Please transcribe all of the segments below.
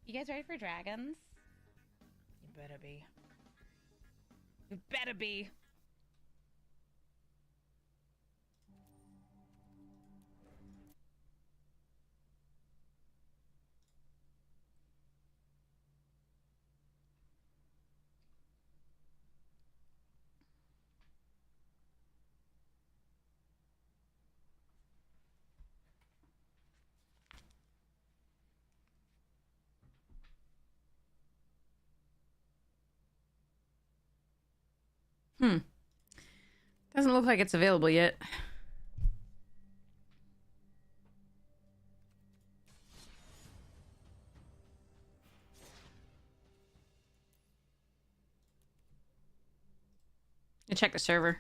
You guys ready for dragons? You better be. You better be. Doesn't look like it's available yet. I check the server.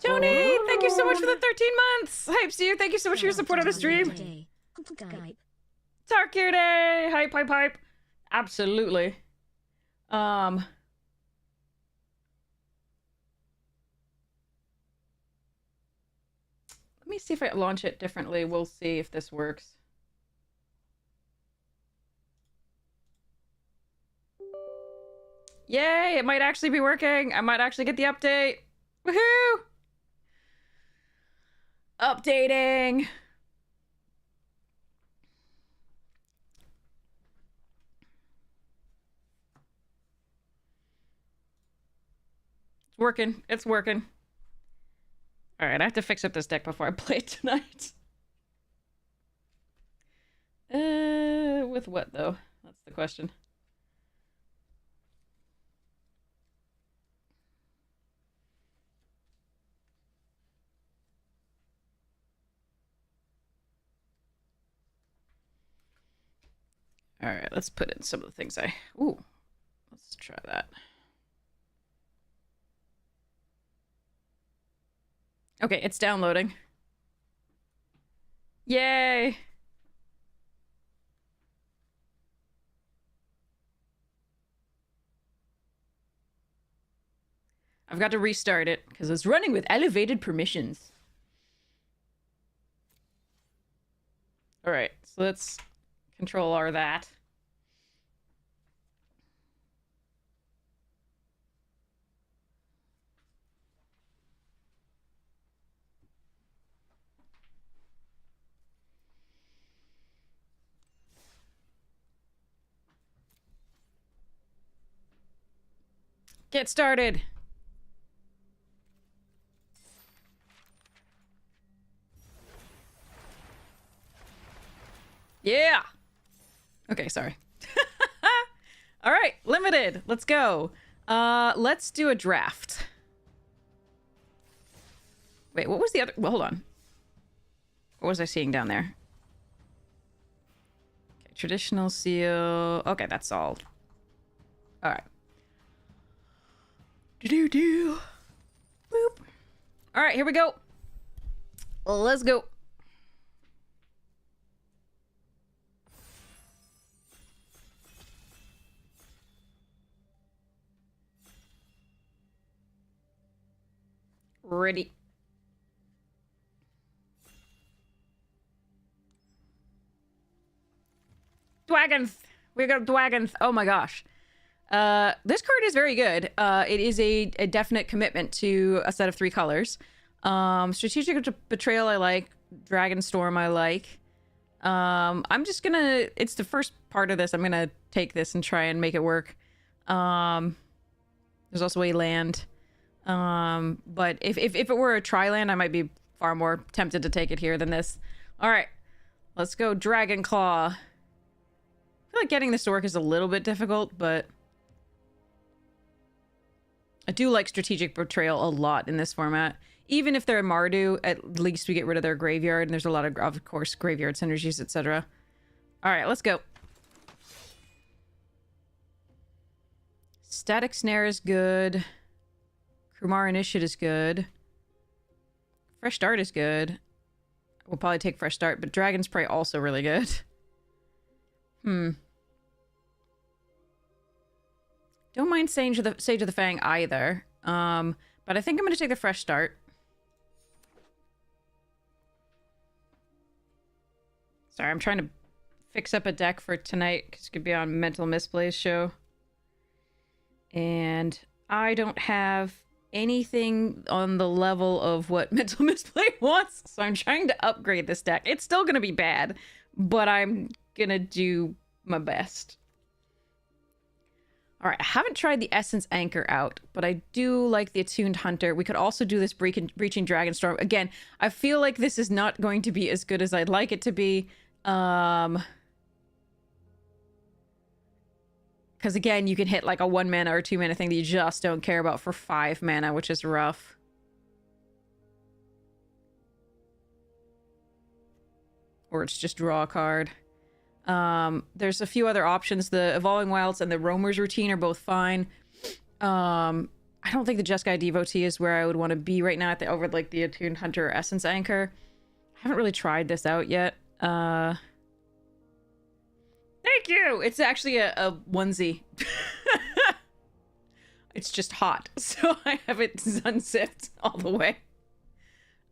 Tony, thank you so much for the 13 months. Hypes to you. Thank you so much for your support on the stream. Tarkir Day. Hype, hype, hype. Absolutely. Let me see if I launch it differently. We'll see if this works. Yay, it might actually be working. I might actually get the update. Woohoo! Updating. It's working. It's working. All right, I have to fix up this deck before I play it tonight. With what though? That's the question. All right, let's put in some of the things I... Ooh, let's try that. Okay, it's downloading. Yay! I've got to restart it because it's running with elevated permissions. All right, so let's Control R that. Get started. Yeah. Okay, sorry. All right, limited. Let's go. Let's do a draft. Wait, what was the other? Well, hold on. What was I seeing down there? Okay, traditional seal. Okay, that's all. All right. Do. Boop. All right, here we go. Let's go. Ready. Dragons. We got dragons. Oh my gosh. This card is very good. It is a definite commitment to a set of 3 colors. Strategic Betrayal I like. Dragonstorm I like. I'm just gonna... It's the first part of this. I'm gonna take this and try and make it work. There's also a land. But if it were a tri-land, I might be far more tempted to take it here than this. All right. Let's go Dragon Claw. I feel like getting this to work is a little bit difficult, but... I do like Strategic Betrayal a lot in this format. Even if they're a Mardu, at least we get rid of their graveyard, and there's a lot of course, graveyard synergies, etc. Alright, let's go. Static Snare is good. Kumar Initiate is good. Fresh Start is good. We'll probably take Fresh Start, but Dragon's Prey also really good. Don't mind Sage of the Fang either. But I think I'm going to take the Fresh Start. Sorry, I'm trying to fix up a deck for tonight because it's going to be on Mental Misplay's show. And I don't have anything on the level of what Mental Misplay wants, so I'm trying to upgrade this deck. It's still going to be bad, but I'm going to do my best. All right, I haven't tried the Essence Anchor out, but I do like the Attuned Hunter. We could also do this Breaching Dragonstorm. Again, I feel like this is not going to be as good as I'd like it to be. Because again, you can hit like a 1 mana or 2 mana thing that you just don't care about for 5 mana, which is rough. Or it's just draw a card. There's a few other options. The Evolving Wilds and the Roamer's Routine are both fine. I don't think the Jeskai Devotee is where I would want to be right now over like the Attuned Hunter or Essence Anchor. I haven't really tried this out yet. Thank you! It's actually a onesie. It's just hot, so I have it unzipped all the way.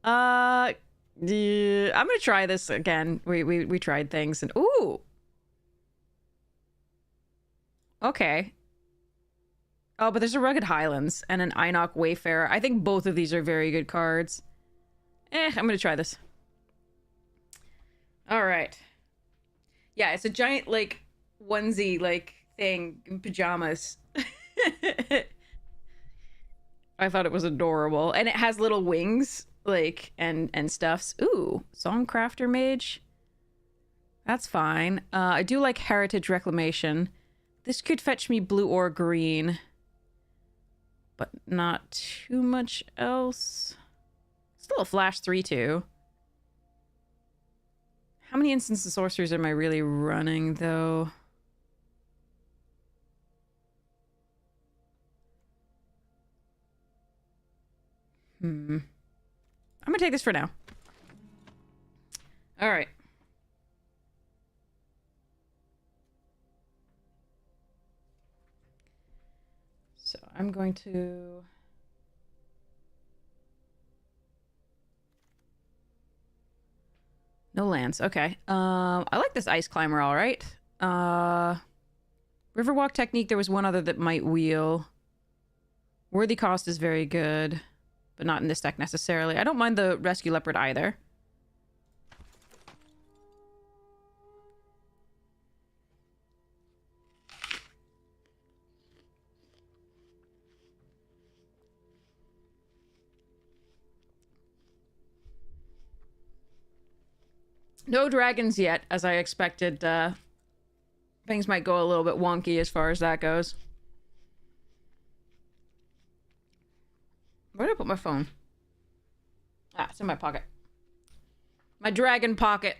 Yeah, I'm gonna try this again. We tried things and ooh. Okay. Oh, but there's a Rugged Highlands and an Einok Wayfarer. I think both of these are very good cards. I'm gonna try this. All right. Yeah, it's a giant like onesie like thing in pajamas. I thought it was adorable, and it has little wings. Like and stuffs. Ooh, Songcrafter Mage. That's fine. I do like Heritage Reclamation. This could fetch me blue or green, but not too much else. Still a flash 3/2. How many instants of sorcerers am I really running though? I'm gonna take this for now. All right. So I'm going to... No lands. Okay. I like this Ice Climber, all right. Riverwalk Technique, there was one other that might wheel. Worthy Cost is very good, but not in this deck necessarily. I don't mind the Rescue Leopard either. No dragons yet, as I expected. Things might go a little bit wonky as far as that goes. Where did I put my phone? Ah, it's in my pocket. My dragon pocket.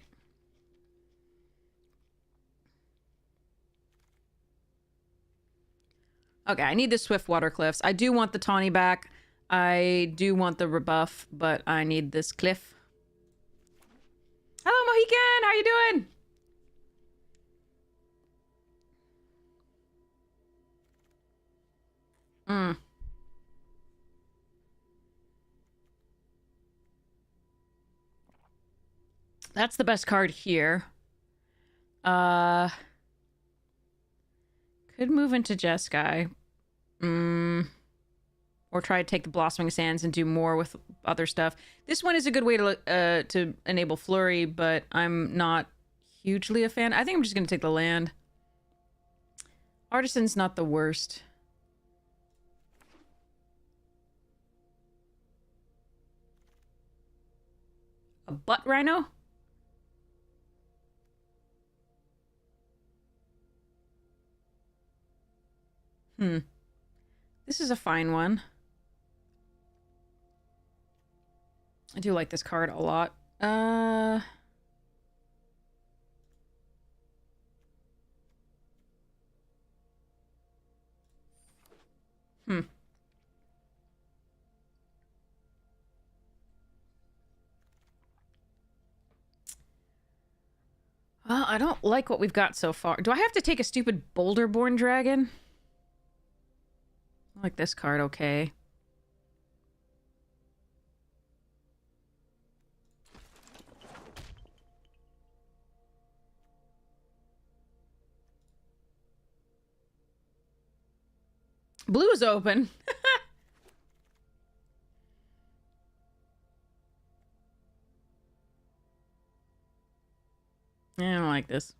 Okay, I need the Swiftwater Cliffs. I do want the Tawny back. I do want the rebuff, but I need this cliff. Hello, Mohican! How you doing? That's the best card here. Could move into Jeskai. Or try to take the Blossoming Sands and do more with other stuff. This one is a good way to enable Flurry, but I'm not hugely a fan. I think I'm just going to take the land. Artisan's not the worst. A butt rhino? This is a fine one. I do like this card a lot. Well, I don't like what we've got so far. Do I have to take a stupid Boulder-born dragon? I like this card, okay. Blue's open. I don't like this.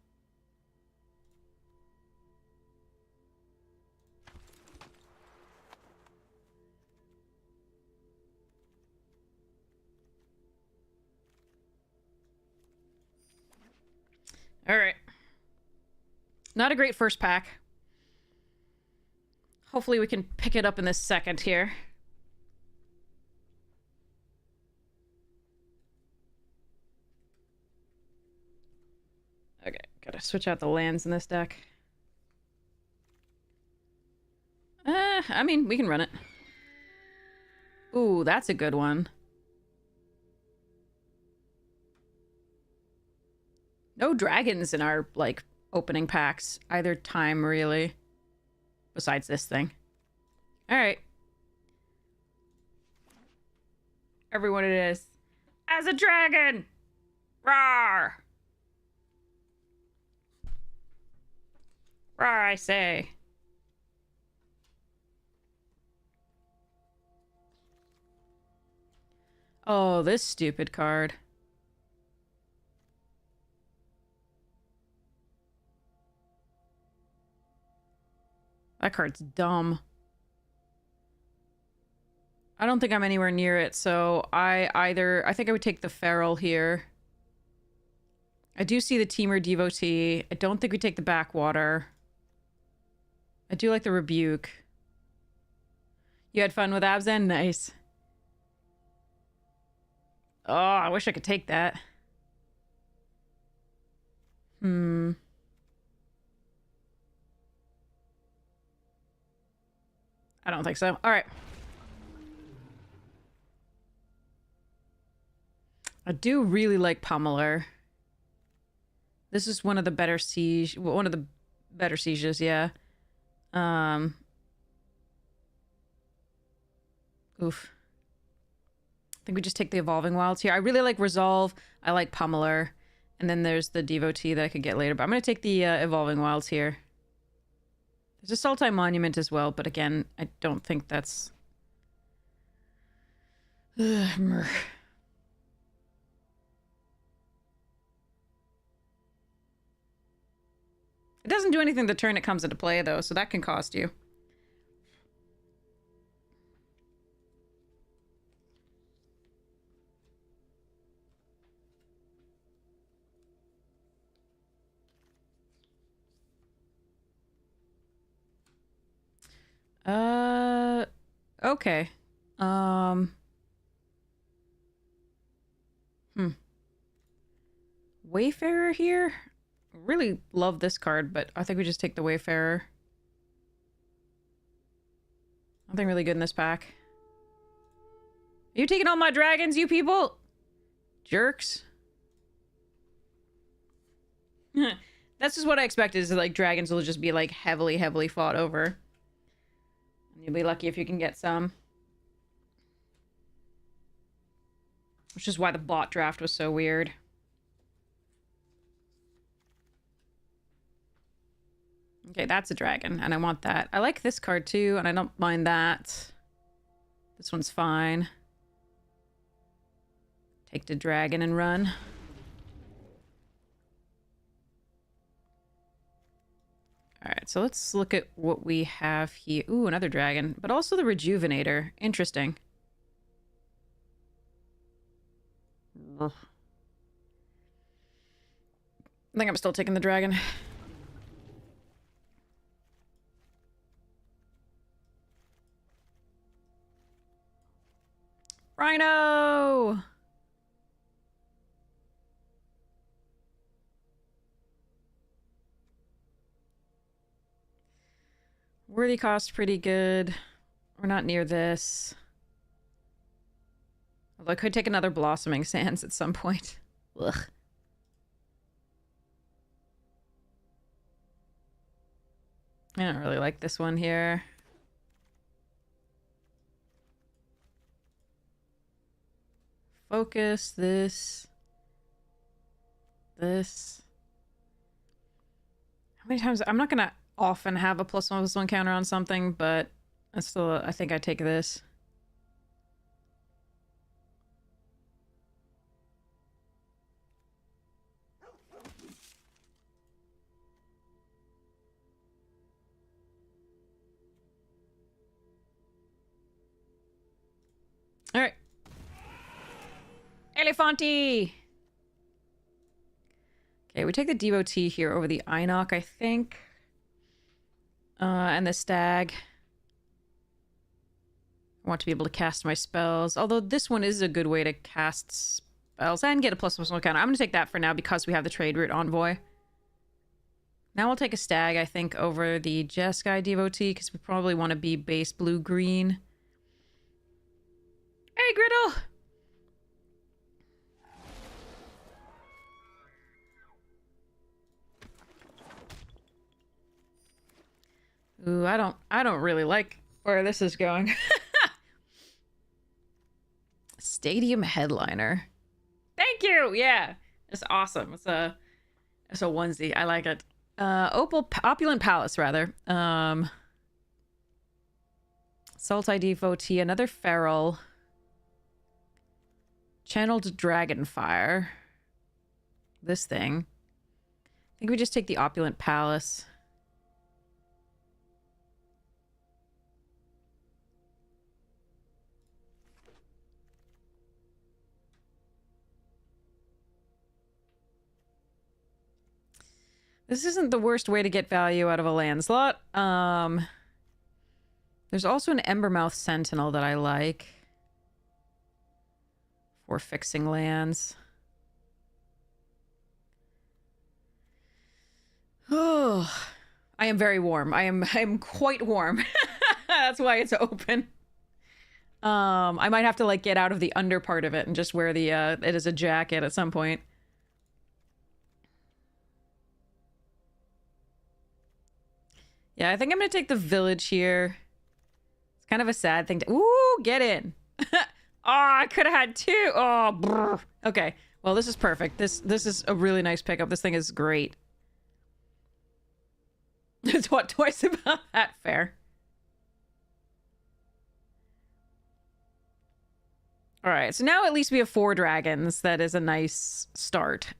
All right. Not a great first pack. Hopefully we can pick it up in this second here. Okay, gotta switch out the lands in this deck. I mean, we can run it. Ooh, that's a good one. No dragons in our, like, opening packs. Either time, really. Besides this thing. Alright. Everyone it is. As a dragon! Rawr! Rawr, I say. Oh, this stupid card. That card's dumb. I don't think I'm anywhere near it, so I think I would take the Feral here. I do see the Teamer Devotee. I don't think we take the Backwater. I do like the Rebuke. You had fun with Abzan? Nice. Oh, I wish I could take that. I don't think so. All right. I do really like Pummeler. This is one of the better sieges, yeah. Oof. I think we just take the Evolving Wilds here. I really like Resolve. I like Pummeler. And then there's the Devotee that I could get later. But I'm going to take the Evolving Wilds here. There's a Sultai Monument as well. But again, I don't think that's... It doesn't do anything the turn it comes into play, though. So that can cost you. Okay. Wayfarer here? Really love this card, but I think we just take the Wayfarer. Nothing really good in this pack. Are you taking all my dragons, you people? Jerks. That's just what I expected, is like dragons will just be like heavily fought over. You'll be lucky if you can get some. Which is why the bot draft was so weird. Okay, that's a dragon, and I want that. I like this card too, and I don't mind that. This one's fine. Take the dragon and run. Alright, so let's look at what we have here. Ooh, another dragon, but also the Rejuvenator. Interesting. I think I'm still taking the dragon. Rhino! Worthy cost pretty good. We're not near this. Although I could take another Blossoming Sands at some point. Ugh. I don't really like this one here. Focus, this. How many times? I'm not gonna often have a +1/+1 counter on something, but I think I take this. All right. Elefanti! Okay, we take the Devotee here over the Einok, I think. And the Stag. I want to be able to cast my spells. Although this one is a good way to cast spells and get a +1/+1 counter. I'm going to take that for now because we have the Trade Route Envoy. Now we'll take a Stag, I think, over the Jeskai Devotee because we probably want to be base blue-green. Hey, Griddle! Ooh, I don't really like where this is going. Stadium Headliner. Thank you! Yeah. It's awesome. It's a onesie. I like it. Opulent Palace, rather. Sultai Devotee, another Feral. Channeled Dragonfire. This thing. I think we just take the Opulent Palace. This isn't the worst way to get value out of a land slot. There's also an Embermouth Sentinel that I like. For fixing lands. Oh, I am very warm. I am quite warm. That's why it's open. I might have to like get out of the under part of it and just wear the it as a jacket at some point. Yeah, I think I'm gonna take the village here. It's kind of a sad thing to. Ooh, get in. Oh, I could have had two. Oh, brr. Okay. Well, this is perfect. This is a really nice pickup. This thing is great. It's what, twice about that? Fair. All right. So now at least we have 4 dragons. That is a nice start.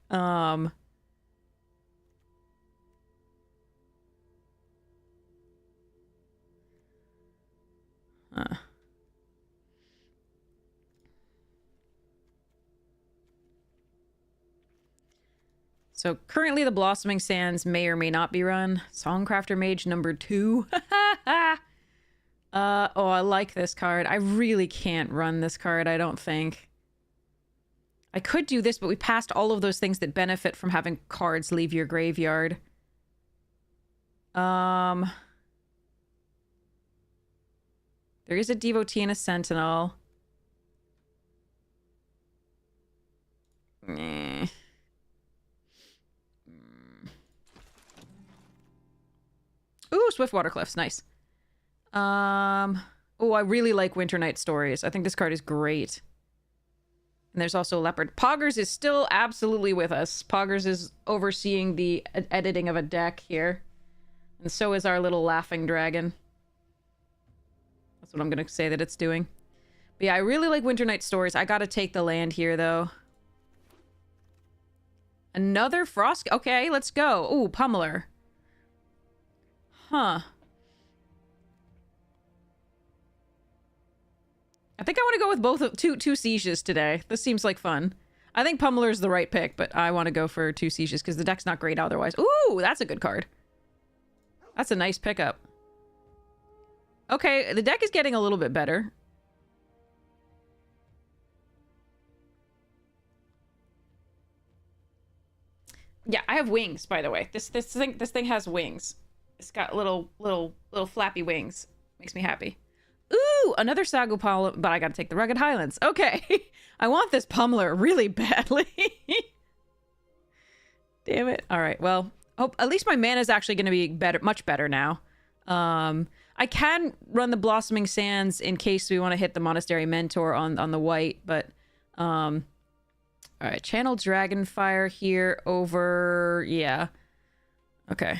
So currently the Blossoming Sands may or may not be run. Songcrafter Mage number 2. Oh, I like this card. I really can't run this card, I don't think. I could do this, but we passed all of those things that benefit from having cards leave your graveyard. There is a Devotee and a Sentinel. Meh. Ooh, Swiftwater Cliffs, nice. Oh, I really like Winter Night Stories. I think this card is great. And there's also Leopard. Poggers is still absolutely with us. Poggers is overseeing the editing of a deck here. And so is our little laughing dragon. That's what I'm going to say that it's doing. But yeah, I really like Winter Night Stories. I gotta take the land here, though. Another Frost... Okay, let's go. Ooh, Pummeler. Huh. I think I want to go with both of two sieges today. This seems like fun. I think Pummeler's the right pick, but I want to go for 2 sieges because the deck's not great otherwise. Ooh, that's a good card. That's a nice pickup. Okay, the deck is getting a little bit better. Yeah, I have wings, by the way. This thing has wings. It's got little flappy wings. Makes me happy. Ooh, another Sagopal, but I gotta take the Rugged Highlands. Okay. I want this Pummeler really badly. Damn it. All right, well, at least my mana is actually going to be better, much better now. I can run the Blossoming Sands in case we want to hit the Monastery Mentor on the white, but all right, channel Dragonfire here over, yeah. Okay.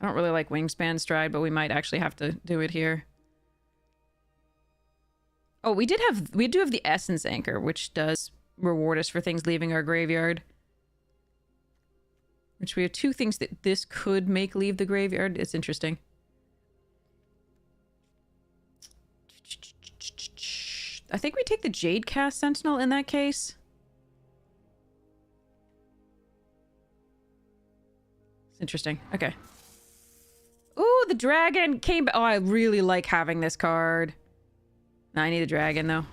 I don't really like Wingspan Stride, but we might actually have to do it here. Oh, we do have the Essence Anchor, which does reward us for things leaving our graveyard. Which we have two things that this could make leave the graveyard. It's interesting. I think we take the Jade Cast Sentinel in that case. It's interesting. Okay. Ooh, the dragon came back. Oh, I really like having this card. No, I need a dragon, though.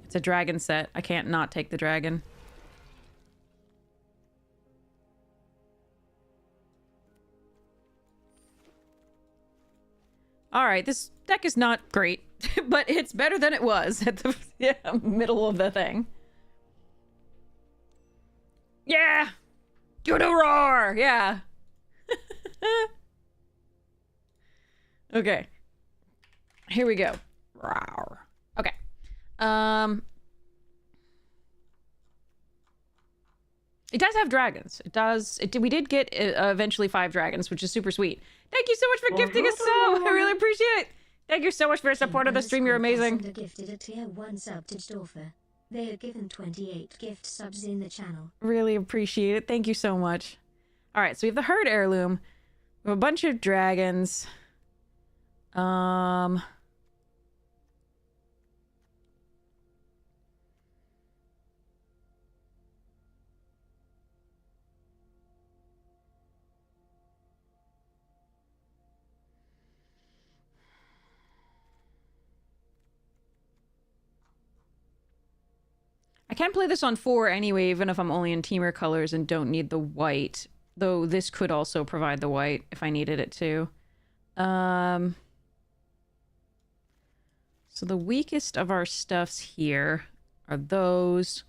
It's a dragon set. I can't not take the dragon. Alright, this deck is not great, but it's better than it was at the middle of the thing. Yeah! Do the roar! Yeah! Okay. Here we go. Roar. Okay. It does have dragons. It does. We did get eventually 5 dragons, which is super sweet. Thank you so much for gifting us sub. I really appreciate it. Thank you so much for your support of the stream. You're amazing. Gifted a tier 1 sub to Dorfer. They have given 28 gift subs in the channel. Really appreciate it. Thank you so much. All right, so we have the Herd Heirloom. We have a bunch of dragons. I can play this on 4 anyway, even if I'm only in Teamer colors and don't need the white. Though this could also provide the white if I needed it to. So the weakest of our stuffs here are those.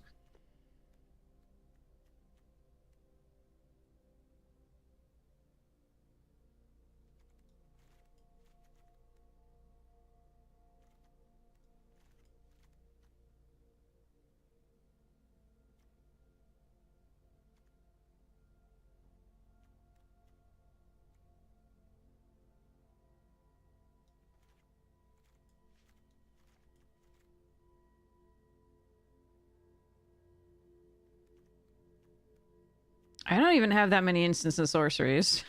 I don't even have that many instances of sorceries.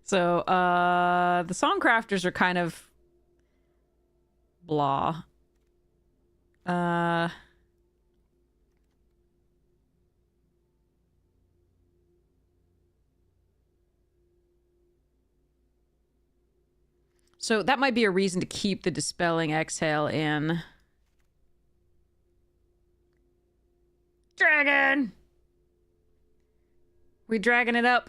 So, the Songcrafters are kind of blah. So that might be a reason to keep the Dispelling Exhale in. Dragon! We dragging it up.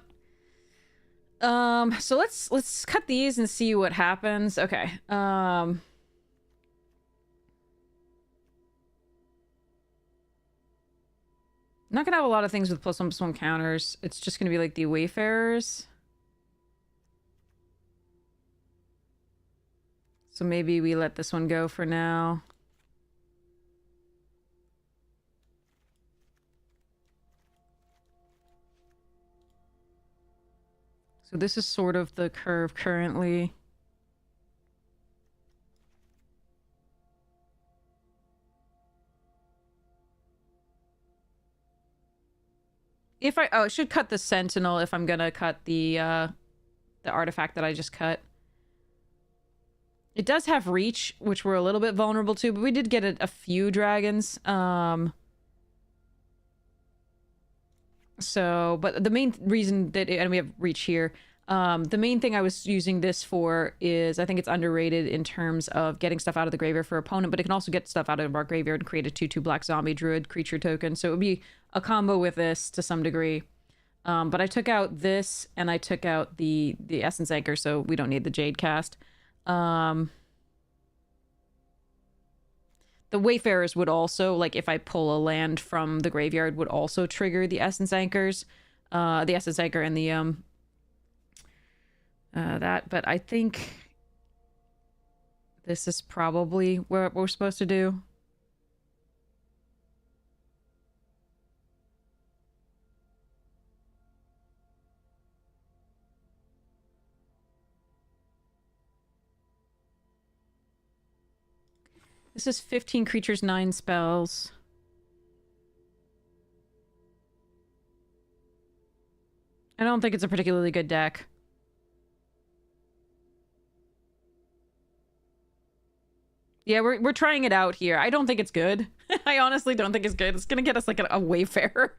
So let's cut these and see what happens. Okay. Not gonna have a lot of things with +1/+1 counters. It's just gonna be like the Wayfarers. So maybe we let this one go for now. So this is sort of the curve currently. If I should cut the Sentinel if I'm gonna cut the artifact that I just cut. It does have reach, which we're a little bit vulnerable to, but we did get a few dragons. So, but the main reason that, and we have reach here, the main thing I was using this for is I think it's underrated in terms of getting stuff out of the graveyard for opponent, but it can also get stuff out of our graveyard and create a 2/2 black zombie druid creature token. So it would be a combo with this to some degree. But I took out this and I took out the Essence Anchor, so we don't need the Jade Cast. The Wayfarers would also, like if I pull a land from the graveyard, would also trigger the Essence Anchors. The Essence Anchor and the that, but I think this is probably what we're supposed to do. This is 15 creatures, 9 spells. I don't think it's a particularly good deck. Yeah, we're trying it out here. I don't think it's good. I honestly don't think it's good. It's gonna get us like a Wayfarer.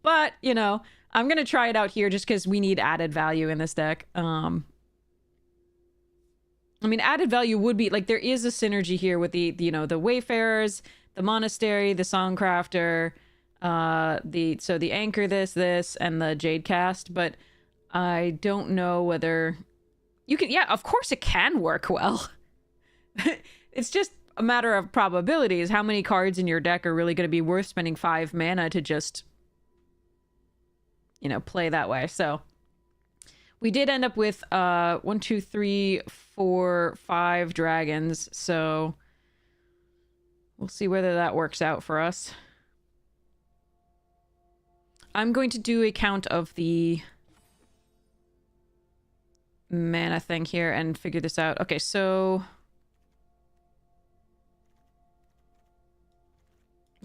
But, you know, I'm gonna try it out here just because we need added value in this deck. I mean, added value would be, like, there is a synergy here with the you know, the Wayfarers, the Monastery, the Songcrafter, the Anchor this, and the Jade Cast, but I don't know whether... You can... Yeah, of course it can work well. It's just a matter of probabilities. How many cards in your deck are really going to be worth spending 5 mana to just, you know, play that way? So... We did end up with 1, 2, 3, 4, 5 dragons, so we'll see whether that works out for us. I'm going to do a count of the mana thing here and figure this out. Okay, so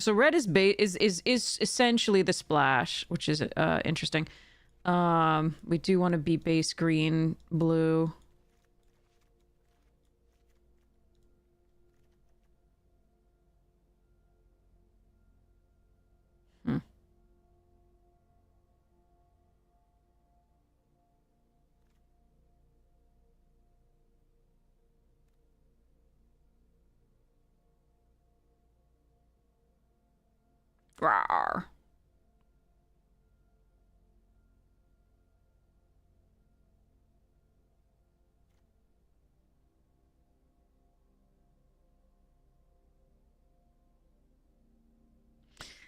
red is essentially the splash, which is interesting. We do want to be base green, blue. Rawr.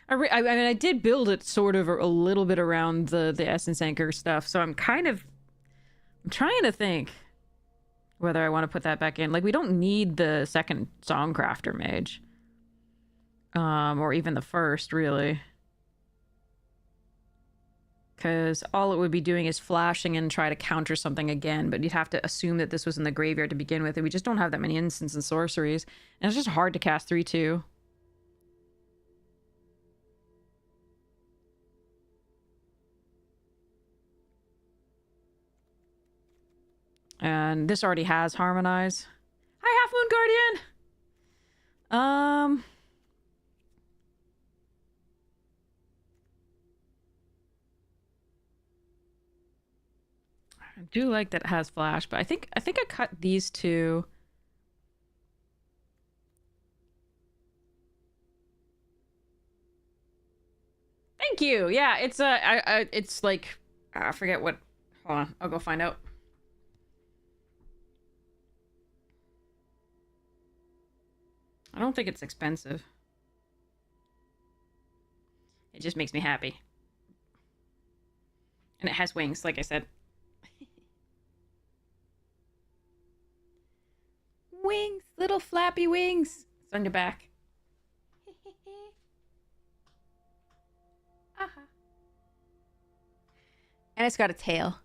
I mean, I did build it sort of a little bit around the Essence Anchor stuff, so I'm trying to think whether I want to put that back in. Like, we don't need the second Songcrafter mage. Or even the first, really. Because all it would be doing is flashing and try to counter something again, but you'd have to assume that this was in the graveyard to begin with, and we just don't have that many instants and sorceries. And it's just hard to cast 3/2. And this already has Harmonize. Hi, Half Moon Guardian! I do like that it has Flash, but I think I cut these two. Thank you! Yeah, it's it's like... I forget what... Hold on, I'll go find out. I don't think it's expensive. It just makes me happy. And it has wings, like I said. Wings! Little flappy wings! It's on your back. And it's got a tail.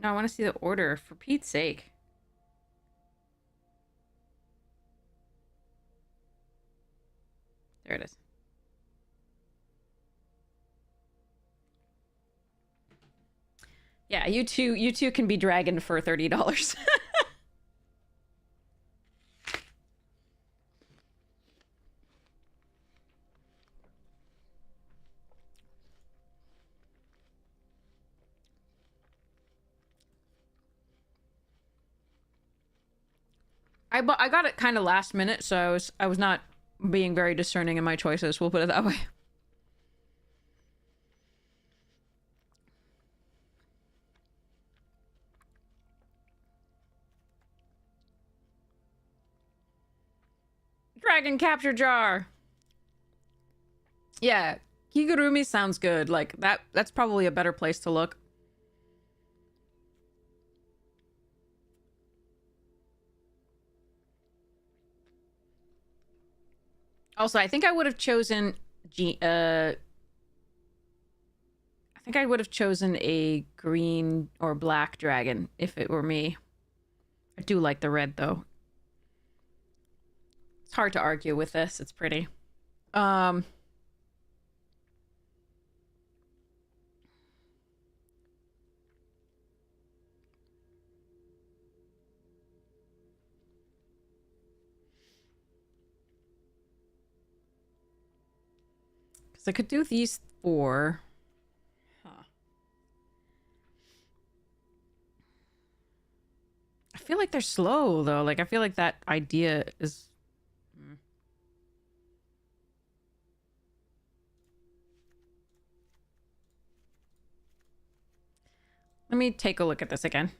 No, I want to see the order, for Pete's sake. There it is. Yeah, you two can be dragoned for $30. I got it kind of last minute, so I was not being very discerning in my choices. We'll put it that way. Dragon capture jar. Yeah, Kigurumi sounds good. Like that's probably a better place to look. Also, I think I would have chosen I think I would have chosen a green or black dragon if it were me. I do like the red though. It's hard to argue with this. It's pretty. Let I could do these 4. Huh. I feel like they're slow, though. Like, I feel like that idea is... Let me take a look at this again.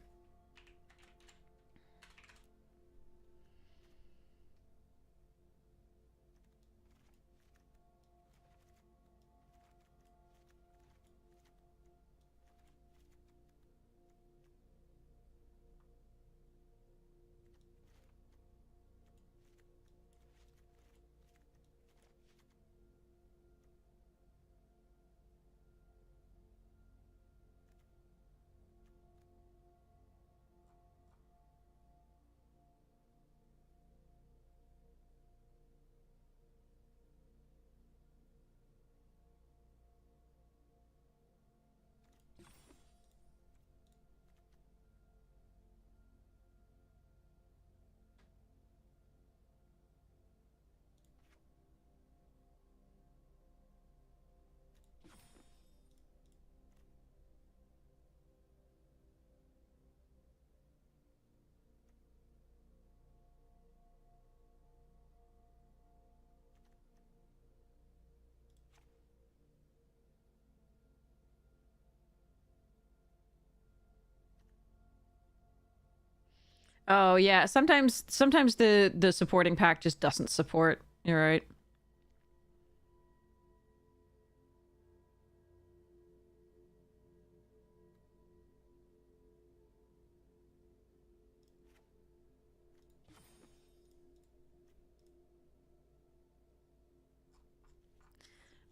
Oh, yeah. Sometimes the supporting pack just doesn't support. You're right.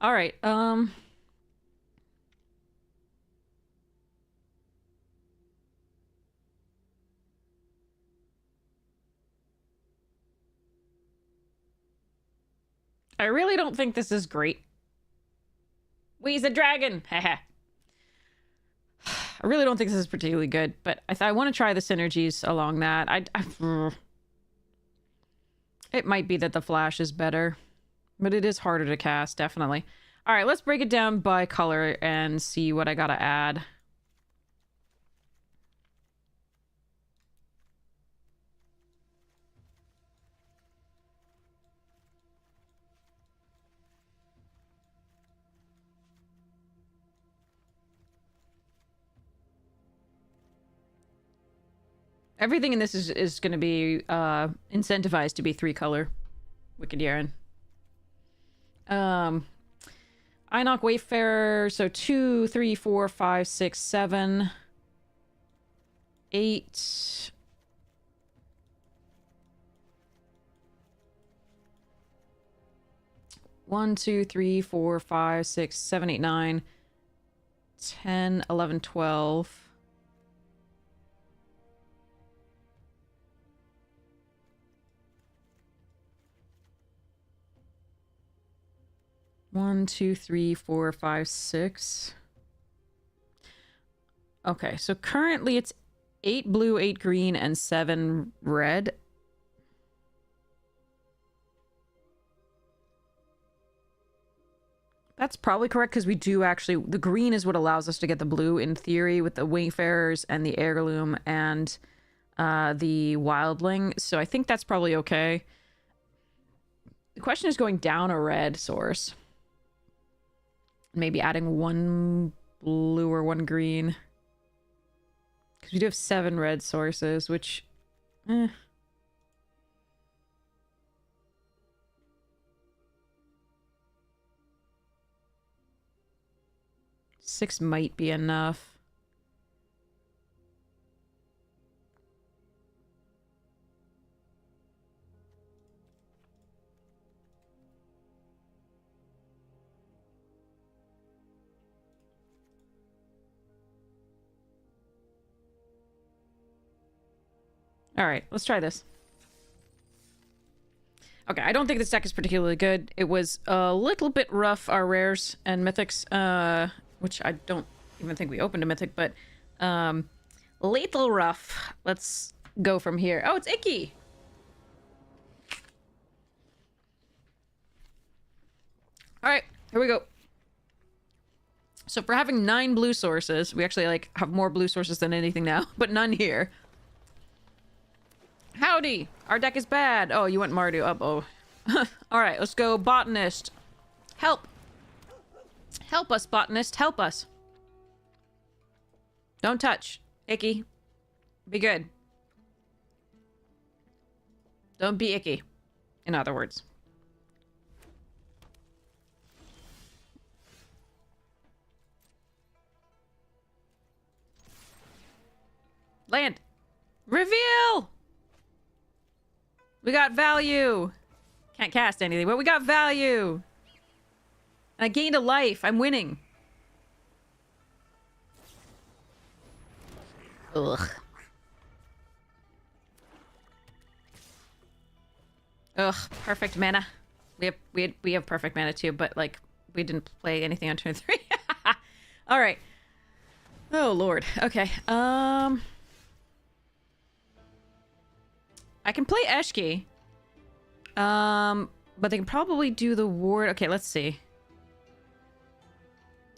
All right. I really don't think this is great. We's a dragon. Haha. I really don't think this is particularly good, but I want to try the synergies along that. It might be that the flash is better, but it is harder to cast, definitely. All right, let's break it down by color and see what I gotta add. Everything in this is going to be incentivized to be 3-color. Wicked Yaren. Enoch Wayfarer. So 2, 3, 4, 5, 6, 7, 8. One, 2, 3, 4, 5, 6, 7, 8, 9, 10, 11, 12. 1, 2, 3, 4, 5, 6. Okay, so currently it's 8 blue, 8 green, and 7 red. That's probably correct because we do actually... The green is what allows us to get the blue in theory with the Wayfarers and the Heirloom and the wildling, so I think that's probably okay. The question is going down a red source. Maybe adding 1 blue or 1 green. Because we do have 7 red sources, which... 6 might be enough. Alright, let's try this. Okay, I don't think this deck is particularly good. It was a little bit rough, our rares and mythics, which I don't even think we opened a mythic, but little rough. Let's go from here. Oh, it's Icky! Alright, here we go. So for having 9 blue sources, we actually, like, have more blue sources than anything now, but none here. Howdy! Our deck is bad! Oh, you went Mardu. Oh. Alright, let's go Botanist. Help! Help us, Botanist. Help us. Don't touch. Icky. Be good. Don't be icky. In other words. Land! Reveal! We got value! Can't cast anything, but we got value! And I gained a life. I'm winning. Ugh. Ugh, perfect mana. We have perfect mana too, but like we didn't play anything on turn 3. All right. Oh lord. Okay. I can play Eshki. But they can probably do the ward. Okay, let's see.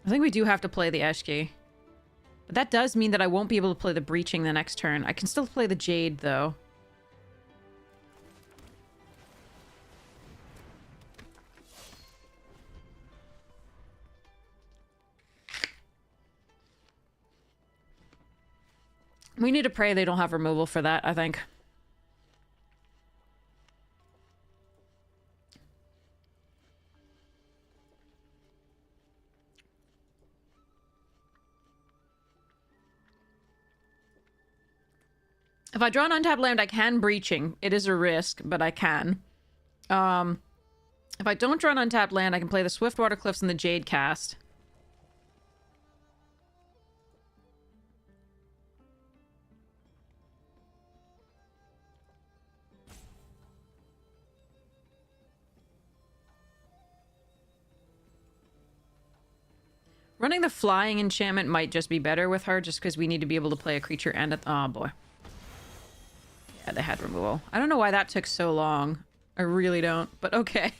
I think we do have to play the Eshki. But that does mean that I won't be able to play the Breaching the next turn. I can still play the Jade, though. We need to pray they don't have removal for that, I think. If I draw an untapped land, I can Breaching. It is a risk, but I can. If I don't draw an untapped land, I can play the Swiftwater Cliffs and the Jade Cast. Running the Flying enchantment might just be better with her, just because we need to be able to play a creature and a... Oh, boy. Yeah, they had removal. I don't know why that took so long. I really don't, but okay.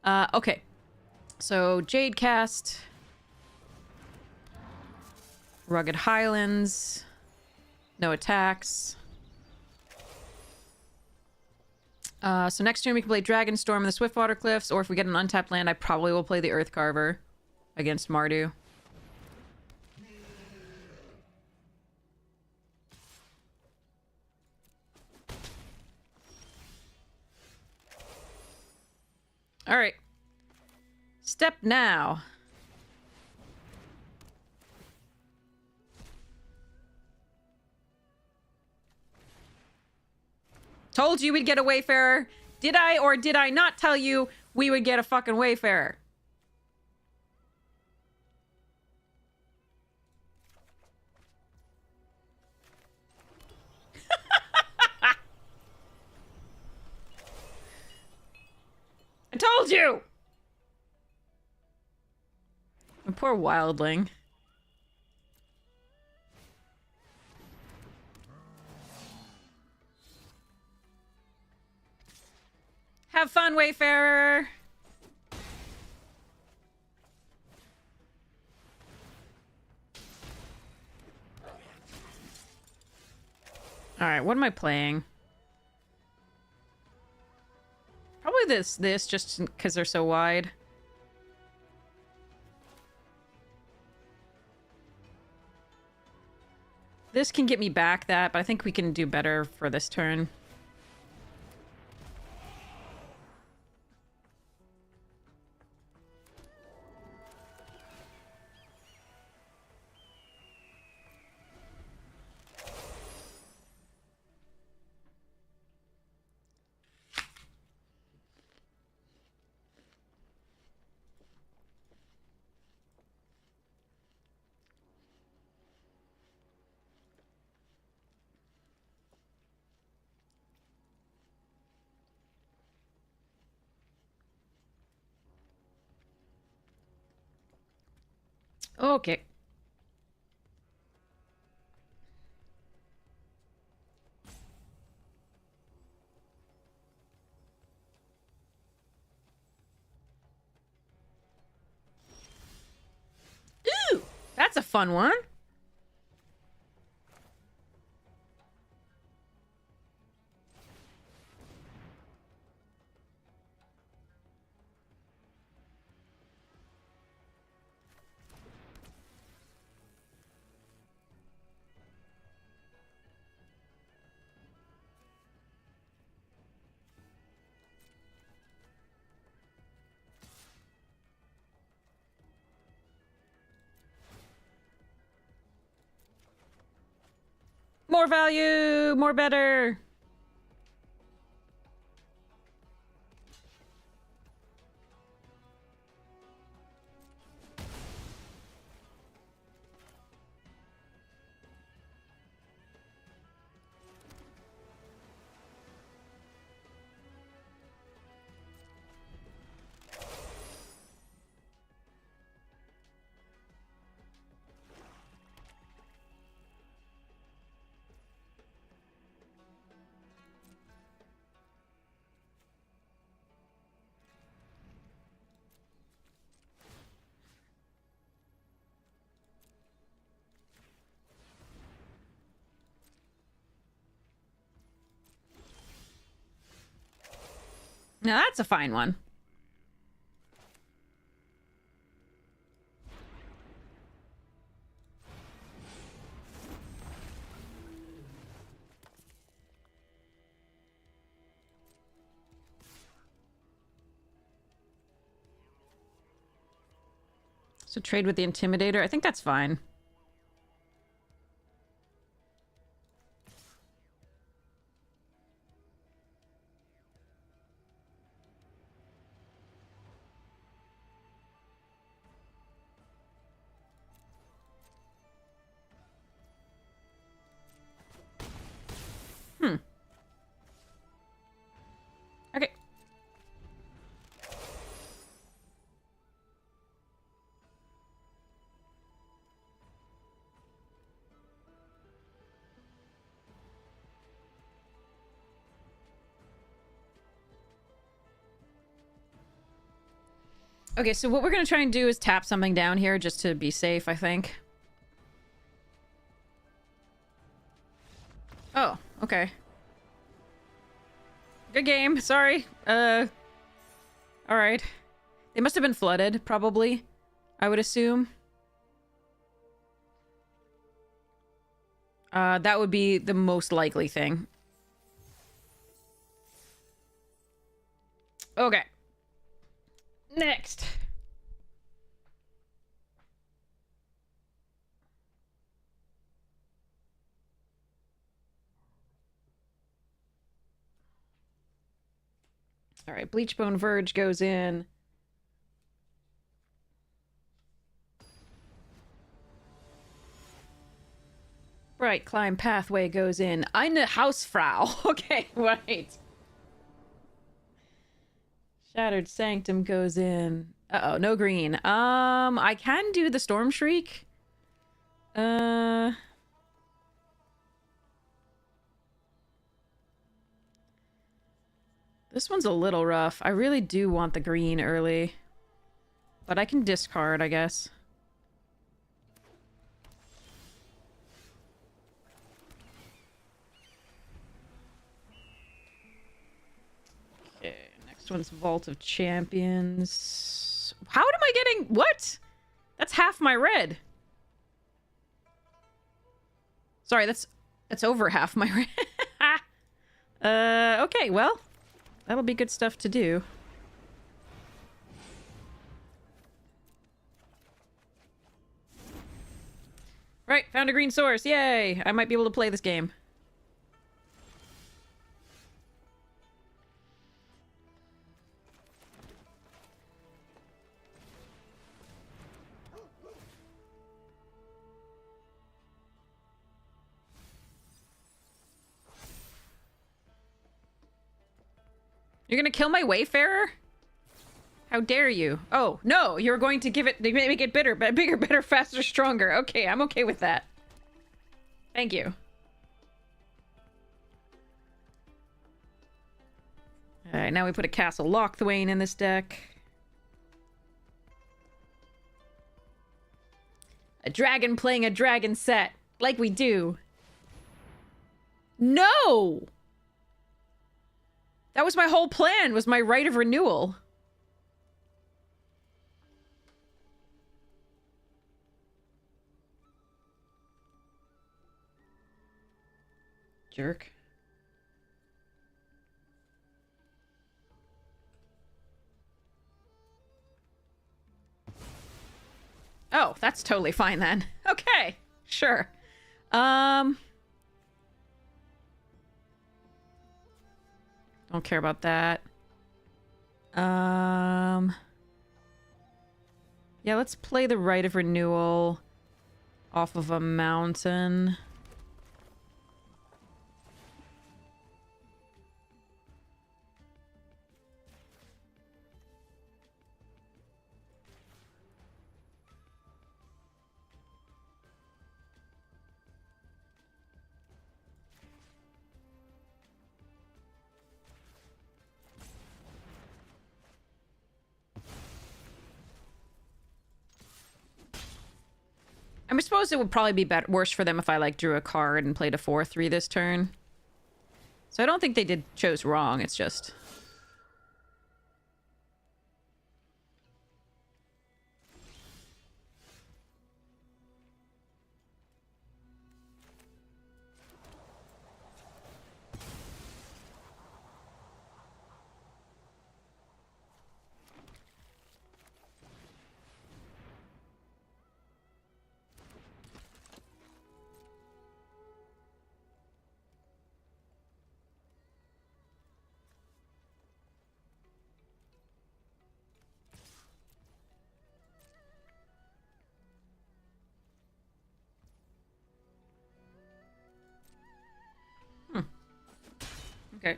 Okay. So, Jade Cast. Rugged Highlands. No attacks. So next turn we can play Dragonstorm and the Swiftwater Cliffs, or if we get an untapped land, I probably will play the Earthcarver against Mardu. Alright. Step now. Told you we'd get a Wayfarer. Did I or did I not tell you we would get a fucking Wayfarer? I told you! My poor wildling. Have fun, Wayfarer! Alright, what am I playing? Probably this, just because they're so wide. This can get me back that, but I think we can do better for this turn. Okay. Ooh! That's a fun one. More value! More better! Now that's a fine one. So trade with the Intimidator. I think that's fine. Okay. Okay, so what we're going to try and do is tap something down here just to be safe, I think. Oh, okay. Good game. Sorry. Alright. They must have been flooded, probably. I would assume. That would be the most likely thing. Okay. Next. All right, Bleachbone Verge goes in. Bright Climb Pathway goes in. Eine Hausfrau. Okay, right. Shattered Sanctum goes in. Uh-oh, no green. I can do the Storm Shriek. This one's a little rough. I really do want the green early. But I can discard, I guess. This one's Vault of Champions. How am I getting... What? That's half my red. Sorry, that's over half my red. Okay, well. That'll be good stuff to do. Right, found a green source. Yay! I might be able to play this game. You're gonna kill my Wayfarer? How dare you? Oh, no, you're going to give it... Make it bigger, better, faster, stronger. Okay, I'm okay with that. Thank you. Alright, now we put a Castle Lochthwain in this deck. A dragon playing a dragon set. Like we do. No! That was my whole plan, was my right of renewal. Jerk. Oh, that's totally fine then. Okay, sure. Don't care about that. Yeah, let's play the right of renewal off of a mountain. I suppose it would probably be worse for them if I, like, drew a card and played a 4-3 this turn. So I don't think they chose wrong, it's just... Okay.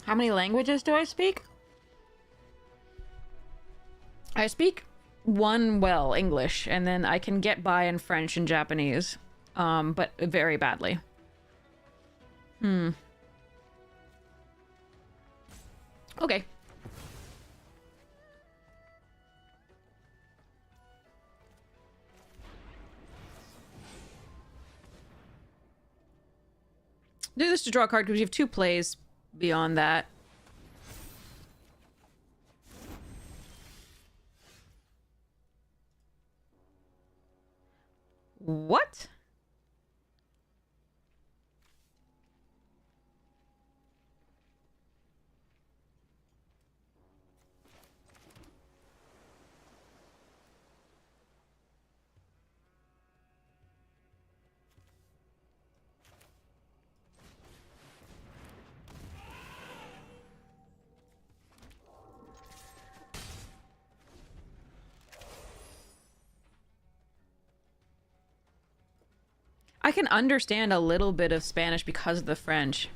How many languages do I speak? I speak one well, English, and then I can get by in French and Japanese, but very badly. Okay. Do this to draw a card because you have 2 plays beyond that. What? I can understand a little bit of Spanish because of the French.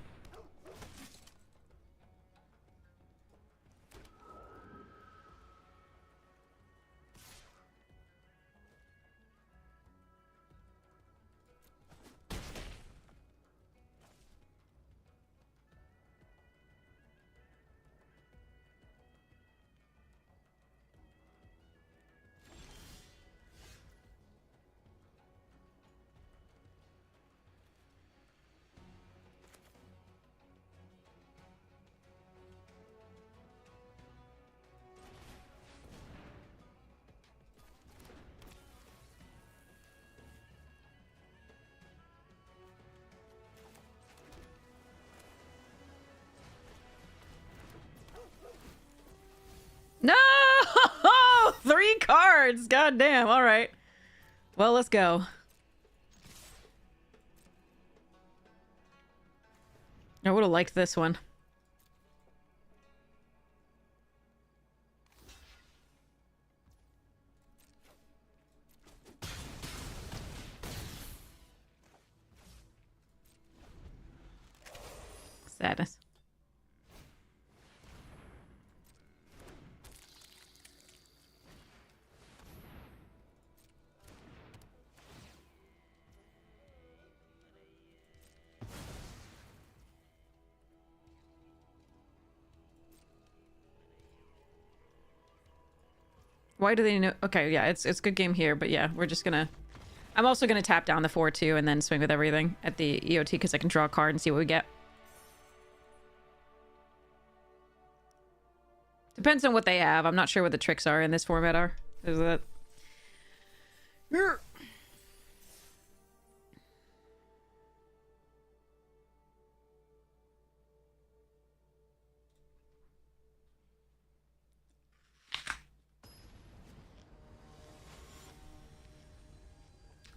3 cards! God damn, alright. Well, let's go. I would have liked this one. Sadness. Why do they know? Okay, yeah, it's a good game here, but yeah, we're just gonna... I'm also gonna tap down the 4-2 and then swing with everything at the EOT because I can draw a card and see what we get. Depends on what they have. I'm not sure what the tricks are in this format are. Is that...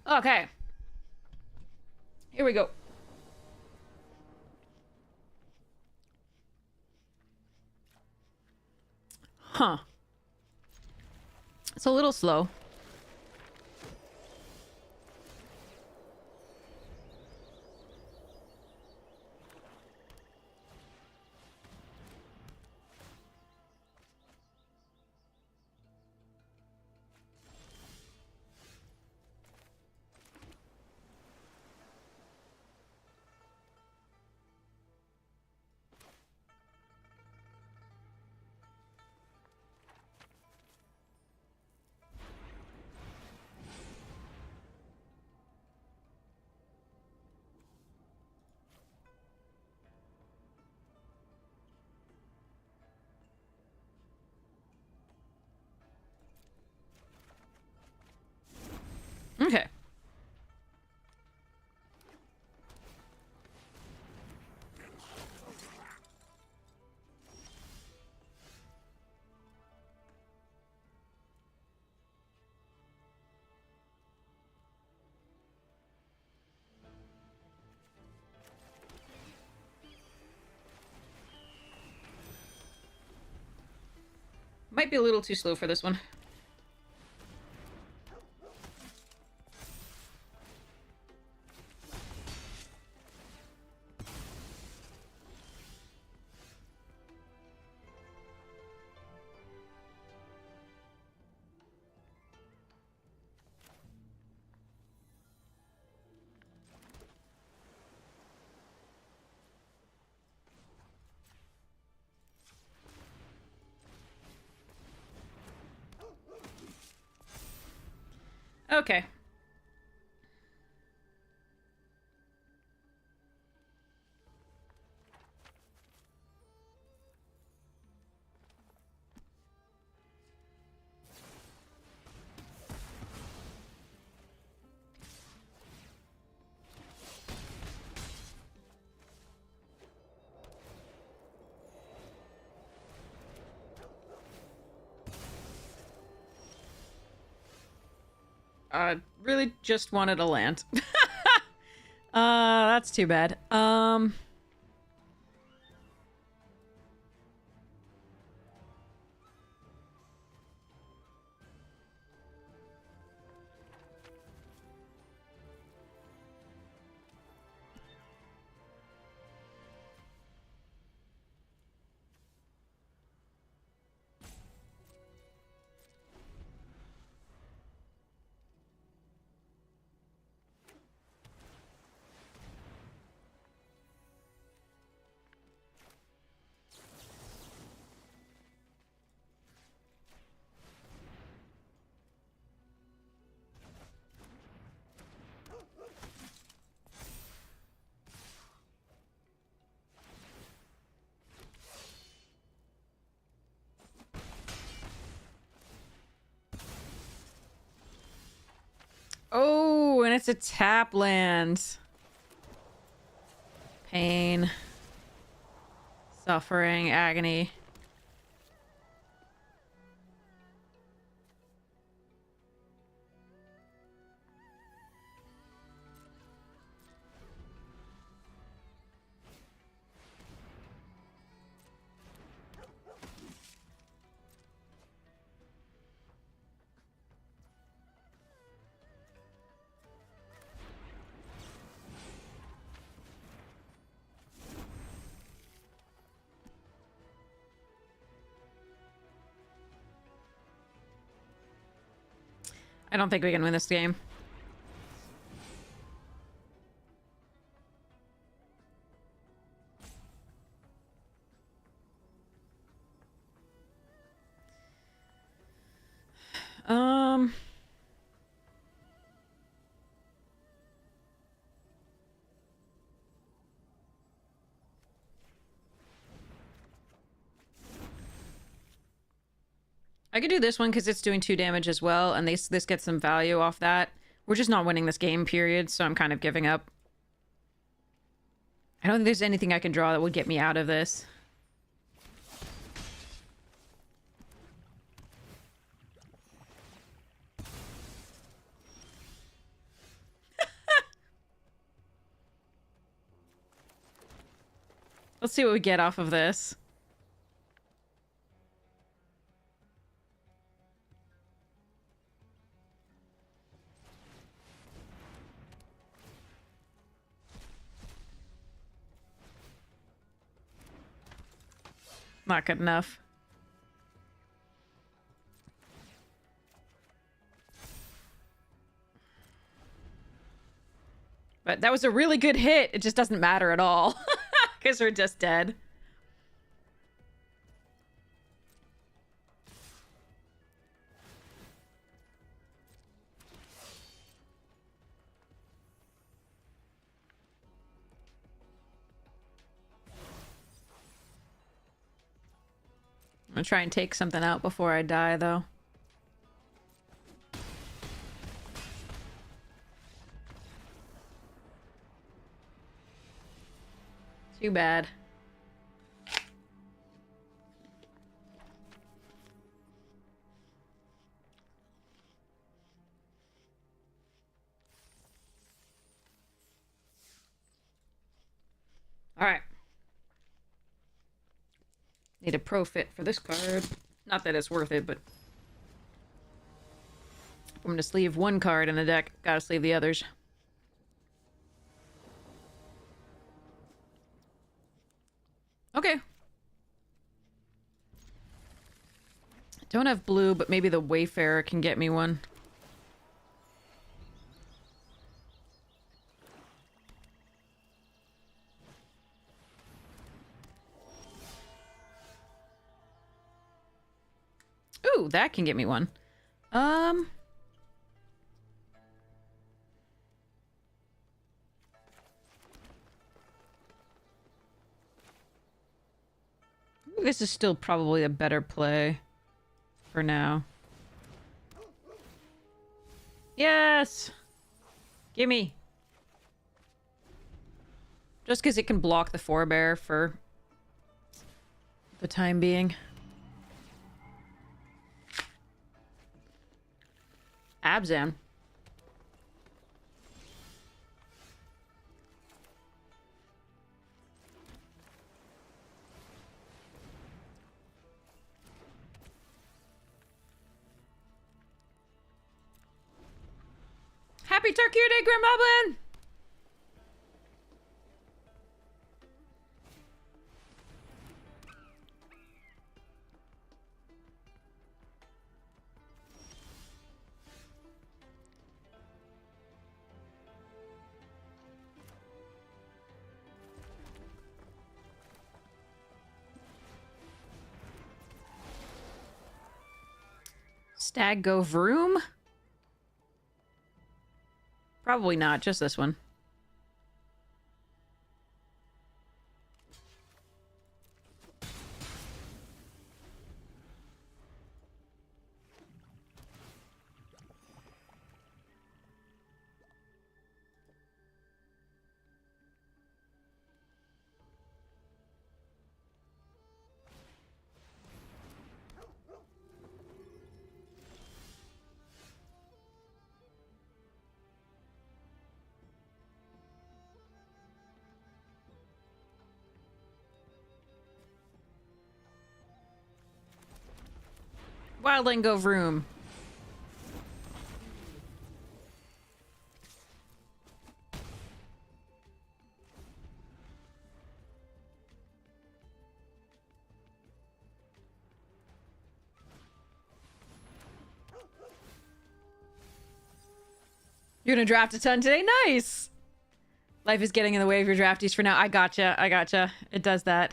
Okay. Here we go. Huh. It's a little slow. Okay. Might be a little too slow for this one. Okay. Really just wanted a land. That's too bad. Oh, and it's a tap land. Pain. Suffering, agony. I don't think we can win this game. I could do this one because it's doing 2 damage as well, and this gets some value off that. We're just not winning this game, period, so I'm kind of giving up. I don't think there's anything I can draw that would get me out of this. Let's see what we get off of this. Not good enough. But that was a really good hit. It just doesn't matter at all. Because we're just dead. I'm gonna try and take something out before I die, though. Too bad. All right. Need a profit for this card. Not that it's worth it, but I'm gonna sleeve one card in the deck. Gotta sleeve the others. Okay. Don't have blue, but maybe the Wayfarer can get me one. Ooh, that can get me one. This is still probably a better play for now. Yes! Gimme! Just because it can block the forebear for the time being. Abzan. Happy Tarkir Day, Grim Goblin! Stag go vroom? Probably not, just this one. Wildling go vroom. You're gonna draft a ton today? Nice! Life is getting in the way of your drafties for now. I gotcha. I gotcha. It does that.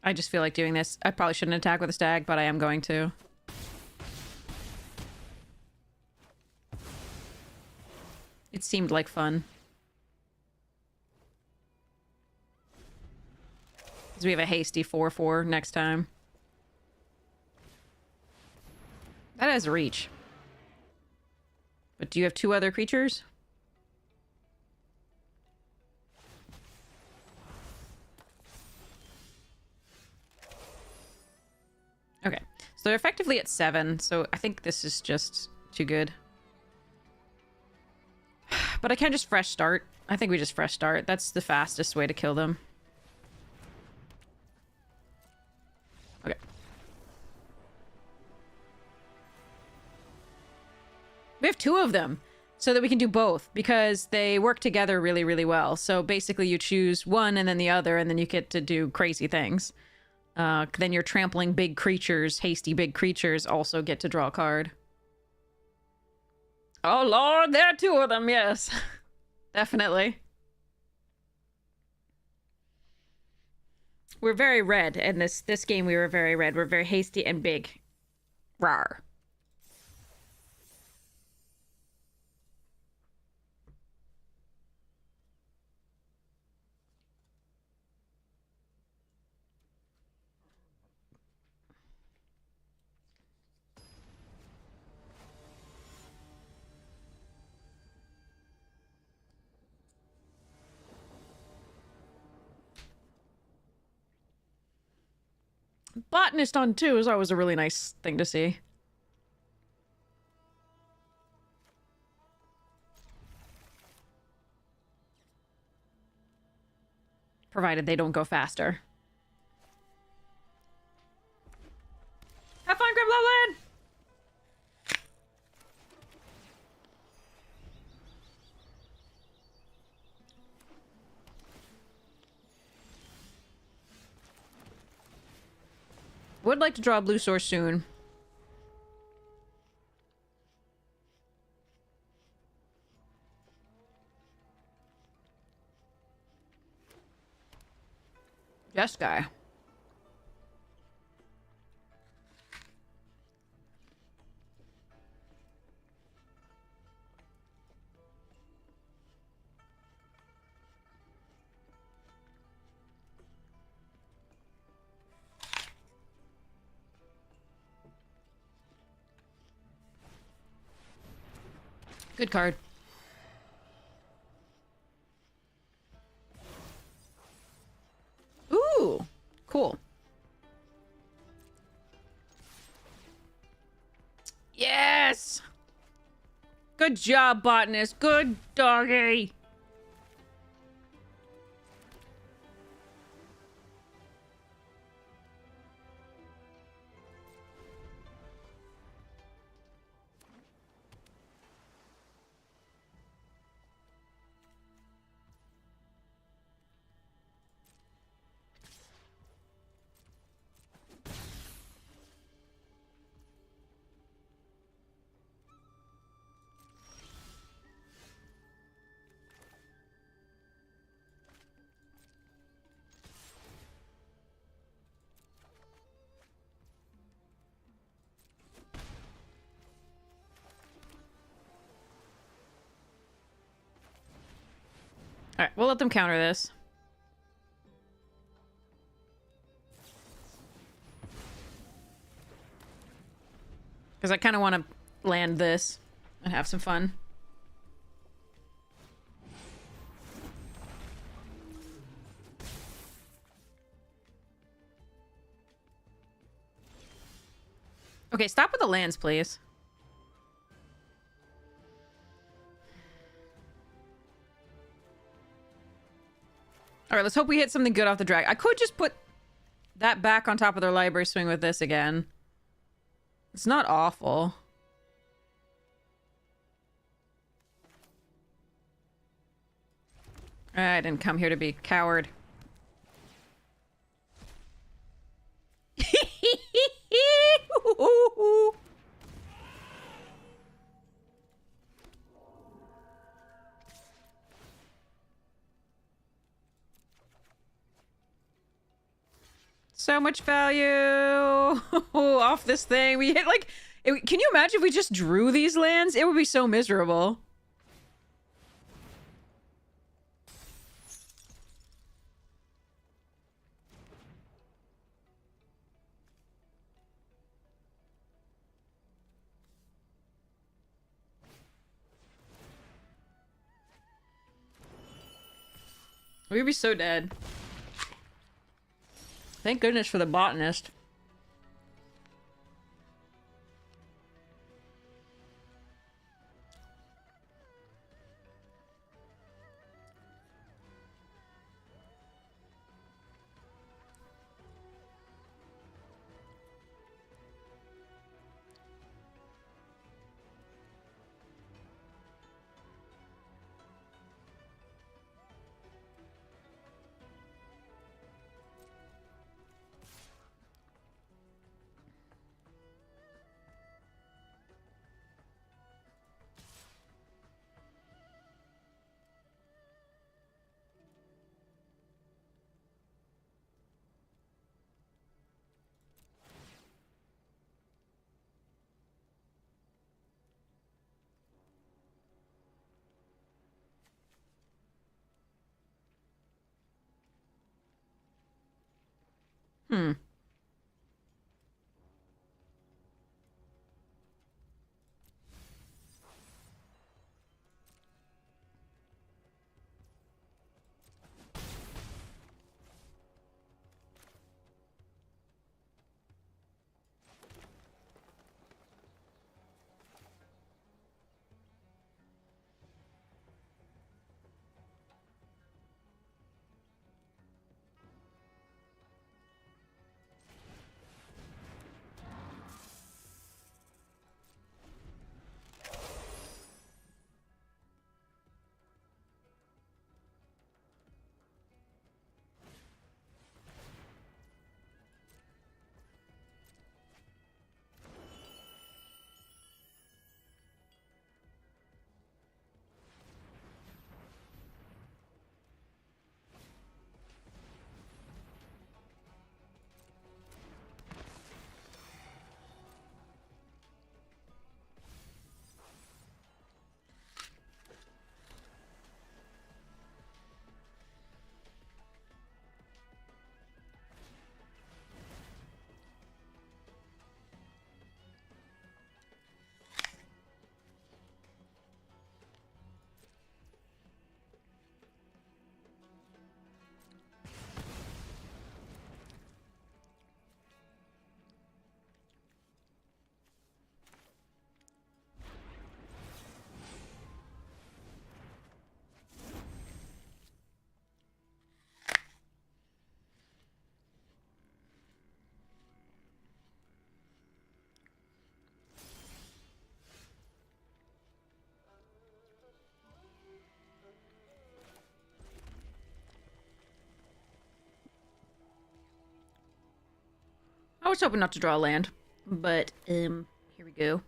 I just feel like doing this. I probably shouldn't attack with a stag, but I am going to. It seemed like fun. Because we have a hasty 4/4 next time. That has reach. But do you have 2 other creatures? Okay. So they're effectively at 7, so I think this is just too good. But I can just fresh start. I think we just fresh start. That's the fastest way to kill them. Okay. We have 2 of them, so that we can do both, because they work together really, really well. So basically you choose one and then the other, and then you get to do crazy things. Then your trampling big creatures, hasty big creatures, also get to draw a card. Oh lord, there are 2 of them, yes. Definitely. We're very red, and this game we were very red. We're very hasty and big. Rawr. Botanist on 2 is always a really nice thing to see. Provided they don't go faster. Have fun, Grimloblin! Would like to draw a blue source soon. Yes, guy. Good card. Ooh, cool. Yes! Good job, botanist. Good doggy. Alright, we'll let them counter this. Because I kind of want to land this and have some fun. Okay, stop with the lands, please. All right, let's hope we hit something good off the drag. I could just put that back on top of their library swing with this again. It's not awful. I didn't come here to be a coward. So much value off this thing. We hit like... Can you imagine if we just drew these lands? It would be so miserable. We'd be so dead. Thank goodness for the botanist. Hmm. I was hoping not to draw land, but here we go.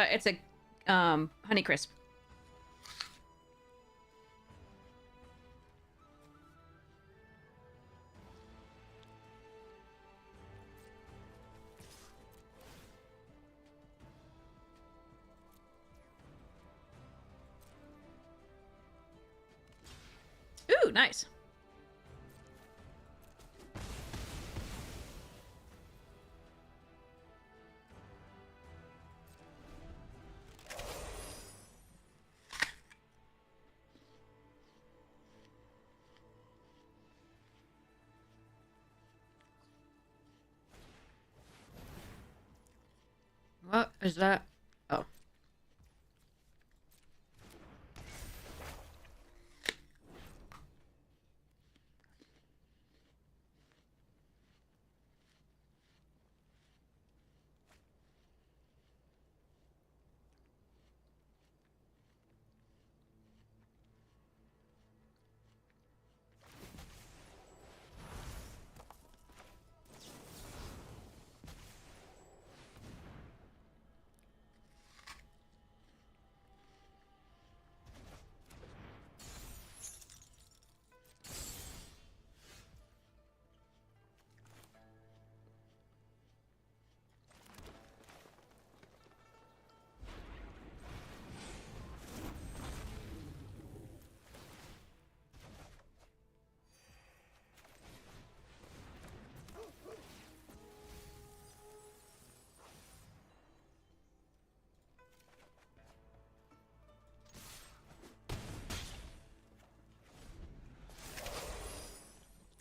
It's a Honeycrisp. Ooh, nice. Is that... Oh.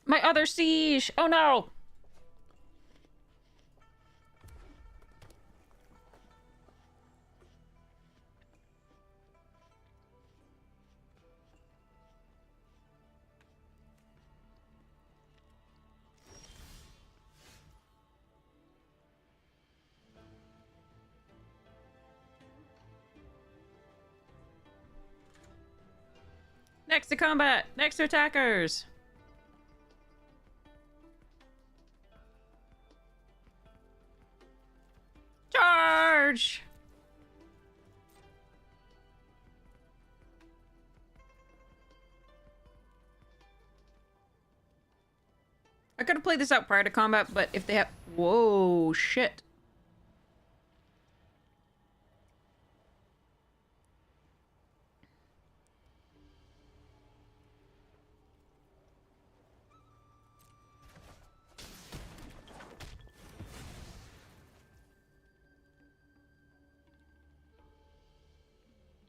My other siege! Oh no! Next to combat! Next to attackers! Charge! I could have played this out prior to combat, but if they have... Whoa, shit.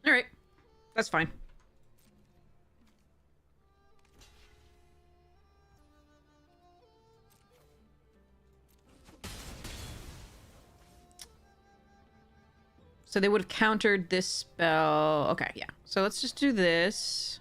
Alright. That's fine. So they would have countered this spell. Okay, yeah. So let's just do this.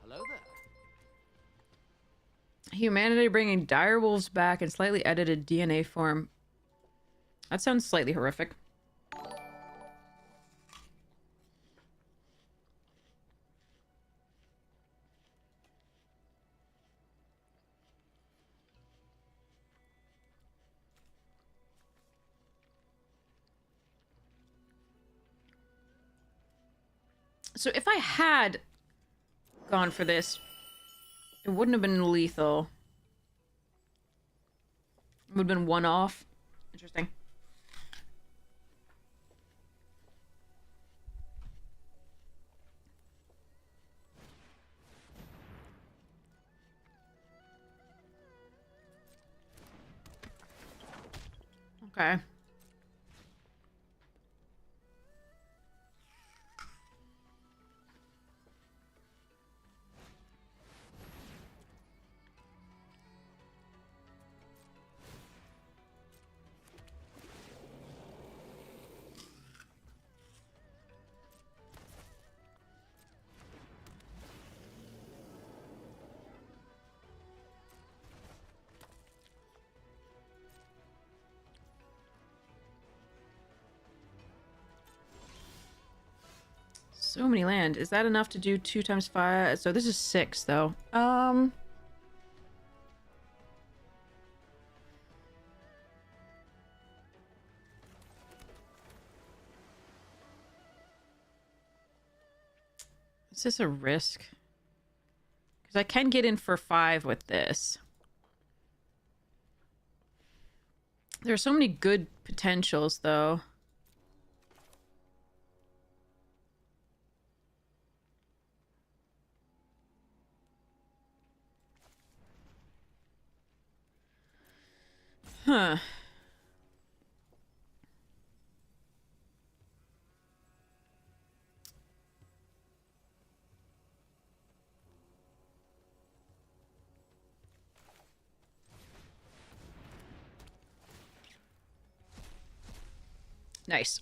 Hello there. Humanity bringing direwolves back in slightly edited DNA form. That sounds slightly horrific. So if I had gone for this, it wouldn't have been lethal. It would have been one off. Interesting. Okay. So many land. Is that enough to do 2 times 5? So this is 6, though. Is this a risk? Because I can get in for 5 with this. There are so many good potentials, though. Huh. Nice.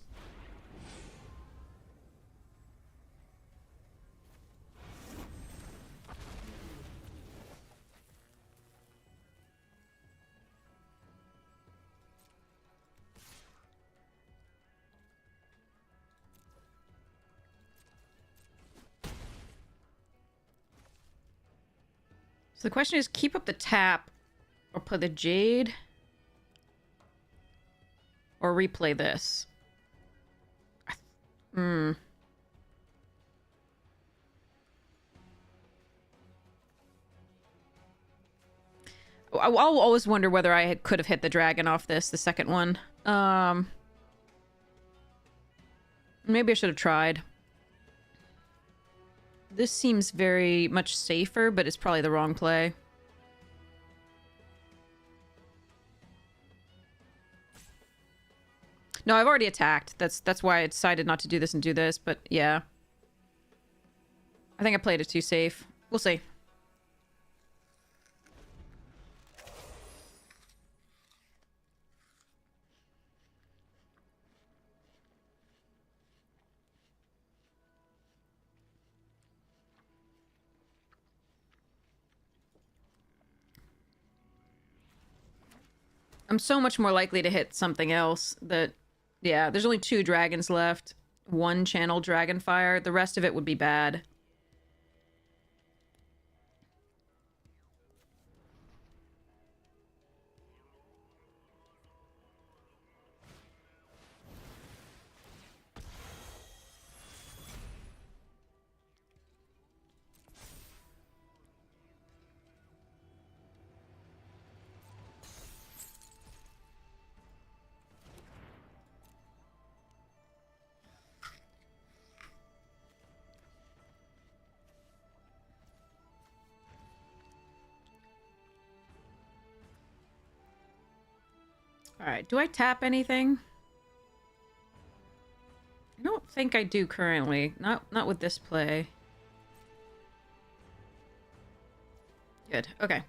So the question is, keep up the tap or play the Jade or replay this. Hmm. I'll always wonder whether I could have hit the dragon off this, the second one. Maybe I should have tried. This seems very much safer, but it's probably the wrong play. No, I've already attacked. That's why I decided not to do this and do this, but yeah. I think I played it too safe. We'll see. I'm so much more likely to hit something else that... Yeah, there's only 2 dragons left. 1 channel Dragonfire. The rest of it would be bad. Alright, do I tap anything? I don't think I do currently. Not with this play. Good, okay.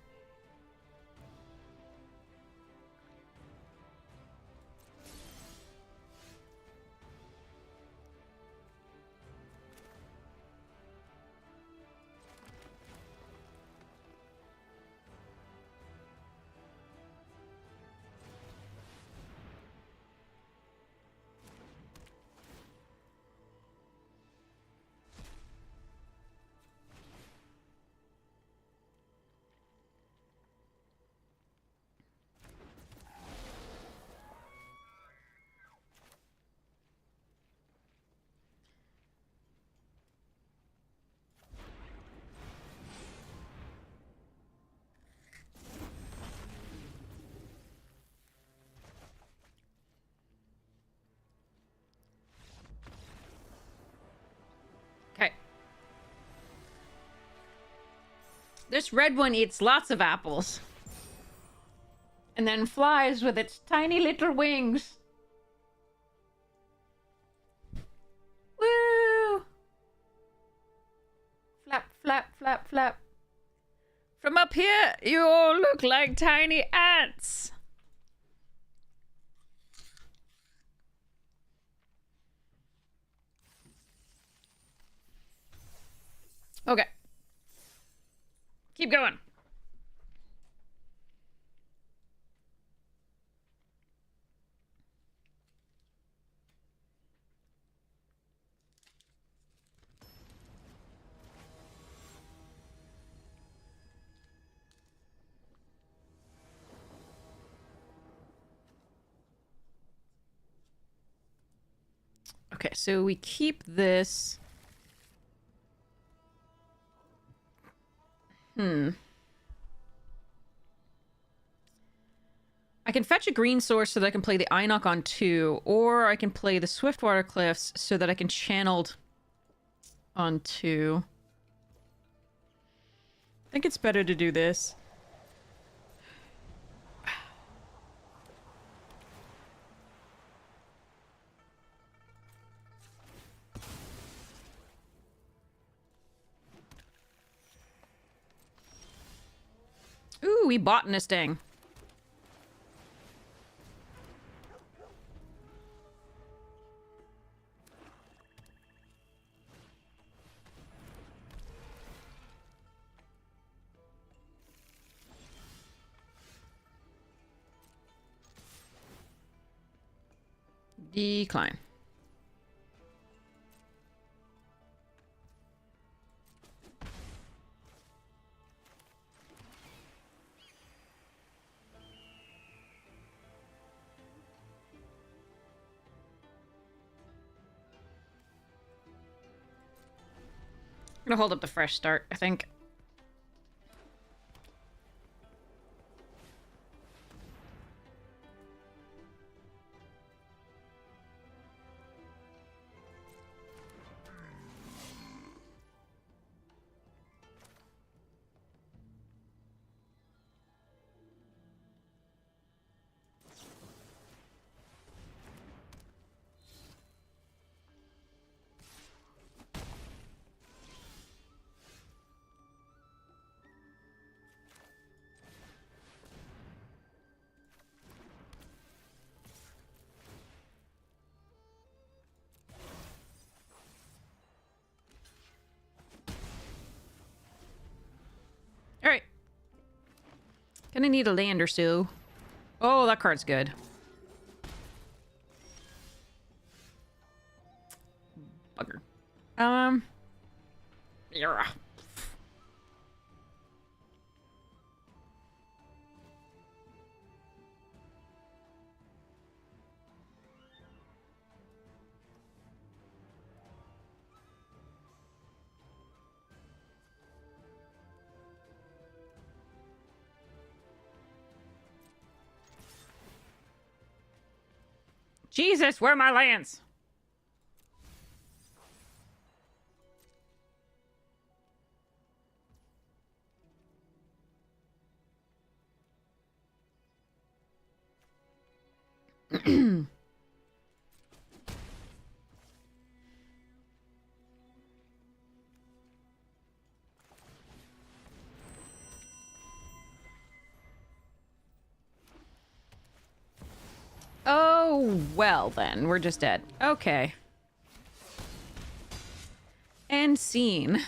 Okay. This red one eats lots of apples. And then flies with its tiny little wings. Woo! Flap, flap, flap, flap. From up here, you all look like tiny ants. Okay. Keep going. Okay, so we keep this. I can fetch a green source so that I can play the Inoc on 2, or I can play the Swiftwater Cliffs so that I can channeled on 2. I think it's better to do this. Ooh, we botanisting. Decline. I'm gonna hold up the fresh start, I think. Alright. Gonna need a land or so. Oh, that card's good. Bugger. Yeah. Jesus, where are my lands? Oh, well then. We're just dead. Okay. And scene.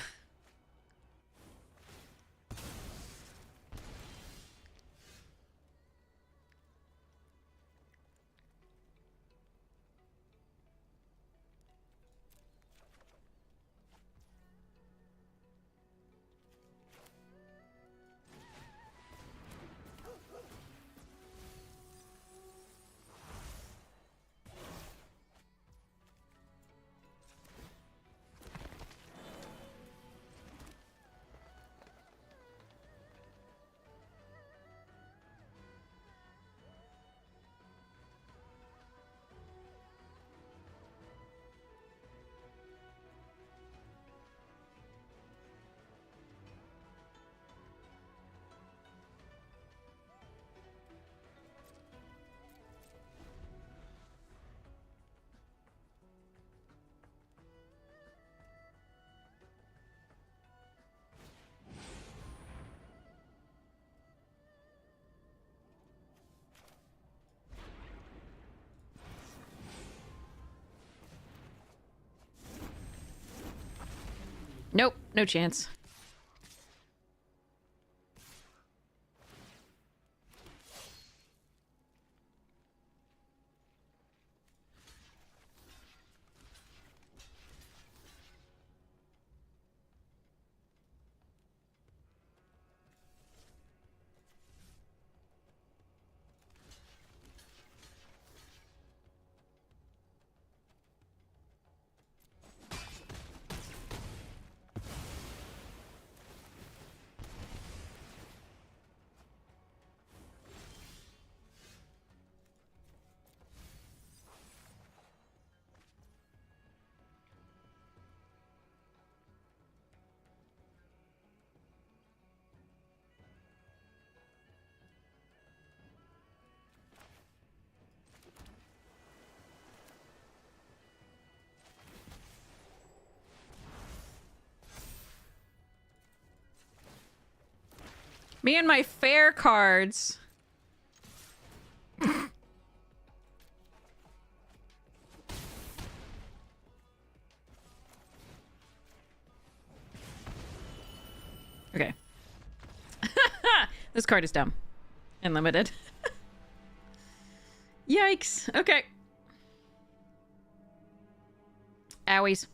Nope, no chance. Me and my fair cards. Okay. This card is dumb. And limited. Yikes. Okay. Owies.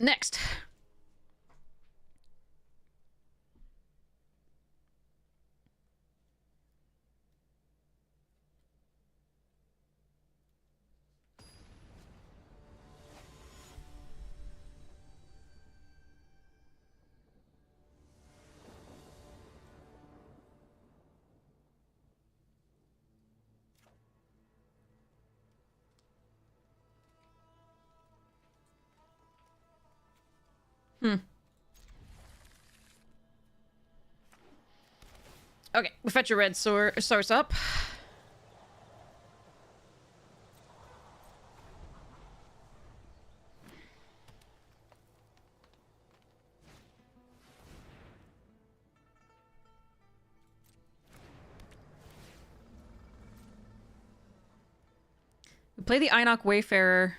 Next. Okay, we fetch a red source up. We play the Enoch Wayfarer.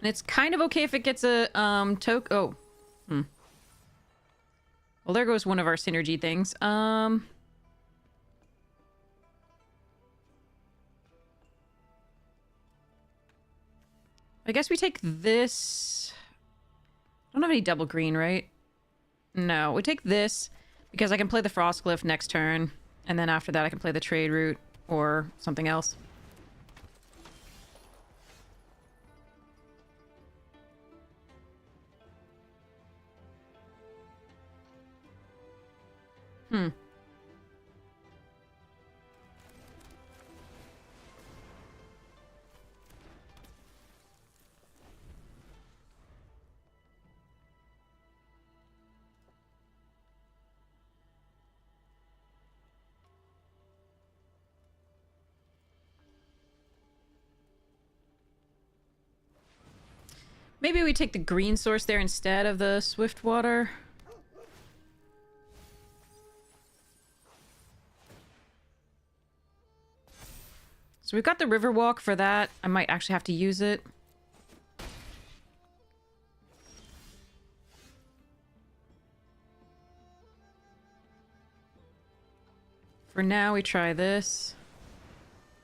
And it's kind of okay if it gets a token. Oh. Well, there goes one of our synergy things. I guess we take this. I don't have any double green, right? No, we take this because I can play the Frostcliff next turn, and then after that I can play the trade route or something else. Maybe we take the green source there instead of the Swiftwater. So we've got the Riverwalk for that. I might actually have to use it. For now, we try this.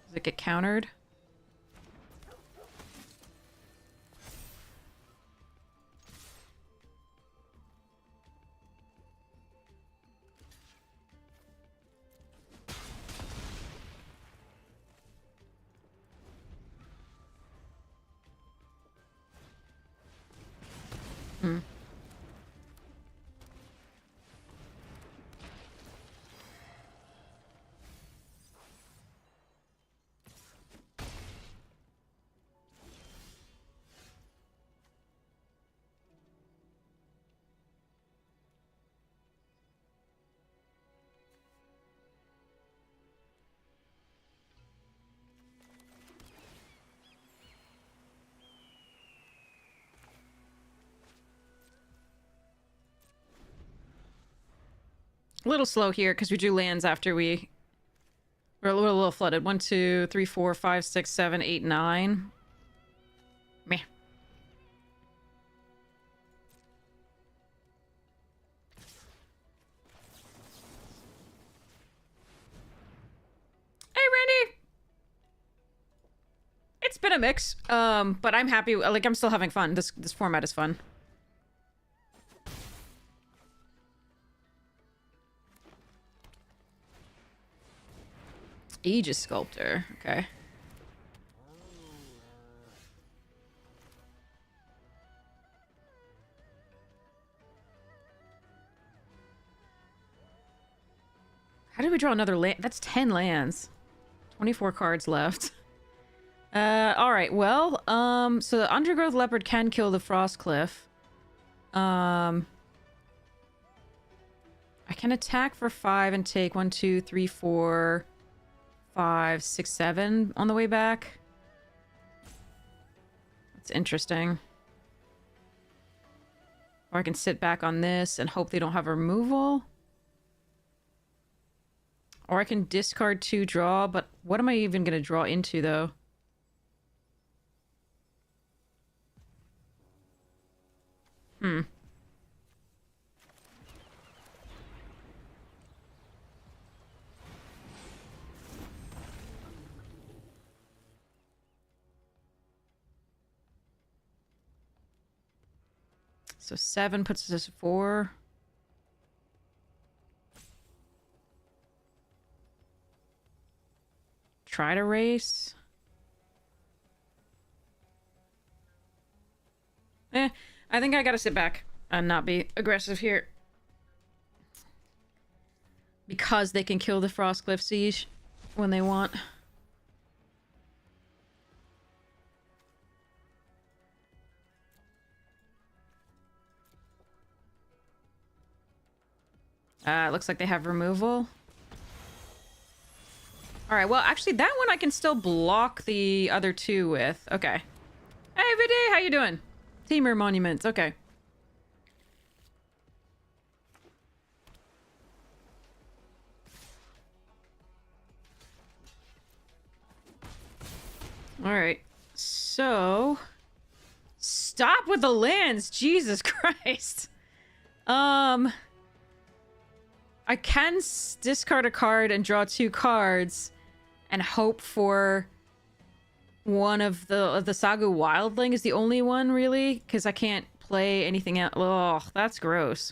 Does it get countered? A little slow here because we drew lands after we're a little flooded. 1, 2, 3, 4, 5, 6, 7, 8, 9. Meh. Hey, Randy. It's been a mix, but I'm happy. Like, I'm still having fun. This format is fun. Aegis Sculptor. Okay. How did we draw another land? That's 10 lands. 24 cards left. Alright, well, so the Undergrowth Leopard can kill the Frostcliff. I can attack for 5 and take 1, 2, 3, 4, 5, 6, 7 on the way back. That's interesting. Or I can sit back on this and hope they don't have removal. Or I can discard 2, draw, but what am I even going to draw into, though? So 7 puts us at 4. Try to race. I think I gotta sit back and not be aggressive here. Because they can kill the Frostcliff Siege when they want. It looks like they have removal. Alright, well, actually, that one I can still block the other 2 with. Okay. Hey, Vidi, how you doing? Teamer Monuments, okay. Alright, so... Stop with the lands! Jesus Christ! I can discard a card and draw 2 cards and hope for one of the Sagu Wildling is the only one, really, because I can't play anything else. Oh, that's gross.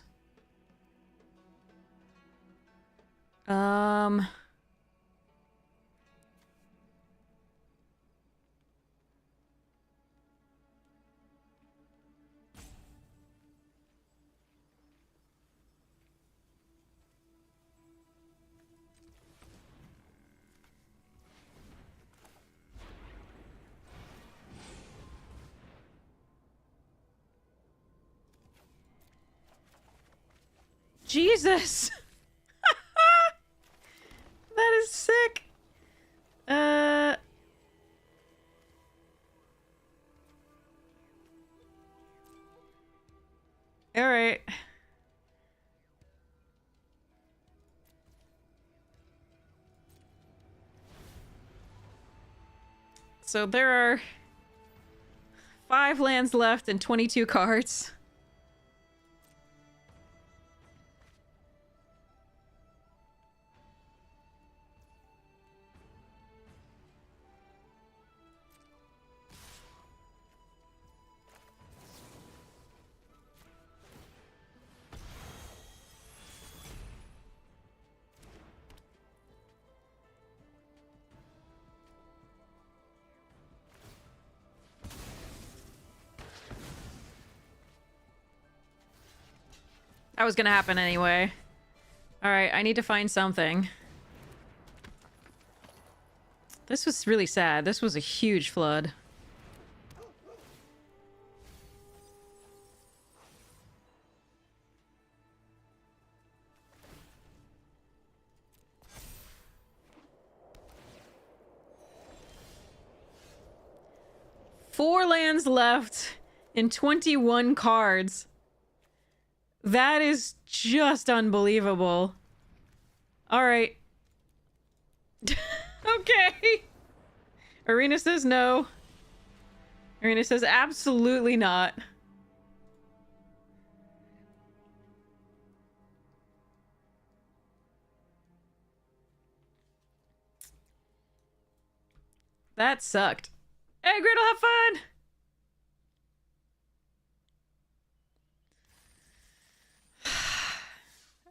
Jesus! That is sick. Alright. So there are 5 lands left and 22 cards. That was gonna happen anyway. Alright, I need to find something. This was really sad. This was a huge flood. Four lands left in 21 cards. That is just unbelievable. Alright. Okay. Arena says no. Arena says absolutely not. That sucked. Hey, Griddle, have fun!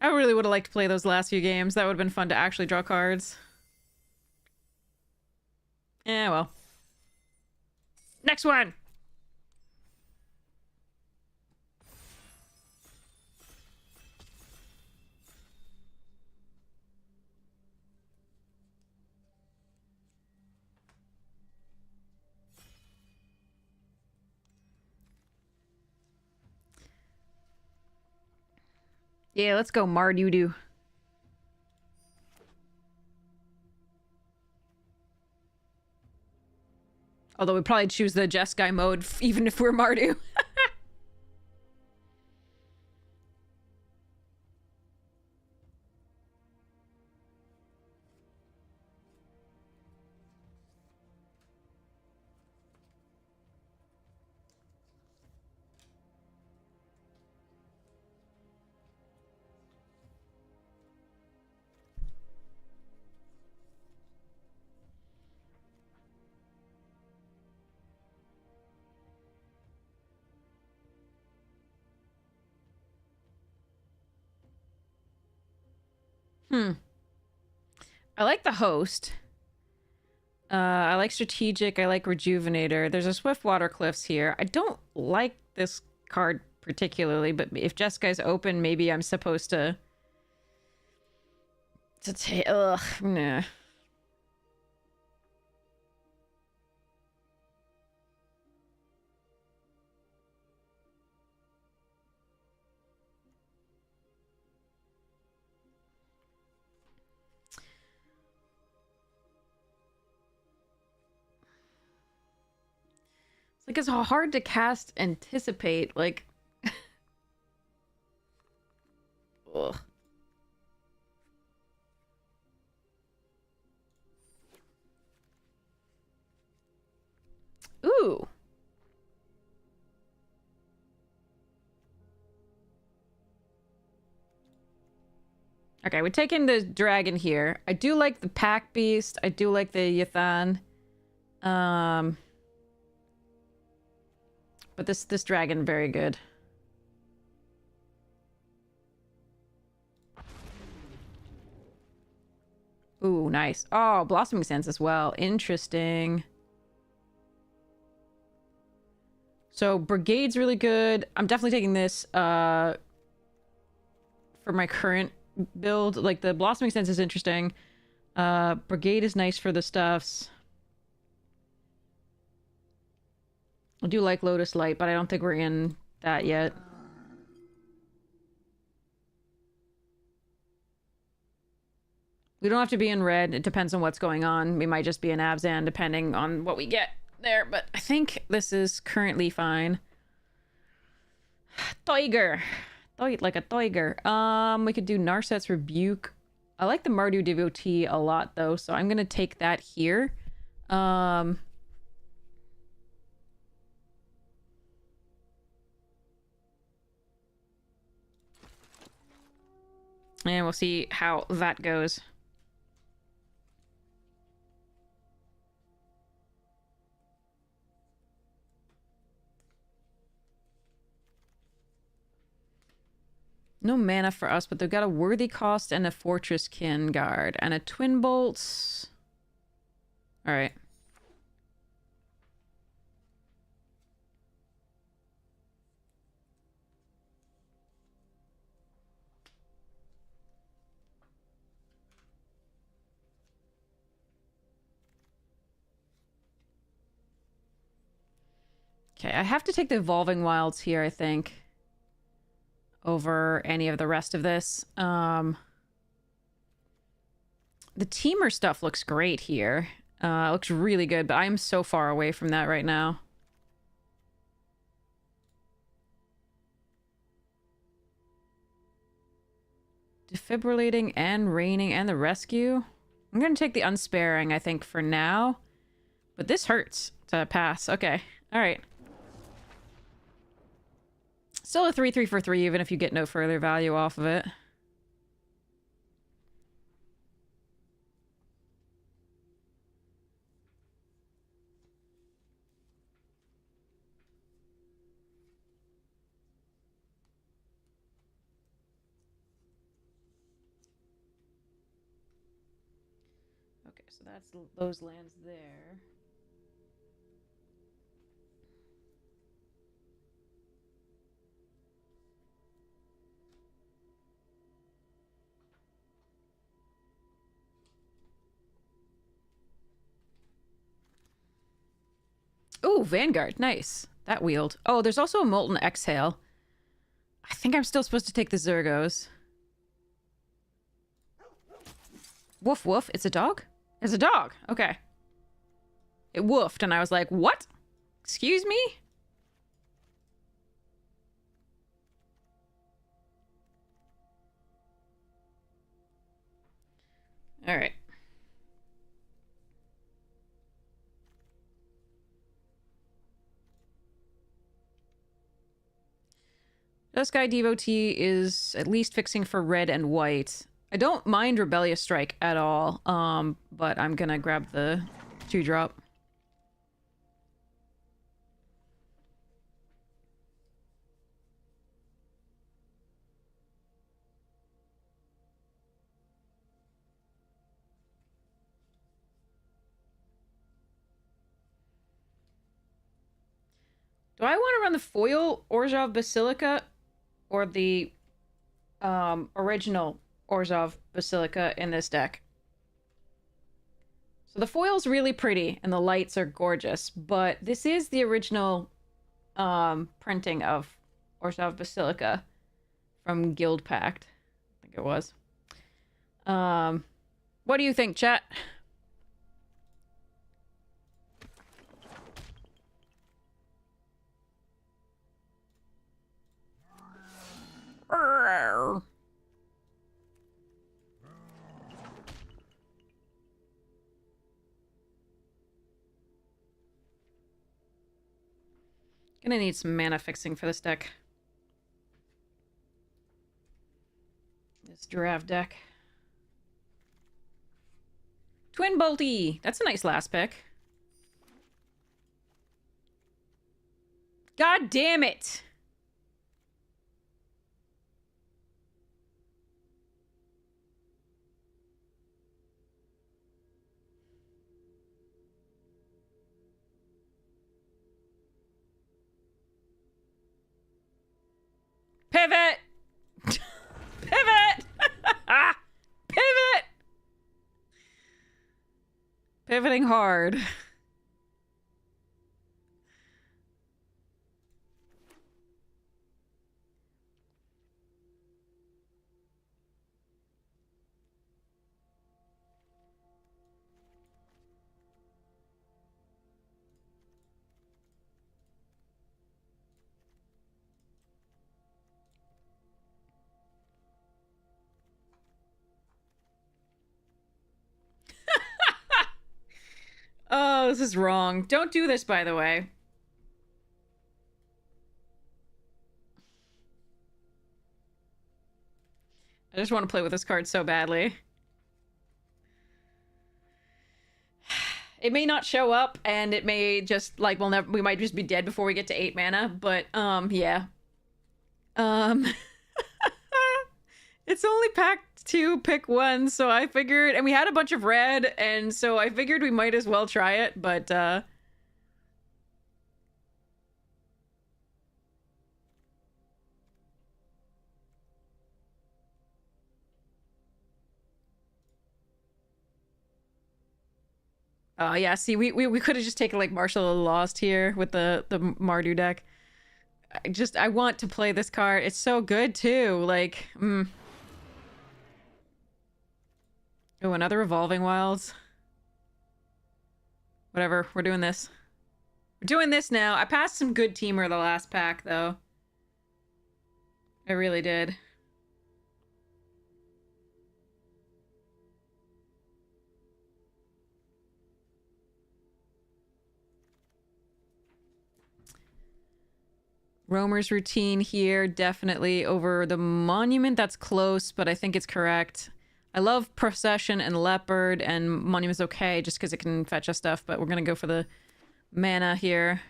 I really would have liked to play those last few games. That would have been fun to actually draw cards. Yeah, well. Next one! Yeah, let's go Mardudu. Although we'd probably choose the Jeskai mode even if we're Mardu. I like the host. I like strategic. I like rejuvenator. There's a swift water cliffs here. I don't like this card particularly, but if Jeskai's open, maybe I'm supposed to take. Ugh, nah. Like, it's hard to cast anticipate, like... Ugh. Ooh. Okay, we're taking the dragon here. I do like the pack beast. I do like the Yathan. But this dragon, very good. Ooh, nice. Oh, Blossoming Sands as well. Interesting. So, Brigade's really good. I'm definitely taking this for my current build. Like, the Blossoming Sands is interesting. Brigade is nice for the stuffs. I do like Lotus Light, but I don't think we're in that yet. We don't have to be in red. It depends on what's going on. We might just be in Abzan, depending on what we get there. But I think this is currently fine. Toiger. Like a Toiger. We could do Narset's Rebuke. I like the Mardu Devotee a lot, though, so I'm going to take that here. And we'll see how that goes. No mana for us, but they've got a Worthy Cost and a Fortress Kin Guard and a Twin Bolts. All right. Okay, I have to take the Evolving Wilds here, I think, over any of the rest of this. The Teamer stuff looks great here. Looks really good, but I'm so far away from that right now. Defibrillating and Raining and the Rescue. I'm going to take the Unsparing, I think, for now. But this hurts to pass. Okay. All right. Still a 3/3 for 3, even if you get no further value off of it. Okay, so that's those lands there. Ooh, Vanguard. Nice. That wield. Oh, there's also a Molten Exhale. I think I'm still supposed to take the Zergos. Woof woof. It's a dog? It's a dog. Okay. It woofed, and I was like, what? Excuse me? All right. Jeskai Devotee is at least fixing for red and white. I don't mind Rebellious Strike at all, but I'm gonna grab the 2-drop. Do I want to run the foil Orzhov Basilica or the original Orzhov Basilica in this deck? So the foil's really pretty and the lights are gorgeous, but this is the original printing of Orzhov Basilica from Guild Pact. I think it was. What do you think, chat? Gonna need some mana fixing for this deck. This giraffe deck. Twin Bolty! That's a nice last pick. God damn it! Pivot! Pivot! Pivot! Pivoting hard. Oh, this is wrong. Don't do this, by the way. I just want to play with this card so badly. It may not show up, and it may just, like, we might just be dead before we get to 8 mana, but, yeah. It's only pack 2, pick 1, so I figured, and we had a bunch of red, and so I figured we might as well try it, but, oh yeah, see, we could have just taken, like, Marshal of the Lost here with the Mardu deck. I want to play this card. It's so good, too. Like, Oh, another Evolving Wilds. Whatever, we're doing this. We're doing this now. I passed some good teamer the last pack, though. I really did. Roamer's Routine here, definitely over the Monument. That's close, but I think it's correct. I love Procession and Leopard, and Monument's okay just because it can fetch us stuff, but we're gonna go for the mana here.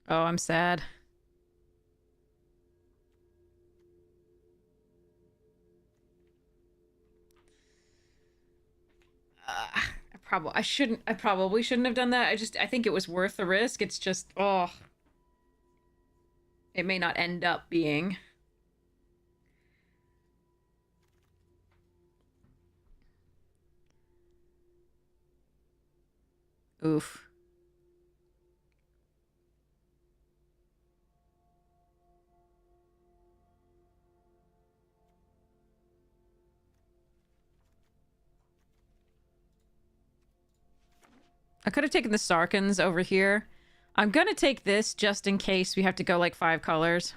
Oh, I'm sad. I probably shouldn't have done that. I think it was worth the risk. It's just, oh. It may not end up being. Oof. I could have taken the Sarkans over here. I'm gonna take this just in case we have to go like 5 colors.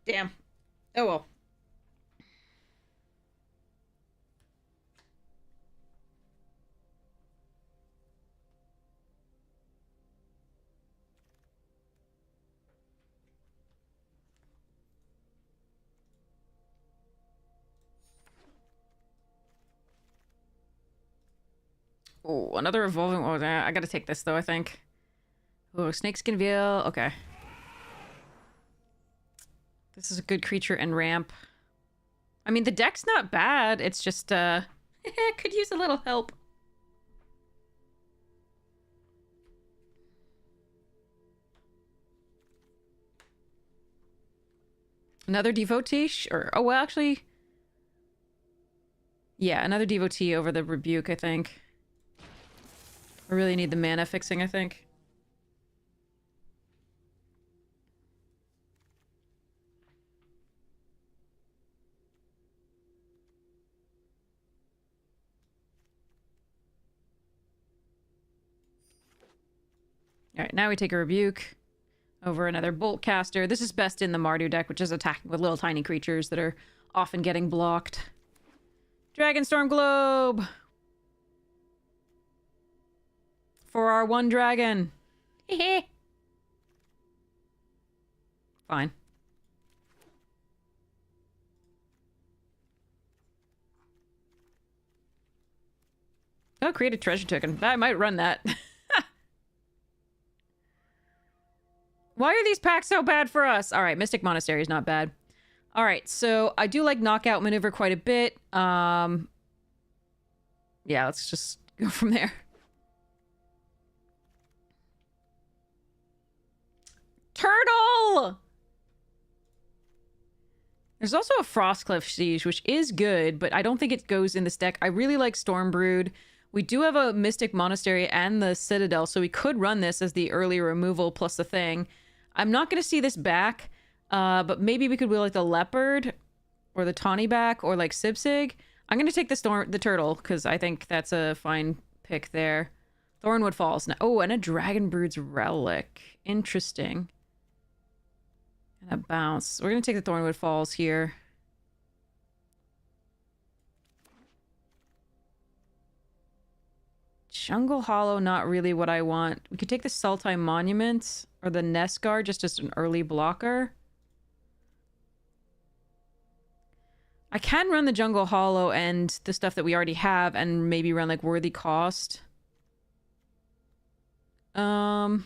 Damn. Oh well. Oh, another evolving. Oh, I gotta take this though, I think. Oh, snakeskin veil. Okay. This is a good creature and ramp. I mean, the deck's not bad. It's just, could use a little help. Another devotee? Sure. Oh, well, actually... Yeah, another devotee over the rebuke, I think. I really need the mana fixing, I think. Alright, now we take a rebuke over another bolt caster. This is best in the Mardu deck, which is attacking with little tiny creatures that are often getting blocked. Dragonstorm Globe! For our 1 dragon. Hehe. Fine. Oh, create a treasure token. I might run that. Why are these packs so bad for us? Alright, Mystic Monastery is not bad. Alright, so I do like Knockout Maneuver quite a bit. Yeah, let's just go from there. Turtle! There's also a Frostcliff Siege, which is good, but I don't think it goes in this deck. I really like Stormbrood. We do have a Mystic Monastery and the Citadel, so we could run this as the early removal plus the thing. I'm not going to see this back, but maybe we could wheel like the Leopard or the Tawny back or like Sibsig. I'm going to take the Turtle because I think that's a fine pick there. Thornwood Falls. Oh, and a Dragonbrood's Relic. Interesting. And a bounce. We're going to take the Thornwood Falls here. Jungle Hollow, not really what I want. We could take the Sultai Monument or the Neskar, just as an early blocker. I can run the Jungle Hollow and the stuff that we already have and maybe run like Worthy Cost. I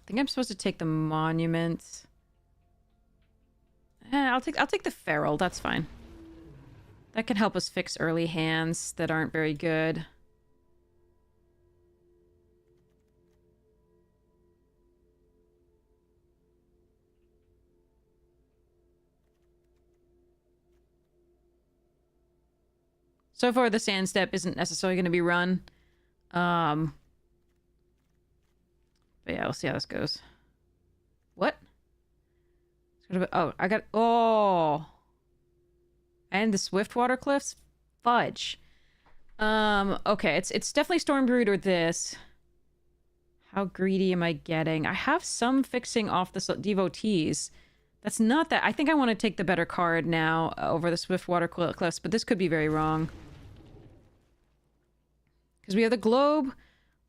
think I'm supposed to take the Monument. I'll take the Feral, that's fine. That can help us fix early hands that aren't very good. So far, the Sand Step isn't necessarily going to be run. But yeah, we'll see how this goes. What? Oh, I got... Oh! And the Swiftwater Cliffs? Fudge. Okay, it's definitely Stormbrood or this. How greedy am I getting? I have some fixing off the devotees. That's not that... I think I want to take the better card now over the Swiftwater Cliffs, but this could be very wrong. Because we have the Globe,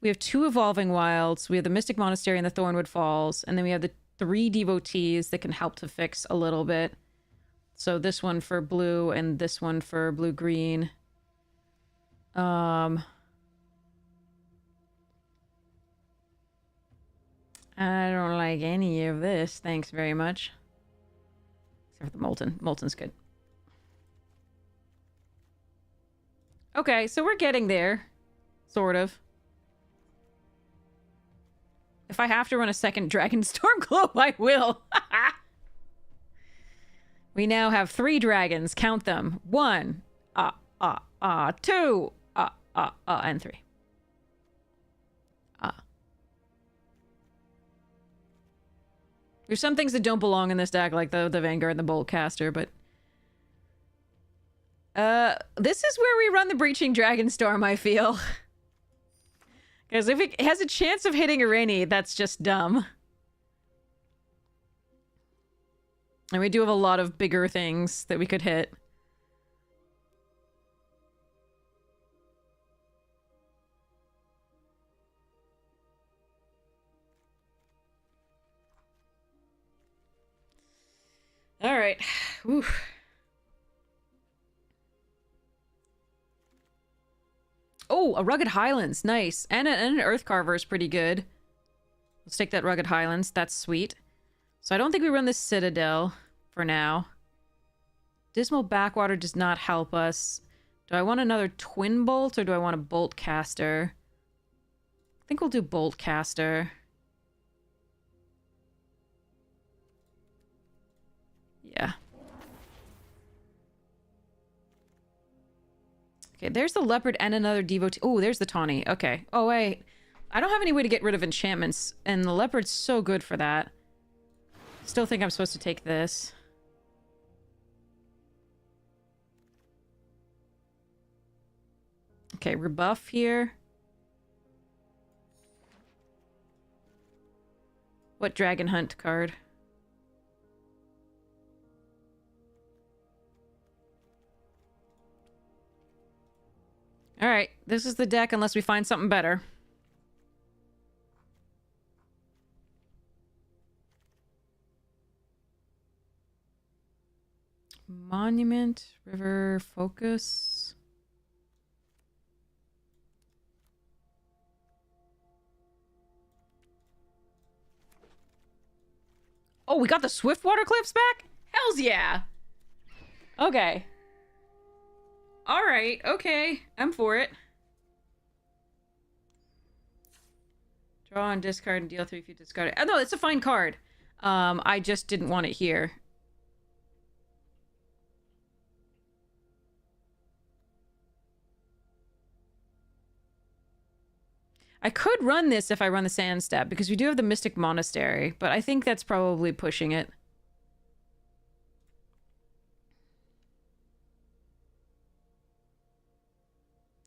we have 2 Evolving Wilds, we have the Mystic Monastery and the Thornwood Falls, and then we have the 3 devotees that can help to fix a little bit. So this one for blue and this one for blue-green. I don't like any of this, thanks very much. Except for the Molten. Molten's good. Okay, so we're getting there. Sort of. If I have to run a second Dragonstorm Globe, I will. We now have 3 dragons. Count them. 1, 2, and 3. There's some things that don't belong in this deck, like the Vanguard and the Boltcaster, but... this is where we run the Breaching Dragonstorm, I feel. Because if it has a chance of hitting a Rainy, that's just dumb. And we do have a lot of bigger things that we could hit. All right. Oof. Oh, a Rugged Highlands. Nice. And an Earth Carver is pretty good. Let's take that Rugged Highlands. That's sweet. So I don't think we run the Citadel for now. Dismal Backwater does not help us. Do I want another Twin Bolt or do I want a Boltcaster? I think we'll do Boltcaster. Yeah. Okay, there's the Leopard and another Devotee. Oh, there's the Tawny. Okay. Oh, wait. I don't have any way to get rid of enchantments, and the Leopard's so good for that. Still think I'm supposed to take this. Okay, rebuff here. What Dragon Hunt card? Alright, this is the deck unless we find something better. Monument, River, Focus. Oh, we got the Swiftwater Cliffs back? Hells yeah! Okay. Alright, okay. I'm for it. Draw and discard and deal 3 if you discard it. Oh, no, it's a fine card. I just didn't want it here. I could run this if I run the Sand Step, because we do have the Mystic Monastery, but I think that's probably pushing it.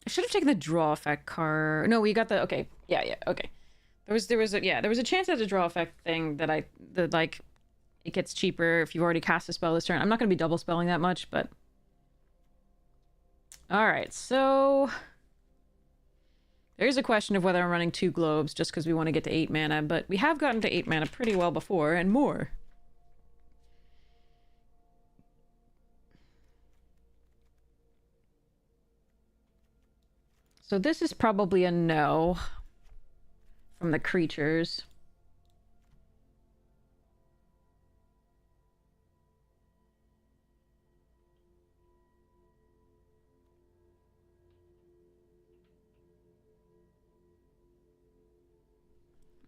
I should have taken the draw effect card. No, we got the... Okay. Yeah, okay. There was a chance at the draw effect thing that like, it gets cheaper if you've already cast a spell this turn. I'm not going to be double spelling that much, but... Alright, so... There's a question of whether I'm running 2 globes just because we want to get to 8 mana, but we have gotten to 8 mana pretty well before, and more. So this is probably a no from the creatures.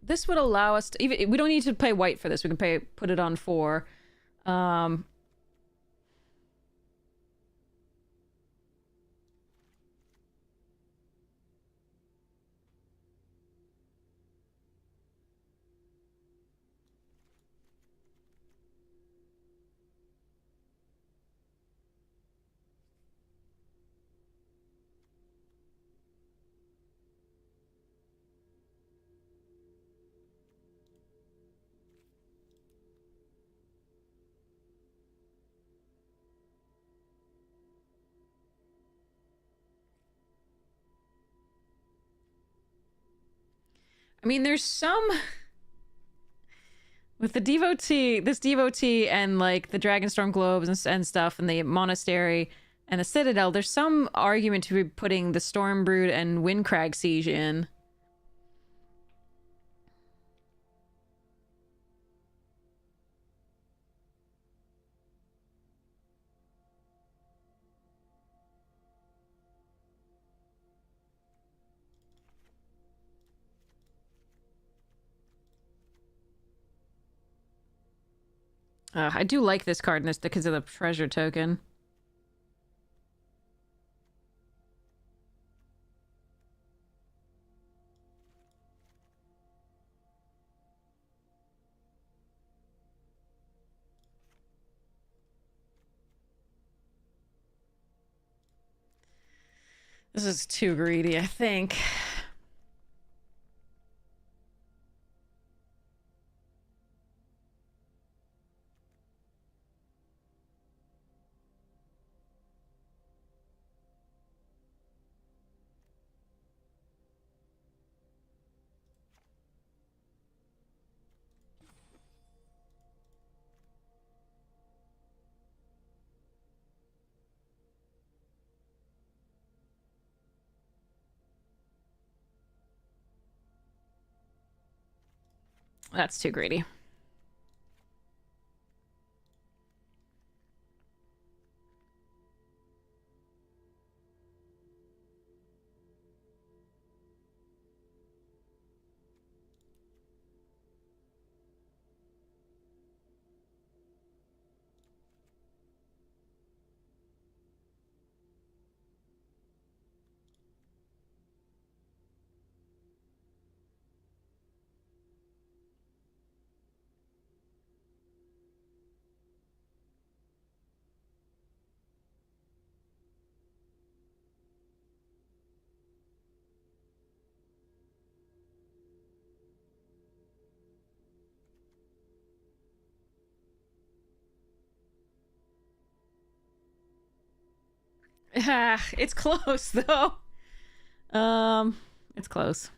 This would allow us to even we don't need to pay white for this. We can put it on 4. I mean, there's some... With the this devotee and, like, the Dragonstorm Globes and stuff, and the Monastery and the Citadel, there's some argument to be putting the Stormbrood and Windcrag Siege in. I do like this card in this because of the treasure token. This is too greedy, I think. That's too greedy. It's close though. It's close.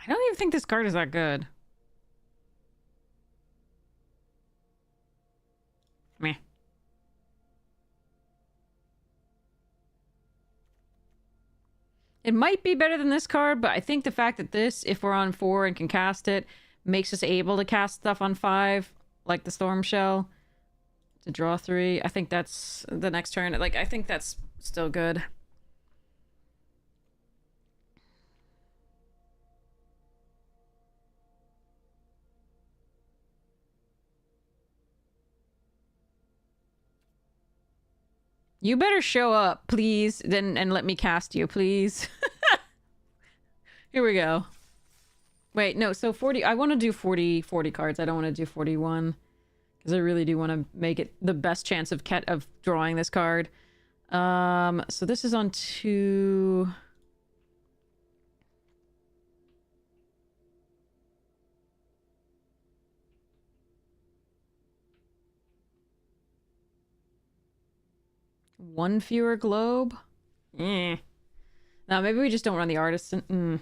I don't even think this card is that good. Meh. It might be better than this card, but I think the fact that this, if we're on 4 and can cast it, makes us able to cast stuff on 5, like the Storm Shell, to draw 3. I think that's the next turn. Like, I think that's still good. You better show up, please, and let me cast you, please. Here we go. Wait, no, so 40... I want to do 40 cards. I don't want to do 41. Because I really do want to make it the best chance of drawing this card. So this is on 2... One fewer globe? Eh. No, maybe we just don't run the artisan.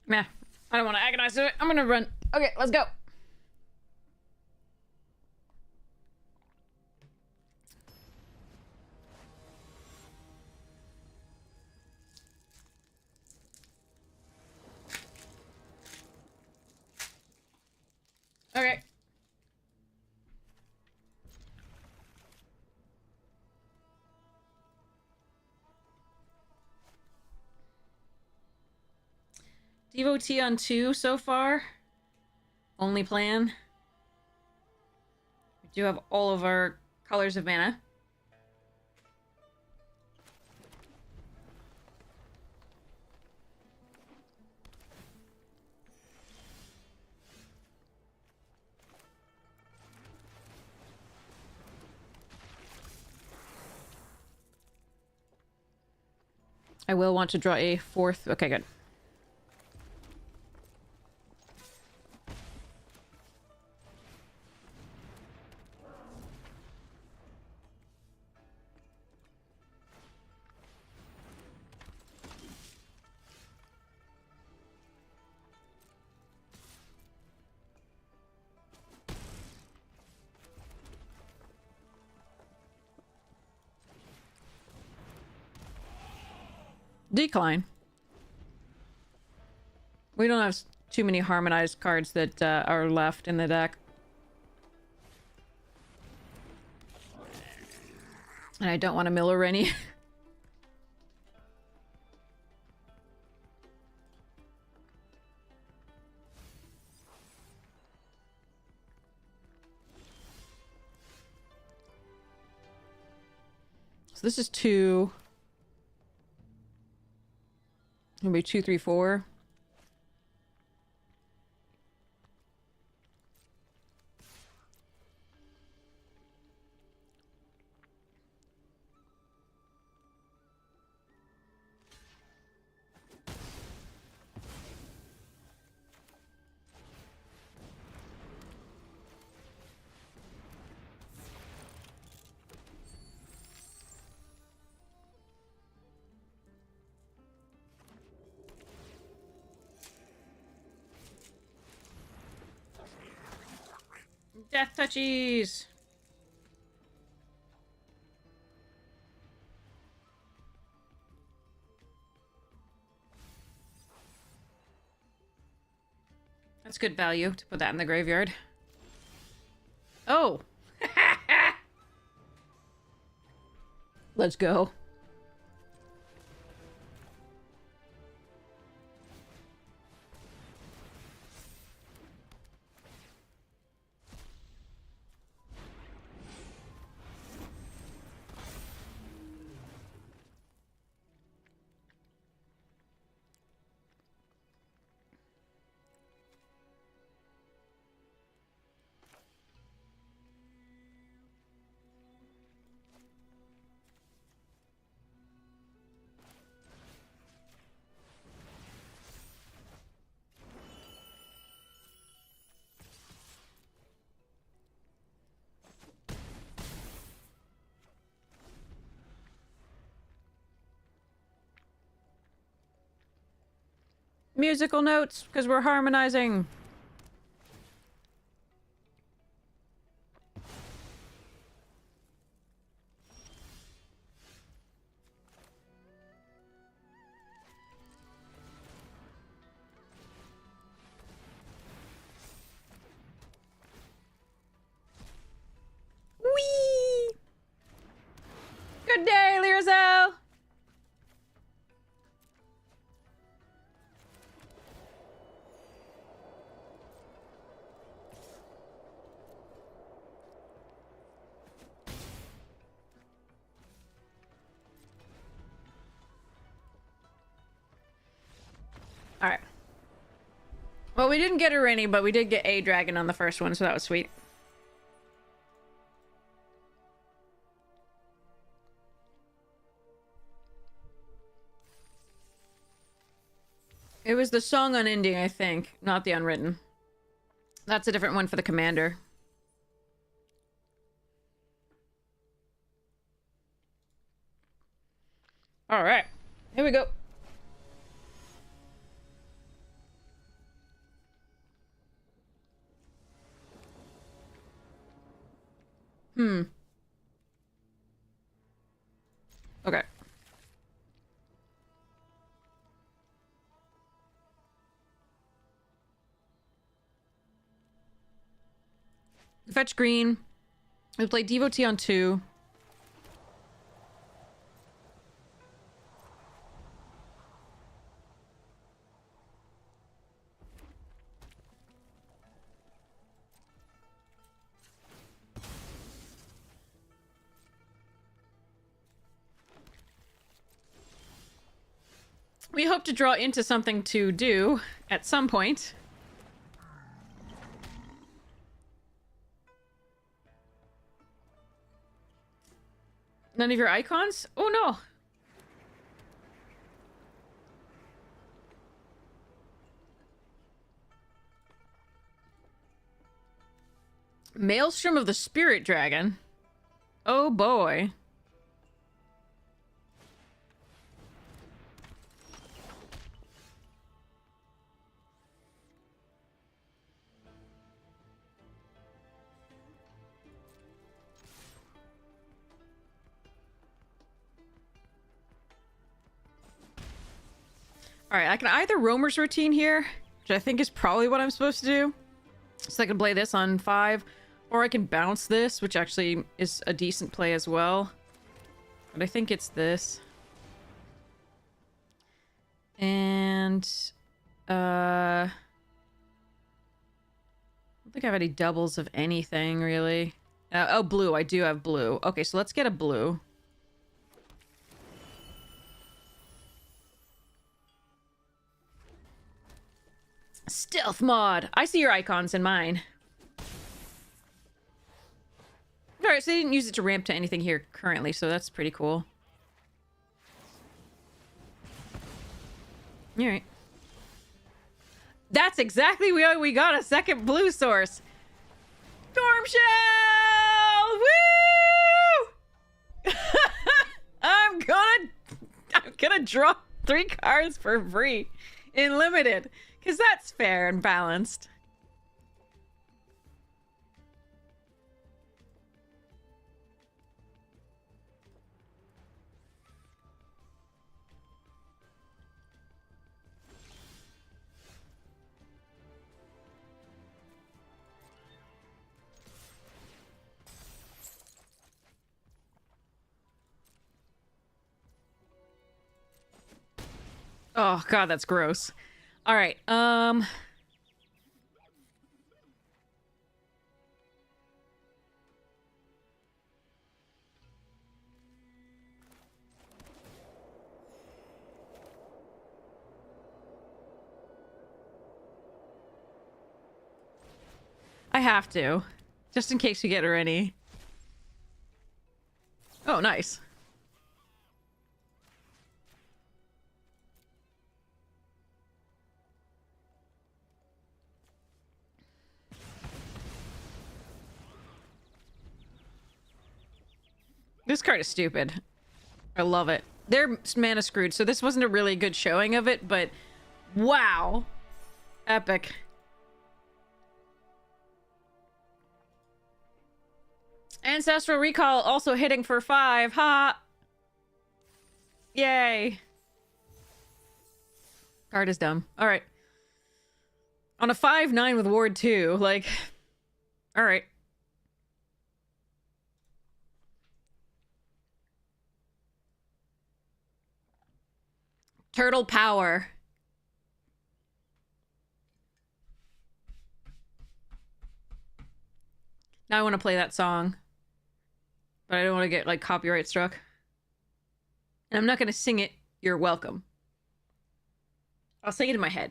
Meh. I don't want to agonize to it. I'm gonna run. Okay, let's go. Okay. Devotee on 2 so far. Only plan. We do have all of our colors of mana. I will want to draw a 4th. Okay, good. Decline. We don't have too many harmonized cards that are left in the deck. And I don't want to mill or any. So this is 2. It'll be 2, 3, 4. Death touchies! That's good value to put that in the graveyard. Oh! Let's go. Musical notes, because we're harmonizing. Whee! Good day, Lirazo! Alright. Well, we didn't get a Rennie, but we did get a dragon on the first one, so that was sweet. It was the song unending, I think, not the unwritten. That's a different one for the commander. Alright. Here we go. Okay. Fetch green. We play Devotee on 2. We hope to draw into something to do at some point. None of your icons? Oh no. Maelstrom of the Spirit Dragon. Oh boy. Alright, I can either Roamer's Routine here, which I think is probably what I'm supposed to do. So I can play this on 5, or I can bounce this, which actually is a decent play as well. But I think it's this. And, I don't think I have any doubles of anything, really. Oh, blue. I do have blue. Okay, so let's get a blue. Stealth mod. I see your icons in mine. Alright, so they didn't use it to ramp to anything here currently, so that's pretty cool. Alright. That's exactly why we got a second blue source. Storm Shell! Woo! I'm gonna draw 3 cards for free in limited. Because that's fair and balanced. Oh, God, that's gross. All right, I have to, just in case we get her any. Oh, nice. This card is stupid. I love it. They're mana screwed, so this wasn't a really good showing of it, but wow. Epic. Ancestral Recall also hitting for 5. Ha! Yay. Card is dumb. Alright. On a 5/9 with Ward 2, like... Alright. Turtle Power. Now I want to play that song. But I don't want to get, like, copyright struck. And I'm not going to sing it. You're welcome. I'll sing it in my head.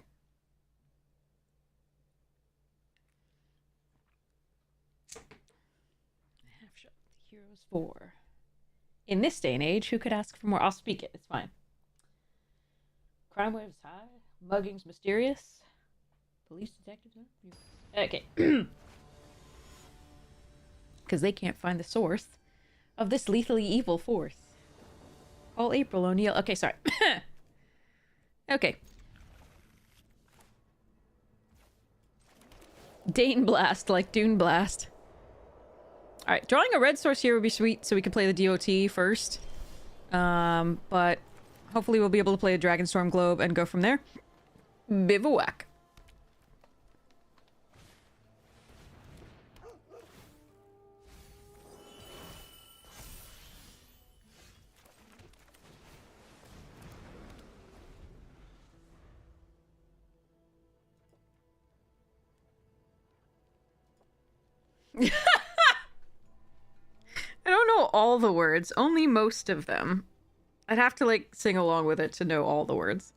Half shot the Heroes 4. In this day and age, who could ask for more? I'll speak it. It's fine. Crime waves high. Muggings mysterious. Police detectives. Okay. Because they can't find the source of this lethally evil force. Call April O'Neil. Okay, sorry. Okay. Dane Blast, like Dune Blast. Alright, drawing a red source here would be sweet so we can play the DOT first. But hopefully we'll be able to play a Dragonstorm Globe and go from there. Bivouac. I don't know all the words, only most of them. I'd have to, like, sing along with it to know all the words.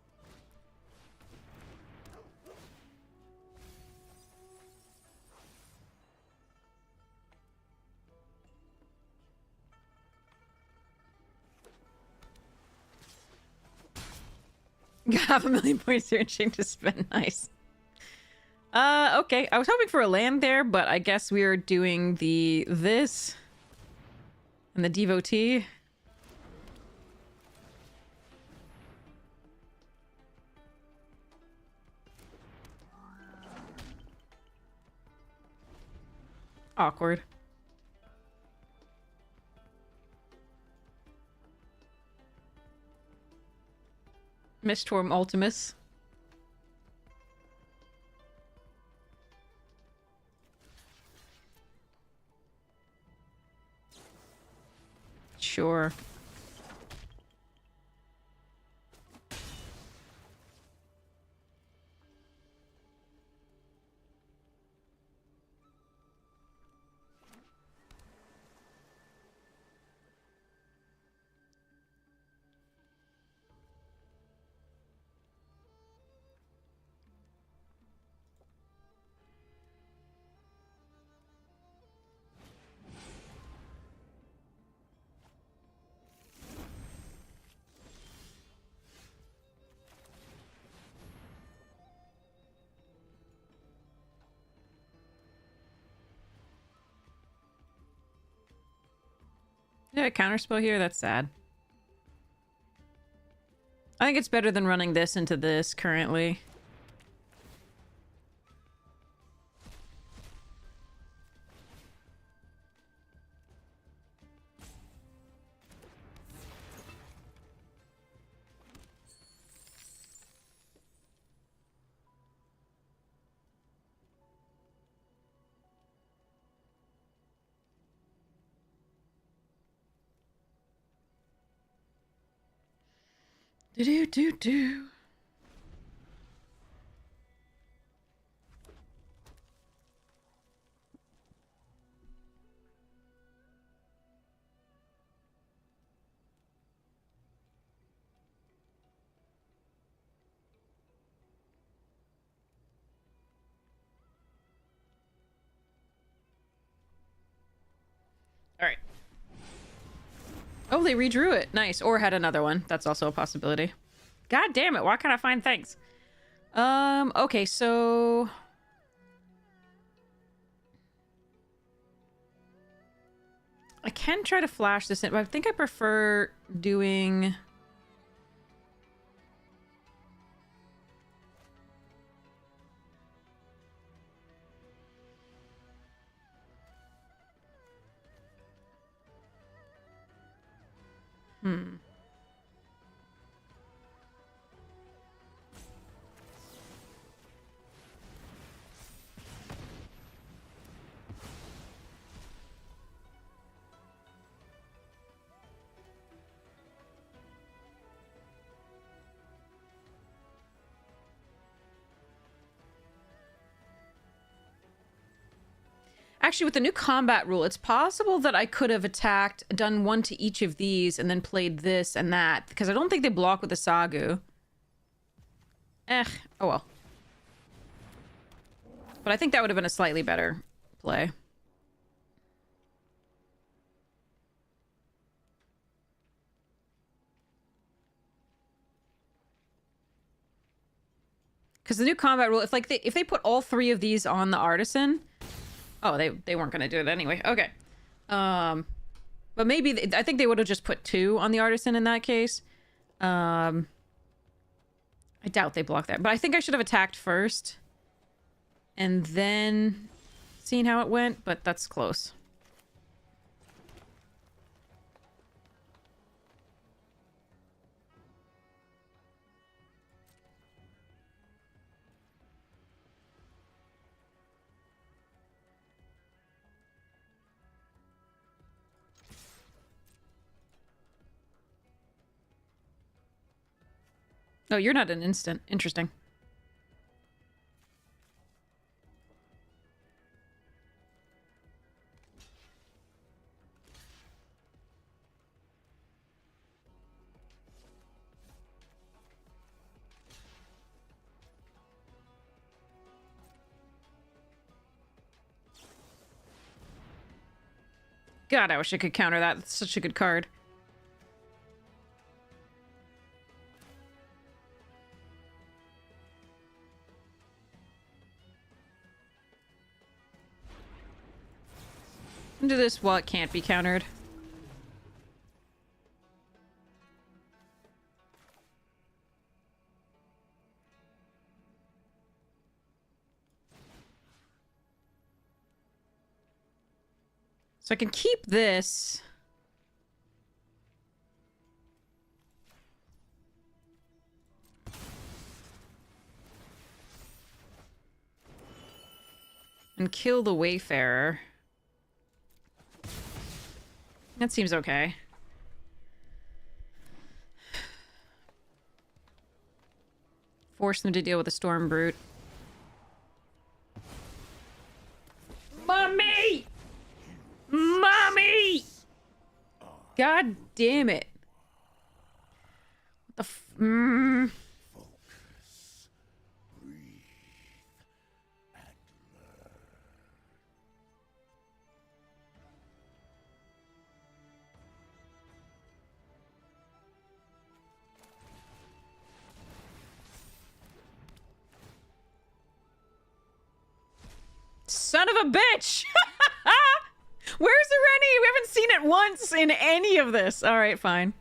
Got 500,000 points here and shame to spend. Nice. Okay. I was hoping for a land there, but I guess we are doing this and the devotee. Awkward. Mistorm Ultimus. Sure. Yeah, a counterspell here? That's sad. I think it's better than running this into this currently. Do. All right. Oh, they redrew it. Nice. Or had another one. That's also a possibility. God damn it, why can't I find things? Okay, so... I can try to flash this in, but I think I prefer doing... Actually, with the new combat rule, it's possible that I could have attacked, done one to each of these, and then played this and that, because I don't think they block with the Sagu. Oh well. But I think that would have been a slightly better play. Because the new combat rule, if they put all three of these on the artisan... Oh, they weren't going to do it anyway. Okay. But maybe... I think they would have just put 2 on the artisan in that case. I doubt they blocked that. But I think I should have attacked first. And then seen how it went. But that's close. Oh, you're not an instant. Interesting. God, I wish I could counter that. It's such a good card. Do this while it can't be countered. So I can keep this. And kill the Wayfarer. That seems okay. Force them to deal with a Storm Brute. Mommy! Mommy! God damn it. What the f- Son of a bitch! Where's the Rennie? We haven't seen it once in any of this. All right, fine.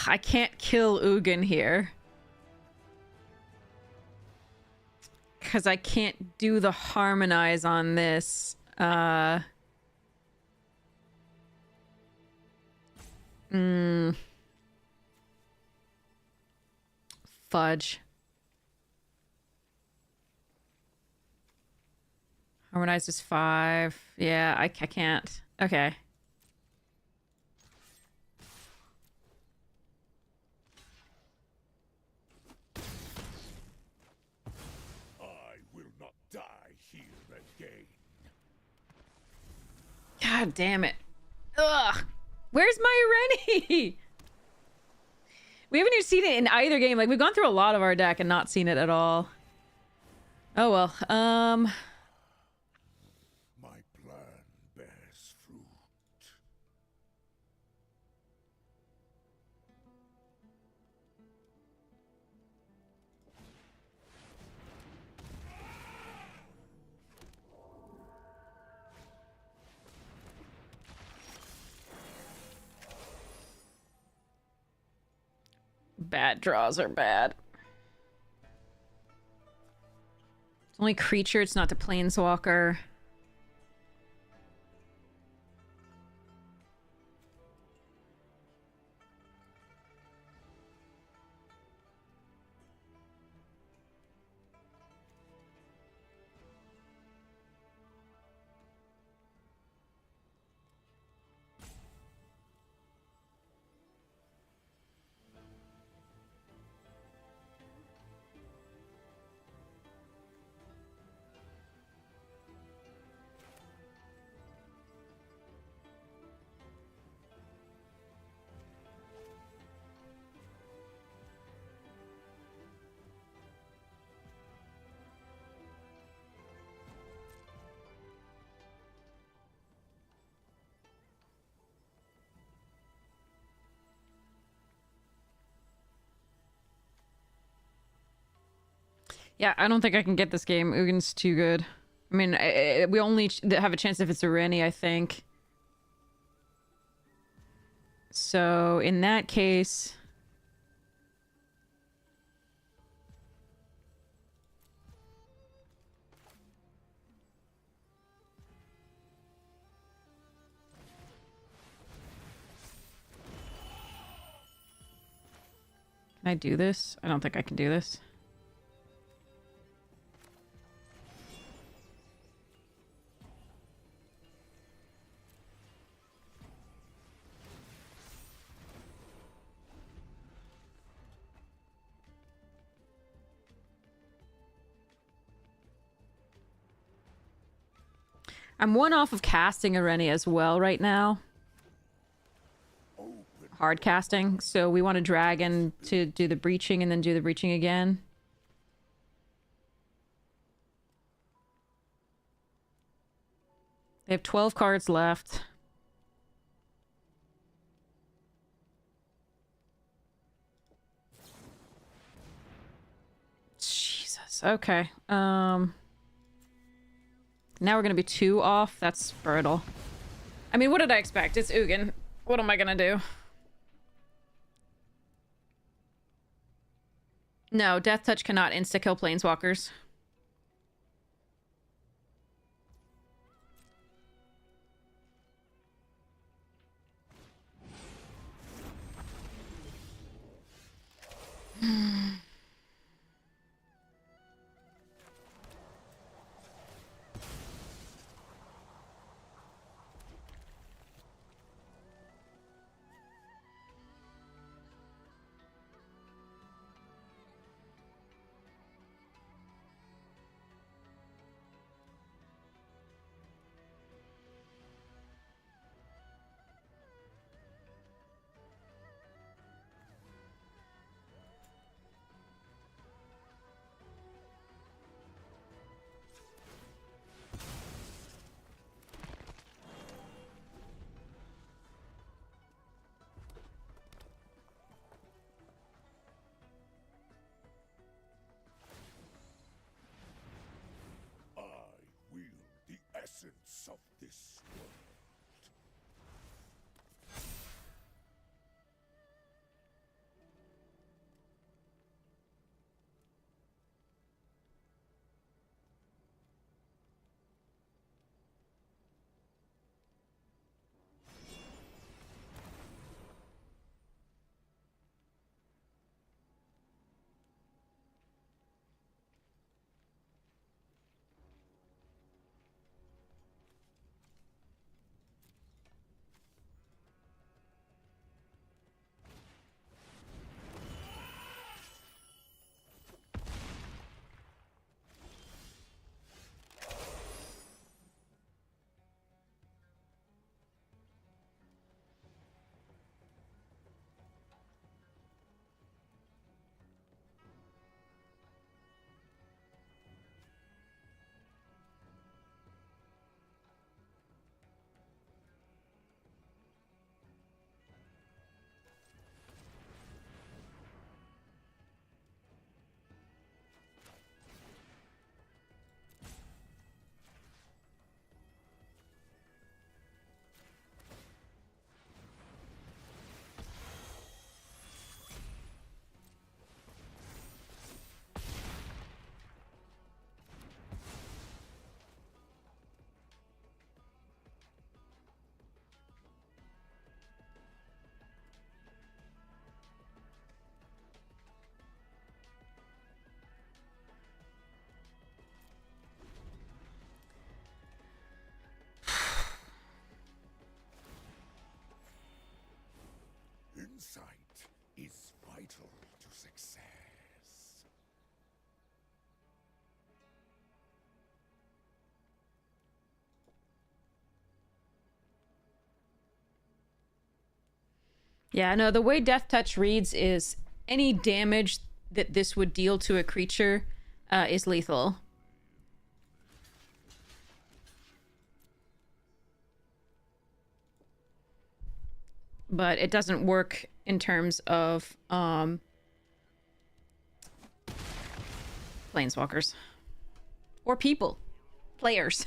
I can't kill Ugin here. Because I can't do the harmonize on this. Fudge. Harmonize is 5. Yeah, I can't. Okay. God damn it. Ugh. Where's my Rennie? We haven't even seen it in either game. Like, we've gone through a lot of our deck and not seen it at all. Oh, well. My plan bears fruit. Bad draws are bad. It's only creature, it's not the planeswalker. Yeah, I don't think I can get this game. Ugin's too good. I mean, we only have a chance if it's a Rennie, I think. So, in that case... Can I do this? I don't think I can do this. I'm one off of casting a Rennie as well right now. Hard casting. So we want a dragon to do the breaching and then do the breaching again. They have 12 cards left. Jesus. Okay. Now we're gonna be 2 off. That's brutal. I mean, what did I expect? It's Ugin. What am I gonna do? No, Death Touch cannot insta-kill planeswalkers. I wield the essence of this world. Insight is vital to success. Yeah, no, the way Death Touch reads is any damage that this would deal to a creature is lethal. But it doesn't work in terms of planeswalkers. Or people. Players.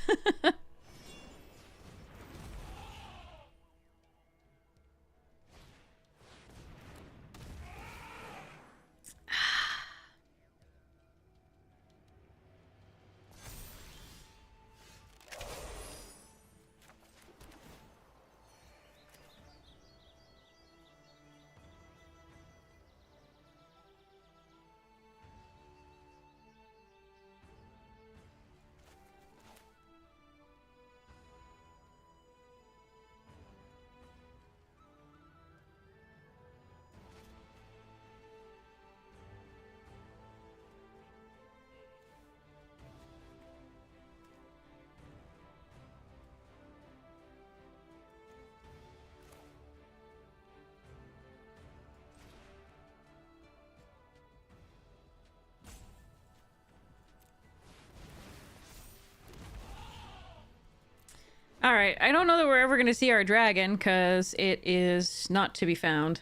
Alright, I don't know that we're ever going to see our dragon, because it is not to be found.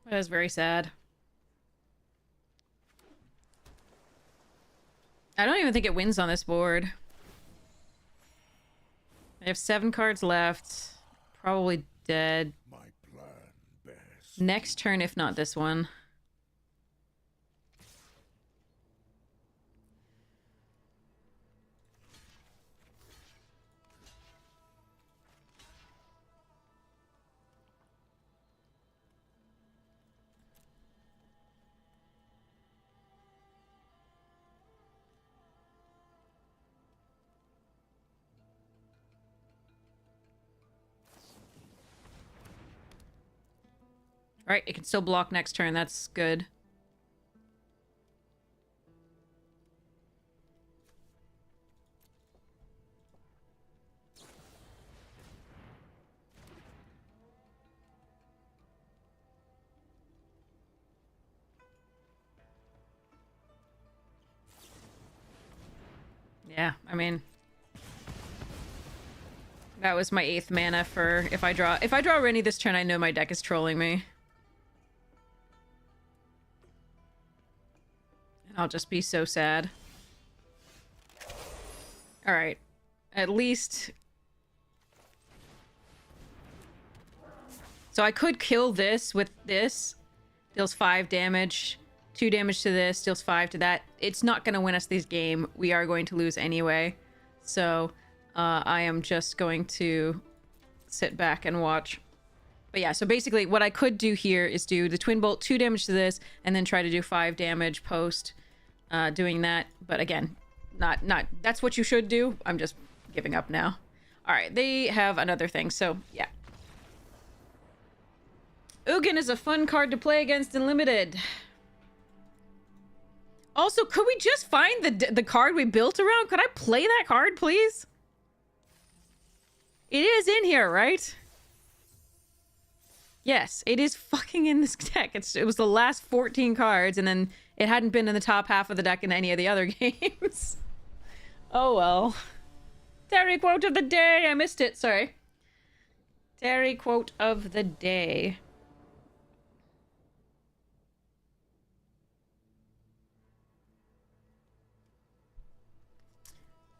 That is very sad. I don't even think it wins on this board. I have 7 cards left. Probably dead. My plan bears. Next turn, if not this one. Alright, it can still block next turn. That's good. Yeah, I mean... That was my 8th mana for if I draw Rennie this turn, I know my deck is trolling me. I'll just be so sad. Alright. At least... So I could kill this with this. Deals 5 damage. 2 damage to this. Deals 5 to that. It's not going to win us this game. We are going to lose anyway. So I am just going to sit back and watch. But yeah, so basically what I could do here is do the Twin Bolt, 2 damage to this, and then try to do 5 damage post doing that. But again, not that's what you should do. I'm just giving up now. All right, they have another thing, so yeah. Ugin is a fun card to play against in Limited. Also, could we just find the card we built around? Could I play that card, please? It is in here, right? Yes, it is fucking in this deck. It was the last 14 cards, and then it hadn't been in the top half of the deck in any of the other games. Oh well. Terry quote of the day. I missed it. Sorry. Terry quote of the day.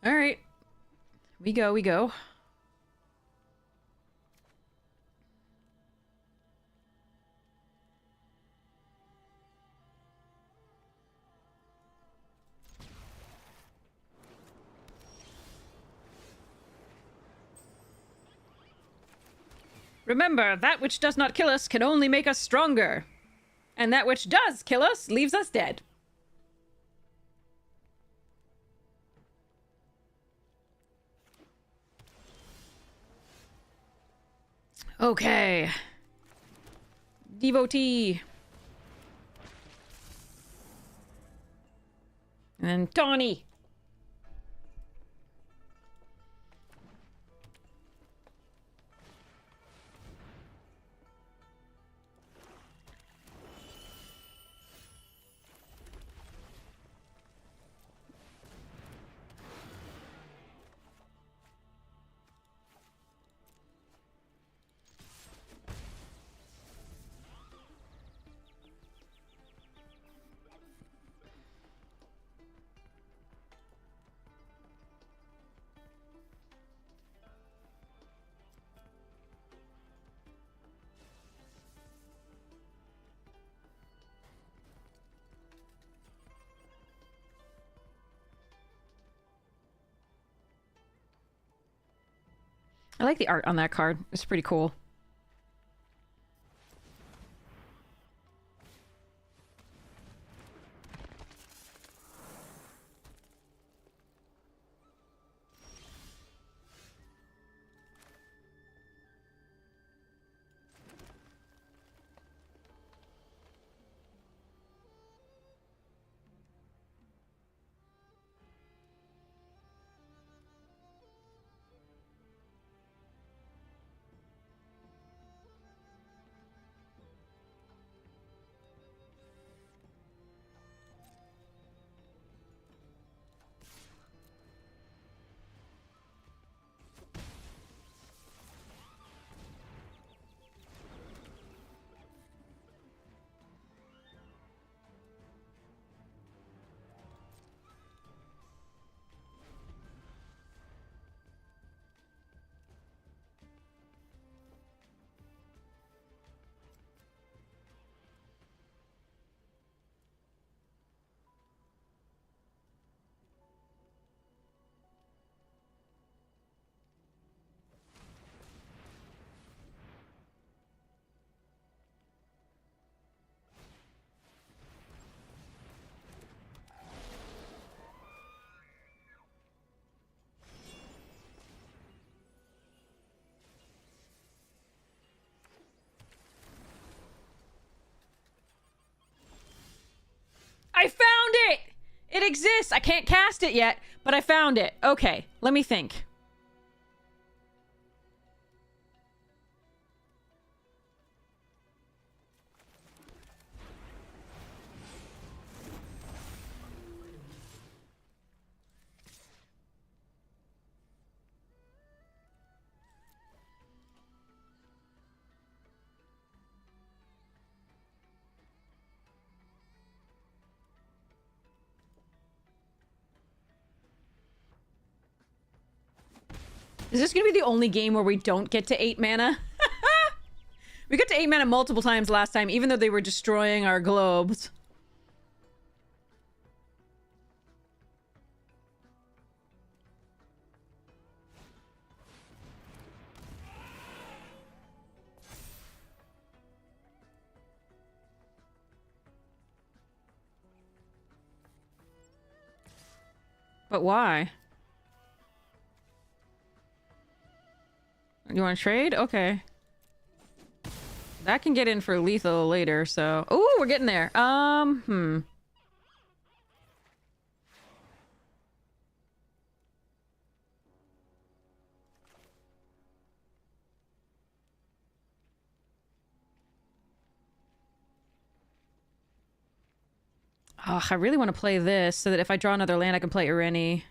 All right. We go, we go. Remember, that which does not kill us can only make us stronger. And that which does kill us leaves us dead. Okay. Devotee. And then Tawny. I like the art on that card. It's pretty cool. It exists! I can't cast it yet, but I found it. Okay, let me think. Is this gonna be the only game where we don't get to 8 mana? We got to 8 mana multiple times last time, even though they were destroying our globes. But why? You want to trade? Okay. That can get in for lethal later, so... Ooh, we're getting there. Oh, I really want to play this so that if I draw another land, I can play Irene.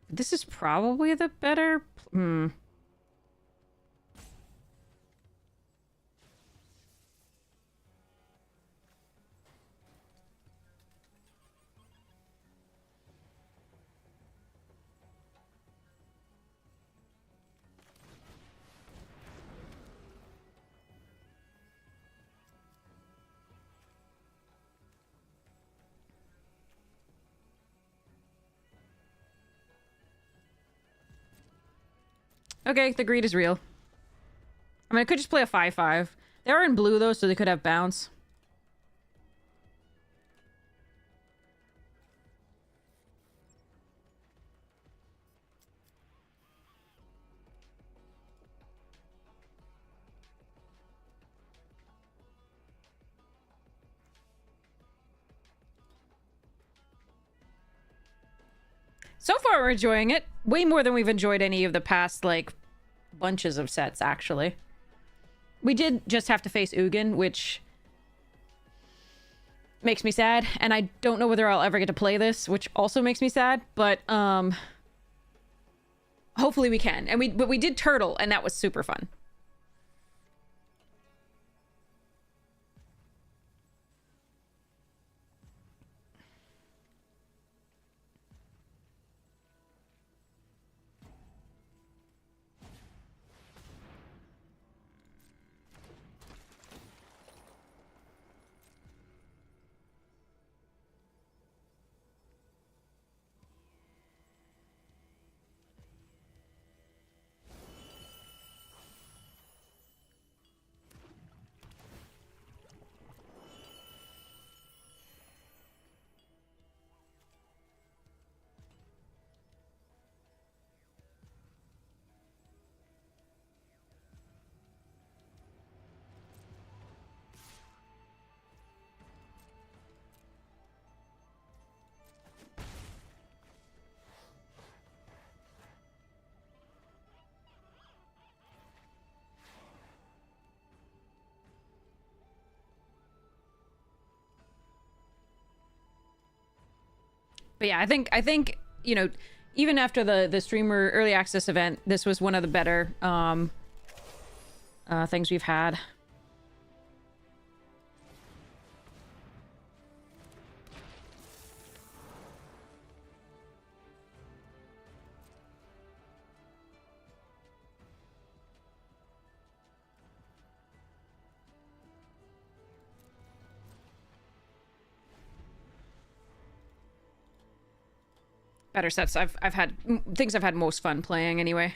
This is probably the better... Okay, the greed is real. I mean, I could just play a 5/5. They are in blue, though, so they could have bounce. So far, we're enjoying it. Way more than we've enjoyed any of the past, like, bunches of sets, actually. We did just have to face Ugin, which makes me sad. And I don't know whether I'll ever get to play this, which also makes me sad. But, hopefully we can. But we did Turtle, and that was super fun. But yeah, I think you know, even after the streamer early access event, this was one of the better things we've had. Better sets I've had, things I've had most fun playing anyway.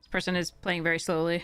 This person is playing very slowly.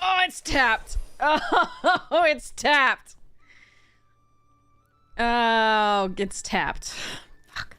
Oh, it's tapped. Oh, it's tapped. Oh, it's tapped. Fuck.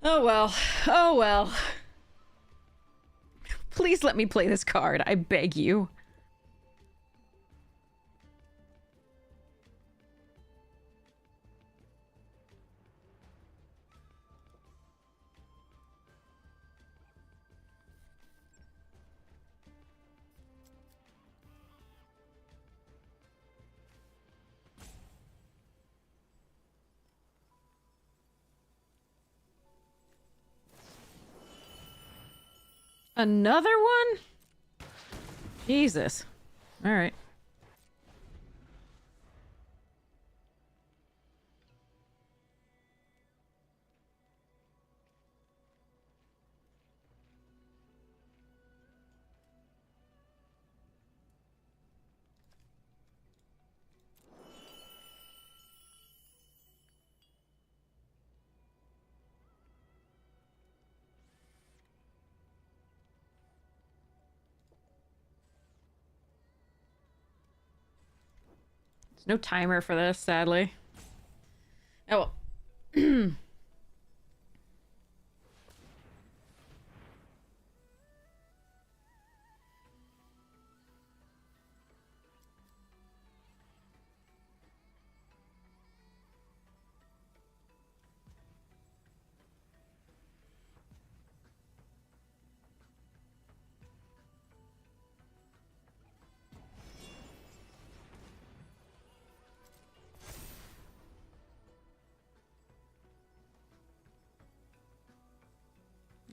Oh well. Oh well. Please let me play this card. I beg you. Another one? Jesus. All right. There's no timer for this, sadly. Oh well.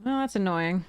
Oh, that's annoying.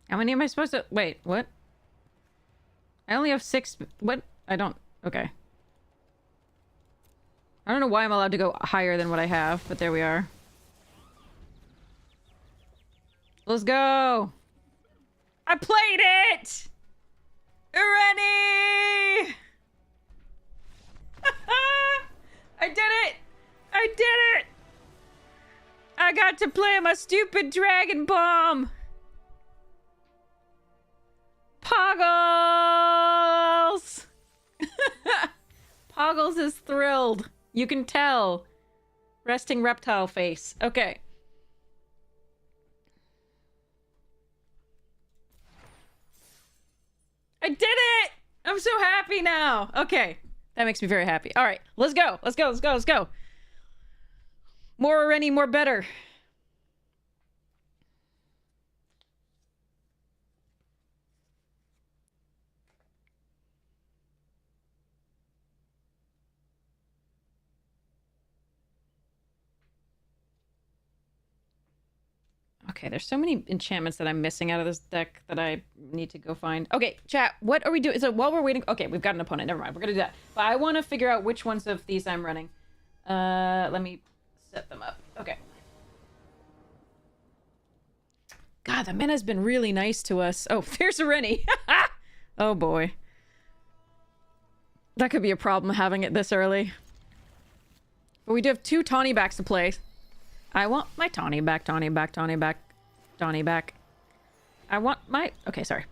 How many am I supposed to... Wait, what? I only have 6... What? I don't... Okay. I don't know why I'm allowed to go higher than what I have, but there we are. Let's go! I played it! Ready! I did it! I did it! I got to play my stupid Dragon Bomb! Poggles! Poggles is thrilled. You can tell. Resting reptile face. Okay. I did it! I'm so happy now. Okay. That makes me very happy. All right, let's go. Let's go. Let's go. Let's go. More Rennie, more better. Okay, there's so many enchantments that I'm missing out of this deck that I need to go find. Okay, chat, what are we doing? So while we're waiting... Okay, we've got an opponent. Never mind. We're going to do that. But I want to figure out which ones of these I'm running. Let me set them up. Okay. God, the meta's been really nice to us. Oh, there's a Rennie. Oh, boy. That could be a problem having it this early. But we do have 2 Tawny backs to play. I want my Tawny back, Tawny back, Tawny back, Tawny back. I want my... Okay, sorry.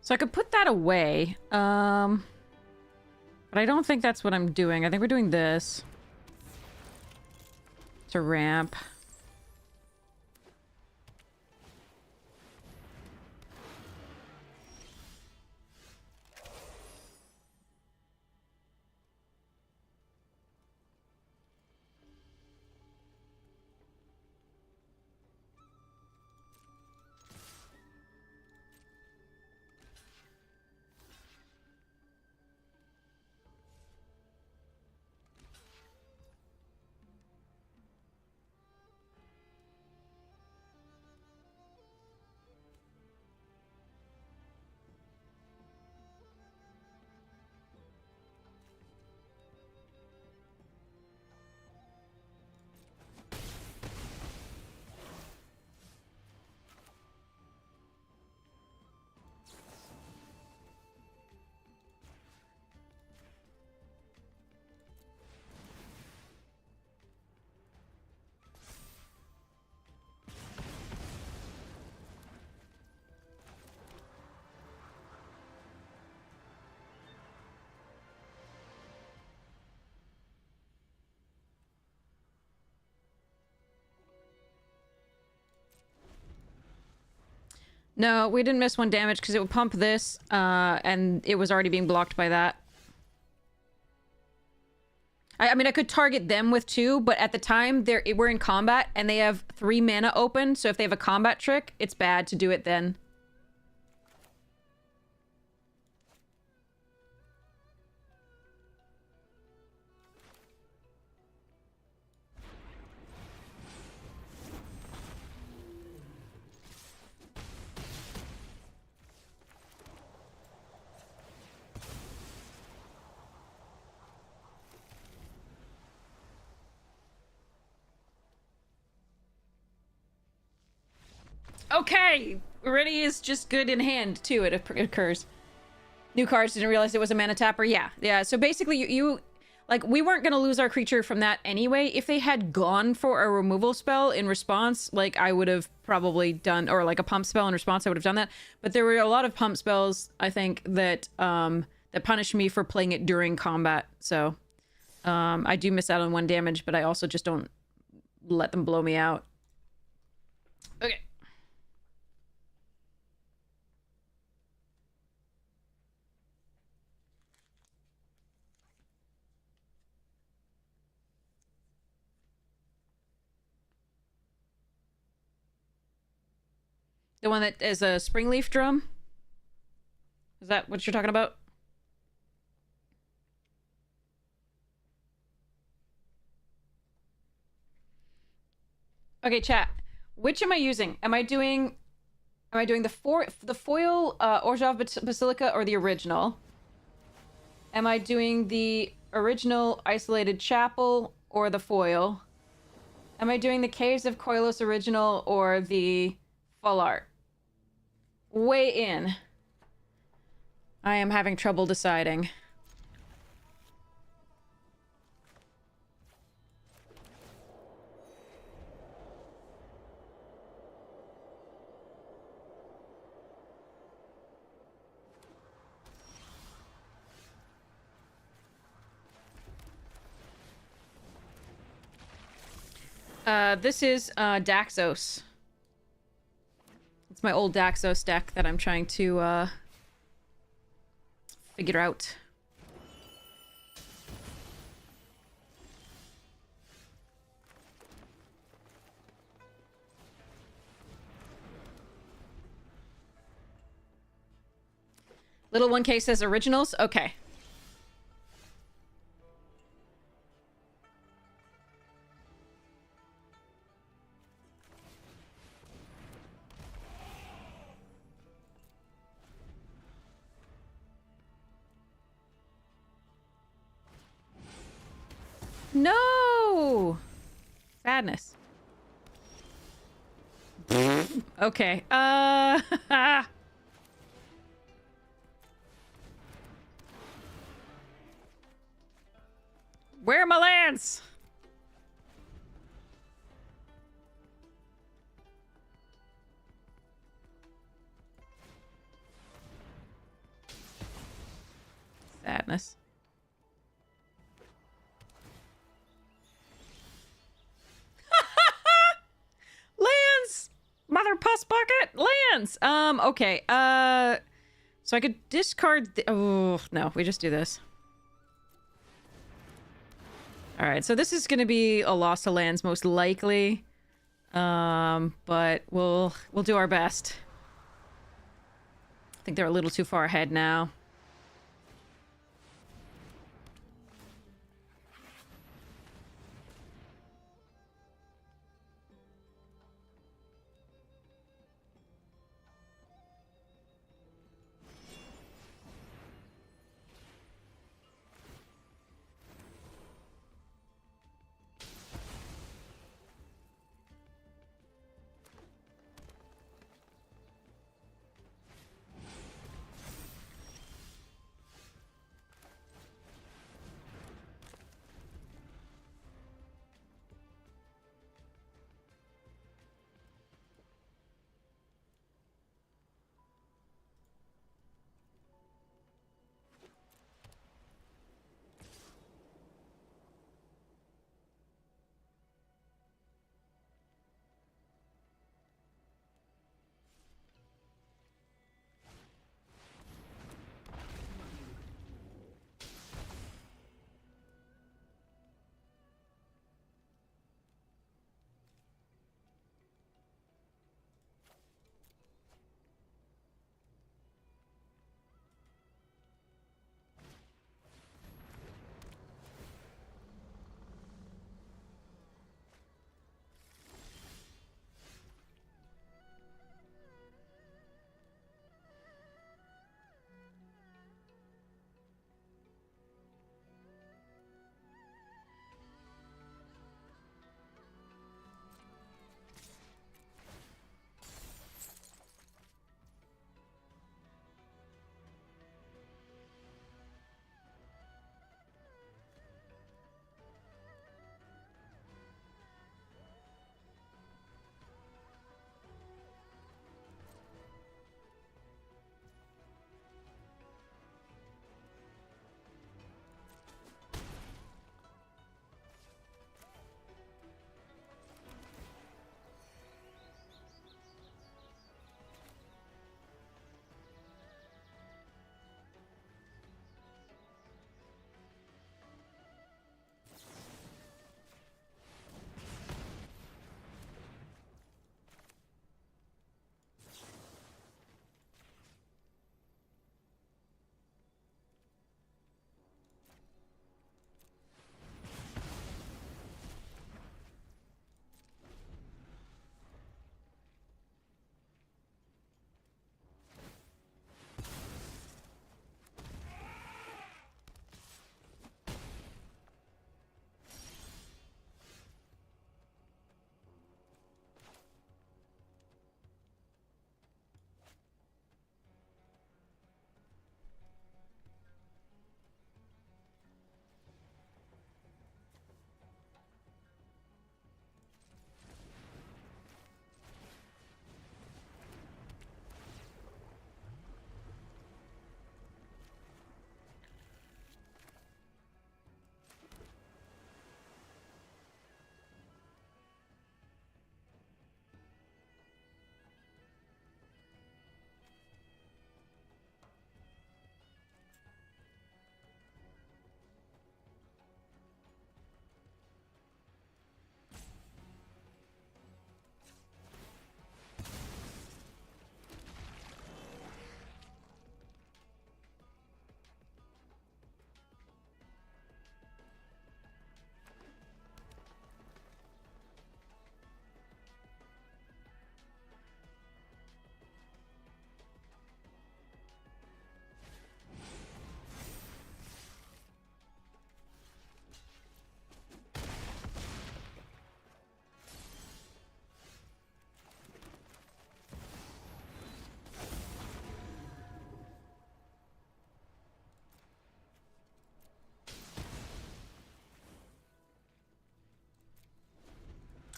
So I could put that away. But I don't think that's what I'm doing. I think we're doing this. To ramp. No, we didn't miss 1 damage because it would pump this, and it was already being blocked by that. I mean, I could target them with 2, but at the time, we're in combat, and they have 3 mana open, so if they have a combat trick, it's bad to do it then. Okay! Rennie is just good in hand, too. It occurs. New cards, didn't realize it was a mana tapper. Yeah. So basically, you like, we weren't gonna lose our creature from that anyway. If they had gone for a removal spell in response, like, I would have probably done, or like a pump spell in response, I would have done that. But there were a lot of pump spells, I think, that, that punished me for playing it during combat. So, I do miss out on 1 damage, but I also just don't let them blow me out. Okay. The one that is a spring leaf drum? Is that what you're talking about? Okay, chat. Which am I using? Am I doing the foil Orzhov Basilica or the original? Am I doing the original Isolated Chapel or the foil? Am I doing the Caves of Koilos original or the full art? Weigh in. I am having trouble deciding. This is Daxos. It's my old Daxos deck that I'm trying to figure out. Little 1K says originals? Okay. No! Sadness. Okay. Where are my lands? Sadness. Lands! Mother puss bucket! Lands! Okay. So I could discard the... Oh, no. We just do this. Alright, so this is gonna be a loss to lands, most likely. But we'll do our best. I think they're a little too far ahead now.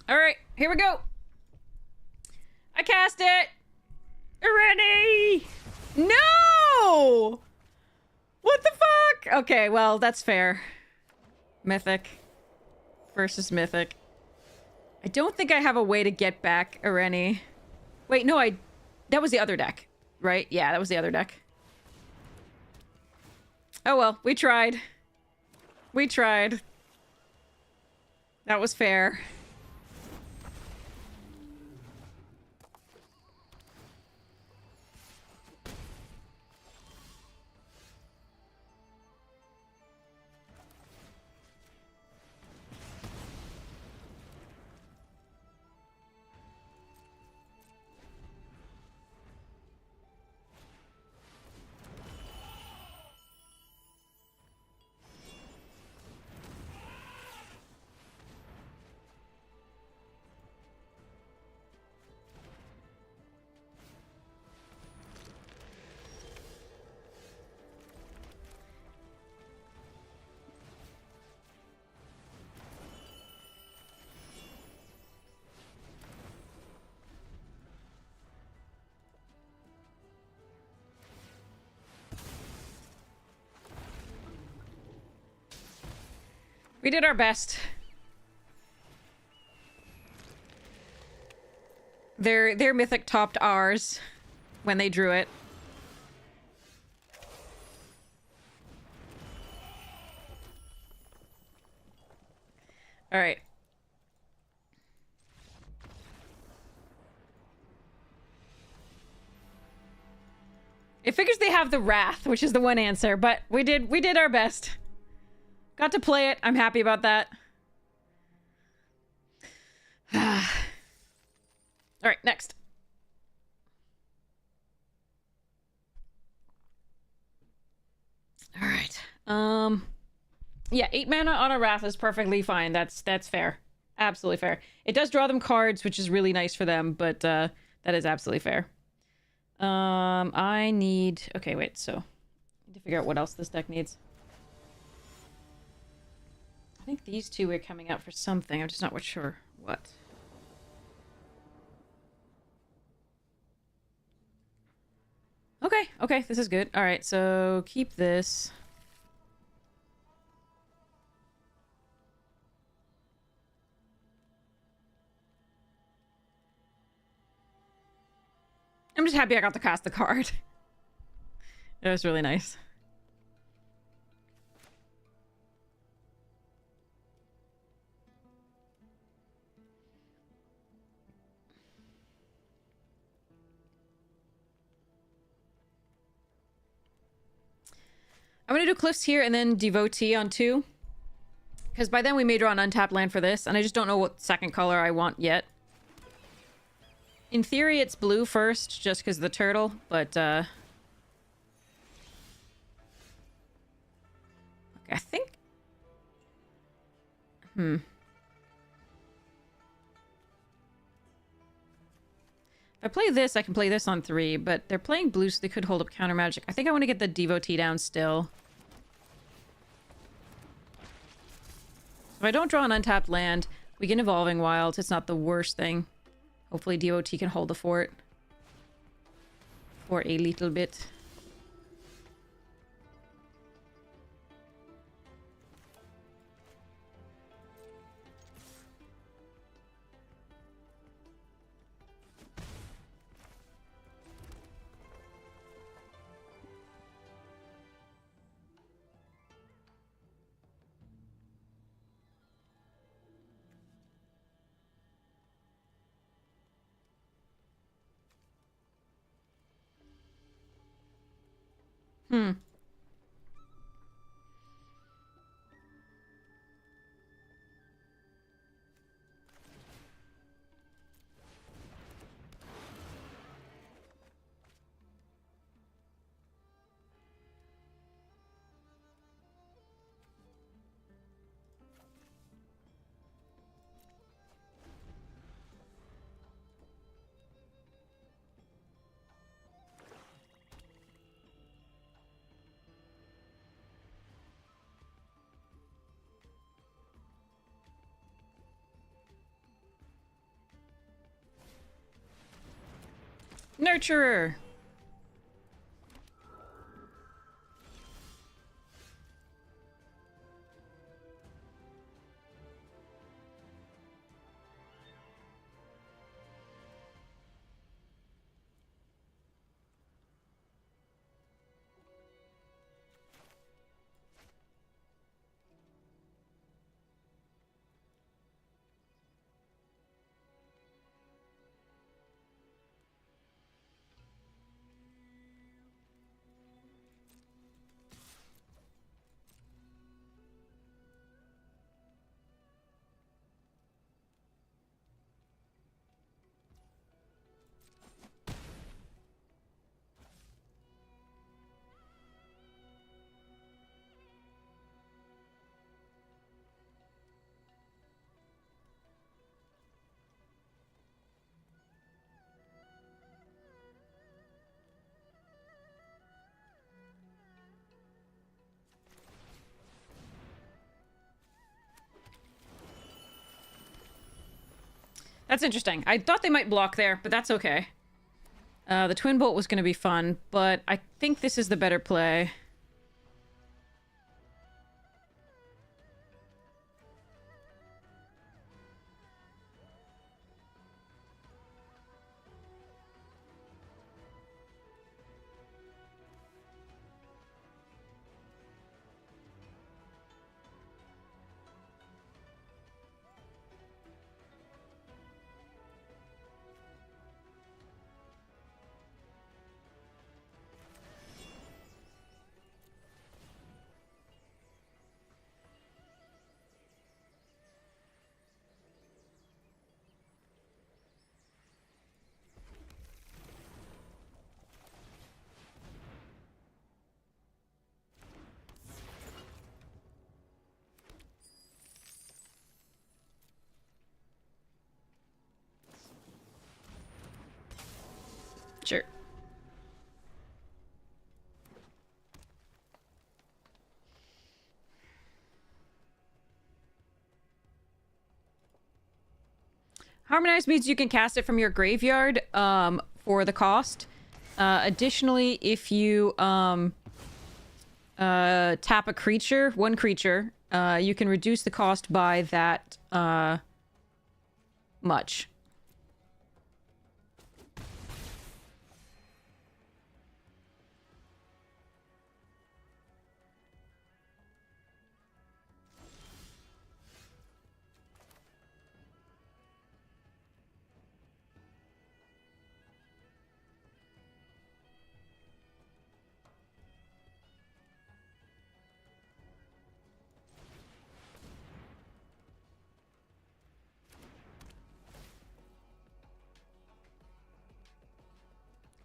Alright, here we go. I cast it! Rennie! No! What the fuck? Okay, well, that's fair. Mythic versus Mythic. I don't think I have a way to get back Irene. Wait, no, that was the other deck, right? Yeah, that was the other deck. Oh well, we tried. We tried. That was fair. We did our best. Their mythic topped ours when they drew it. All right. It figures they have the Wrath, which is the one answer, but we did our best. Got to play it. I'm happy about that. All right, next. All right. Yeah, 8 mana on a Wrath is perfectly fine. That's fair. Absolutely fair. It does draw them cards, which is really nice for them, but that is absolutely fair. I need... Okay, wait, so... I need to figure out what else this deck needs. I think these two are coming out for something. I'm just not sure what. Okay, this is good. Alright, so keep this. I'm just happy I got to cast the card. It was really nice. I'm gonna do Cliffs here and then Devotee on 2. Because by then we may draw an untapped land for this, and I just don't know what second color I want yet. In theory, it's blue first, just because of the turtle, but, okay, I think... If I play this, I can play this on 3, but they're playing blue, so they could hold up counter magic. I think I want to get the Devotee down still. If I don't draw an untapped land, we get Evolving Wilds. It's not the worst thing. Hopefully Devotee can hold the fort. For a little bit. Nurturer. That's interesting. I thought they might block there, but that's okay. The twin bolt was going to be fun, but I think this is the better play. Sure. Harmonize means you can cast it from your graveyard for the cost. Additionally, if you tap a creature, one creature, you can reduce the cost by that much.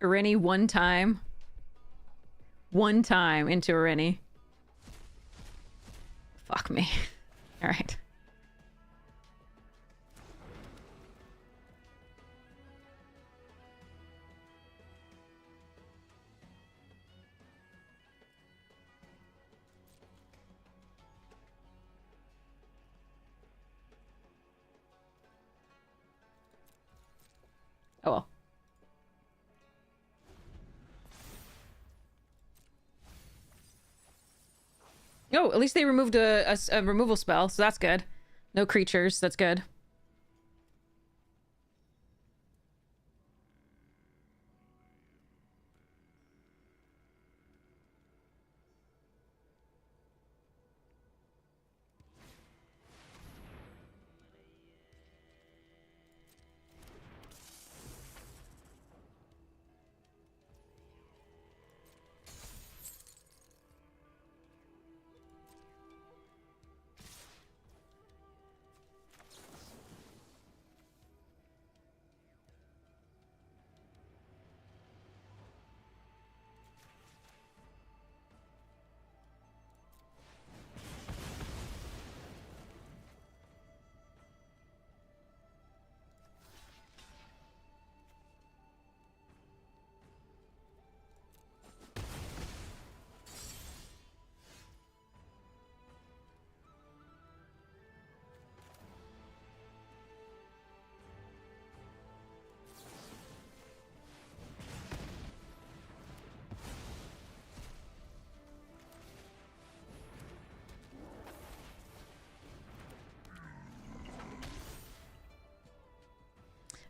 Irene one time. One time into Irene. Fuck me. Alright. Oh well. Oh, at least they removed a removal spell, so that's good. No creatures, that's good.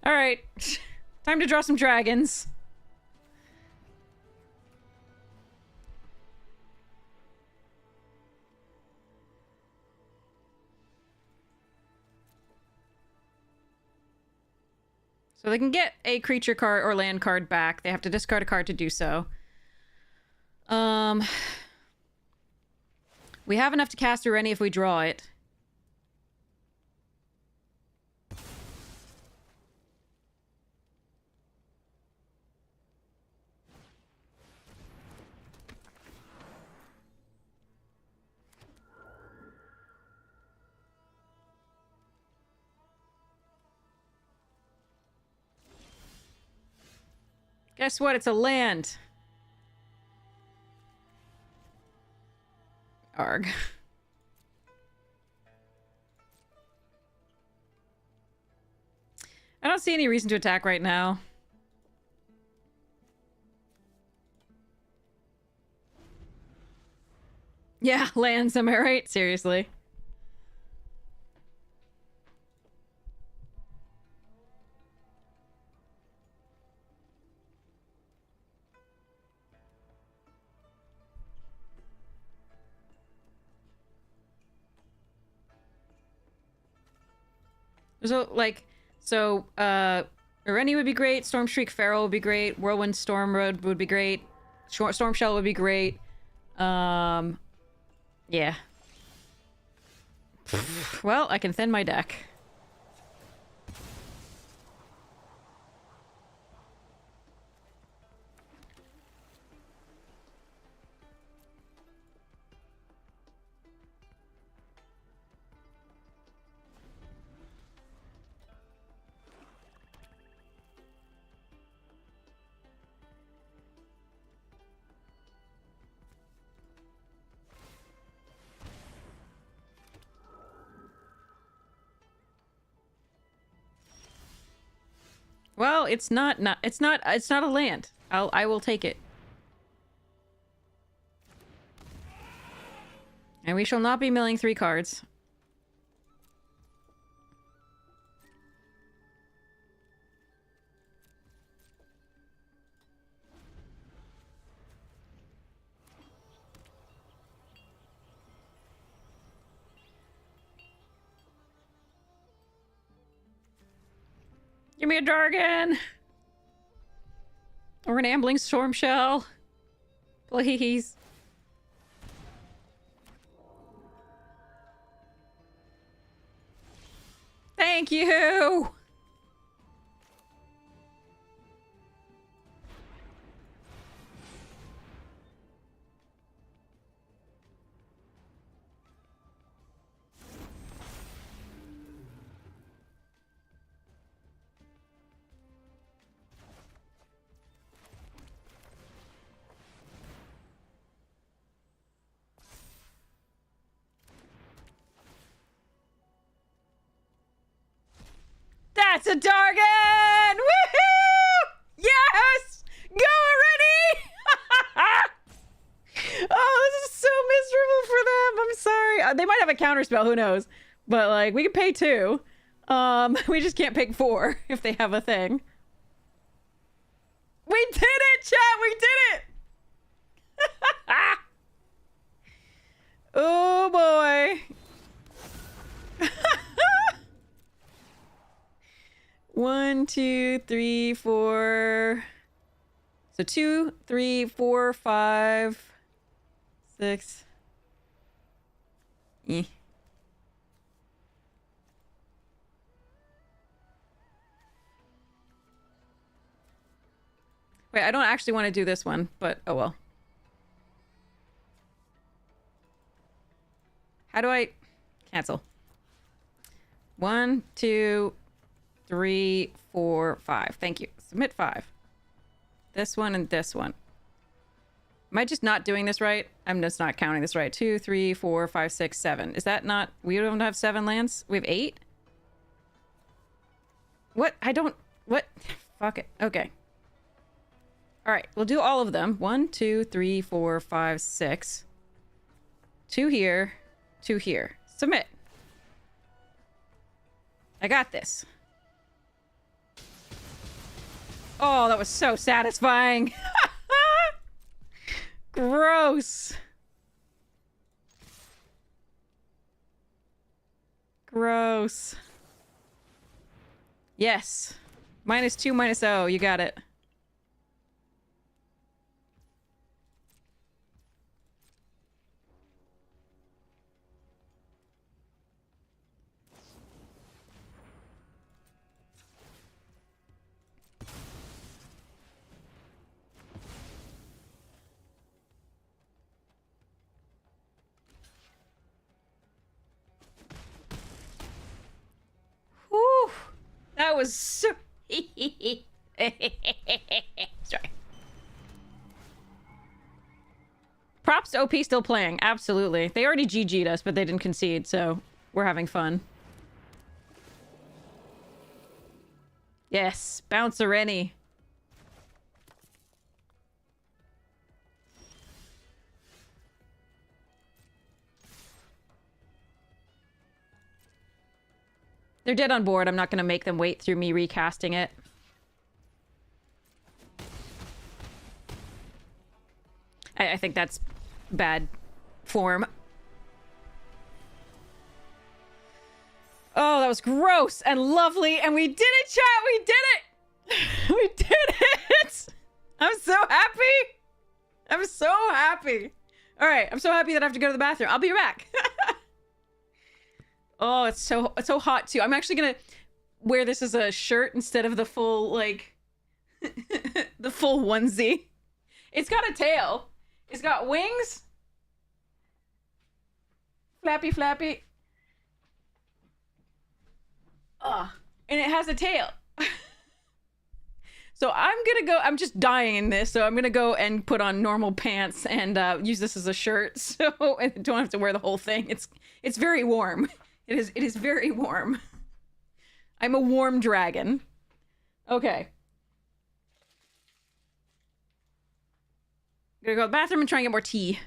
Alright. Time to draw some dragons. So they can get a creature card or land card back. They have to discard a card to do so. We have enough to cast Ureni if we draw it. Guess what? It's a land. Arg. I don't see any reason to attack right now. Yeah, lands, am I right? Seriously. So, like, Ireni would be great, Stormshriek Feral would be great, Whirlwind Storm Road would be great, Storm Shell would be great, yeah. Well, I can thin my deck. Well, it's not a land. I will take it. And we shall not be milling 3 cards. Give me a Dargon! Or an Ambling Storm Shell. Please. Thank you! That's a Dargon! Woohoo! Yes! Go already! Oh, this is so miserable for them. I'm sorry. They might have a counterspell, who knows? But, like, we can pay 2. We just can't pick 4 if they have a thing. We did it, chat! We did it! Oh, boy. 1, 2, 3, 4. So 2, 3, 4, 5, 6. Eh. Wait, I don't actually want to do this one, but oh well. How do I cancel? 1, 2, 3, 4, 5. Thank you. Submit 5. This one and this one. Am I just not doing this right? I'm just not counting this right. 2, 3, 4, 5, 6, 7. Is that not... We don't have 7 lands? We have 8? What? I don't... What? Fuck it. Okay. Alright, we'll do all of them. 1, 2, 3, 4, 5, 6. 2 here. 2 here. Submit. I got this. Oh, that was so satisfying. Gross. Gross. Yes. -2, -0. You got it. Whew. That was so... Sorry. Props to OP still playing. Absolutely. They already GG'd us, but they didn't concede, so we're having fun. Yes. Bouncer Rennie. They're dead on board. I'm not going to make them wait through me recasting it. I think that's bad form. Oh, that was gross and lovely, and we did it, chat! We did it! We did it! I'm so happy! I'm so happy! Alright, I'm so happy that I have to go to the bathroom. I'll be back. Oh, it's so hot, too. I'm actually gonna wear this as a shirt instead of the full, like... the full onesie. It's got a tail. It's got wings. Flappy, flappy. Ugh. And it has a tail. So I'm gonna go... I'm just dying in this, so I'm gonna go and put on normal pants and use this as a shirt, so I don't have to wear the whole thing. It's very warm. It is very warm. I'm a warm dragon. Okay. Gonna go to the bathroom and try and get more tea.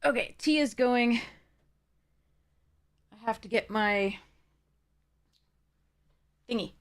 Okay, tea is going. I have to get my thingy.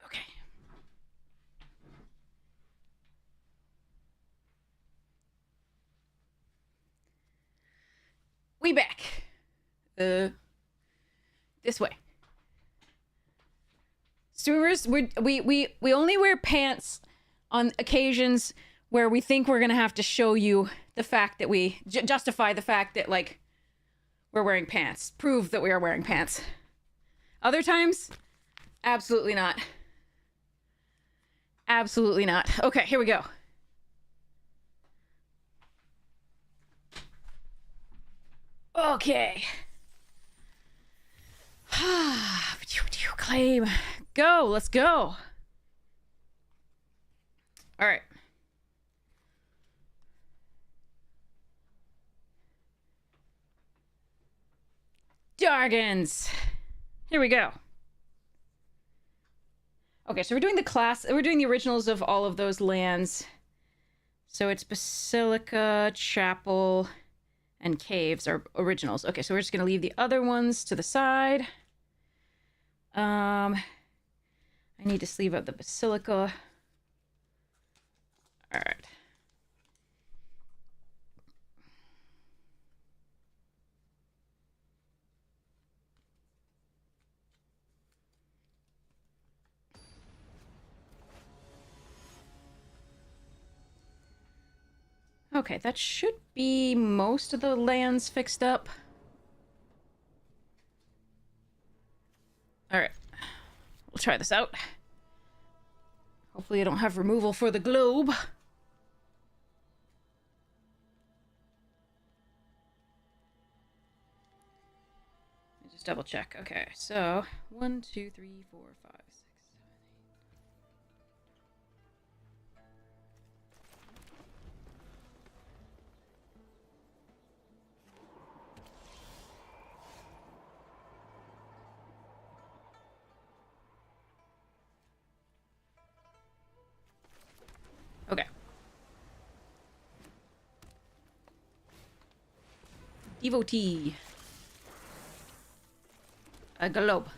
Okay. We back. This way. Streamers, we only wear pants on occasions where we think we're gonna have to show you the fact that we justify the fact that like we're wearing pants, prove that we are wearing pants. Other times, absolutely not. Absolutely not. Okay, here we go. Okay. Claim. Go. Let's go. All right. Jargons. Here we go. Okay, so we're doing the originals of all of those lands. So it's Basilica, Chapel, and Caves are originals. Okay, so we're just gonna leave the other ones to the side. I need to sleeve out the Basilica. All right. Okay, that should be most of the lands fixed up. All right. We'll try this out. Hopefully I don't have removal for the globe. Just double check. Okay, so 1, 2, 3, 4, 5, 6, 7, 8. Okay. Devotee. A globe.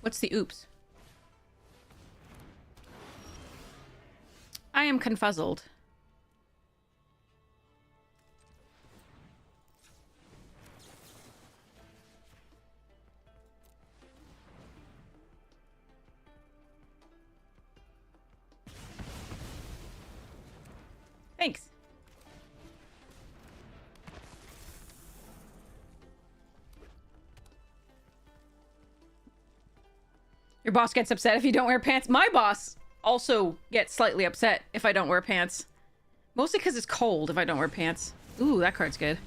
What's the oops? I am confuzzled. Thanks. Your boss gets upset if you don't wear pants. My boss also gets slightly upset if I don't wear pants. Mostly because it's cold if I don't wear pants. Ooh, that card's good.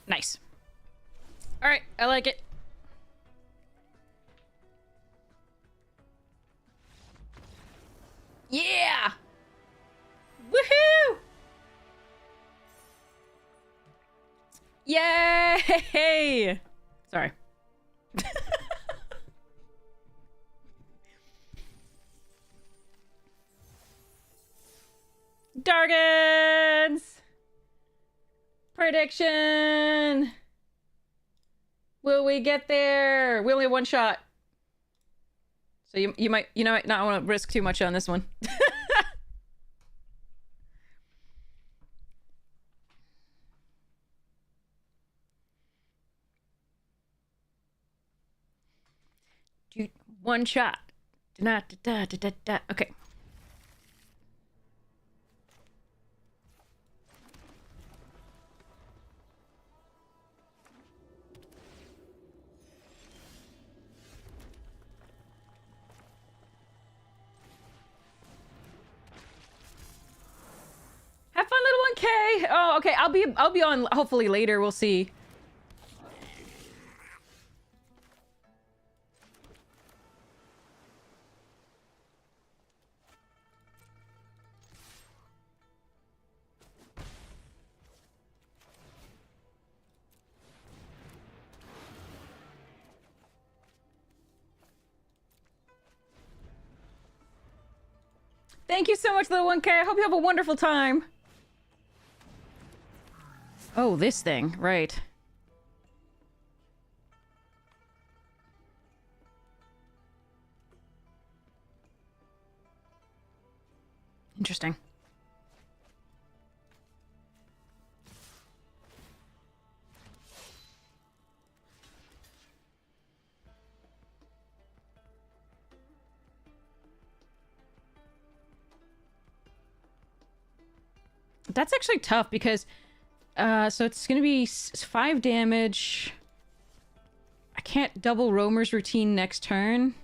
Nice. All right, I like it. Yeah! Woohoo! Yay! Sorry. Dargans! Prediction! Will we get there? We only have one shot. So you might not want to risk too much on this one. Dude, one shot. Da, da, da, da, da, da. Okay. Have fun, little 1K. Oh, okay. I'll be on hopefully later. We'll see. Thank you so much, little 1K. I hope you have a wonderful time. Oh, this thing. Right. Interesting. That's actually tough because so it's gonna be 5 damage. I can't double Roamer's routine next turn.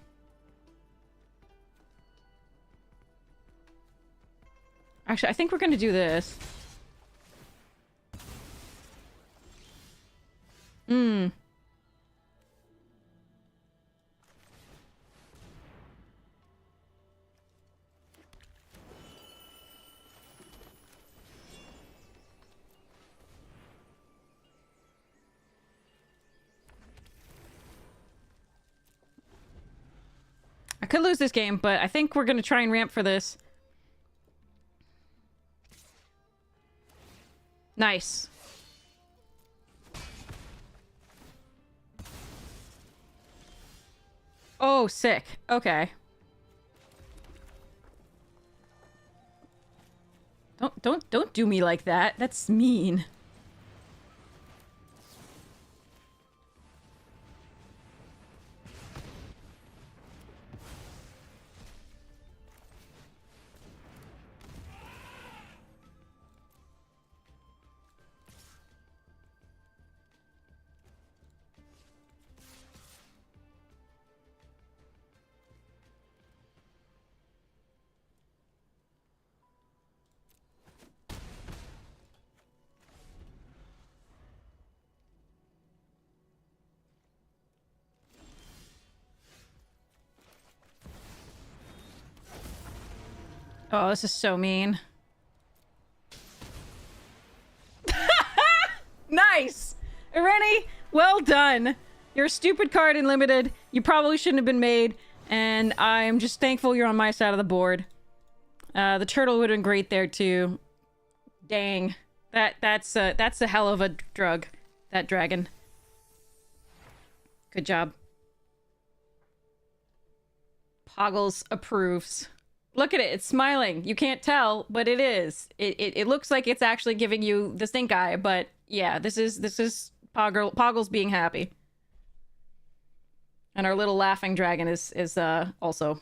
Actually, I think we're gonna do this. Hmm. I could lose this game, but I think we're gonna try and ramp for this. Nice. Oh, sick. Okay. Don't do me like that. That's mean. Oh, this is so mean. Nice! Irene, well done. You're a stupid card in limited. You probably shouldn't have been made. And I'm just thankful you're on my side of the board. The turtle would have been great there too. Dang. That's a hell of a drug. That dragon. Good job. Poggles approves. Look at it. It's smiling. You can't tell, but it is. It looks like it's actually giving you the stink eye, but yeah, this is Poggles being happy. And our little laughing dragon is also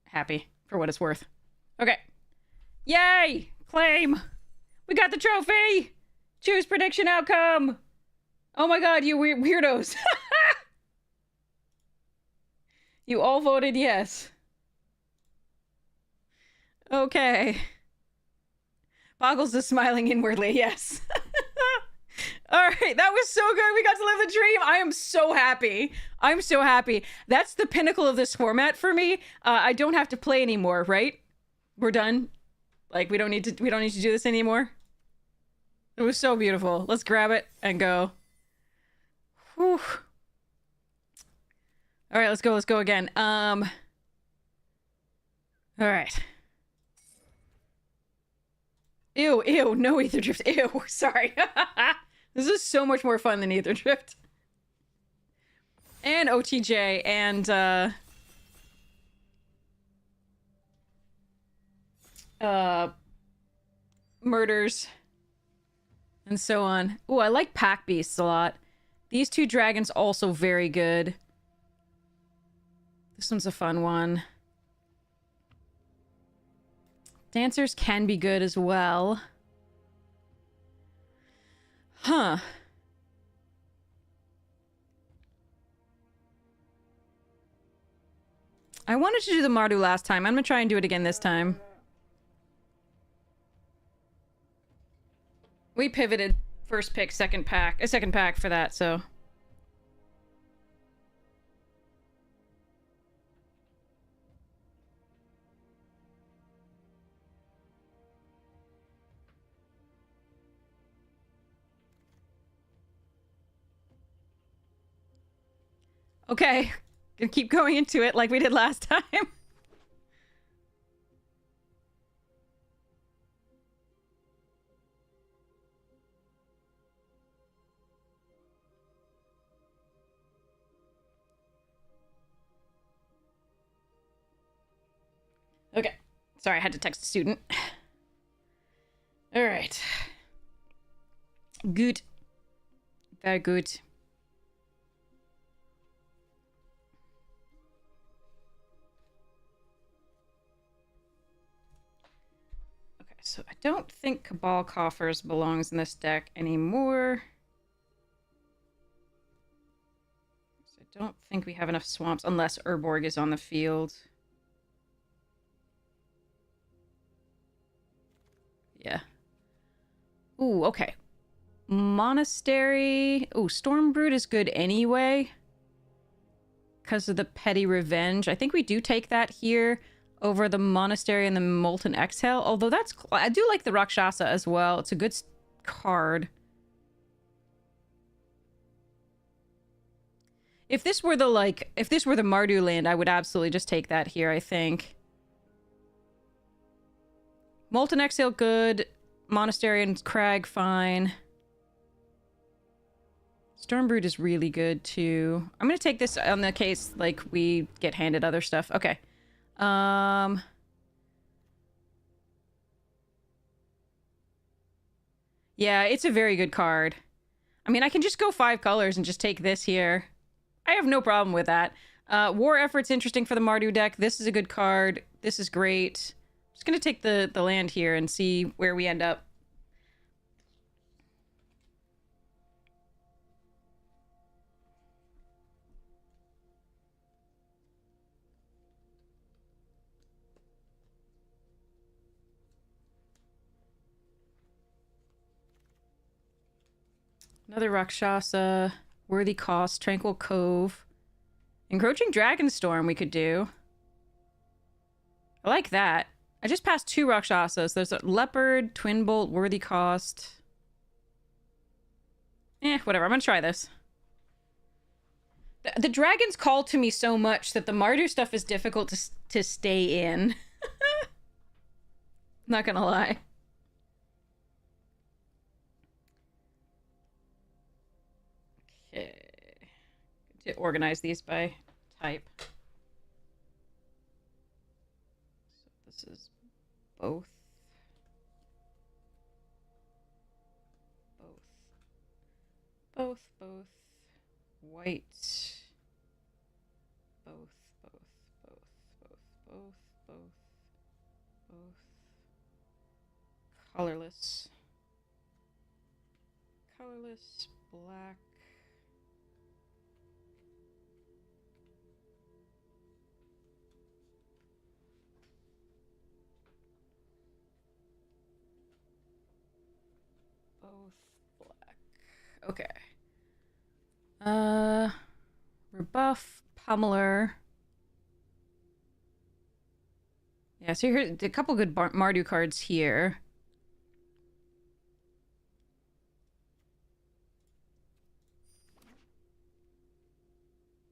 happy for what it's worth. Okay. Yay! Claim! We got the trophy! Choose prediction outcome! Oh my god, you weirdos. You all voted yes. Okay. Boggles is smiling inwardly, yes. Alright, that was so good. We got to live the dream. I am so happy. I'm so happy. That's the pinnacle of this format for me. I don't have to play anymore, right? We're done. Like, we don't need to do this anymore. It was so beautiful. Let's grab it and go. Whew. Alright, let's go again. Alright. Ew, no Ether Drift. Ew, sorry. This is so much more fun than Ether Drift. And OTJ, and, murders. And so on. Ooh, I like Pack Beasts a lot. These two dragons also very good. This one's a fun one. Dancers can be good as well. Huh. I wanted to do the Mardu last time. I'm gonna try and do it again this time. We pivoted first pick, second pack for that, so... Okay, gonna keep going into it like we did last time. Okay, sorry, I had to text a student. All right. Good. Very good. So I don't think Cabal Coffers belongs in this deck anymore. So I don't think we have enough swamps unless Urborg is on the field. Yeah. Ooh, okay. Monastery. Ooh, Stormbrood is good anyway. Because of the Petty Revenge. I think we do take that here over the Monastery and the Molten Exhale. Although that's... I do like the Rakshasa as well. It's a good card. If this were the, like... If this were the Mardu land, I would absolutely just take that here, I think. Molten Exhale, good. Monastery and Crag, fine. Stormbrood is really good, too. I'm gonna take this on the case, like, we get handed other stuff. Okay. Yeah, it's a very good card. I mean, I can just go 5 colors and just take this here. I have no problem with that. War Effort's interesting for the Mardu deck. This is a good card. This is great. Just gonna take the land here and see where we end up. Another Rakshasa. Worthy Cost. Tranquil Cove. Encroaching Dragonstorm we could do. I like that. I just passed 2 Rakshasas. There's a Leopard, Twin Bolt, Worthy Cost. Whatever. I'm gonna try this. The dragons call to me so much that the Mardu stuff is difficult to stay in. Not gonna lie. Okay. To organize these by type. So this is both. Both. White. Both. Colorless. Black. Okay. Rebuff, Pummeler. Yeah, so here's a couple good Mardu cards here.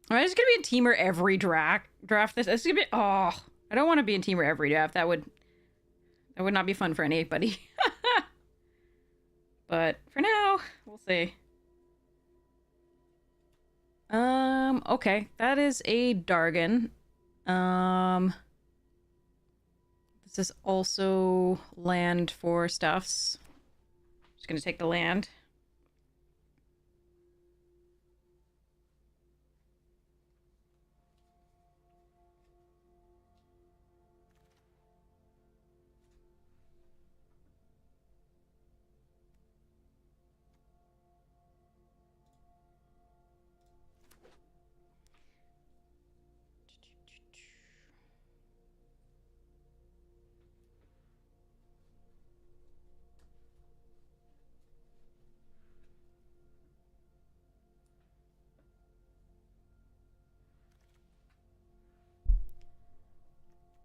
Am I just gonna be in Teamer every draft? This is gonna be... Oh, I don't want to be in Teamer every draft. That would not be fun for anybody. But for now, we'll see. Okay. That is a Dargon. This is also land for stuffs. Just gonna take the land.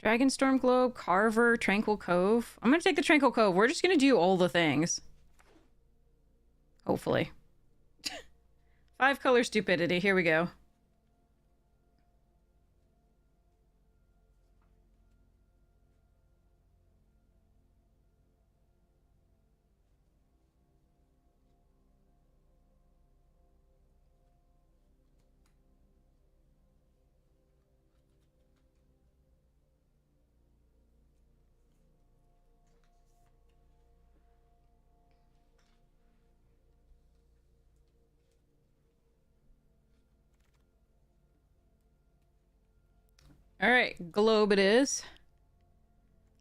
Dragonstorm Globe, Carver, Tranquil Cove. I'm gonna take the Tranquil Cove. We're just gonna do all the things. Hopefully. 5 color stupidity. Here we go. Alright, Globe it is.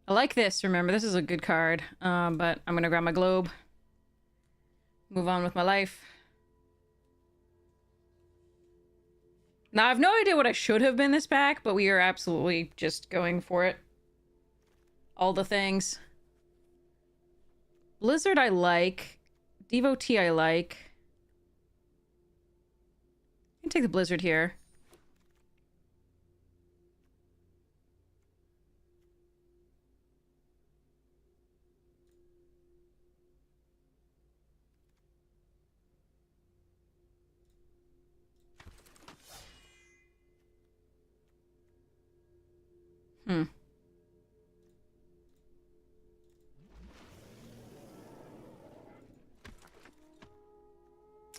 I like this, remember, this is a good card. But I'm gonna grab my Globe. Move on with my life. Now, I have no idea what I should have been this pack, but we are absolutely just going for it. All the things. Blizzard I like. Devotee I like. I can take the Blizzard here.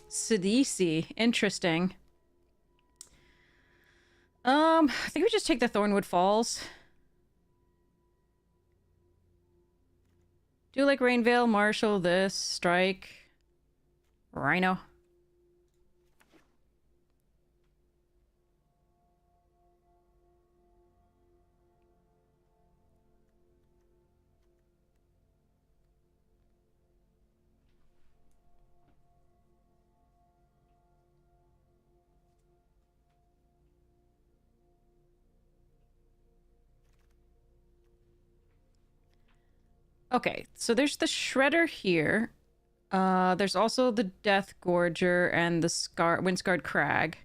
Sidisi. Interesting. I think we just take the Thornwood Falls. Do you like Rainvale, Marshall, this, Strike, Rhino? Okay, so there's the Shredder here. There's also the Death Gorger and the Windscarred Crag.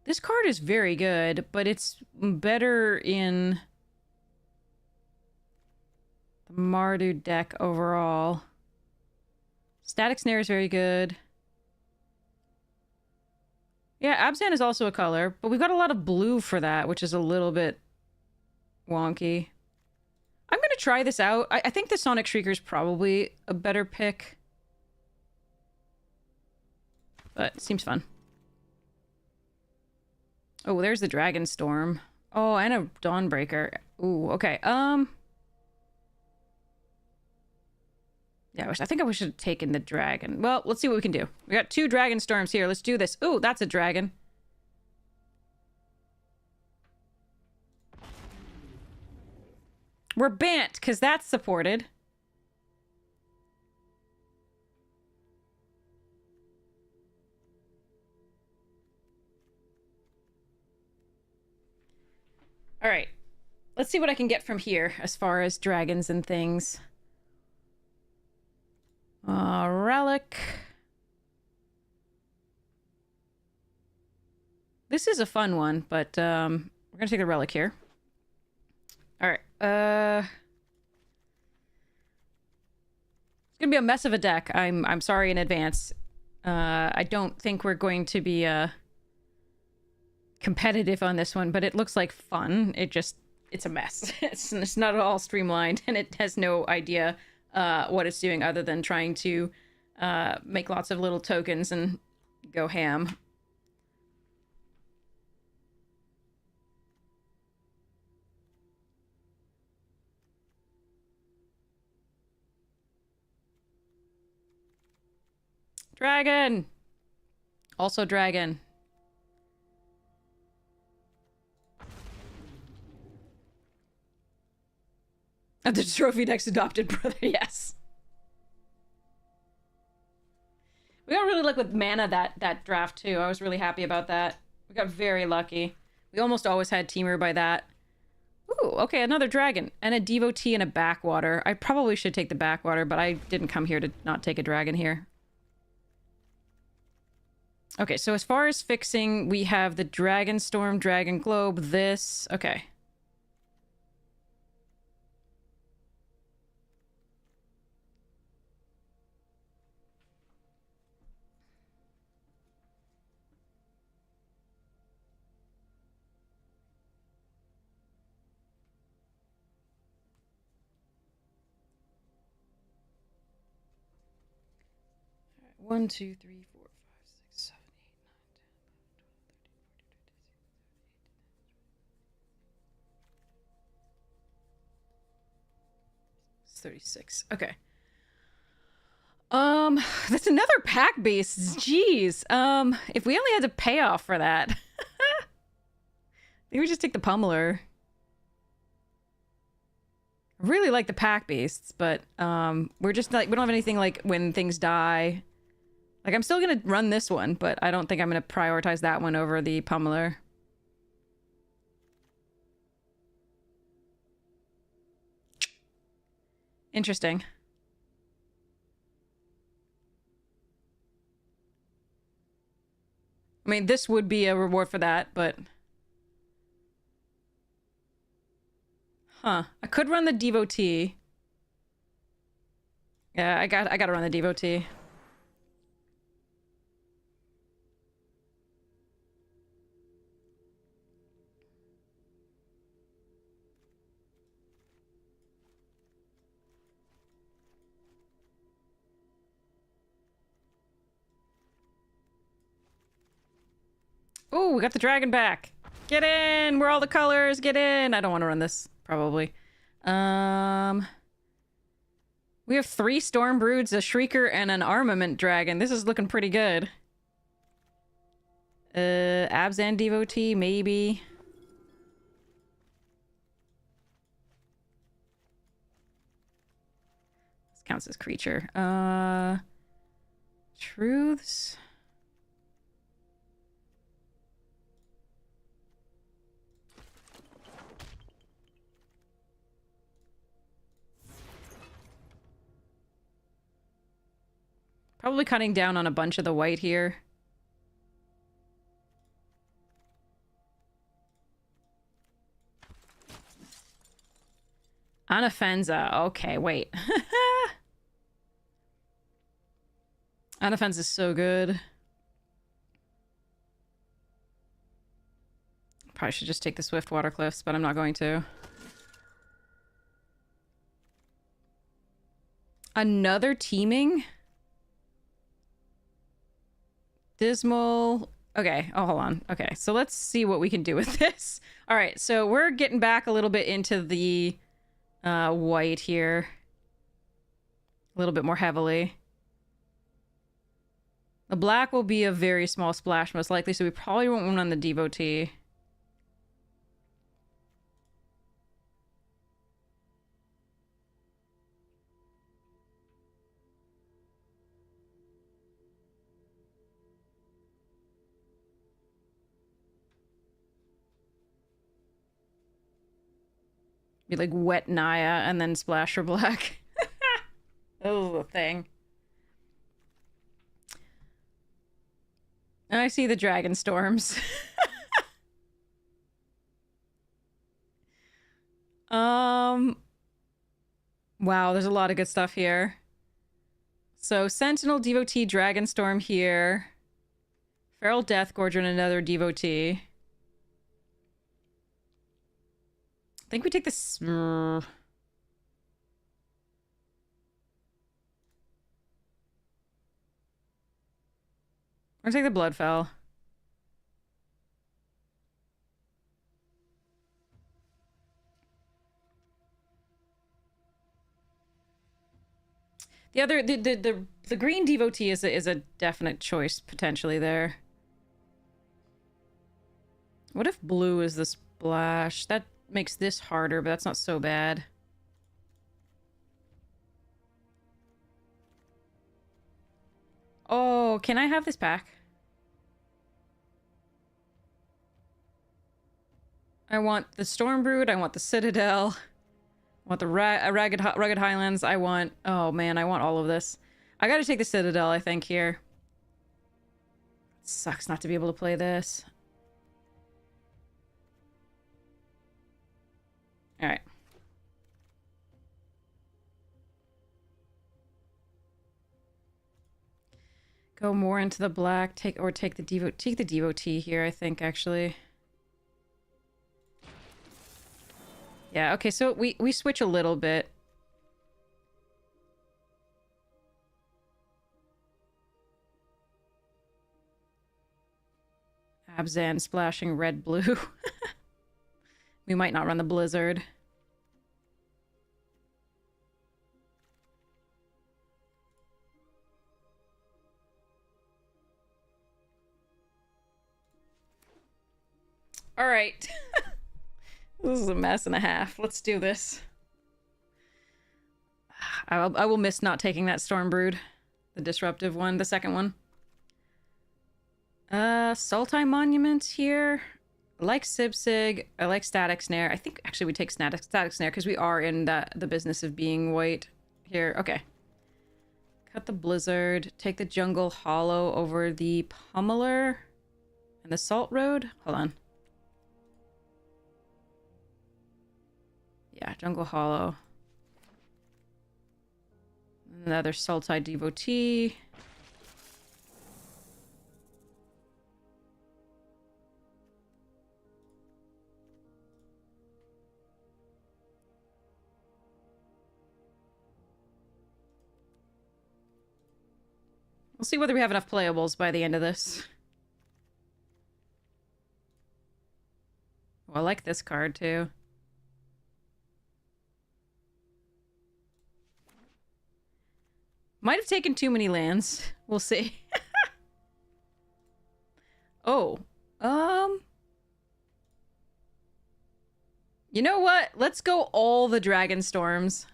This card is very good, but it's better in the Mardu deck overall. Static Snare is very good. Yeah, Abzan is also a color, but we've got a lot of blue for that, which is a little bit wonky. I'm going to try this out. I think the Sonic Shrieker is probably a better pick. But it seems fun. Oh, there's the Dragonstorm. Oh, and a Dawnbreaker. Ooh, okay. Yeah, I think I should have taken the dragon. Well, let's see what we can do. We got 2 Dragonstorms here. Let's do this. Ooh, that's a dragon. We're Bant, because that's supported. All right. Let's see what I can get from here as far as dragons and things. Relic. This is a fun one, but we're going to take the relic here. All right. It's gonna be a mess of a deck. I'm sorry in advance. I don't think we're going to be competitive on this one, but it looks like fun. It's a mess. It's not at all streamlined, and it has no idea what it's doing other than trying to make lots of little tokens and go ham. Dragon! Also dragon. And the trophy deck's adopted brother, yes. We got really lucky with mana that draft too. I was really happy about that. We got very lucky. We almost always had Teamer by that. Ooh, okay, another dragon. And a Devotee and a Backwater. I probably should take the Backwater, but I didn't come here to not take a dragon here. Okay, so as far as fixing, we have the Dragonstorm, Dragon Globe, this. Okay. All right, 1, 2, 3, 4, 5, 6, 7, 36. Okay. That's another pack base. Jeez. If we only had to pay off for that. I think we just take the Pummeler. I really like the pack beasts, but we're just like, we don't have anything like when things die. Like, I'm still gonna run this one, but I don't think I'm gonna prioritize that one over the Pummeler. Interesting. I mean, this would be a reward for that, but... Huh. I could run the Devotee. Yeah, I gotta run the Devotee. Ooh, we got the dragon back. Get in! We're all the colors! Get in! I don't want to run this, probably. We have 3 Storm Broods, a Shrieker, and an Armament Dragon. This is looking pretty good. Abzan Devotee, maybe. This counts as creature. Truths. Probably cutting down on a bunch of the white here. Anafenza. Okay, wait. Anafenza is so good. Probably should just take the Swift Water Cliffs, but I'm not going to. Another teaming? Dismal. Okay. Oh, hold on. Okay. So let's see what we can do with this. All right. So we're getting back a little bit into the white here. A little bit more heavily. The black will be a very small splash, most likely. So we probably won't run on the Devotee. Be like wet Naya and then splash for black. Oh, thing. And I see the Dragonstorms. Wow, there's a lot of good stuff here. So Sentinel, Devotee, Dragonstorm here. Feral Deathgorger and another Devotee. I think we take this... I'm gonna take the Bloodfell. The other... The green Devotee is a definite choice, potentially, there. What if blue is the splash? That makes this harder, but that's not so bad. Oh, can I have this pack? I want the Stormbrood, I want the Citadel, I want the Rugged Highlands, I want... Oh man, I want all of this. I gotta take the Citadel, I think, here. It sucks not to be able to play this. Alright. Go more into the black, take the Devotee here, I think, actually. Yeah, okay, so we switch a little bit. Abzan splashing red-blue. We might not run the Blizzard. All right. This is a mess and a half. Let's do this. I will miss not taking that Stormbrood. The disruptive one, the second one. Sultai Monument here. I like Sibsig. I like Static Snare. I think actually we take Static Snare because we are in the business of being white. here. Okay. Cut the blizzard. Take the jungle hollow over the pummeler and the salt road. Hold on. Yeah, jungle hollow. Another Sultai devotee. We'll see whether we have enough playables by the end of this. Oh, I like this card too. Might have taken too many lands. We'll see. Oh. You know what? Let's go all the Dragonstorms.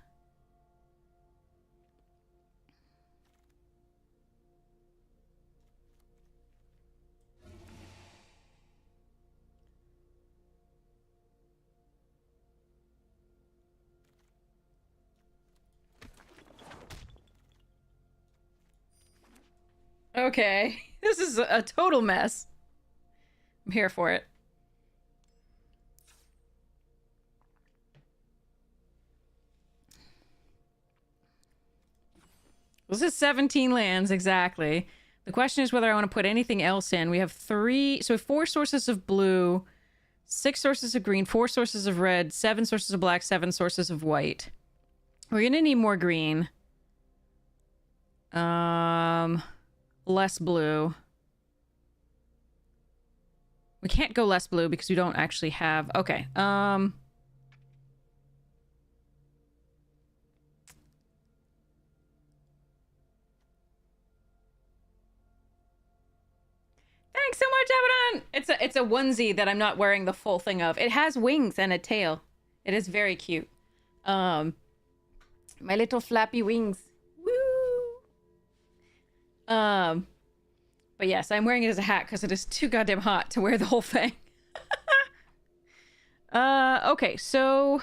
Okay. This is a total mess. I'm here for it. This is 17 lands, exactly. The question is whether I want to put anything else in. We have 4 sources of blue, 6 sources of green, 4 sources of red, 7 sources of black, 7 sources of white. We're gonna need more green. Less blue. We can't go less blue because we don't actually have... Okay, Thanks so much, Abaddon! It's a onesie that I'm not wearing the full thing of. It has wings and a tail. It is very cute. My little flappy wings. But yes, I'm wearing it as a hat because it is too goddamn hot to wear the whole thing. Okay, so...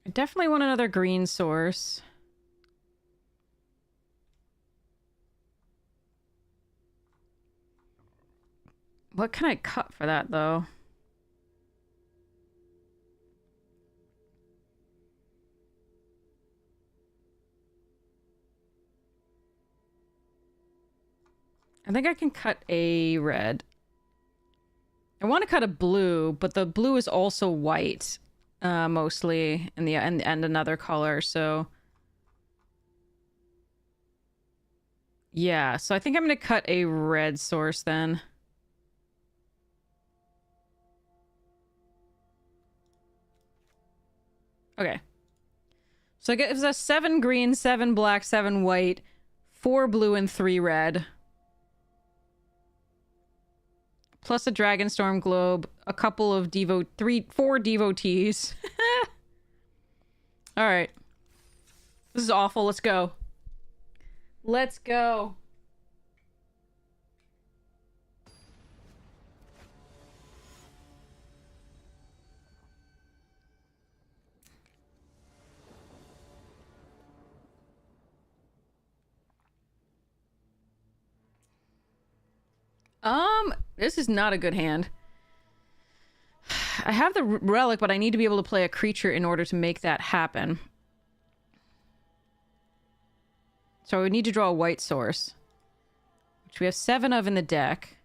I definitely want another green source. What can I cut for that, though? I think I can cut a red. I want to cut a blue, but the blue is also white, mostly, and another color, so... Yeah, so I think I'm going to cut a red source, then. Okay. So I get a 7 green, 7 black, 7 white, 4 blue, and 3 red. Plus a Dragonstorm globe, a couple of 4 devotees. Alright. This is awful. Let's go. Let's go. This is not a good hand. I have the relic, but I need to be able to play a creature in order to make that happen. So we need to draw a white source, which we have 7 of in the deck.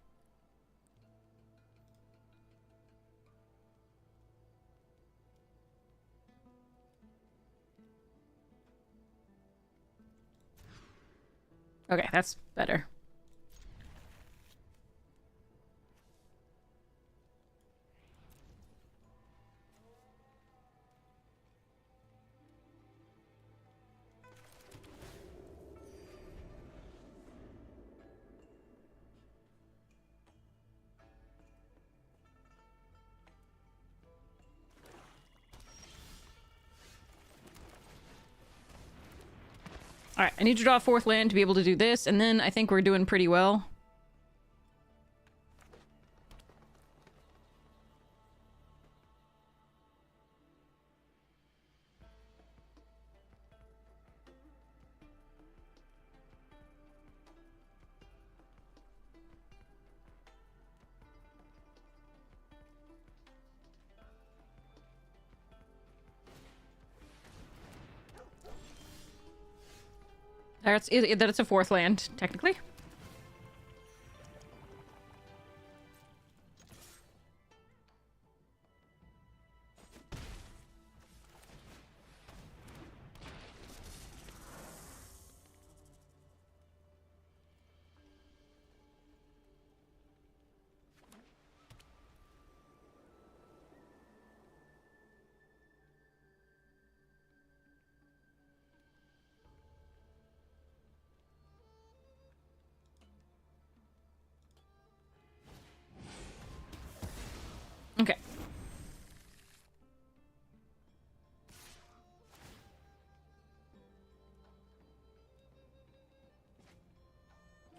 Okay, that's better. Alright, I need to draw a 4th land to be able to do this, and then I think we're doing pretty well. That it's a fourth land, technically. Okay.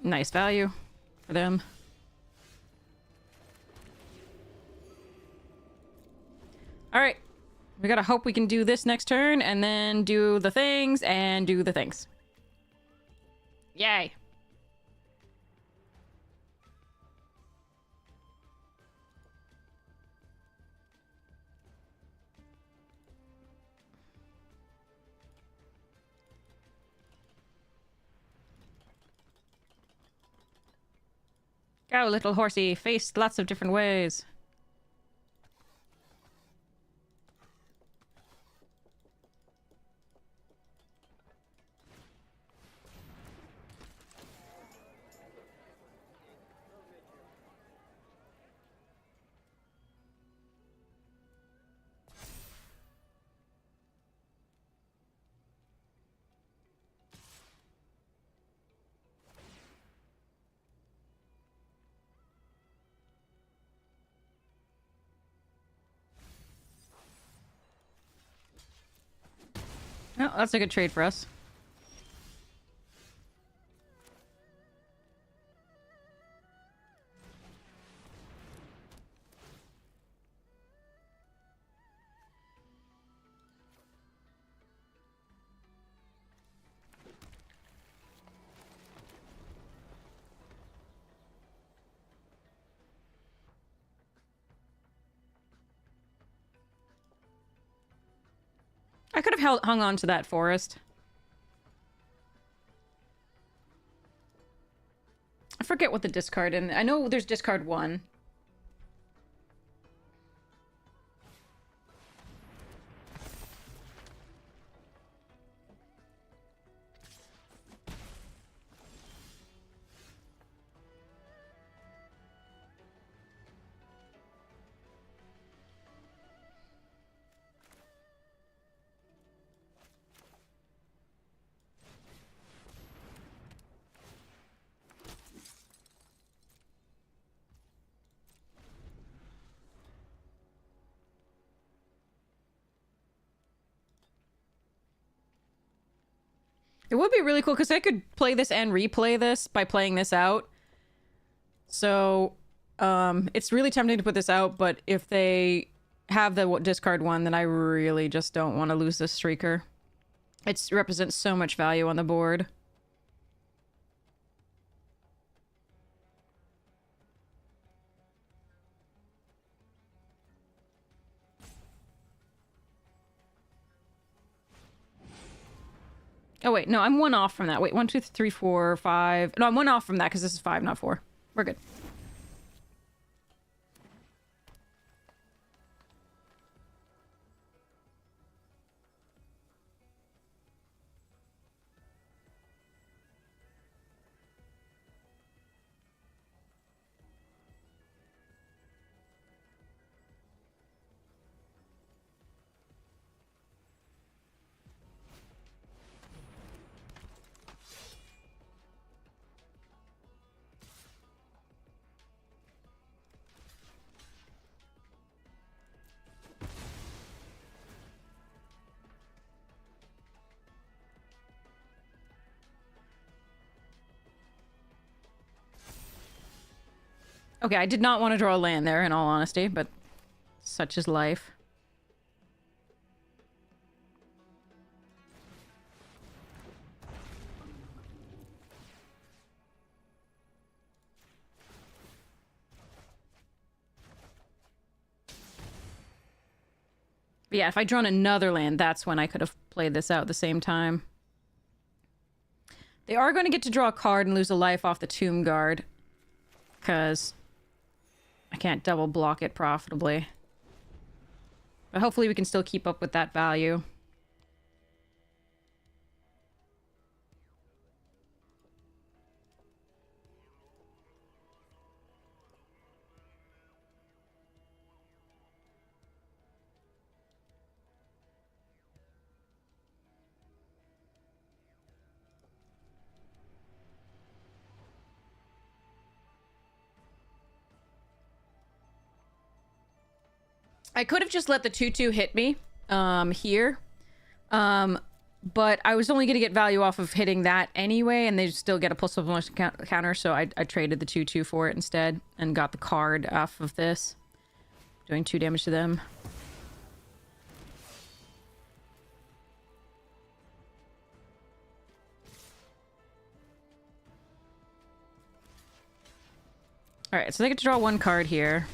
Nice value for them. All right. We gotta hope we can do this next turn and then do the things and do the things. Yay. Go, little horsey. Face lots of different ways. Oh, that's a good trade for us. I could have hung on to that forest. I forget what the discard in. I know there's discard 1. It would be really cool because I could play this and replay this by playing this out. So, it's really tempting to put this out, but if they have the discard 1, then I really just don't want to lose this streaker. It represents so much value on the board. Oh, wait. No, I'm 1 off from that. Wait, 1, 2, 3, 4, 5. No, I'm 1 off from that because this is 5, not 4. We're good. Okay, I did not want to draw a land there, in all honesty, but such is life. But yeah, if I'd drawn another land, that's when I could have played this out at the same time. They are going to get to draw a card and lose a life off the Tomb Guard. Because I can't double block it profitably. But hopefully we can still keep up with that value. I could have just let the 2/2 hit me here. But I was only going to get value off of hitting that anyway, and they still get a +1 counter, so I traded the 2/2 for it instead and got the card off of this. Doing 2 damage to them. Alright, so they get to draw 1 card here.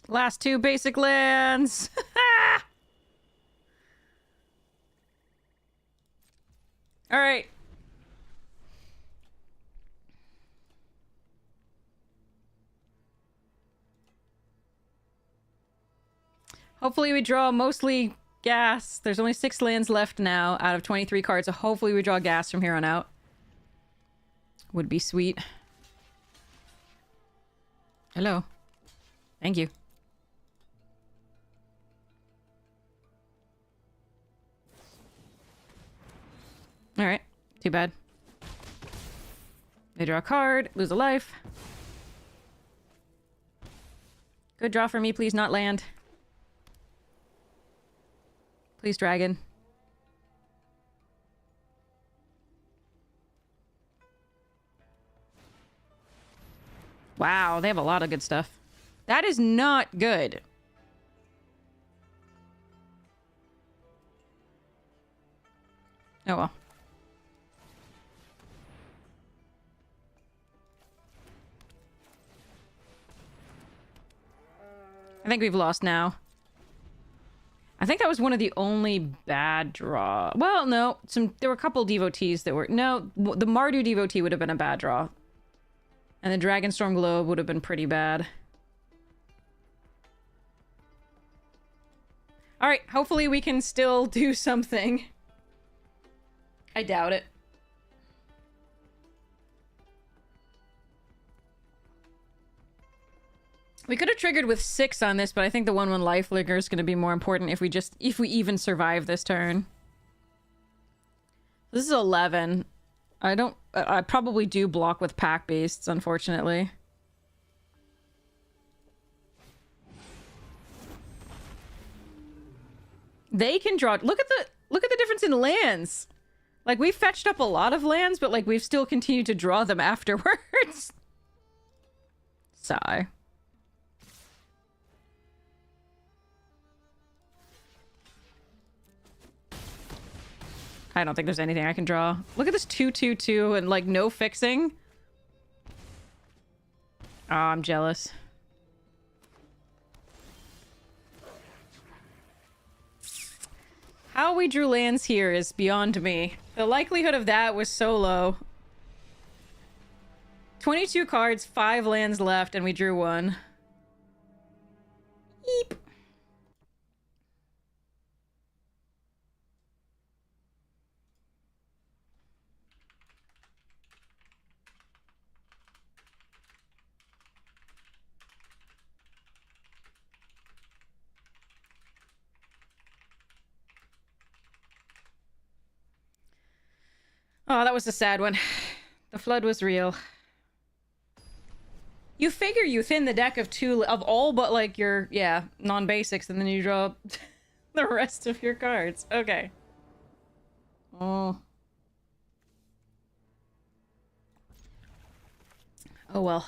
Last 2 basic lands. All right. Hopefully we draw mostly gas. There's only 6 lands left now out of 23 cards, so hopefully we draw gas from here on out. Would be sweet. Hello. Thank you. Alright, too bad. They draw a card, lose a life. Good draw for me, please not land. Please, dragon. Wow, they have a lot of good stuff. That is not good. Oh well. I think we've lost now. I think that was one of the only bad draw. Well, no, there were a couple devotees that were... No, the Mardu devotee would have been a bad draw. And the Dragonstorm Globe would have been pretty bad. Alright, hopefully we can still do something. I doubt it. We could have triggered with 6 on this, but I think the 1/1 life flicker is going to be more important if we even survive this turn. This is 11. I probably do block with pack beasts, unfortunately. They can draw. Look at the difference in lands. Like, we fetched up a lot of lands, but like we've still continued to draw them afterwards. Sigh. I don't think there's anything I can draw. Look at this 2/2/2 and like no fixing. Oh, I'm jealous. How we drew lands here is beyond me. The likelihood of that was so low. 22 cards, 5 lands left, and we drew 1. Eep. Oh, that was a sad one. The flood was real. You figure you thin the deck of 2 of all but like your, yeah, non-basics, and then you draw the rest of your cards. Okay. Oh. Oh well.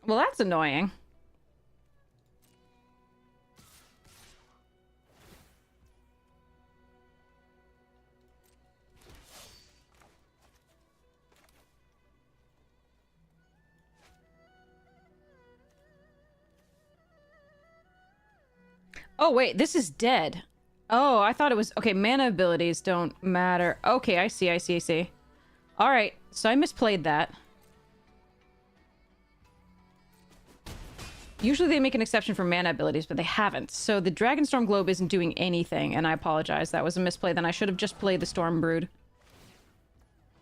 Well, that's annoying. Oh, wait, this is dead. Oh, I thought it was... Okay, mana abilities don't matter. Okay, I see, I see, I see. Alright, so I misplayed that. Usually they make an exception for mana abilities, but they haven't. So the Dragonstorm Globe isn't doing anything, and I apologize. That was a misplay. Then I should have just played the Storm Brood.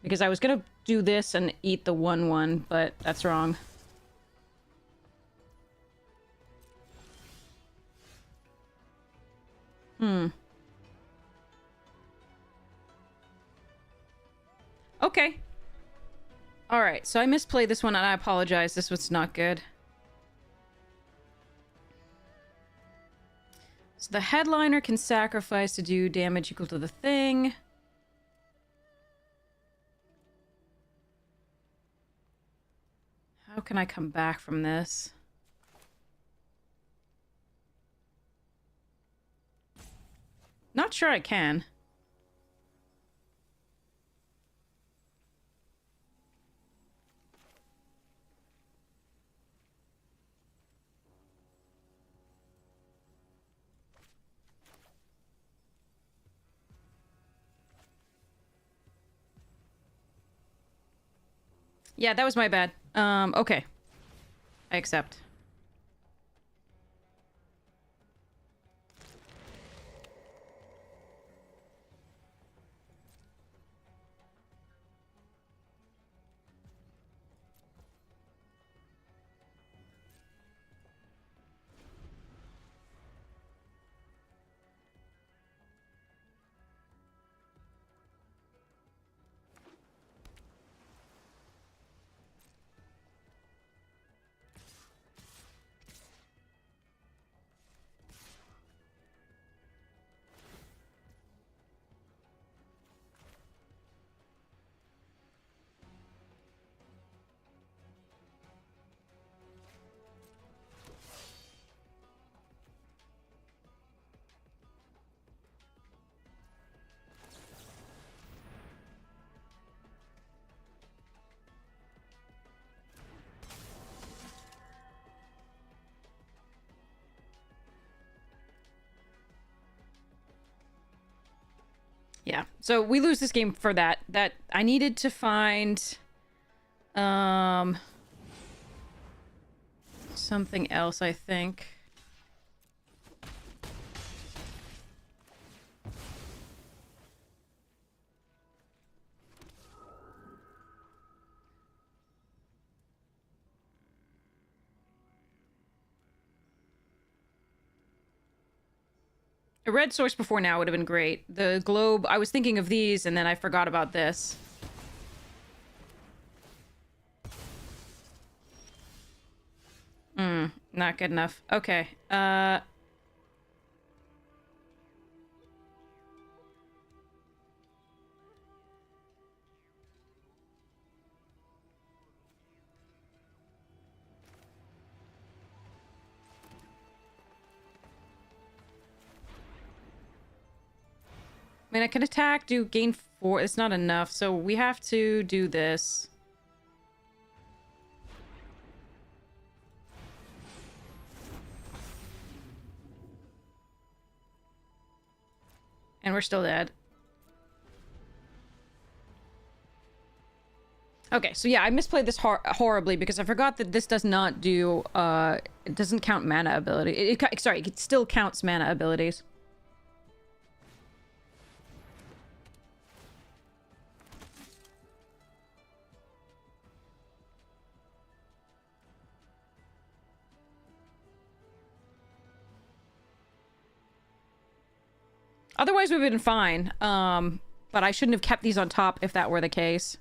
Because I was gonna do this and eat the 1/1, but that's wrong. Okay. Alright, so I misplayed this one, and I apologize. This was not good. So the headliner can sacrifice to do damage equal to the thing. How can I come back from this? Not sure I can. Yeah, that was my bad. Okay. I accept. Yeah. So we lose this game for that. That I needed to find something else, I think. A red source before now would have been great. The globe, I was thinking of these, and then I forgot about this. Not good enough. Okay. I mean, I can attack, do gain 4. It's not enough, so we have to do this. And we're still dead. Okay, so yeah, I misplayed this horribly because I forgot that this does not do, it doesn't count mana ability. Sorry, it still counts mana abilities. Otherwise, we've been fine. But I shouldn't have kept these on top if that were the case.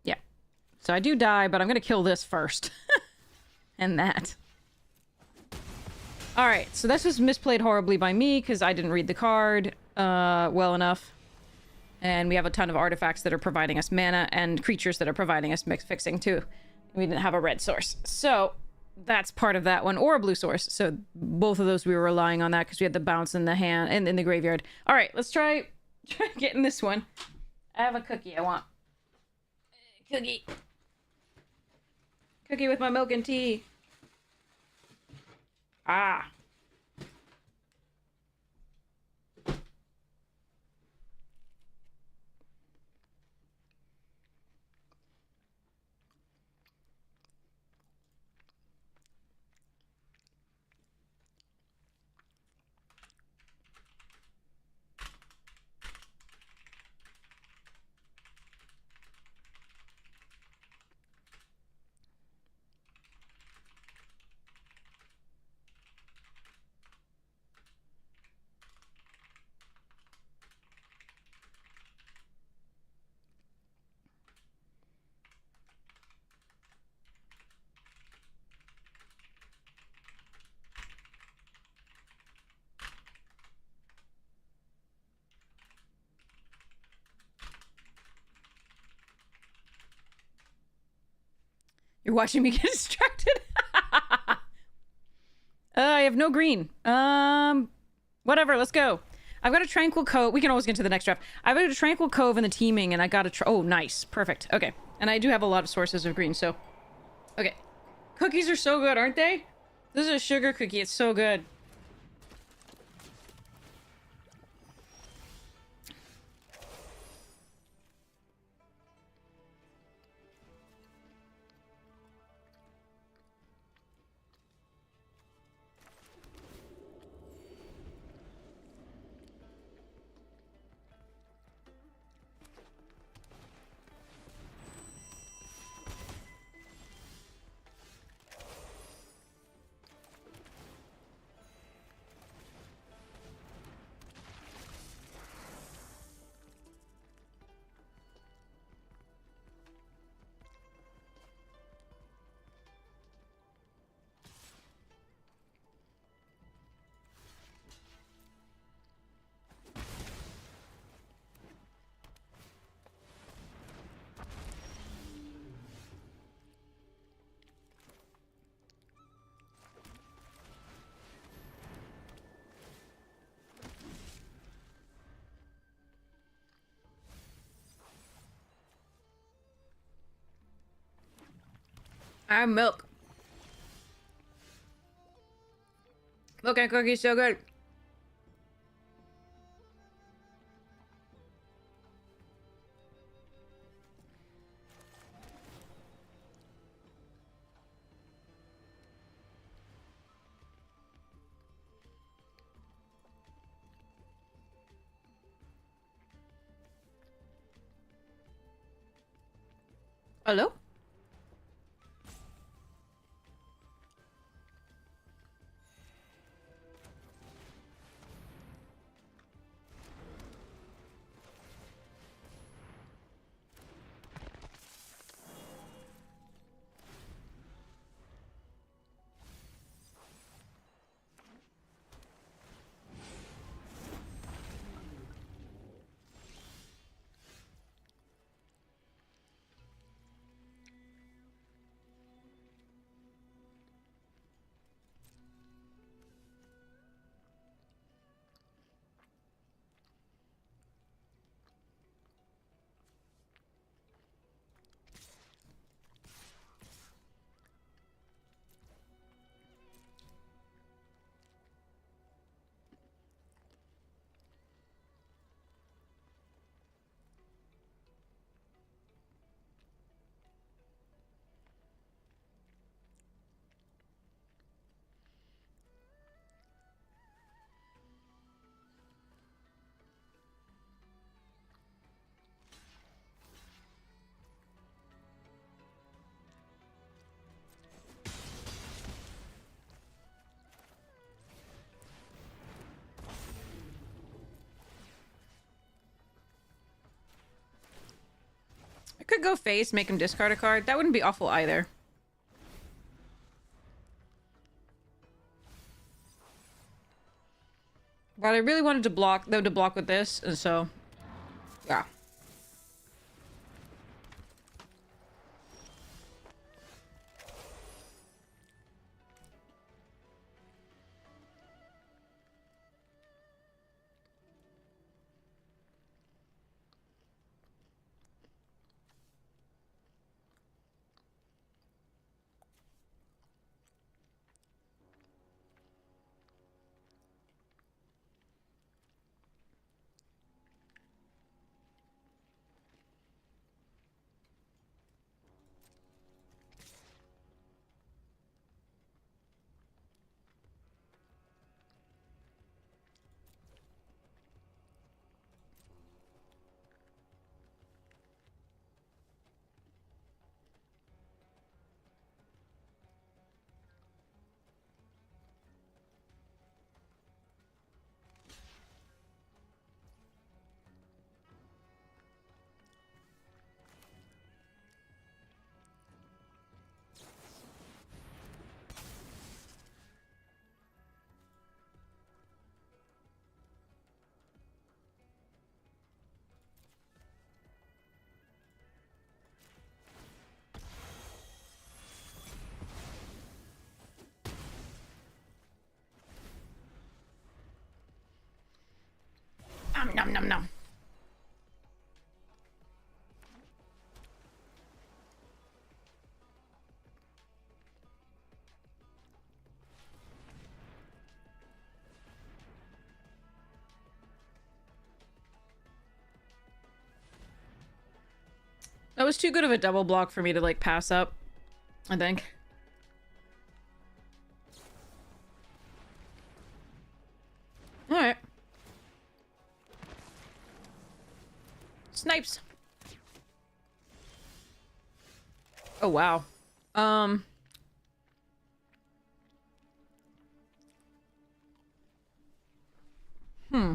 Yeah. So I do die, but I'm gonna kill this first. And that. Alright, so this was misplayed horribly by me, because I didn't read the card well enough. And we have a ton of artifacts that are providing us mana, and creatures that are providing us mix fixing, too. We didn't have a red source. So... that's part of that one, or a blue source. So both of those we were relying on that because we had the bounce in the hand and in the graveyard. All right, let's try getting this one. I have a cookie I want. Cookie. Cookie with my milk and tea. Ah. You're watching me get distracted. I have no green. Whatever, let's go. I've got a Tranquil Cove. We can always get to the next draft. I've got a Tranquil Cove in the teaming, and I got a... oh, nice. Perfect. Okay. And I do have a lot of sources of green, so... okay. Cookies are so good, aren't they? This is a sugar cookie. It's so good. I have milk. Okay, cookie's so good. Hello? I could go face, make him discard a card. That wouldn't be awful either. But I really wanted to block them to block with this, and so yeah. Nom nom nom nom. That was too good of a double block for me to like pass up, I think. Alright. Snipes. Oh wow. Hmm.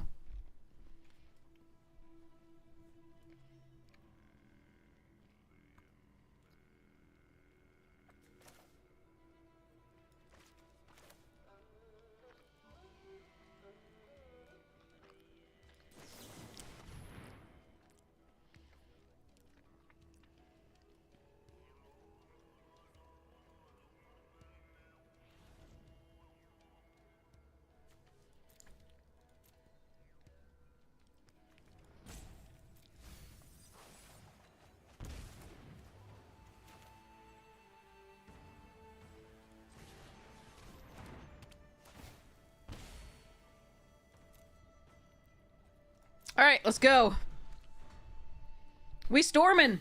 All right, let's go. We storming.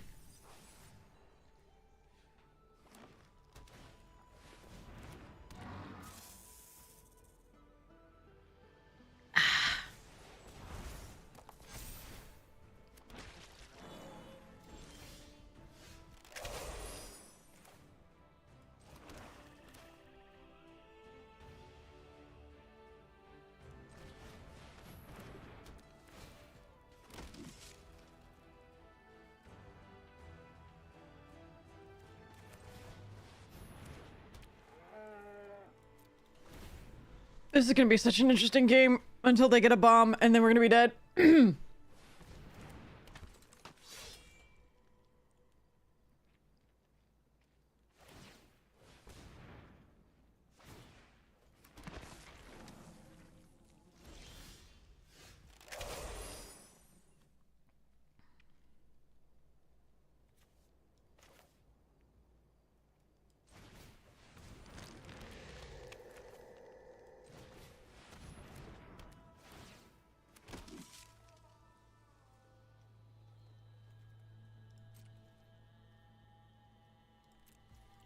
This is gonna be such an interesting game until they get a bomb and then we're gonna be dead.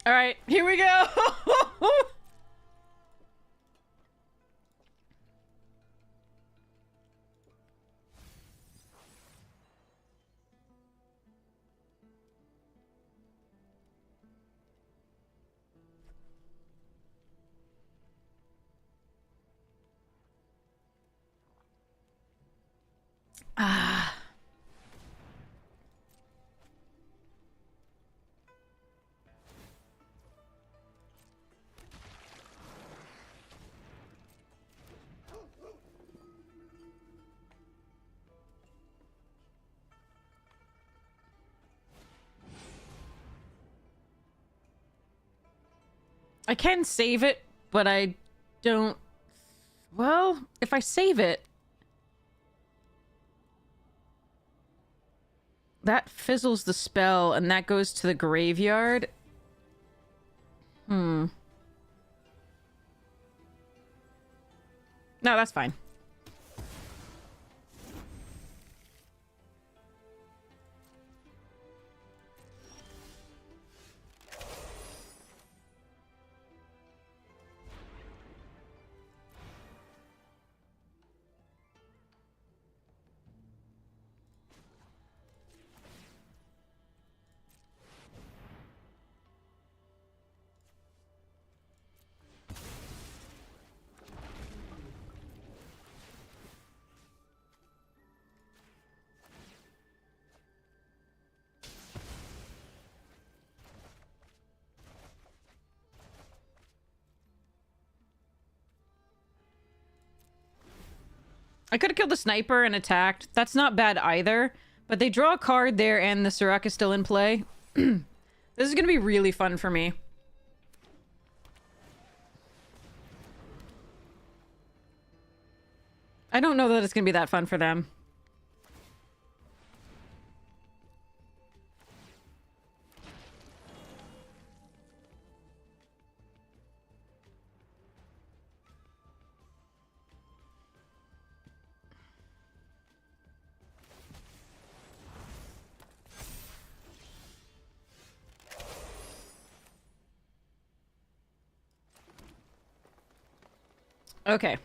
All right, here we go. Ah. I can save it, but I don't... Well, if I save it... That fizzles the spell, and that goes to the graveyard. No, that's fine. I could have killed the sniper and attacked. That's not bad either. But they draw a card there and the Surak is still in play. This is going to be really fun for me. I don't know that it's going to be that fun for them. Okay.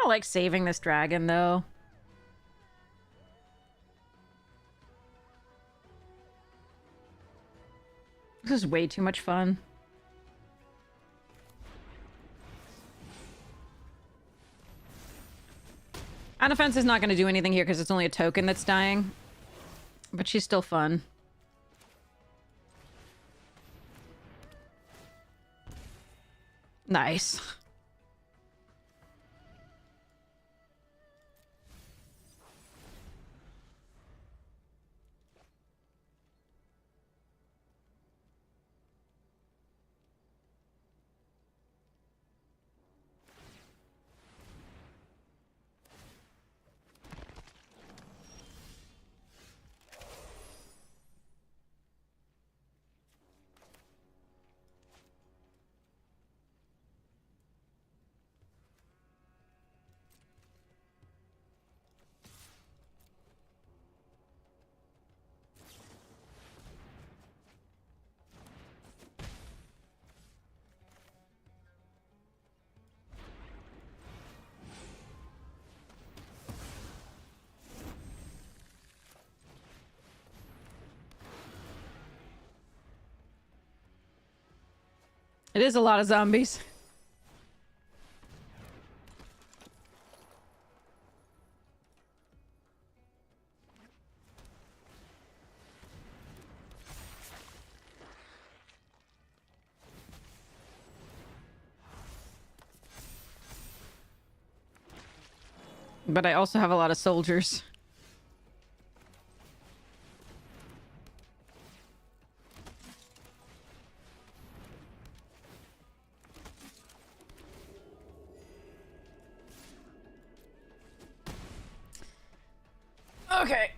of like saving this dragon, though. This is way too much fun. On offense is not going to do anything here because it's only a token that's dying. But she's still fun. Nice. It is a lot of zombies. But I also have a lot of soldiers. Okay.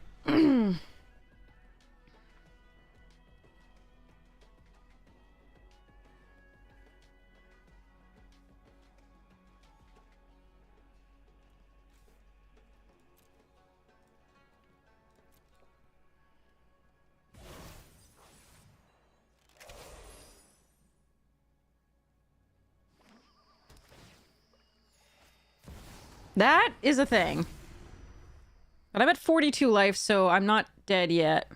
That is a thing. But I'm at 42 life, so I'm not dead yet.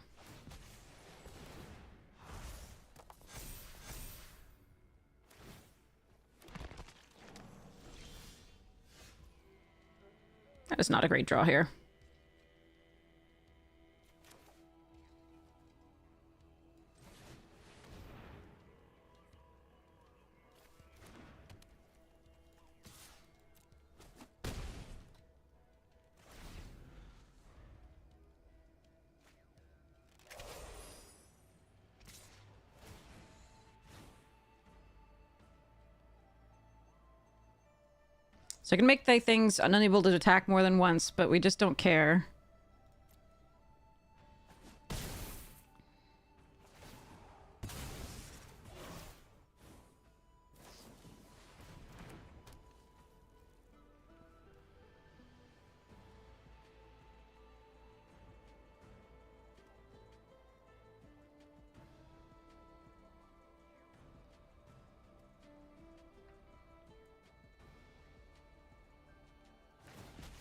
That is not a great draw here. So I can make the things unable to attack more than once, but we just don't care.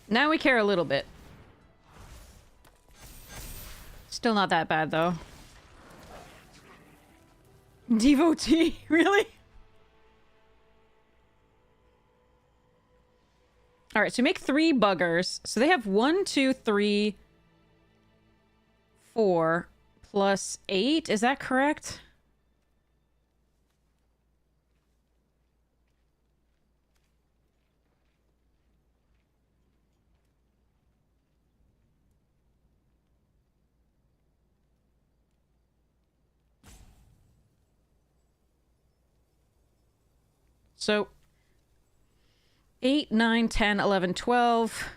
Now we care a little bit. Still not that bad, though. Devotee? Really? Alright, so make 3 buggers. So they have 1, 2, 3, 4, plus 8. Is that correct? So 8, 9, 10, 11, 12.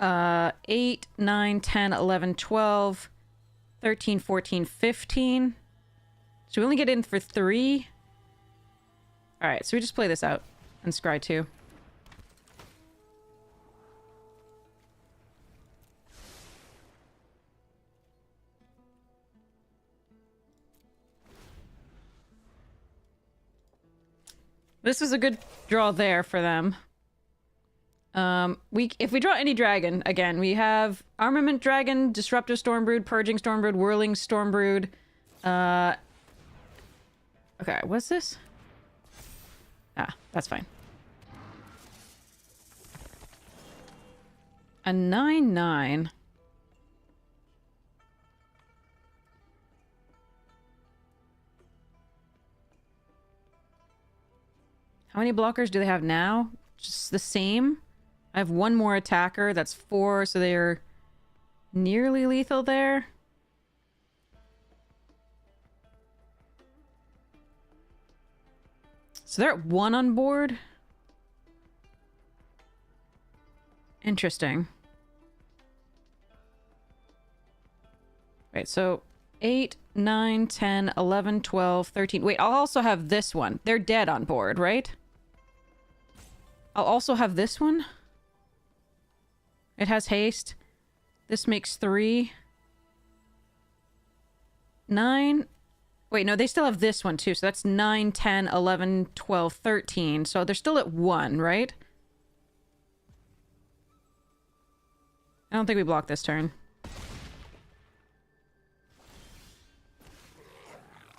8, 9, 10, 11, 12. 13, 14, 15. So we only get in for 3. Alright, so we just play this out and scry 2. This is a good draw there for them. If we draw any dragon, again, we have Armament Dragon, Disruptive Stormbrood, Purging Stormbrood, Whirling Stormbrood. Okay, what's this? Ah, that's fine. A 9/9. How many blockers do they have now? Just the same? I have one more attacker. That's 4, so they're nearly lethal there. So they're at 1 on board. Interesting. Right, so 8, 9, 10, 11, 12, 13. Wait, I'll also have this one. They're dead on board, right? I'll also have this one. It has haste. This makes 3. 9. Wait, no, they still have this one too. So that's 9, 10, 11, 12, 13. So they're still at 1, right? I don't think we block this turn.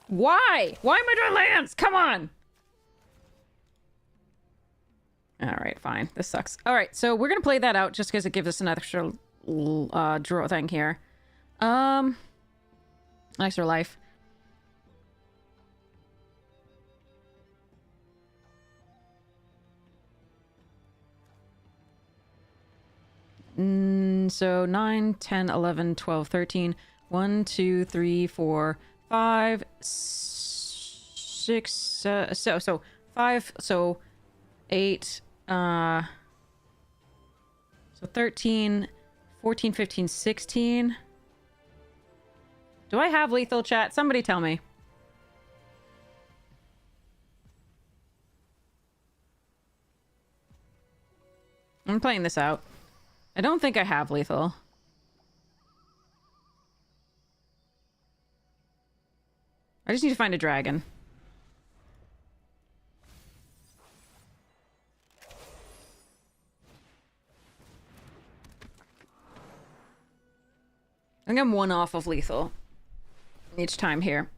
Why? Why am I doing lands? Come on! Alright, fine. This sucks. Alright, so we're gonna play that out just because it gives us an extra draw thing here. Extra life. So 9, 10, 11, 12, 13. 1, 2, 3, 4, 5, 6, so 5, so 8, so 13, 14, 15, 16. Do I have lethal, chat? Somebody tell me. I'm playing this out. I don't think I have lethal. I just need to find a dragon. I think I'm 1 off of lethal each time here.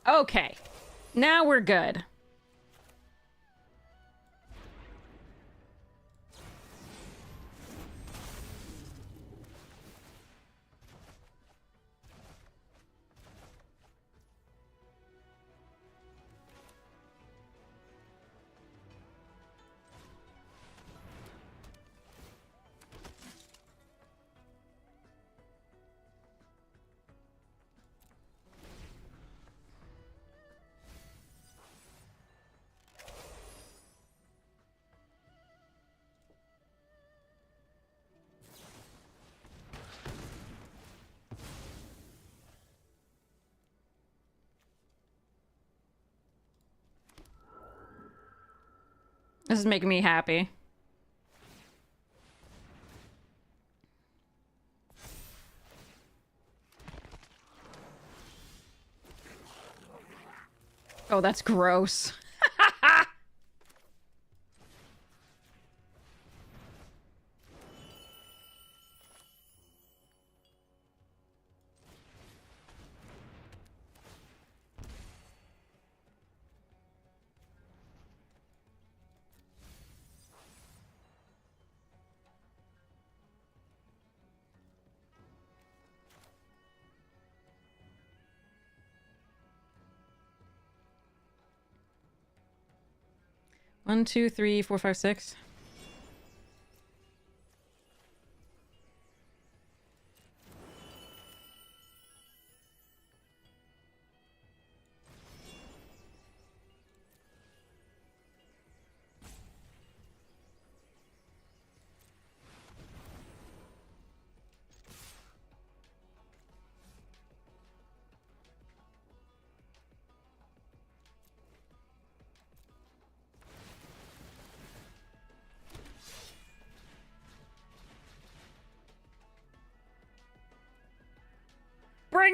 Okay. Now we're good. This is making me happy. Oh, that's gross. 1, 2, 3, 4, 5, 6.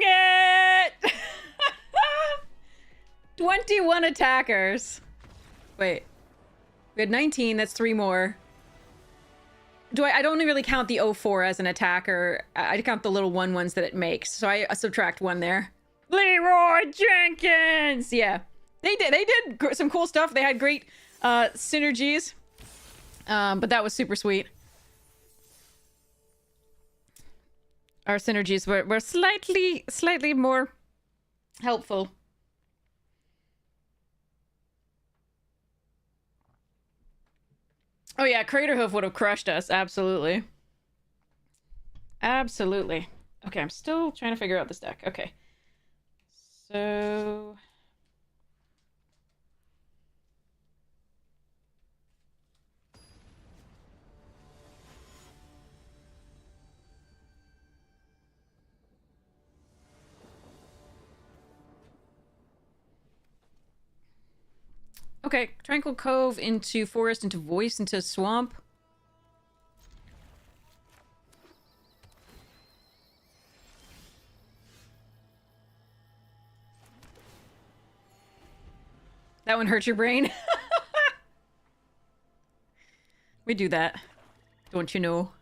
Dang it! 21 attackers. Wait. We had 19, that's 3 more. I don't really count the 04 as an attacker. I count the little 1-1s that it makes. So I subtract 1 there. Leroy Jenkins! Yeah. They did some cool stuff. They had great synergies. But that was super sweet. Our synergies were slightly more helpful. Oh yeah, Craterhoof would have crushed us. Absolutely. Absolutely. Okay, I'm still trying to figure out this deck. Okay. So... Okay, Tranquil Cove into Forest, into Voice, into Swamp. That one hurt your brain? We do that. Don't you know?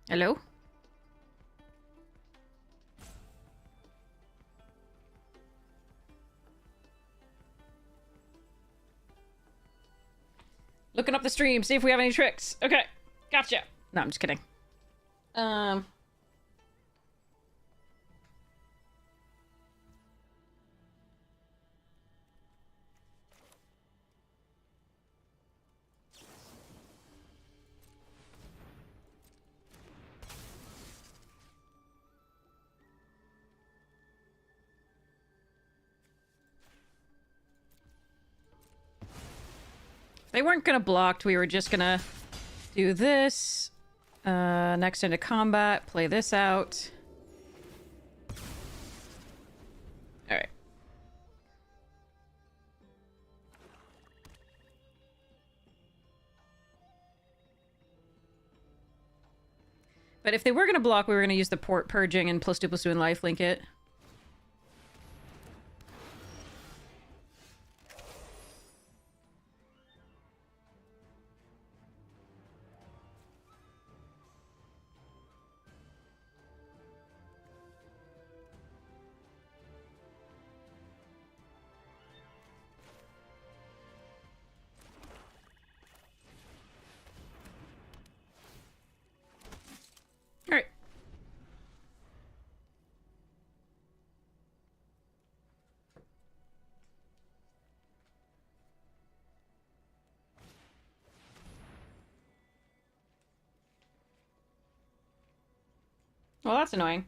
Hello? Looking up the stream, see if we have any tricks. Okay, gotcha. No, I'm just kidding. They weren't gonna block, we were just gonna do this. Next into combat, play this out. Alright. But if they were gonna block, we were gonna use the purging and plus 2/2 and lifelink it. Alright. Well, that's annoying.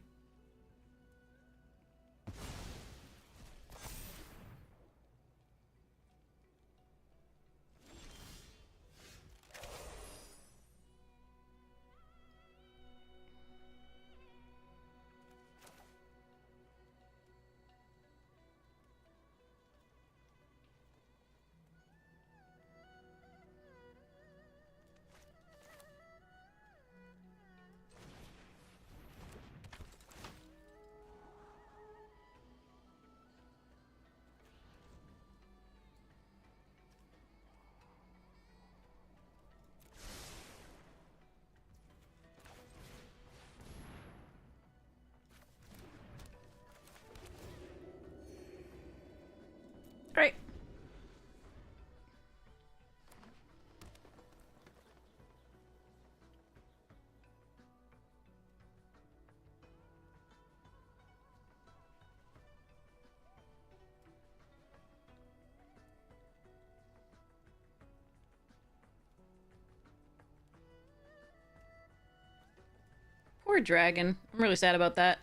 Poor dragon. I'm really sad about that.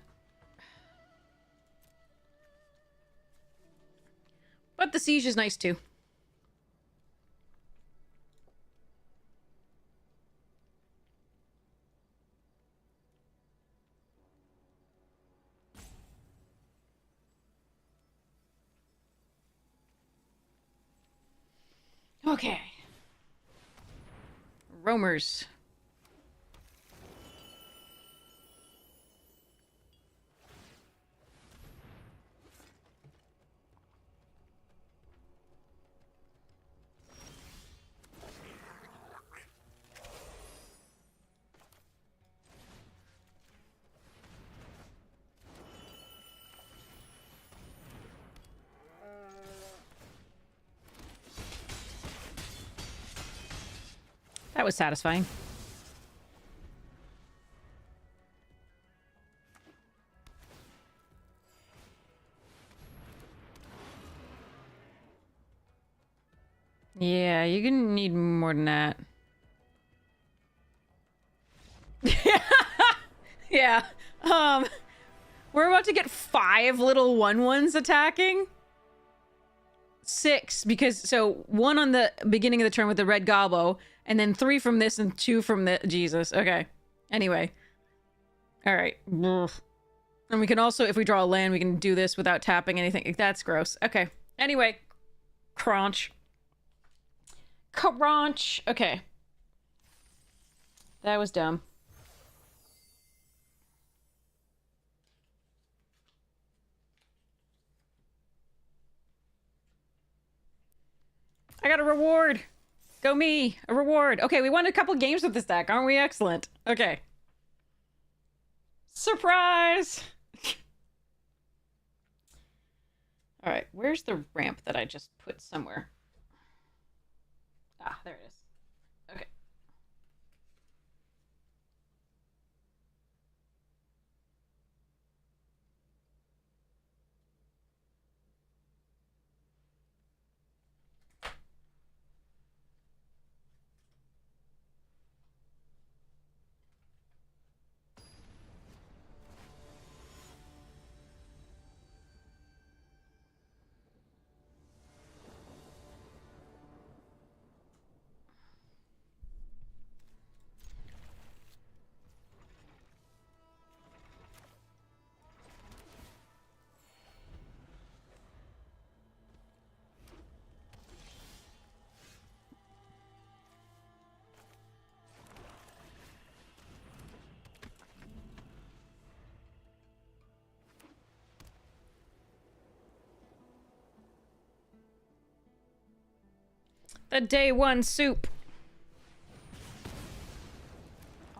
But the siege is nice too. Okay. Roamers. That was satisfying. Yeah, you're gonna need more than that. Yeah. We're about to get 5 little 1/1s attacking. 6, because so 1 on the beginning of the turn with the red gobbo, and then 3 from this and 2 from the Jesus. Okay. Anyway. Alright. And we can also, if we draw a land, we can do this without tapping anything. That's gross. Okay. Anyway. Crunch. Crunch. Okay. That was dumb. I got a reward. Go me. A reward. Okay, we won a couple games with this deck. Aren't we excellent? Okay. Surprise! Alright, where's the ramp that I just put somewhere? Ah, there it is. Okay. The day 1 soup.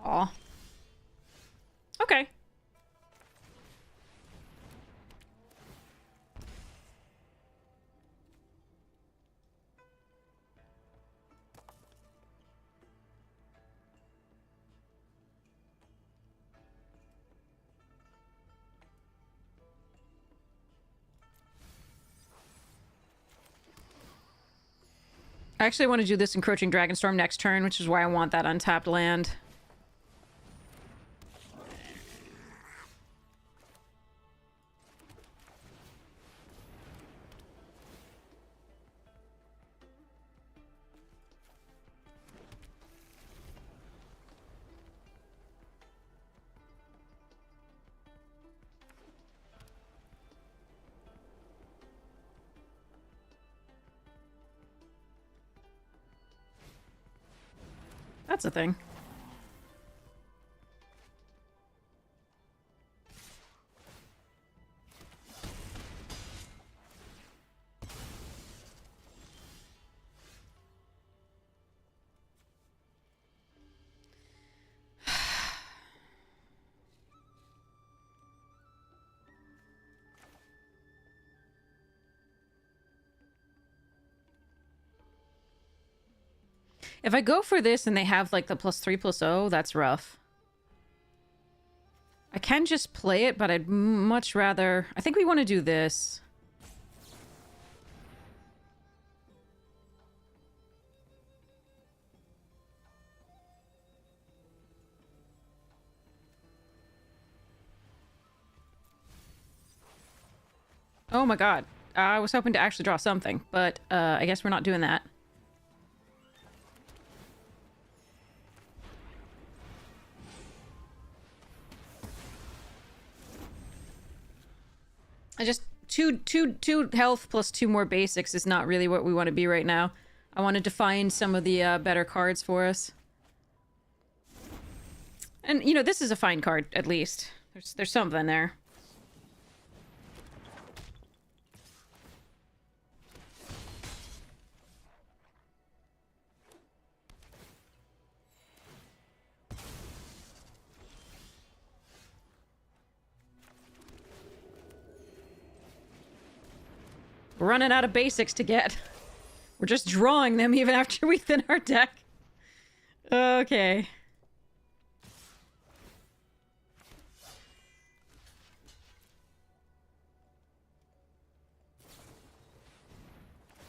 Aw. Okay. I actually want to do this encroaching Dragonstorm next turn, which is why I want that untapped land. That's a thing. If I go for this and they have like the +3/+0, that's rough. I can just play it, but I'd much rather... I think we want to do this. Oh my god. I was hoping to actually draw something, but I guess we're not doing that. I just two health plus 2 more basics is not really what we want to be right now. I wanted to find some of the better cards for us. And you know, this is a fine card at least. There's something there. We're running out of basics to get. We're just drawing them even after we thin our deck. Okay.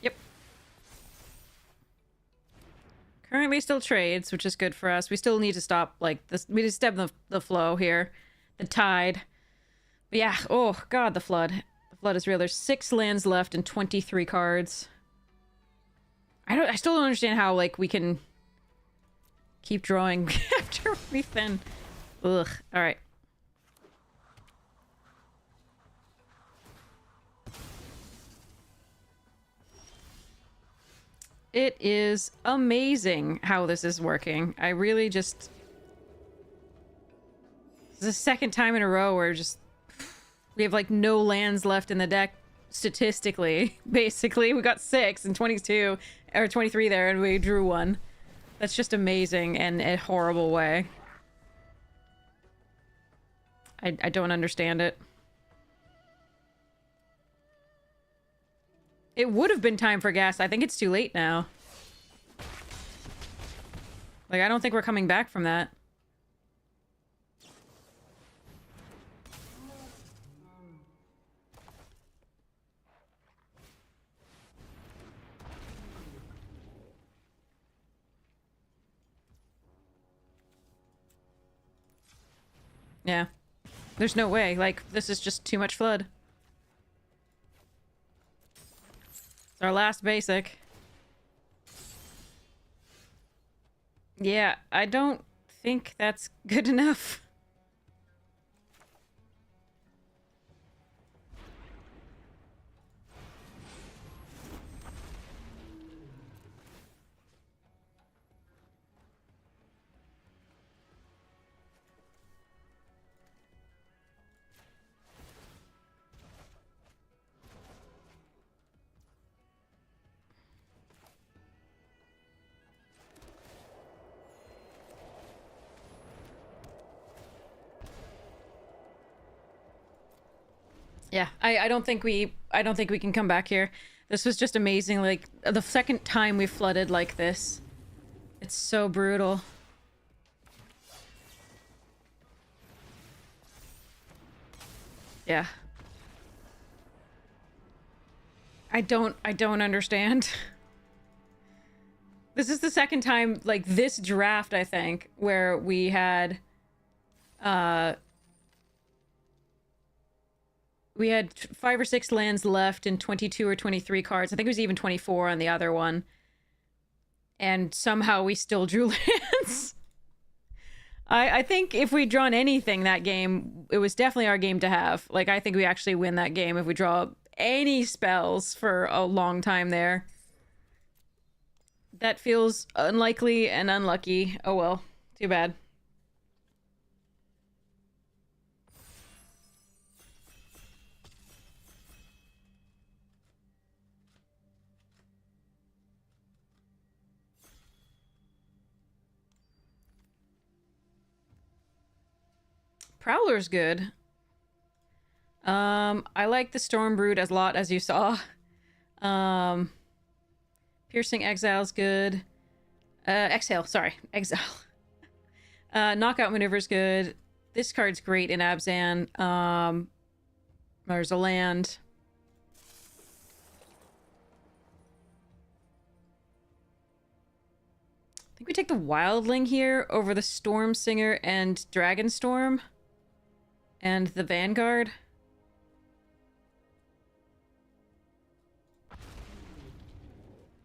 Yep. Currently still trades, which is good for us. We still need to stop, like, this. We need to stem the flow here. The tide. But yeah, oh god, the flood. Flood is real. There's 6 lands left and 23 cards. I still don't understand how, like, we can keep drawing after we thin. Ugh. Alright. It is amazing how this is working. I really just... This is the second time in a row where just... We have, like, no lands left in the deck, statistically. Basically, we got 6 and 22, or 23 there, and we drew 1. That's just amazing in a horrible way. I don't understand it. It would have been time for gas. I think it's too late now. Like, I don't think we're coming back from that. Yeah. There's no way. Like, this is just too much flood. It's our last basic. Yeah, I don't think that's good enough. Yeah, I don't think we can come back here. This was just amazing. Like, the second time we flooded like this. It's so brutal. Yeah. I don't understand. This is the second time, like, this draft, I think, where we had, we had 5 or 6 lands left and 22 or 23 cards. I think it was even 24 on the other one. And somehow we still drew lands. I think if we'd drawn anything that game, it was definitely our game to have. Like, I think we actually win that game if we draw any spells for a long time there. That feels unlikely and unlucky. Oh well, too bad. Prowler's good. I like the Stormbrood as a lot, as you saw. Piercing Exile's good. Exhale, sorry. Exile. Knockout Maneuver's good. This card's great in Abzan. There's a land. I think we take the Wildling here over the Storm Singer and Dragonstorm. And the Vanguard.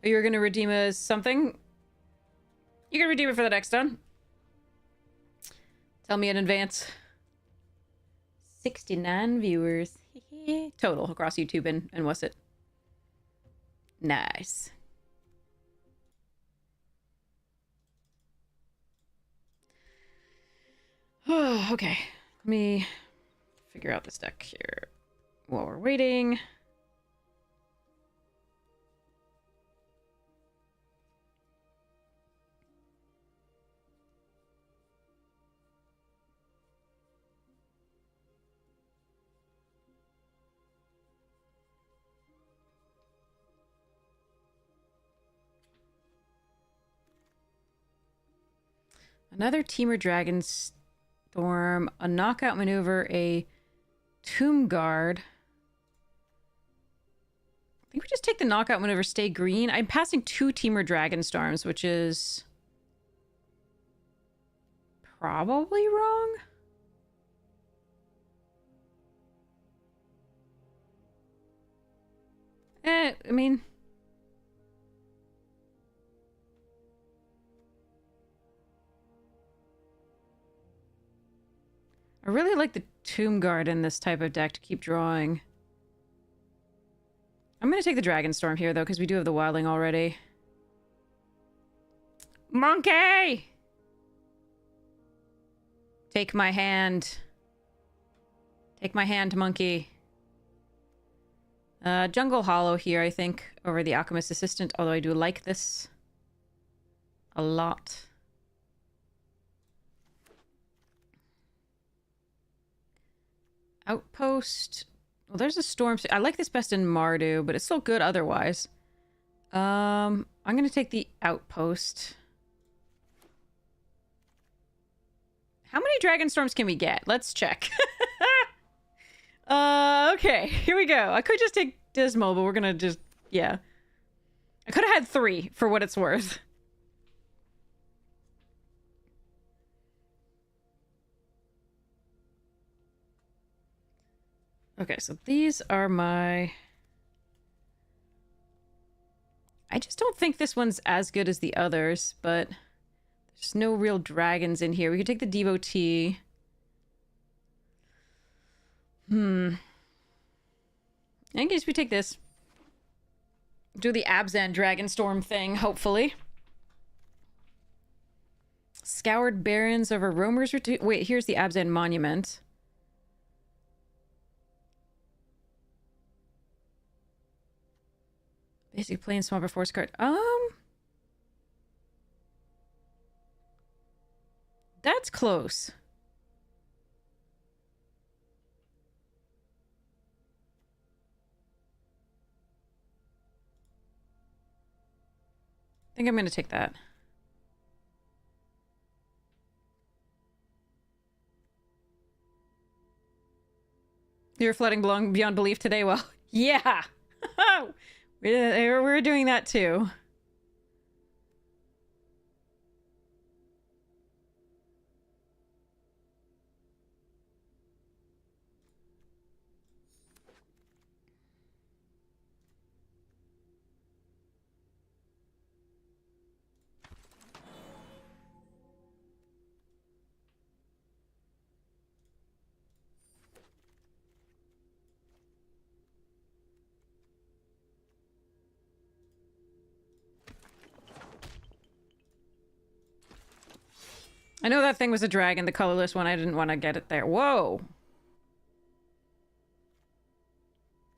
You're gonna redeem as something? You can redeem it for the next one. Tell me in advance. 69 viewers. Total across YouTube and what's it? Nice. Okay. Let me figure out this deck here while we're waiting. Another Teamer Dragonstorm, a knockout maneuver, a Tomb Guard. I think we just take the knockout maneuver, stay green. I'm passing 2 Teamer Dragonstorms, which is probably wrong. I mean... I really like the Tomb Guard in this type of deck to keep drawing. I'm going to take the Dragonstorm here, though, because we do have the Wildling already. Monkey! Take my hand. Take my hand, monkey. Jungle Hollow here, I think, over the Alchemist Assistant, although I do like this a lot. Outpost. Well, there's a storm. I like this best in Mardu, but it's still good otherwise. I'm gonna take the Outpost. How many Dragonstorms can we get? Let's check. Okay, here we go. I could just take Dismal, but we're gonna just... yeah. I could have had 3, for what it's worth. Okay, so these are my... I just don't think this one's as good as the others, but there's no real dragons in here. We could take the Devotee. I guess we take this. Do the Abzan Dragonstorm thing, hopefully. Scoured Barrens of a Roamer's Retreat. Wait, here's the Abzan Monument. Basic Planeswalker Force card. That's close. I think I'm going to take that. You're flooding beyond belief today? Well, yeah. We're doing that too. I know that thing was a dragon, the colorless one. I didn't want to get it there. Whoa!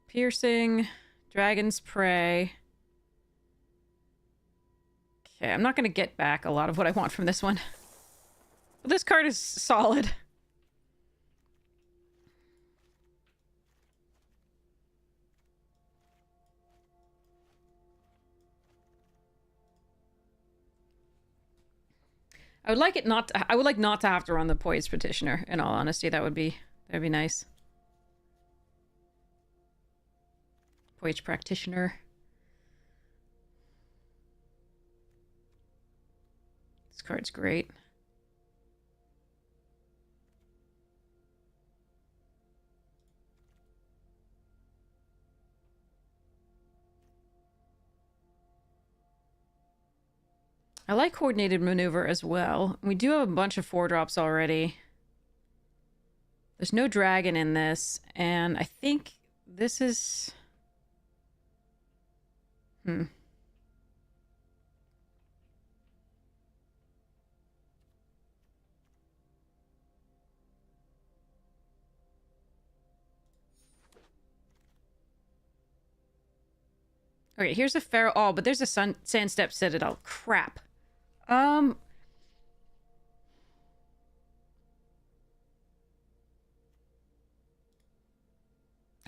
Piercing. Dragon's Prey. Okay, I'm not going to get back a lot of what I want from this one. But this card is solid. I would like it not to, I would like not to have to run the Poised Petitioner, in all honesty. That'd be nice. Poised Practitioner. This card's great. I like coordinated maneuver as well. We do have a bunch of 4-drops already. There's no dragon in this, and I think this is... Okay, here's a feral... Oh, but there's a Sandstep Citadel. Crap. I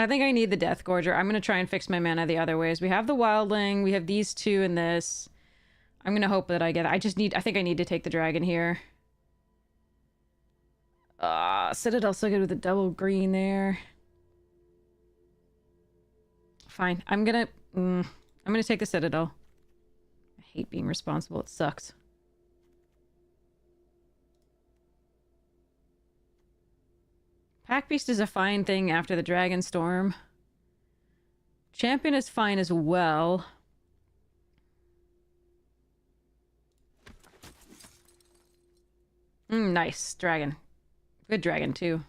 think I need the Death Gorger. I'm going to try and fix my mana the other ways. We have the Wildling. We have these two in this. I'm going to hope that I get it. I think I need to take the dragon here. Citadel so good with the double green there. Fine. I'm going to take the Citadel. I hate being responsible. It sucks. Pack Beast is a fine thing after the Dragonstorm. Champion is fine as well. Nice. Dragon. Good dragon, too.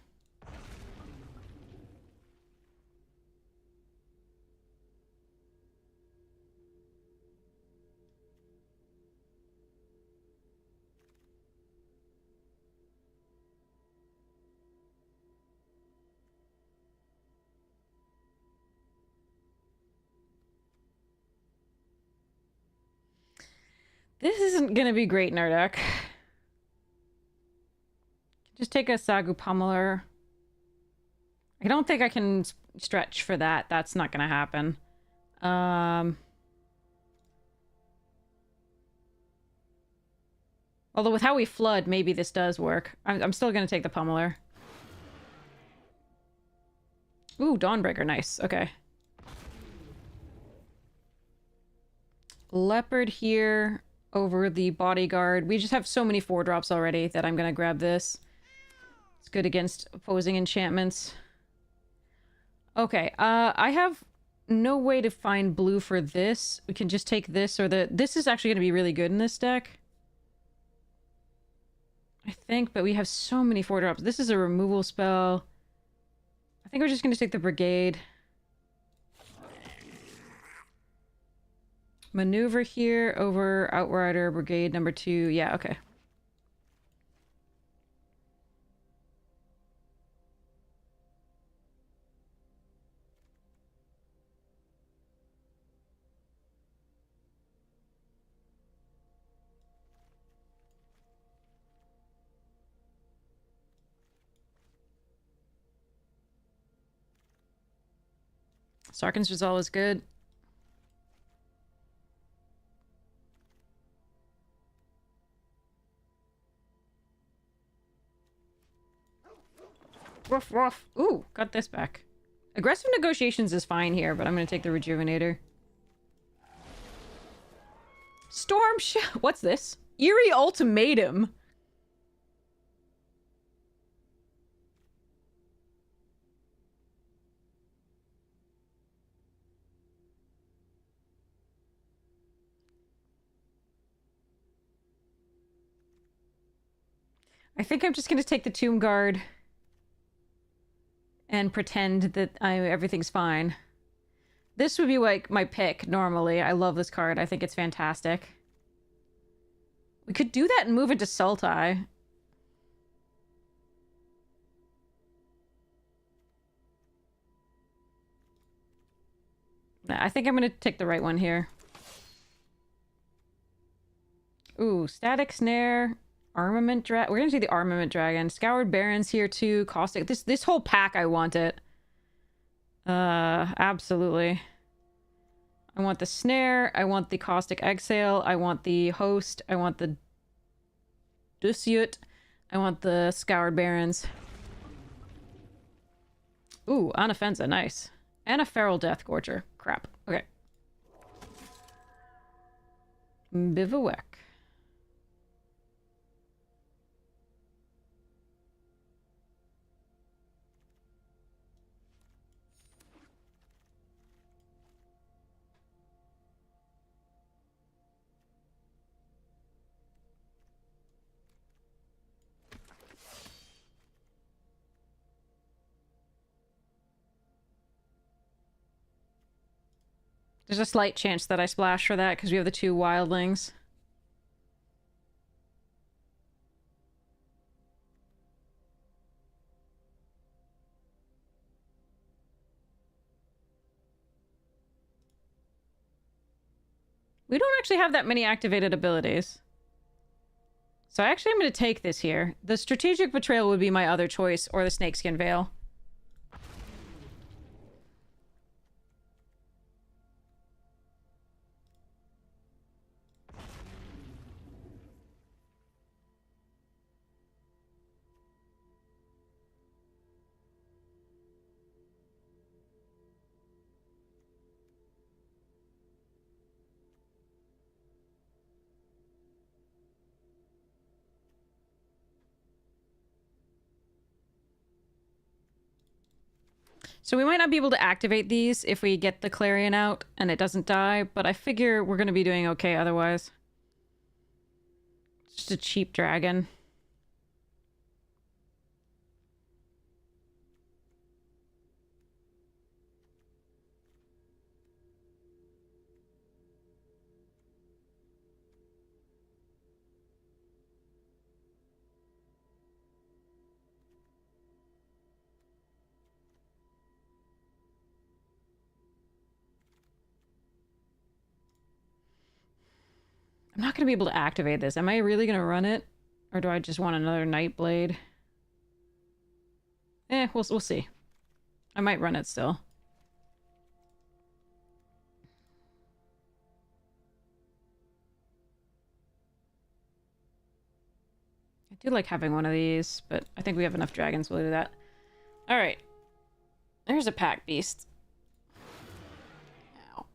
This isn't gonna be great in our deck. Just take a Sagu Pummeler. I don't think I can stretch for that. That's not gonna happen. Although with how we flood, maybe this does work. I'm still gonna take the Pummeler. Ooh, Dawnbreaker, nice. Okay. Leopard here over the Bodyguard. We just have so many 4-drops already that I'm gonna grab this. It's good against opposing enchantments. Okay, I have no way to find blue for this. We can just take this or the... This is actually gonna be really good in this deck. I think, but we have so many 4-drops. This is a removal spell. I think we're just gonna take the Brigade. Maneuver here over Outrider, Brigade number 2. Yeah, okay. Sarkhan's Resolve is good. Ruff, ruff. Ooh, got this back. Aggressive Negotiations is fine here, but I'm going to take the Rejuvenator. Storm What's this? Eerie Ultimatum. I think I'm just going to take the Tomb Guard and pretend that everything's fine. This would be like my pick normally. I love this card. I think it's fantastic. We could do that and move it to Sultai. I think I'm going to take the right one here. Ooh, Static Snare. Armament Dragon. We're gonna see the Armament Dragon. Scoured Barons here too. Caustic. This whole pack, I want it. Absolutely. I want the Snare. I want the Caustic Exhale. I want the Host. I want the Dusiut. I want the Scoured Barons. Ooh, Anafenza. Nice. And a Feral Death Gorger. Crap. Okay. Bivouac. There's a slight chance that I splash for that because we have the 2 wildlings. We don't actually have that many activated abilities. So actually I'm going to take this here. The Strategic Betrayal would be my other choice, or the Snakeskin Veil. So we might not be able to activate these if we get the Clarion out and it doesn't die, but I figure we're going to be doing okay otherwise. It's just a cheap dragon. I'm not going to be able to activate this. Am I really going to run it? Or do I just want another Nightblade? We'll see. I might run it still. I do like having one of these, but I think we have enough dragons. We'll do that. Alright. There's a pack beast. Ow.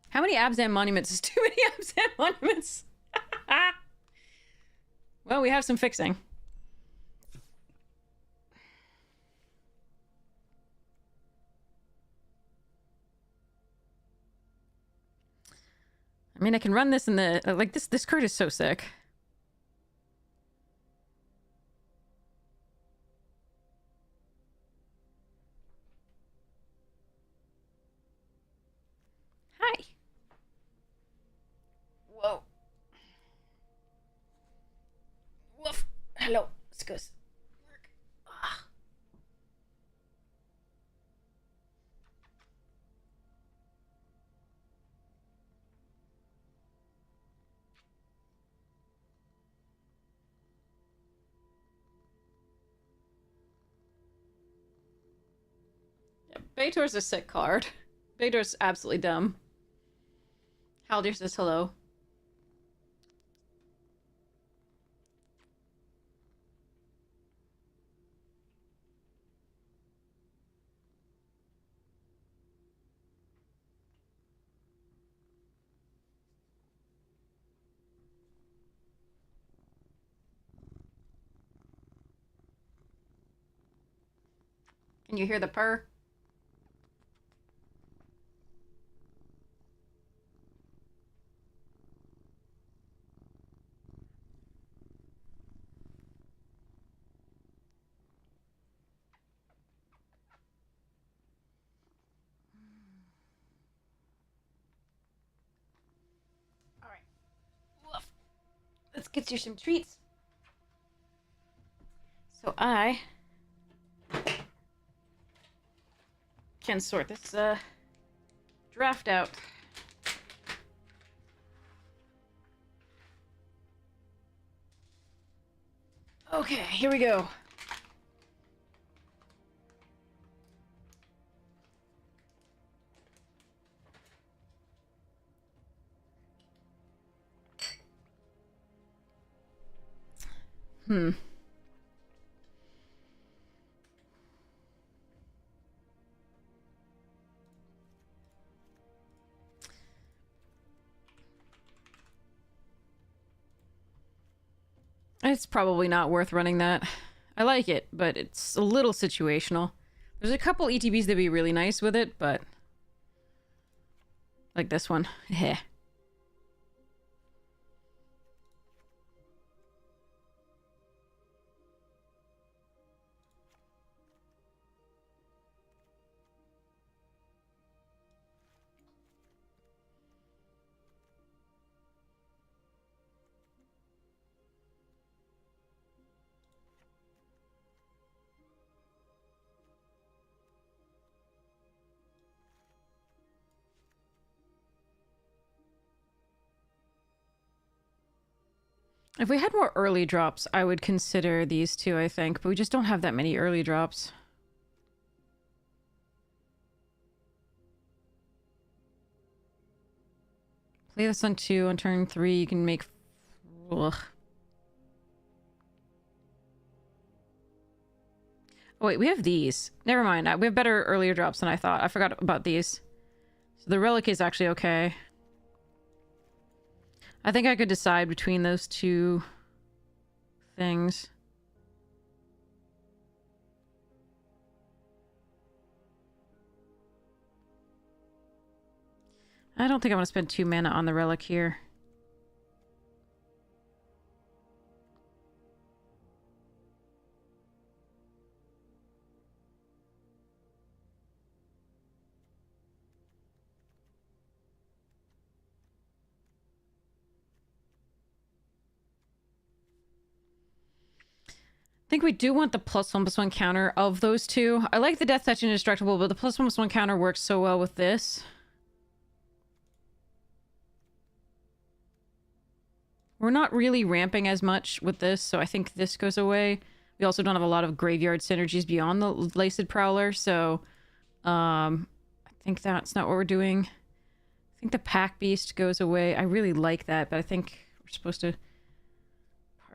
How many Abzan monuments is too many Abzan monuments? Well, we have some fixing. I mean, I can run this in the... like, this card is so sick. Hi. Whoa. Woof. Hello. Let's go. Work. Ah. Yeah, Baitor's a sick card. Baitor's absolutely dumb. Haldir says hello. Can you hear the purr? Alright. Woof. Let's get you some treats. So I can sort this draft out. Okay, here we go. It's probably not worth running that. I like it, but it's a little situational. There's a couple ETBs that'd be really nice with it, but Like this one. Heh. If we had more early drops, I would consider these two, I think. But we just don't have that many early drops. Play this on 2. On turn 3, you can make... Ugh. Oh, wait, we have these. Never mind. We have better earlier drops than I thought. I forgot about these. So the relic is actually okay. I think I could decide between those two things. I don't think I want to spend 2 mana on the relic here. I think we do want the +1/+1 counter of those two. I like the Death Touch Indestructible, but the +1/+1 counter works so well with this. We're not really ramping as much with this, so I think this goes away. We also don't have a lot of graveyard synergies beyond the Laced Prowler, so I think that's not what we're doing. I think the Pack Beast goes away. I really like that, but I think we're supposed to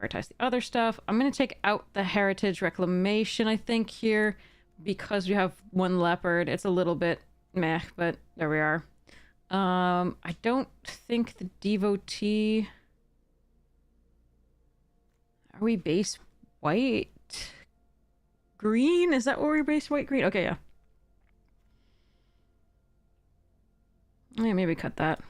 prioritize the other stuff. I'm going to take out the Heritage Reclamation, I think, here, because we have 1 Leopard. It's a little bit meh, but there we are. I don't think the Devotee... Are we base white? Green? Is that where we're base white green? Okay, yeah. Yeah, maybe cut that.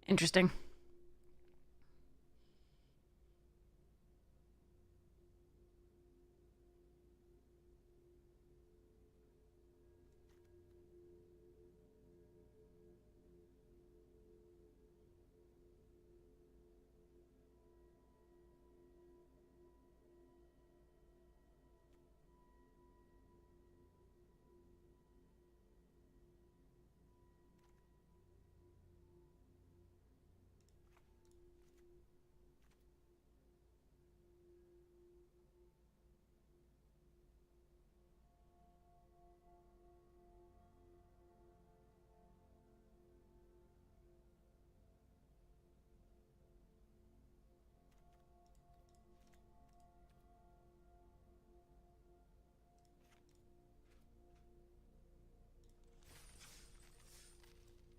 Interesting.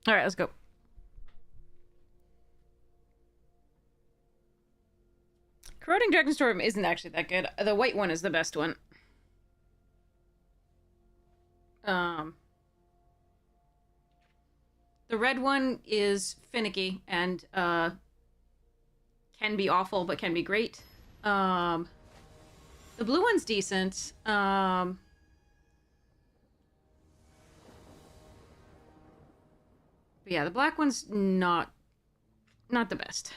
All right, let's go. Corroding Dragonstorm isn't actually that good. The white one is the best one. The red one is finicky and can be awful, but can be great. The blue one's decent. But yeah, the black one's not not the best.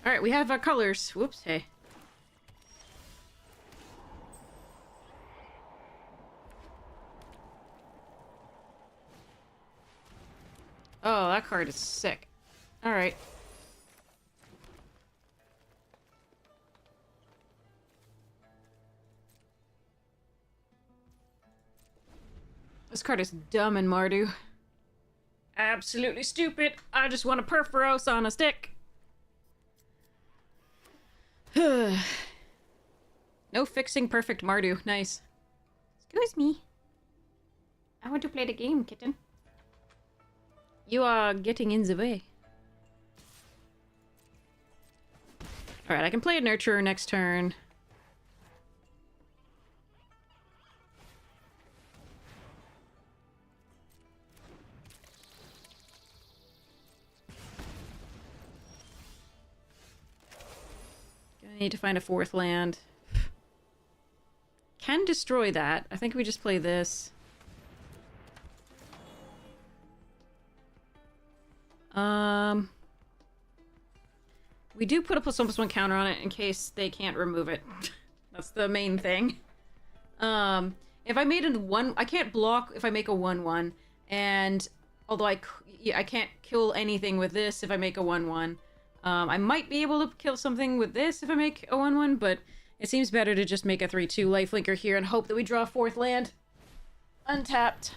Alright, we have our colors. Whoops, hey. Oh, that card is sick. Alright. This card is dumb in Mardu. Absolutely stupid. I just want a Perforos on a stick. No fixing perfect Mardu. Nice. Excuse me. I want to play the game, kitten. You are getting in the way. Alright, I can play a Nurturer next turn. Gonna need to find a 4th land. Can destroy that. I think we just play this. We do put a +1/+1 counter on it in case they can't remove it. That's the main thing. If I made a 1... I can't block if I make a 1/1. And although I can't kill anything with this if I make a 1/1. I might be able to kill something with this if I make a 1/1, but it seems better to just make a 3/2 lifelinker here and hope that we draw a 4th land. Untapped.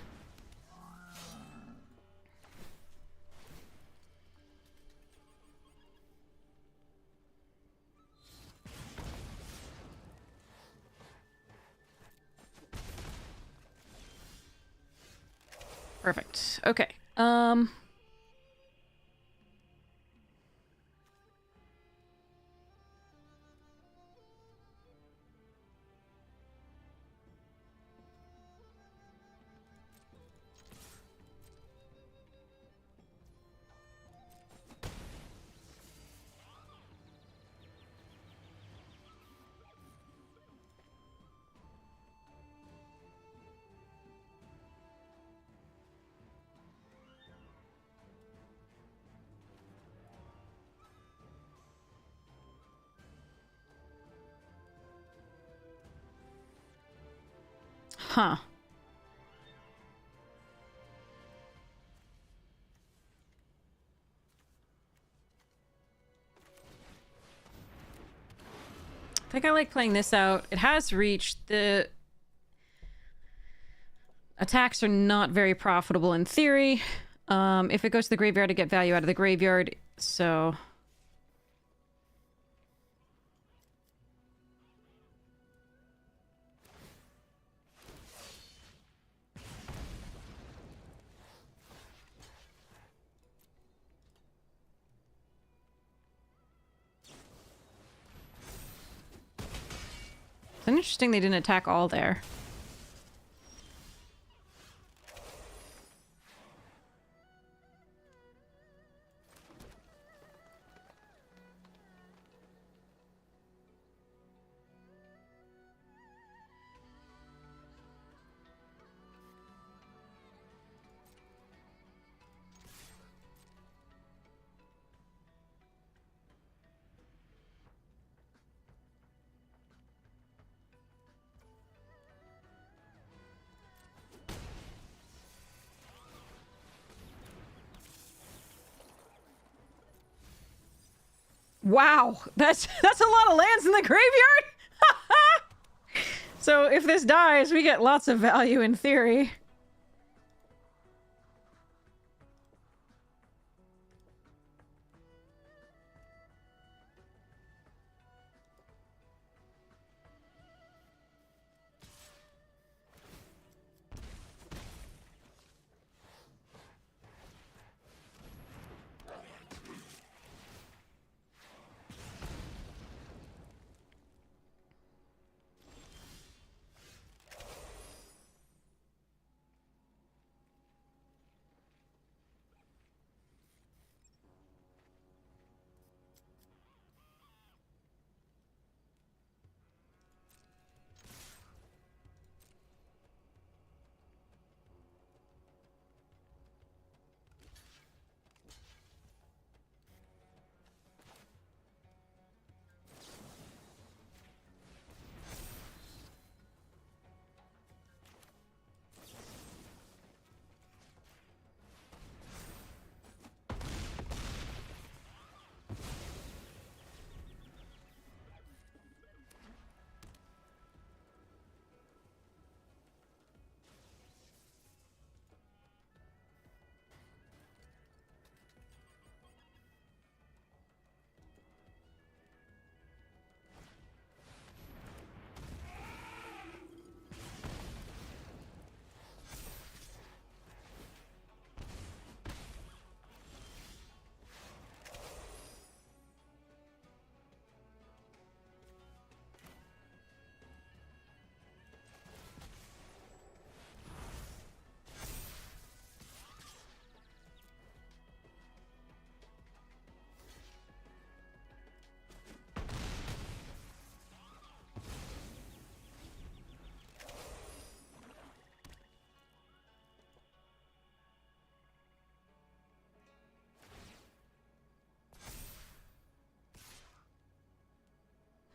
Perfect. Okay. Huh. I think I like playing this out. It has reached. The attacks are not very profitable in theory. If it goes to the graveyard, I get value out of the graveyard, so... It's interesting they didn't attack all there. Wow, that's a lot of lands in the graveyard. So if this dies, we get lots of value in theory.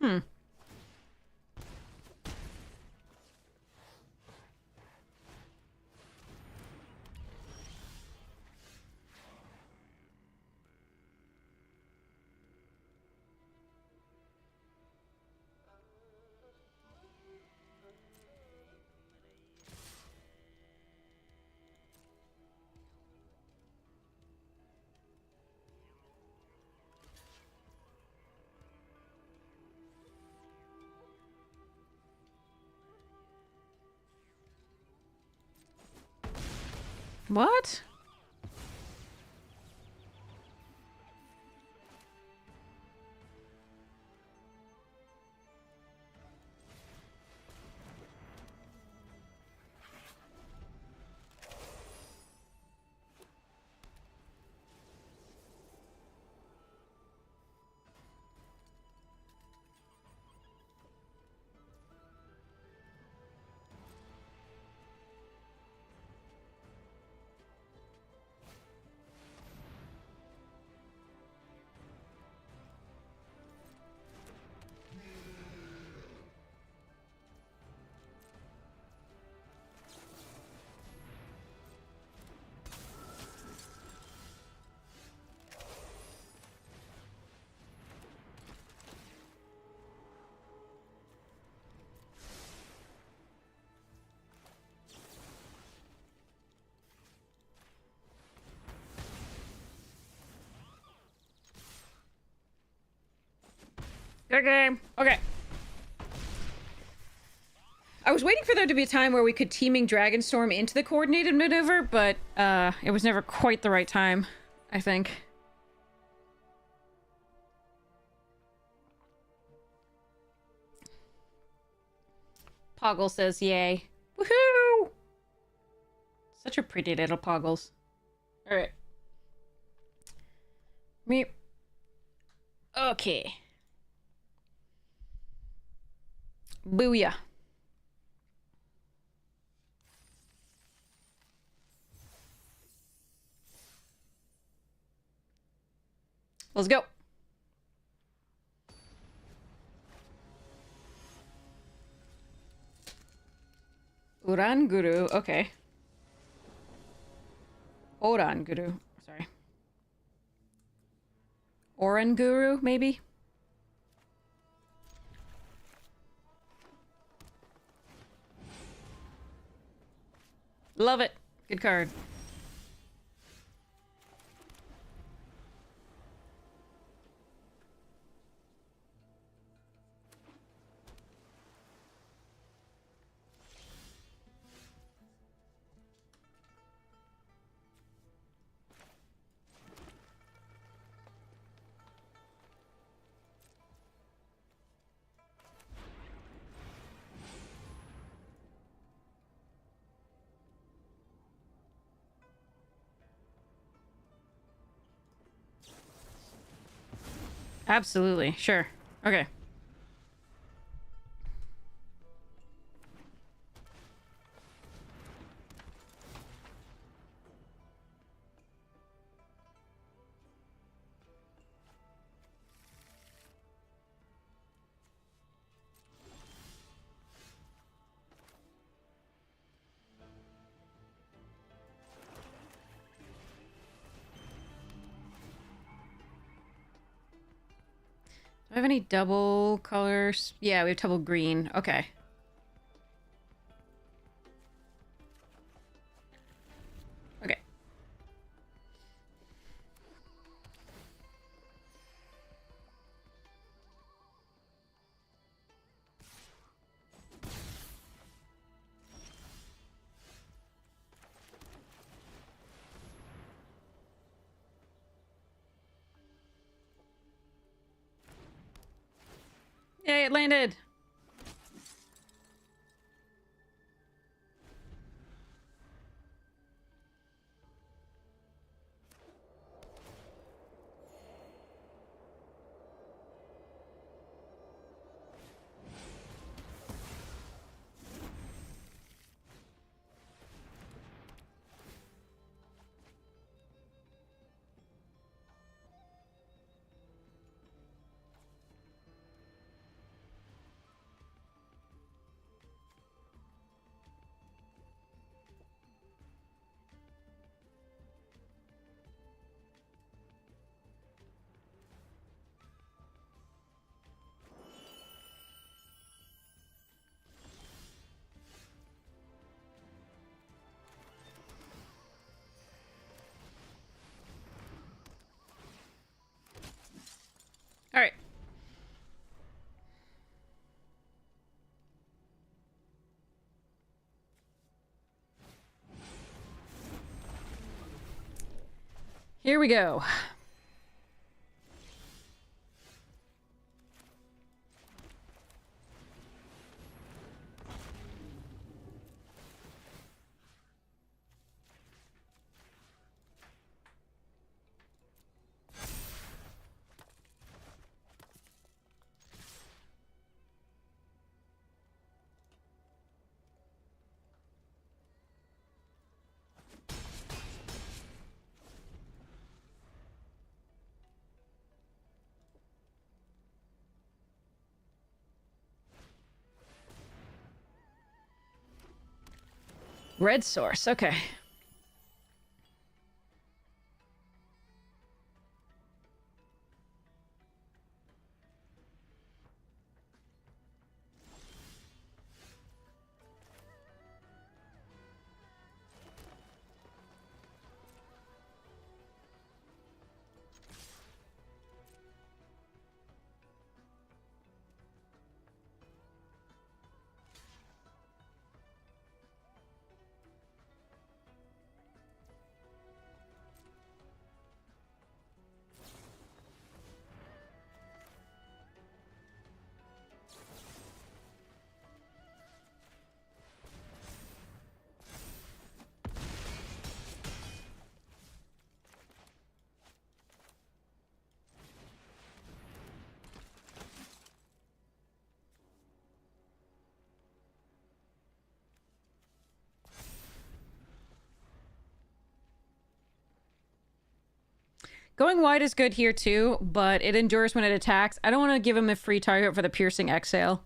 Hmm. What? Good game. Okay. I was waiting for there to be a time where we could teaming Dragonstorm into the coordinated maneuver, but it was never quite the right time, I think. Poggle says yay. Woohoo! Such a pretty little Poggles. Alright. Me. Okay. Booyah. Let's go. Uranguru, okay. Oranguru, sorry. Oranguru, maybe? Love it. Good card. Absolutely. Sure. Okay. Do I have any double colors? Yeah, we have double green. Okay. Okay. Yay, it landed! Here we go. Red source, okay. Going wide is good here too, but it endures when it attacks. I don't want to give him a free target for the piercing exhale.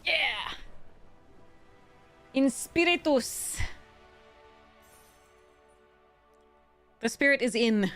Yeah! In spiritus. The spirit is in.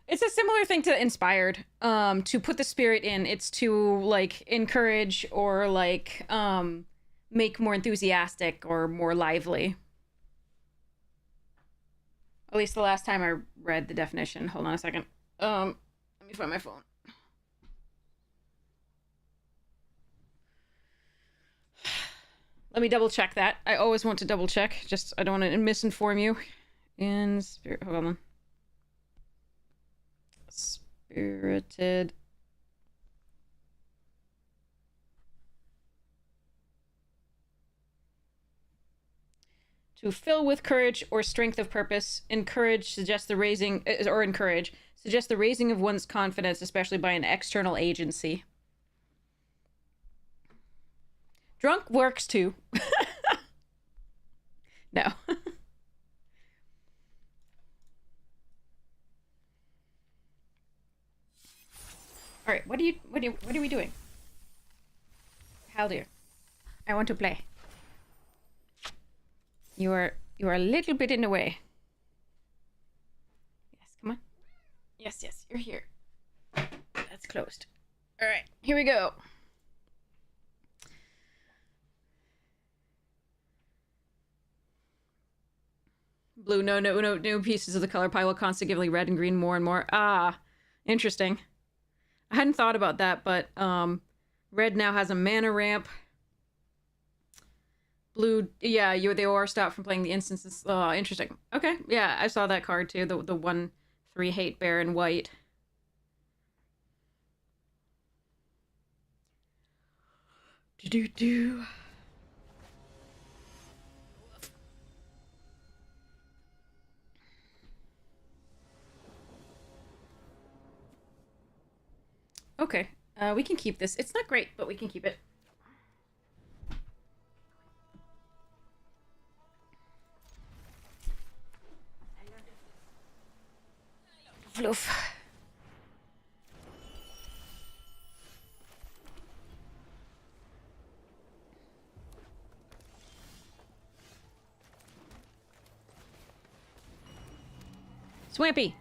It's a similar thing to Inspired. To put the spirit in, it's to like encourage or like make more enthusiastic or more lively. At least the last time I read the definition. Hold on a second. Let me find my phone. Let me double check that. I always want to double check. Just I don't want to misinform you. In spirit, hold on. Spirited. To fill with courage or strength of purpose, encourage suggests the raising suggests the raising of one's confidence, especially by an external agency. Drunk works too. No. All right, what are we doing? Haldir, I want to play. You are a little bit in the way. Yes, come on. Yes, you're here. That's closed. All right, here we go. Blue, no pieces of the color pile will constantly give red and green more and more. Ah, interesting. I hadn't thought about that, but red now has a mana ramp. Blue, yeah, they are stopped from playing the instances. Oh, interesting. Okay, yeah, I saw that card too. The 1/3 hate bear in white. Do. Okay, we can keep this. It's not great, but we can keep it. Fluff. Swampy!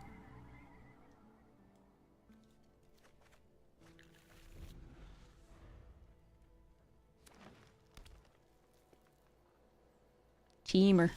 Teamer.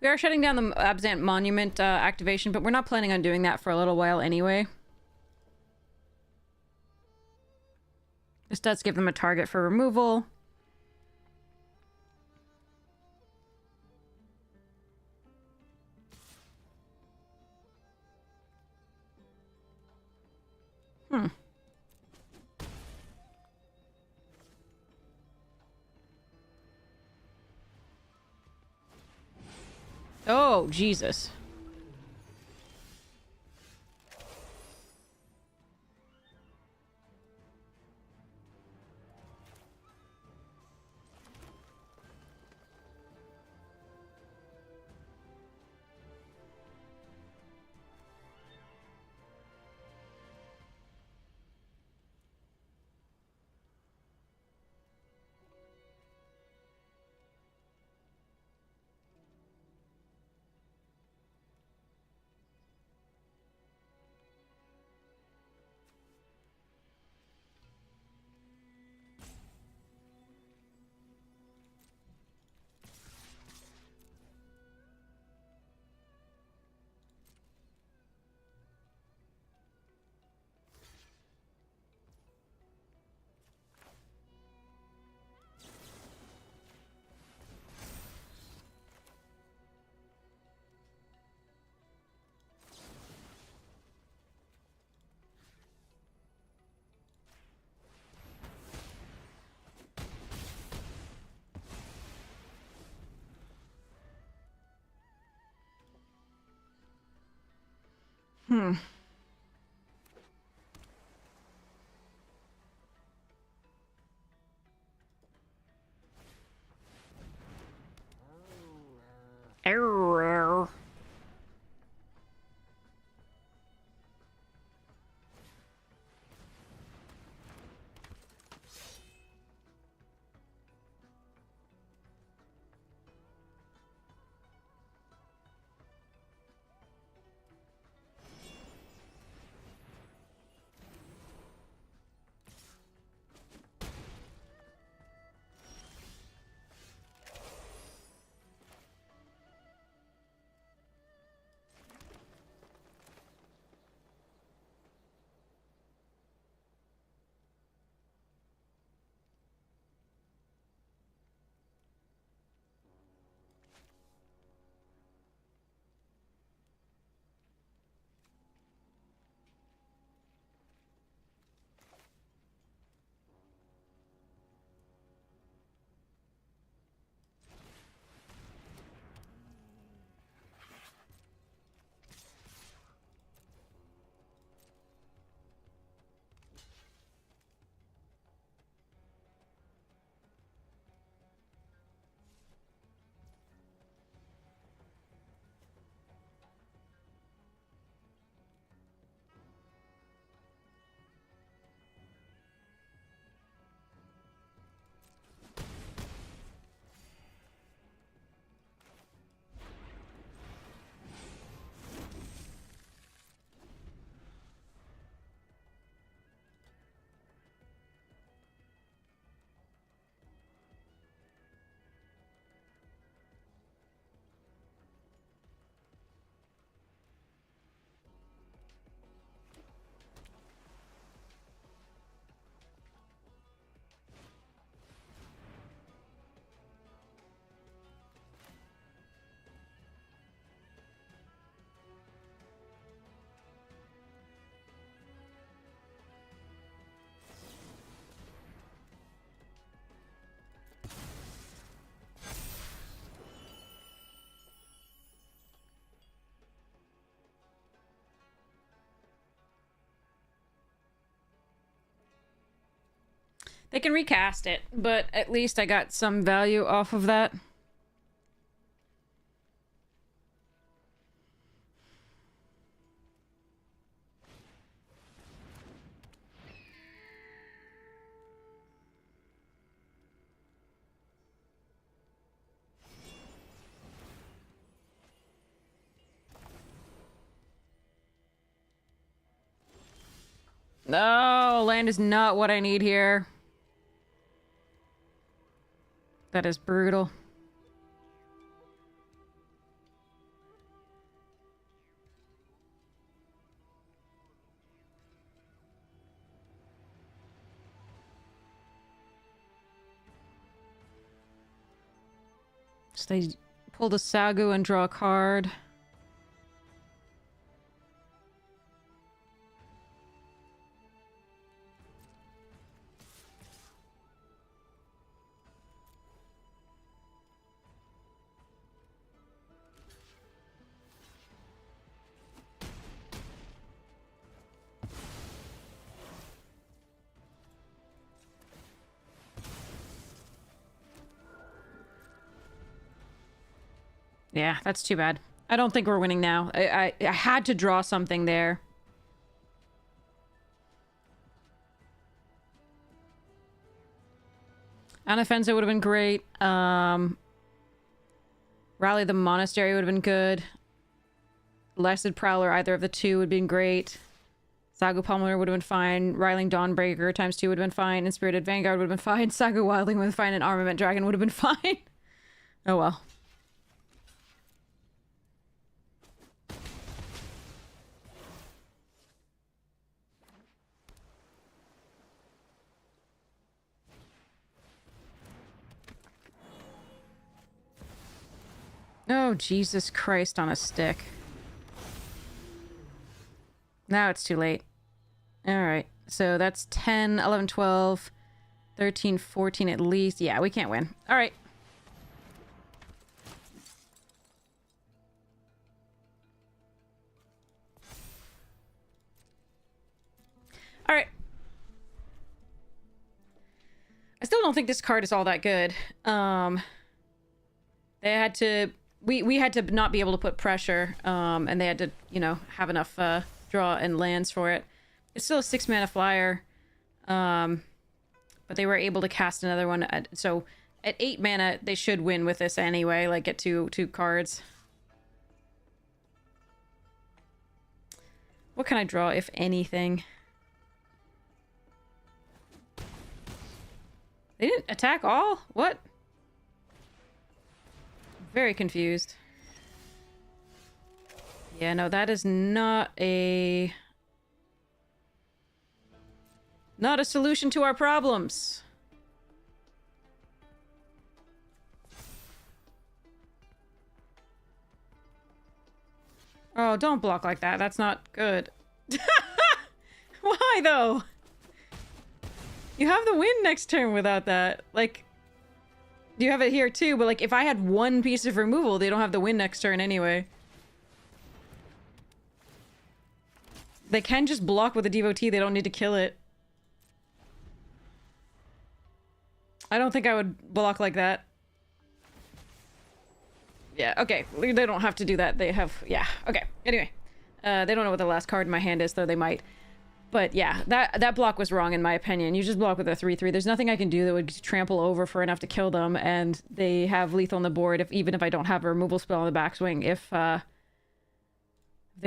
We are shutting down the Abzant Monument activation, but we're not planning on doing that for a little while anyway. This does give them a target for removal. Oh, Jesus. Error. They can recast it, but at least I got some value off of that. No, land is not what I need here. That is brutal. So they pull the Sagu and draw a card. Yeah, that's too bad. I don't think we're winning now. I had to draw something there. Anaffenza would have been great. Rally the Monastery would have been good. Blessed Prowler, either of the two would have been great. Sagu Pummeler would have been fine. Riling Dawnbreaker ×2 would have been fine. Inspirited Vanguard would have been fine. Sagu Wildling would have been fine. And Armament Dragon would have been fine. Oh well. Oh, Jesus Christ on a stick. Now it's too late. Alright, so that's 10, 11, 12, 13, 14 at least. Yeah, we can't win. Alright. Alright. I still don't think this card is all that good. They had to... We had to not be able to put pressure, and they had to, you know, have enough draw and lands for it. It's still a 6-mana flyer, but they were able to cast another one. So at 8 mana, they should win with this anyway, like get two cards. What can I draw, if anything? They didn't attack all? What? Very confused. Yeah, no, that is not a solution to our problems. Oh, don't block like that. That's not good. Why, though? You have the win next turn without that. Like... You have it here too, but like if I had one piece of removal, they don't have the win next turn anyway. They can just block with a devotee, they don't need to kill it. I don't think I would block like that. Yeah, okay. They don't have to do that. They have... Yeah, okay. Anyway. They don't know what the last card in my hand is, though they might. But yeah, that block was wrong in my opinion. You just block with a 3/3. There's nothing I can do that would trample over for enough to kill them, and they have lethal on the board even if I don't have a removal spell on the backswing if they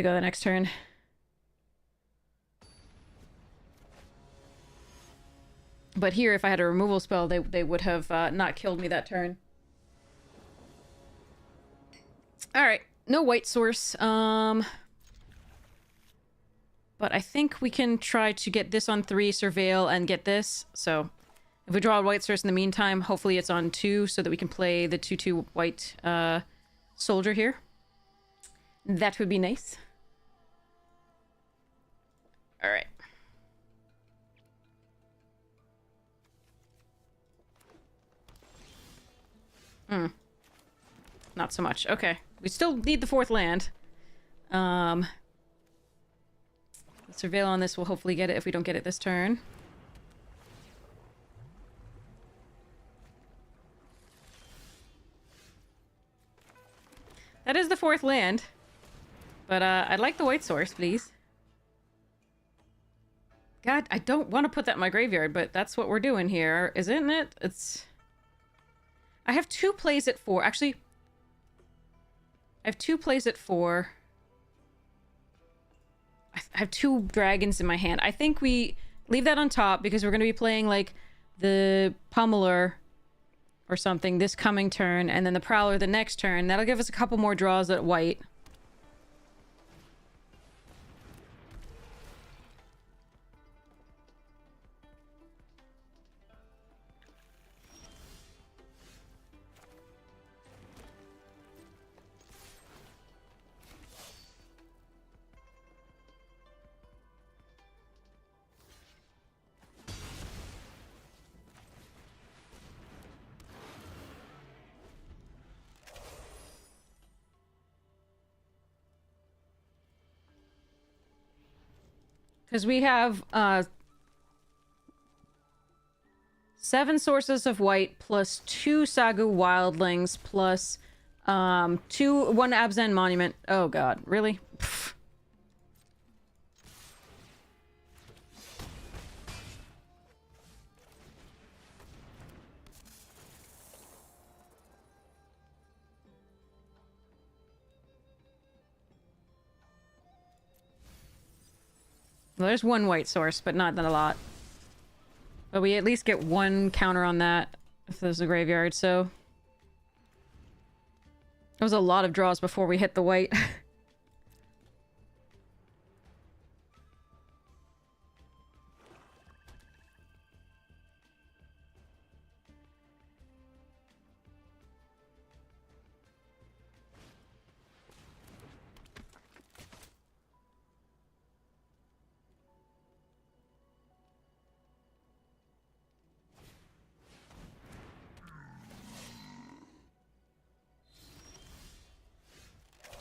go the next turn. But here, if I had a removal spell, they would have not killed me that turn. Alright, no white source. But I think we can try to get this on 3, surveil, and get this. So if we draw a white source in the meantime, hopefully it's on 2 so that we can play the 2/2 white soldier here. That would be nice. Alright. Not so much. Okay. We still need the 4th land. The surveil on this will hopefully get it if we don't get it this turn. That is the 4th land. But I'd like the white source, please. God, I don't want to put that in my graveyard, but that's what we're doing here, isn't it? It's... I have 2 plays at 4. Actually, I have 2 plays at 4. I have 2 dragons in my hand. I think we leave that on top because we're going to be playing, like, the Pummeler or something this coming turn, and then the Prowler the next turn. That'll give us a couple more draws at white. Because we have 7 sources of white plus 2 Sagu Wildlings plus 1 Abzan Monument. Oh god, really? Pfft. Well, there's 1 white source, but not that a lot. But we at least get 1 counter on that if there's a graveyard, so... It was a lot of draws before we hit the white.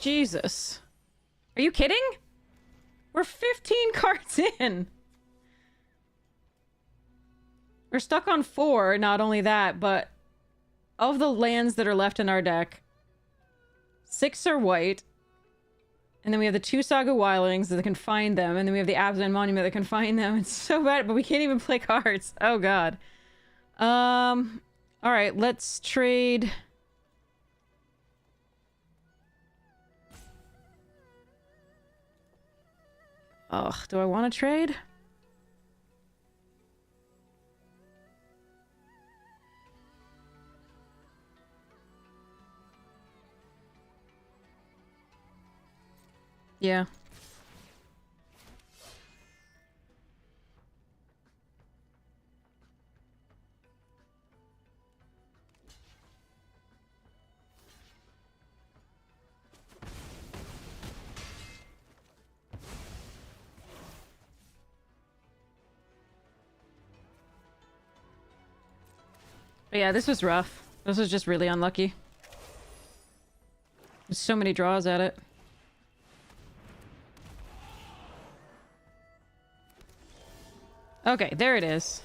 Jesus. Are you kidding? We're 15 cards in. We're stuck on 4, not only that, but of the lands that are left in our deck, 6 are white. And then we have the 2 Saga Wildlings that can find them, and then we have the Abzan Monument that can find them. It's so bad, but we can't even play cards. Oh god. Alright, let's trade... Ugh, do I want to trade? Yeah. But yeah, this was rough. This was just really unlucky. There's so many draws at it. Okay, there it is.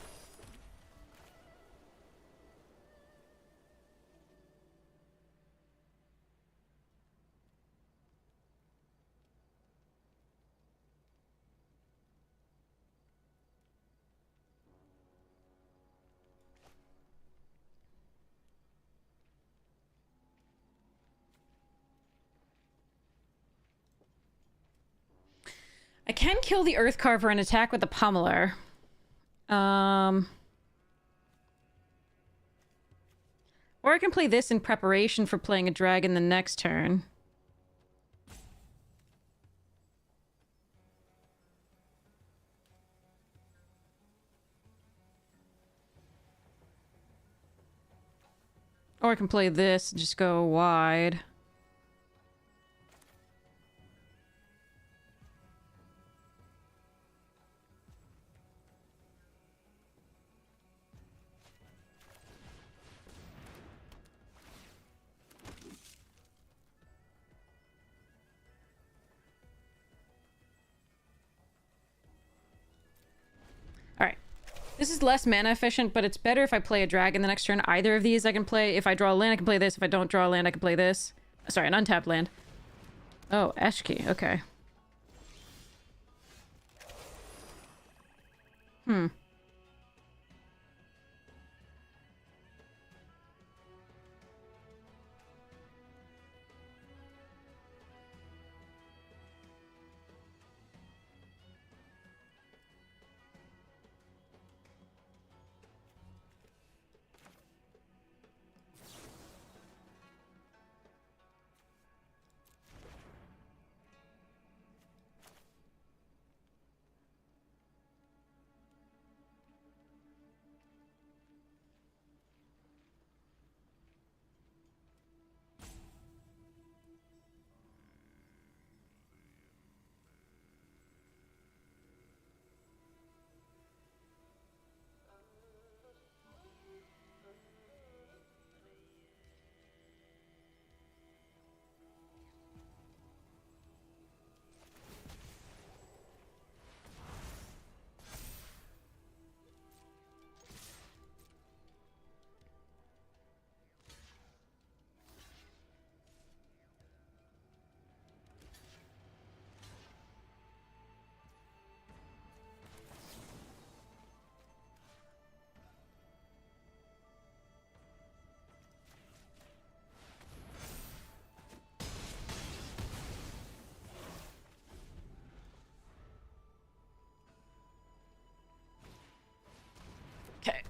I can kill the Earth Carver and attack with the Pummeler. Or I can play this in preparation for playing a dragon the next turn. Or I can play this and just go wide. This is less mana efficient, but it's better if I play a dragon the next turn. Either of these I can play. If I draw a land, I can play this. If I don't draw a land, I can play this. Sorry, an untapped land. Oh, Eshki. Okay. Hmm. Okay.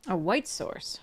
A white source.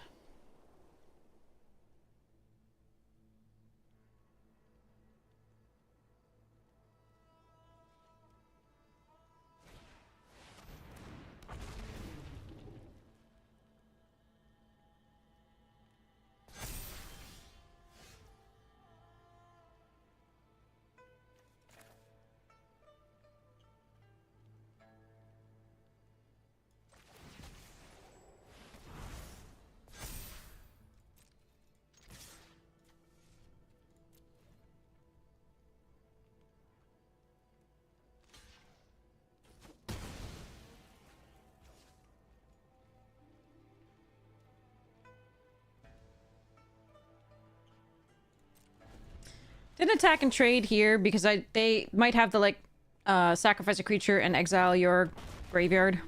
Didn't attack and trade here because they might have the like sacrifice a creature and exile your graveyard.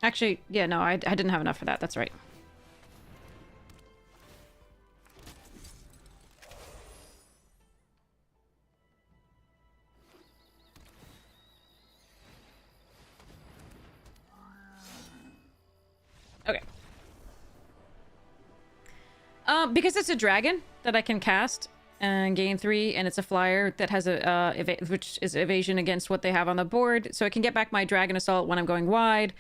Actually, yeah, no, I didn't have enough for that. That's right. Okay. Because it's a dragon that I can cast and gain 3, and it's a flyer that has a which is evasion against what they have on the board, so I can get back my dragon assault when I'm going wide.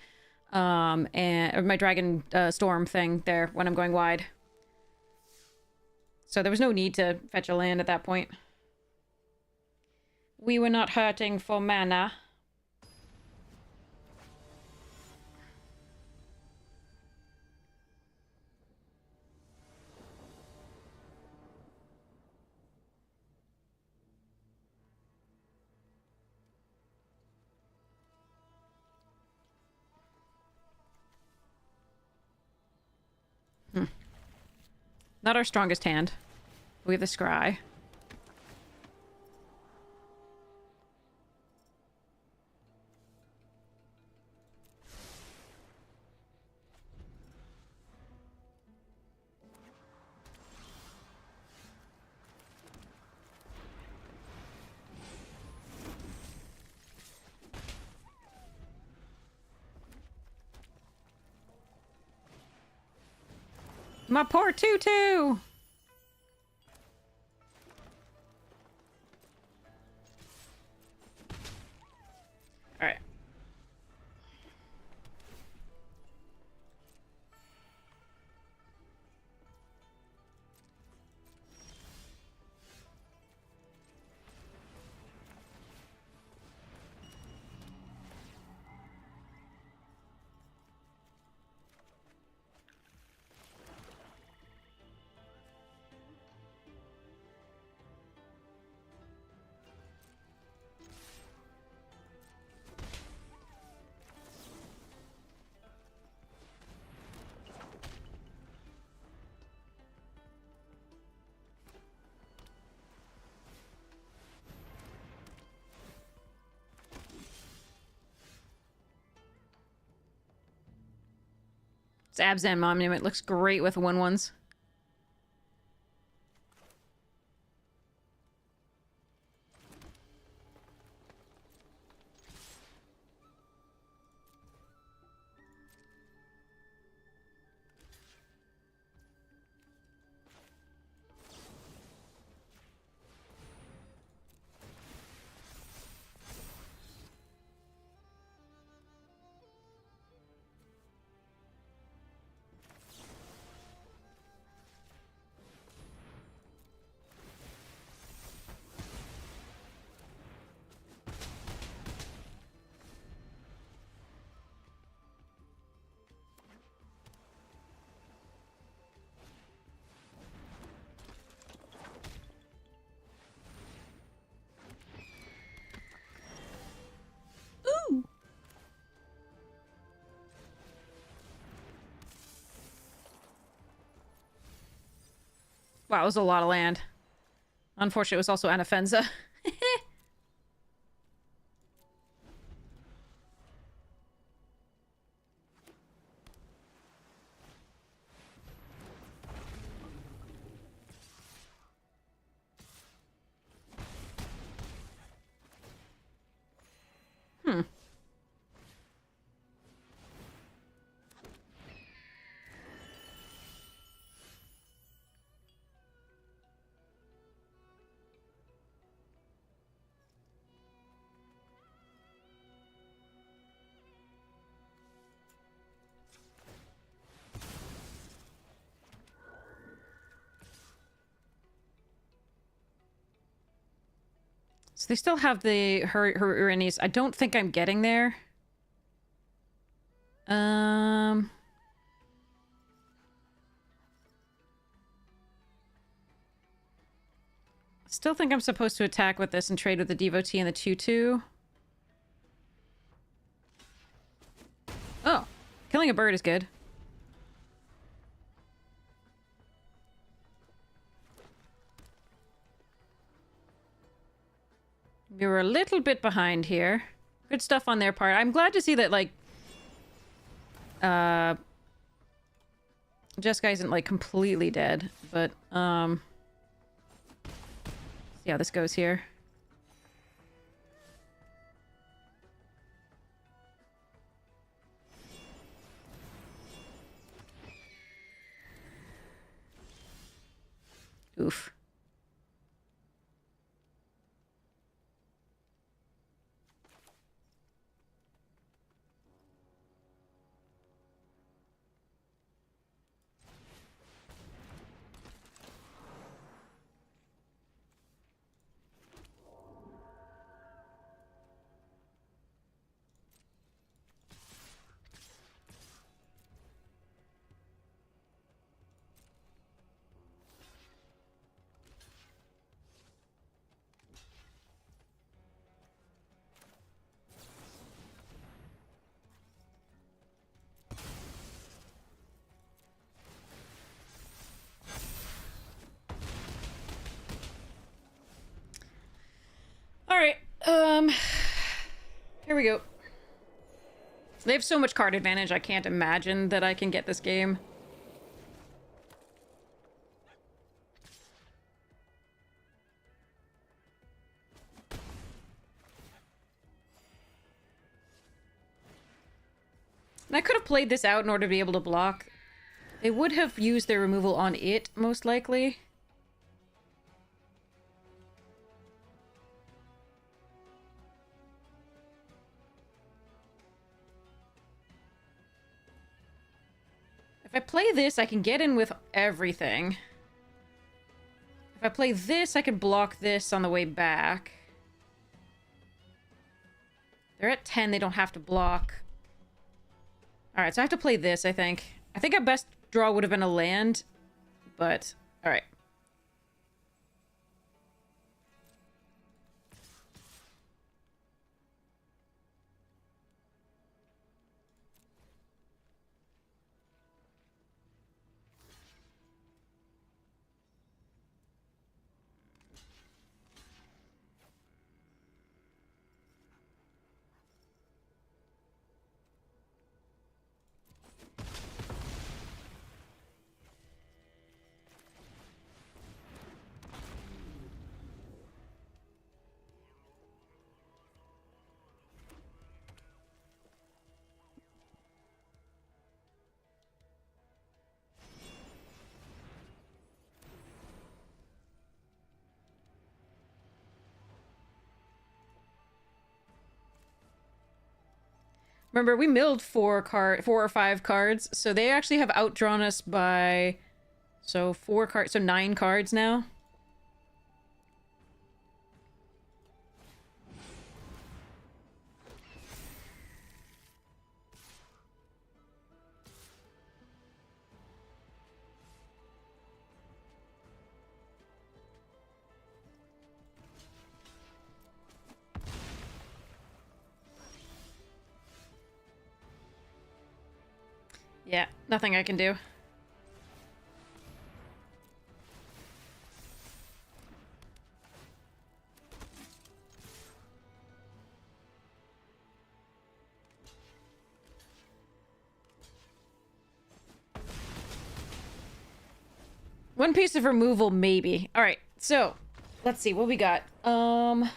Or my dragon storm thing there when I'm going wide. So there was no need to fetch a land at that point. We were not hurting for mana. Not our strongest hand. We have the scry. My poor Tutu! Alright. It's Abzan Monument. Looks great with 1/1s. Wow, it was a lot of land. Unfortunately, it was also Anafenza. So they still have the her Uranus. I don't think I'm getting there. Still think I'm supposed to attack with this and trade with the Devotee and the 2/2. Oh, killing a bird is good. We were a little bit behind here. Good stuff on their part. I'm glad to see that, like, Jessica isn't, like, completely dead, but, see how this goes here. Oof. Alright, here we go. They have so much card advantage, I can't imagine that I can get this game. And I could have played this out in order to be able to block. They would have used their removal on it, most likely. If I play this, I can get in with everything. If I play this, I can block this on the way back. They're at 10, they don't have to block. Alright, so I have to play this, I think. I think our best draw would have been a land, but... Alright. Remember, we milled 4 or 5 cards, so they actually have outdrawn us by... So 4 cards, so 9 cards now. Yeah, nothing I can do. One piece of removal, maybe. All right, so let's see what we got. Nah,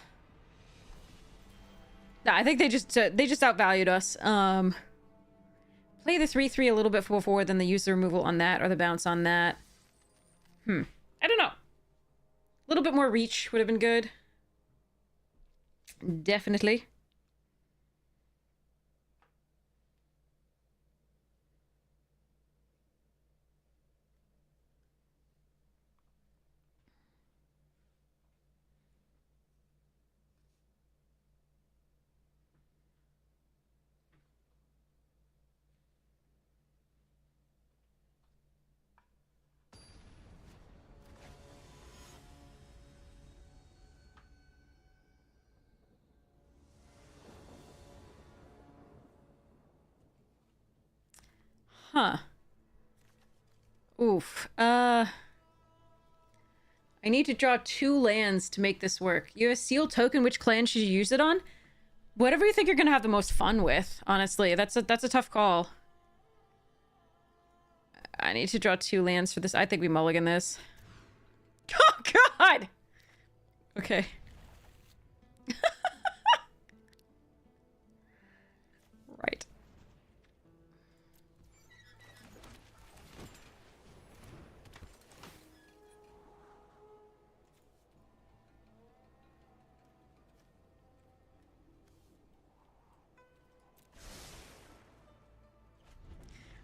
I think they just outvalued us. Play the 3/3 a little bit before, then they use the removal on that or the bounce on that. I don't know. A little bit more reach would have been good. Definitely. Huh. Oof. I need to draw 2 lands to make this work. You have a sealed token. Which clan should you use it on? Whatever you think you're gonna have the most fun with, honestly. That's a tough call. I need to draw 2 lands for this. I think we mulligan this. Oh, God! Okay. Right.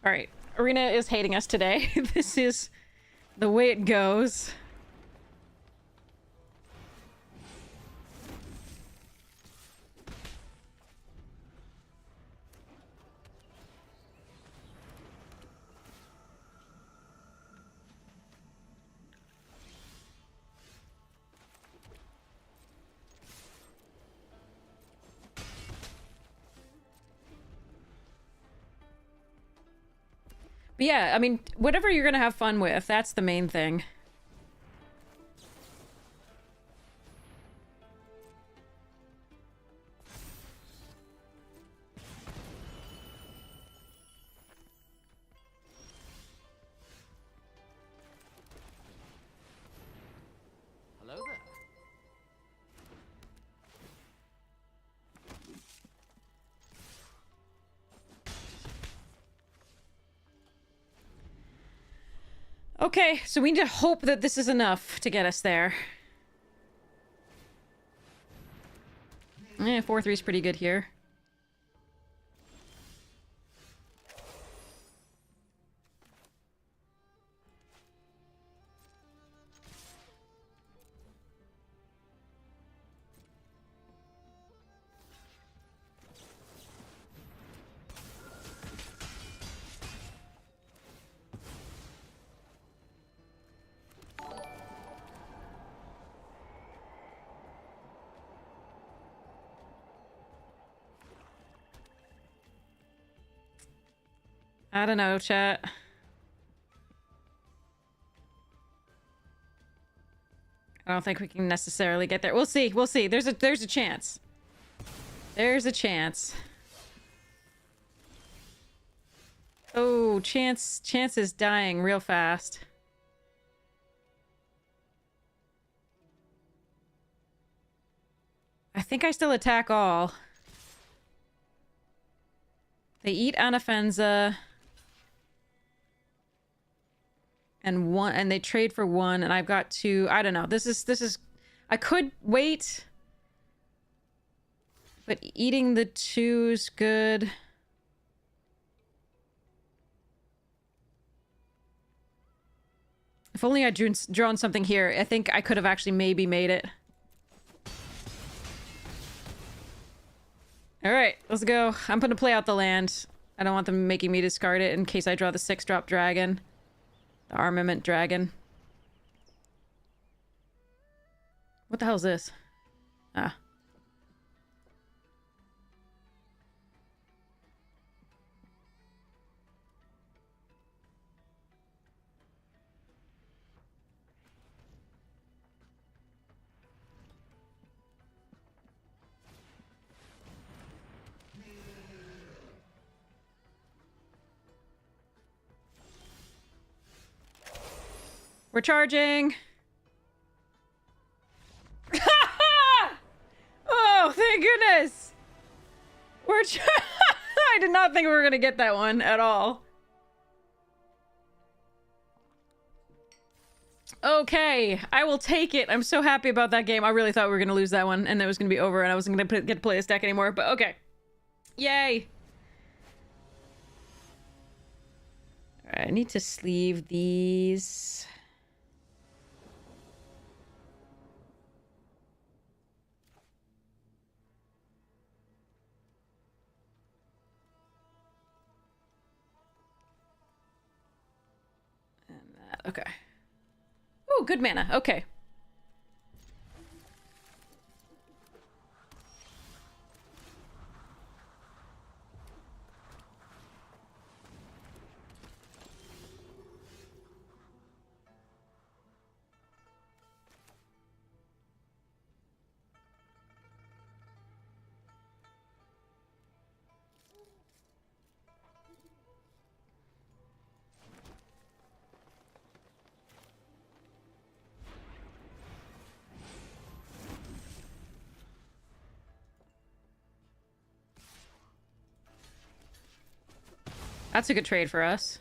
All right, Arena is hating us today. This is the way it goes. But yeah, I mean, whatever you're gonna have fun with, that's the main thing. Okay, so we need to hope that this is enough to get us there. 4-3 is pretty good here. I don't know, chat. I don't think we can necessarily get there. We'll see. We'll see. There's a chance. There's a chance. Oh, chance is dying real fast. I think I still attack all. They eat Anafenza. And they trade for 1, and I've got 2. I don't know. This is I could wait, but eating the 2's good. If only I'd drawn something here, I think I could have actually maybe made it. Alright, let's go. I'm gonna play out the land. I don't want them making me discard it in case I draw the 6-drop dragon. The armament dragon. What the hell is this? Ah. We're charging! Oh, thank goodness! We're I did not think we were gonna get that one at all. Okay, I will take it. I'm so happy about that game. I really thought we were gonna lose that one and it was gonna be over and I wasn't gonna get to play this deck anymore, but okay. Yay! Alright, I need to sleeve these. Okay. Oh, good mana. Okay. That's a good trade for us.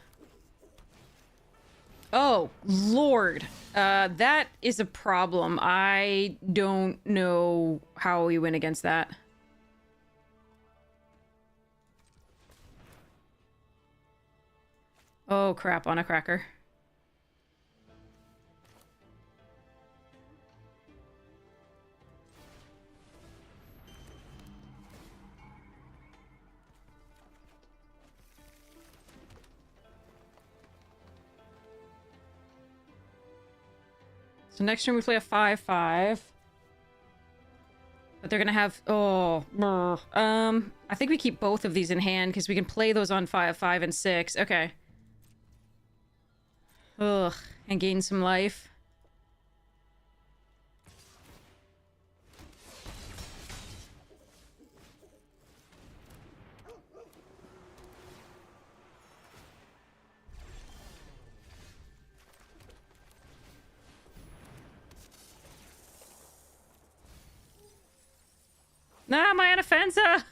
Oh, Lord. That is a problem. I don't know how we win against that. Oh, crap, on a cracker. So next turn we play a 5/5. But they're gonna have... Oh. I think we keep both of these in hand because we can play those on 5/5 and 6. Okay. Ugh. And gain some life. Nah, my Anafenza!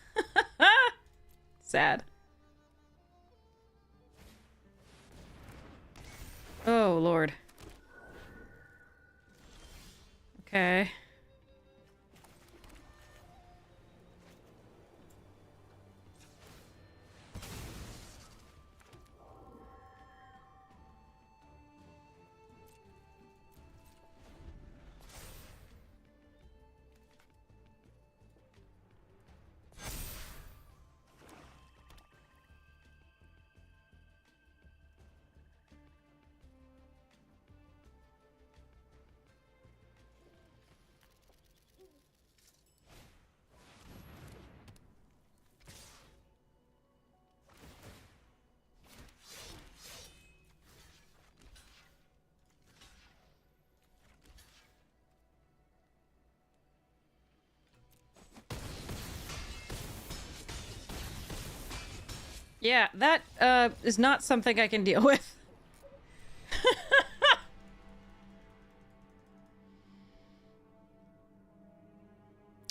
Sad. Oh, Lord. Okay. Yeah, that is not something I can deal with.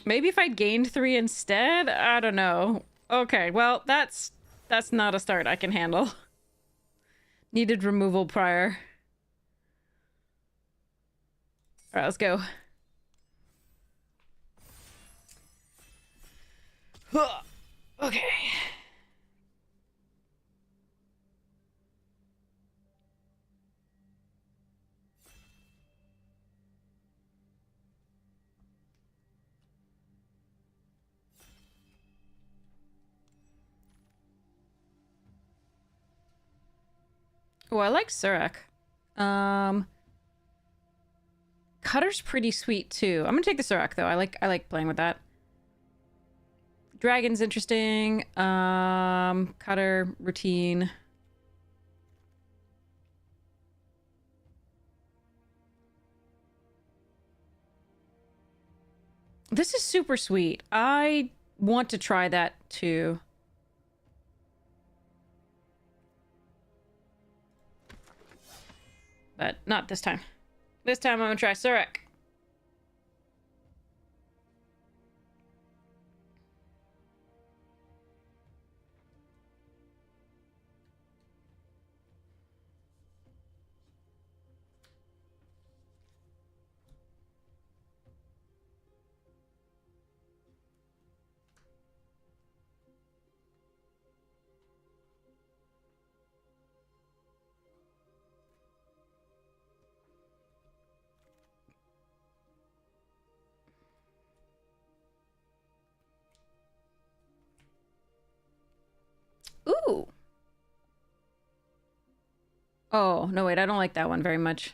Maybe if I gained 3 instead? I don't know. Okay, well, that's not a start I can handle. Needed removal prior. Alright, let's go. Okay. Oh, I like Surak. Cutter's pretty sweet too. I'm gonna take the Surak though. I like playing with that. Dragon's interesting. Cutter, routine. This is super sweet. I want to try that too. But not this time. This time I'm gonna try Surak. Ooh. Oh, no, wait, I don't like that one very much.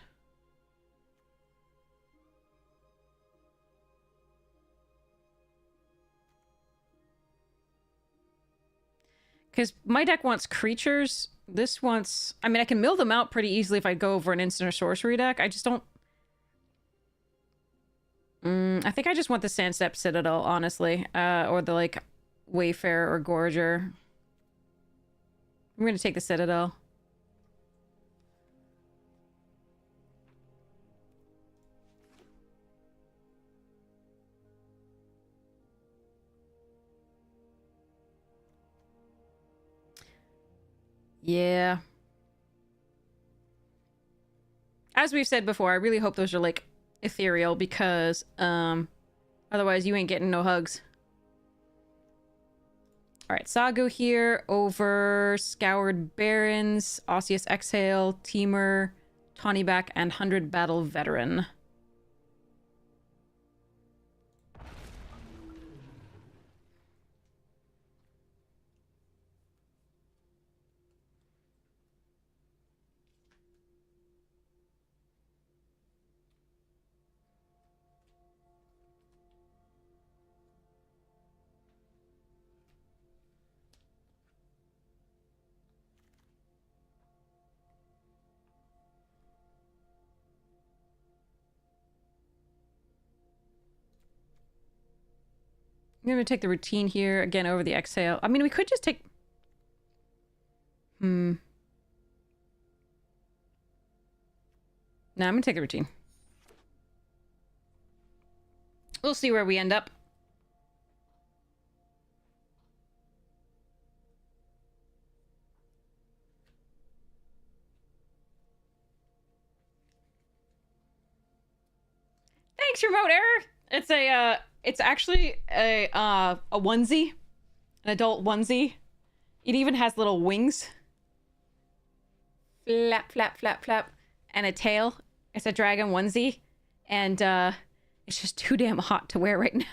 Because my deck wants creatures. This wants... I mean, I can mill them out pretty easily if I go over an instant or sorcery deck. I just don't... I think I just want the Sandstep Citadel, honestly. Or the, like, Wayfarer or Gorger. I'm gonna take the Citadel. Yeah. As we've said before, I really hope those are, like, ethereal because, otherwise you ain't getting no hugs. Alright, Sago here over Scoured Barrens, Osseous Exhale, Teamer, Tawnyback, and 100 Battle Veteran. I'm gonna take the routine here again over the exhale. I mean, we could just take... No, I'm gonna take the routine. We'll see where we end up. Thanks, remote error. It's actually a onesie, an adult onesie. It even has little wings. Flap, flap, flap, flap, and a tail. It's a dragon onesie, and it's just too damn hot to wear right now.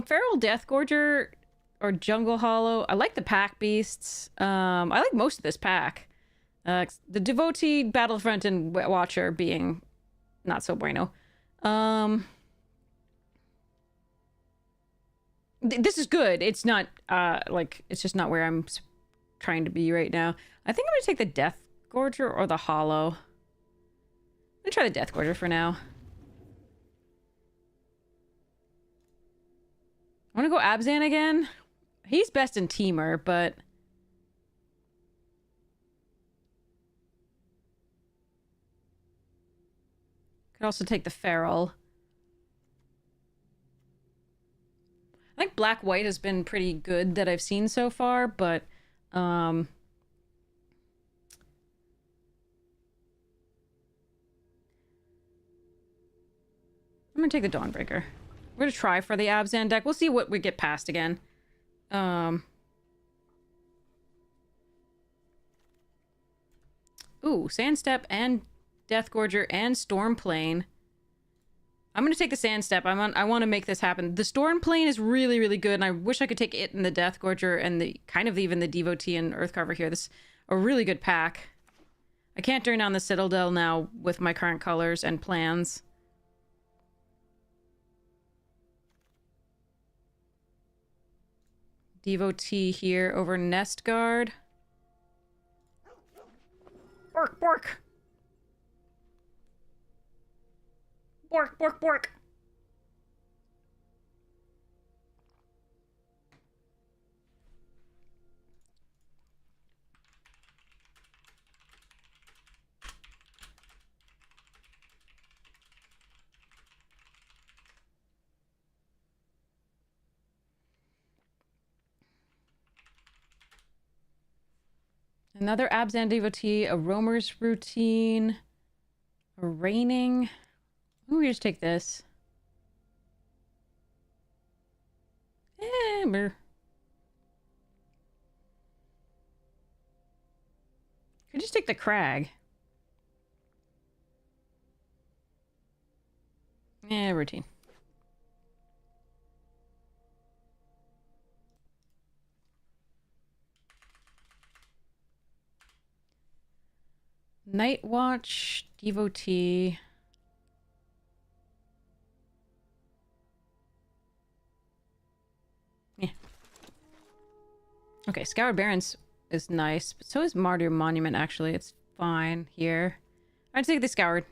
Feral Deathgorger or Jungle Hollow. I like the pack beasts. I like most of this pack. The Devotee, Battlefront, and Watcher being not so bueno. This is good. It's not, it's just not where I'm trying to be right now. I think I'm gonna take the Death Gorger or the Hollow. I'm gonna try the Death Gorger for now. I wanna go Abzan again. He's best in Teamer, but... Could also take the Feral. I think Black-White has been pretty good that I've seen so far, but, I'm gonna take the Dawnbreaker. We're gonna try for the Abzan deck. We'll see what we get past again. Ooh, Sandstep and Deathgorger and Stormplane. I'm gonna take the Sandstep. I want to make this happen. The Stormplane is really, really good, and I wish I could take it and the Deathgorger and the kind of even the Devotee and Earthcarver here. This is a really good pack. I can't turn down the Citadel now with my current colors and plans. Devotee here over Nest Guard. Bork, bork. Bork, bork, bork. Another Abzan Devotee, a Roamer's Routine, a Raining. Ooh, we just take this. Could just take the Crag. Routine. Night Watch, Devotee. Yeah. Okay, Scoured Barrens is nice, but so is Martyr Monument, actually. It's fine here. I'd take the Scoured.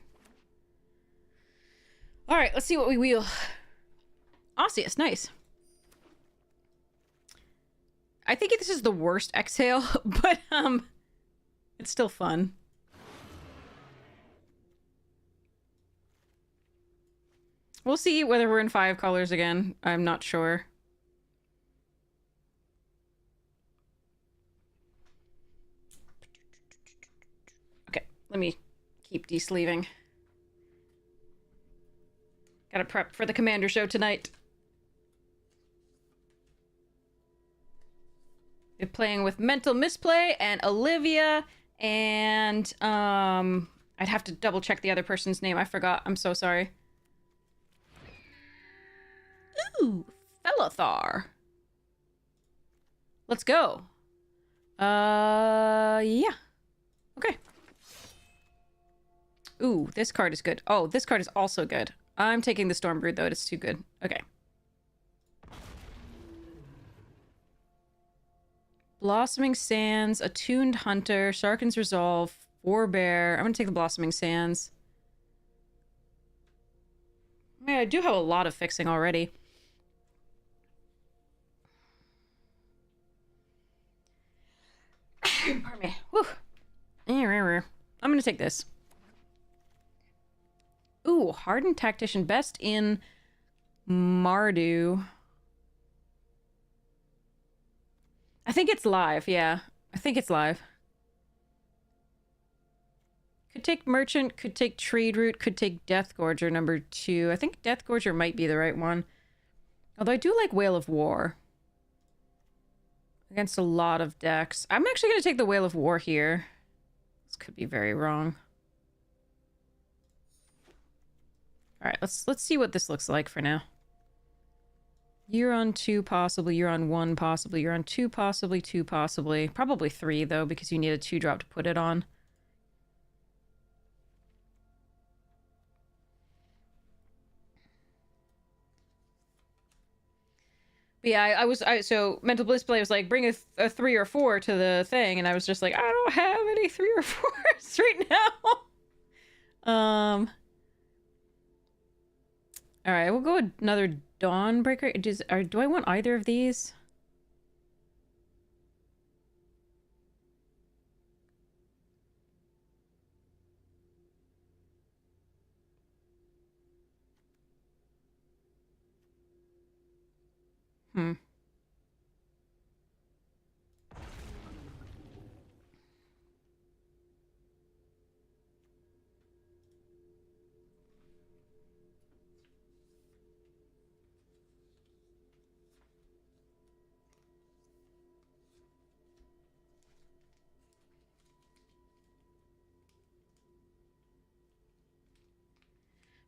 Alright, let's see what we wheel. Osseous, nice. I think this is the worst exhale, but, it's still fun. We'll see whether we're in 5 colors again. I'm not sure. Okay, let me keep de-sleeving. Gotta prep for the Commander show tonight. We're playing with Mental Misplay and Olivia, and I'd have to double check the other person's name. I forgot. I'm so sorry. Ooh, Felothar. Let's go. Yeah. Okay. Ooh, this card is good. Oh, this card is also good. I'm taking the Stormbrood, though. It's too good. Okay. Blossoming Sands, Attuned Hunter, Sharken's Resolve, Forebear. I'm gonna take the Blossoming Sands. I mean, I do have a lot of fixing already. Pardon me. Whew. I'm gonna take this. Ooh, Hardened Tactician. Best in Mardu. I think it's live, yeah. I think it's live. Could take Merchant, could take Trade Route, could take Deathgorger number 2. I think Deathgorger might be the right one. Although I do like Whale of War. Against a lot of decks. I'm actually going to take the Whale of War here. This could be very wrong. Alright, let's see what this looks like for now. You're on 2 possibly, you're on 1 possibly, you're on 2 possibly, 2 possibly. Probably 3 though, because you need a 2-drop to put it on. But yeah, so Mental Bliss Play was like, bring a 3 or 4 to the thing, and I was just like, I don't have any 3 or 4s right now. Alright, we'll go with another Dawnbreaker. Do I want either of these?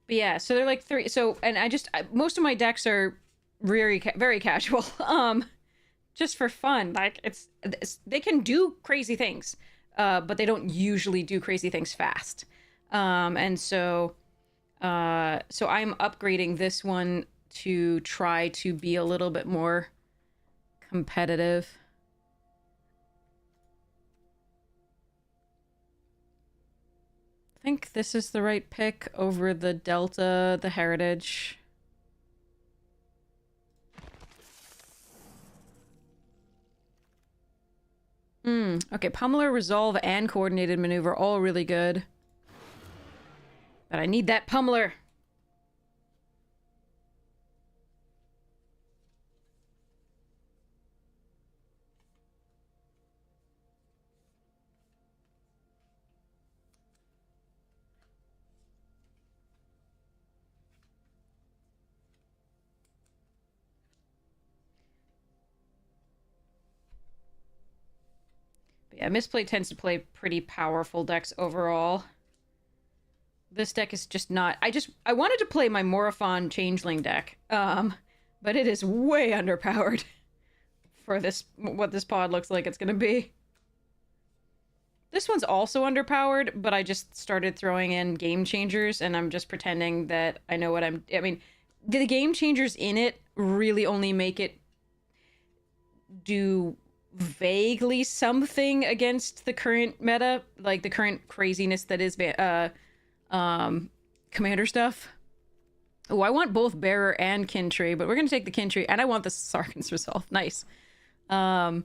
But yeah, so they're like 3. So, and most of my decks are very casual. Just for fun. Like, they can do crazy things, but they don't usually do crazy things fast. And so I'm upgrading this one to try to be a little bit more competitive. I think this is the right pick over the Delta, the Heritage. Okay, Pummeler, Resolve, and Coordinated Maneuver, all really good. But I need that Pummeler! Yeah, Misplay tends to play pretty powerful decks overall. This deck is just not... I wanted to play my Morophon Changeling deck, but it is way underpowered for what this pod looks like it's gonna be. This one's also underpowered, but I just started throwing in Game Changers, and I'm just pretending that I know what I mean, the Game Changers in it really only make it do vaguely something against the current meta, like the current craziness that is commander stuff. Oh, I want both Bearer and Kintree, but we're gonna take the Kintree, and I want the Sarkhan's Resolve. Nice. But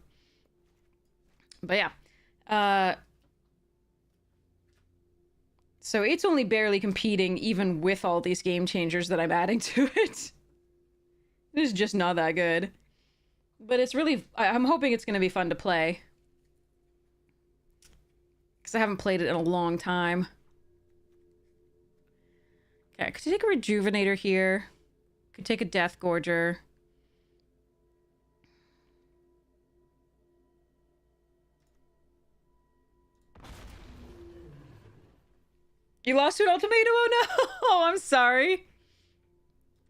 yeah. So it's only barely competing even with all these Game Changers that I'm adding to it. It is just not that good. But it's really... I'm hoping it's going to be fun to play. Because I haven't played it in a long time. Okay, could you take a Rejuvenator here? Could take a Deathgorger. You lost to an ultimatum? Oh no! Oh, I'm sorry.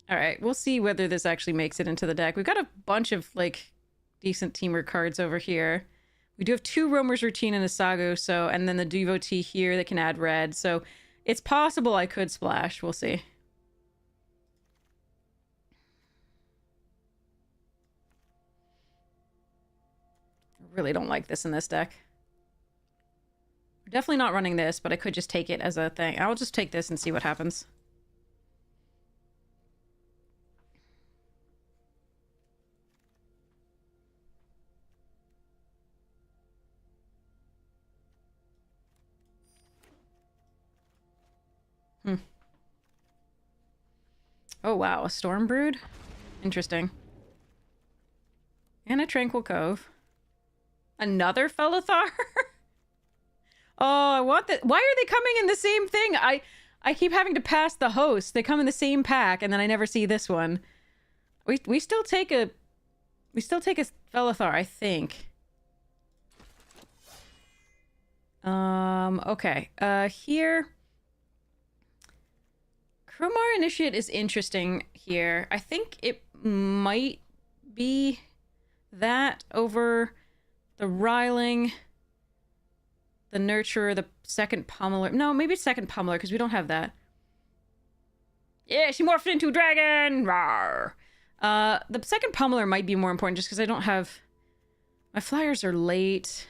Alright, we'll see whether this actually makes it into the deck. We've got a bunch of, like, decent teamer cards over here. We do have 2 Roamer's Routine and a Sago, so... And then the Devotee here that can add red, so... It's possible I could splash. We'll see. I really don't like this in this deck. We're definitely not running this, but I could just take it as a thing. I'll just take this and see what happens. Oh wow, a Storm Brood? Interesting. And a Tranquil Cove. Another Felithar? Oh, I want that. Why are they coming in the same thing? I keep having to pass the host. They come in the same pack, and then I never see this one. We still take a Felithar, I think. Okay. Here. Kromar Initiate is interesting here. I think it might be that over the Riling, the Nurturer, the second Pummeler. No, maybe it's second Pummeler, because we don't have that. Yeah, she morphed into a dragon! Rawr! The second Pummeler might be more important, just because I don't have... My flyers are late.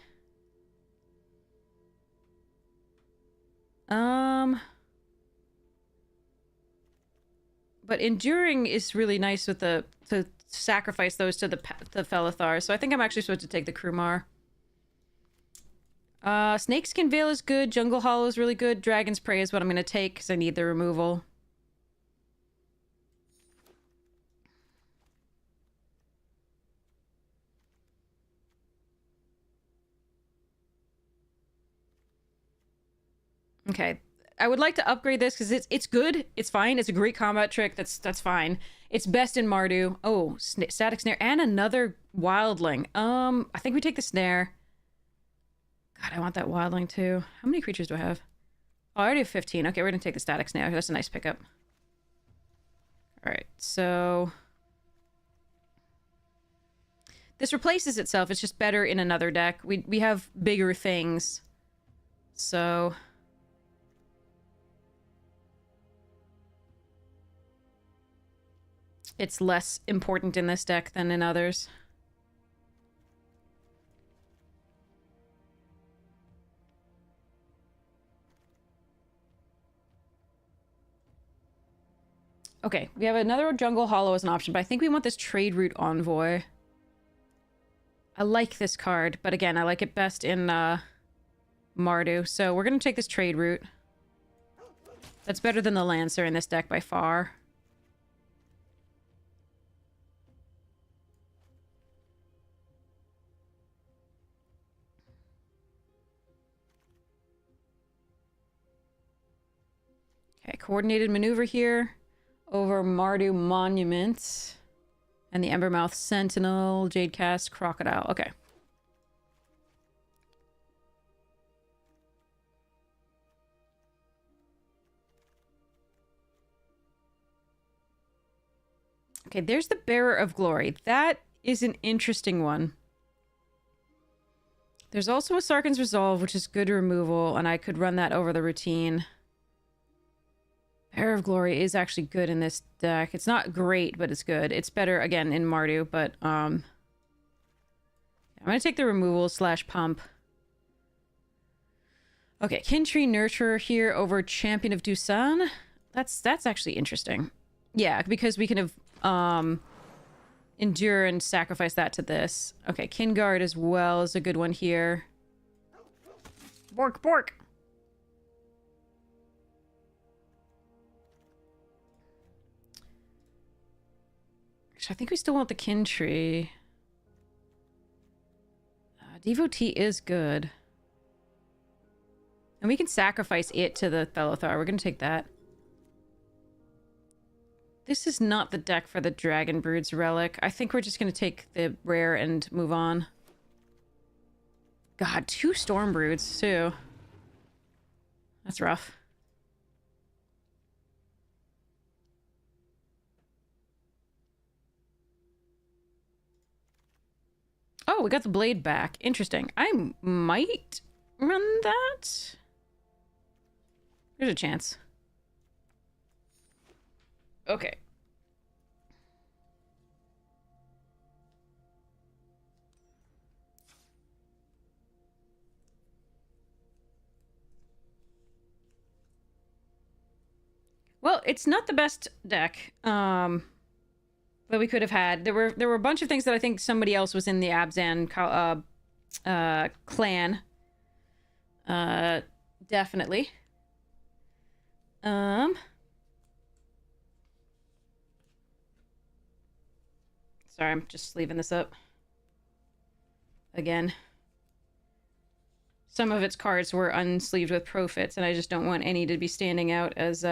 But Enduring is really nice with to sacrifice those to the Felithar, so I think I'm actually supposed to take the Krumar. Snakeskin Veil is good, Jungle Hollow is really good, Dragon's Prey is what I'm going to take because I need the removal. Okay, I would like to upgrade this because it's good. It's fine. It's a great combat trick. That's fine. It's best in Mardu. Oh, static snare and another wildling. I think we take the snare. God, I want that wildling too. How many creatures do I have? Oh, I already have 15. Okay, we're gonna take the static snare. That's a nice pickup. All right, so this replaces itself. It's just better in another deck. We have bigger things, so. It's less important in this deck than in others. Okay, we have another Jungle Hollow as an option, but I think we want this Trade Route Envoy. I like this card, but again, I like it best in Mardu, so we're going to take this Trade Route. That's better than the Lancer in this deck by far. Okay, coordinated maneuver here over Mardu Monument and the Embermouth Sentinel, Jadecast, Crocodile. Okay. Okay, there's the Bearer of Glory. That is an interesting one. There's also a Sarkhan's Resolve, which is good removal, and I could run that over the routine. Bearer of Glory is actually good in this deck. It's not great, but it's good. It's better, again, in Mardu, but, I'm gonna take the removal / pump. Okay, Kintree Nurturer here over Champion of Dusan. That's actually interesting. Yeah, because we can have, Endure and sacrifice that to this. Okay, Kinguard as well is a good one here. Bork, bork! I think we still want the Kintree. Devotee is good. And we can sacrifice it to the Felithar. We're going to take that. This is not the deck for the Dragon Brood's Relic. I think we're just going to take the rare and move on. God, 2 Storm Broods, too. That's rough. Oh, we got the blade back. Interesting. I might run that. There's a chance. Okay. Well, it's not the best deck. That we could have had. There were a bunch of things that I think somebody else was in the Abzan clan. Definitely. Sorry, I'm just leaving this up. Again. some of its cards were unsleeved with profits, and I just don't want any to be standing out as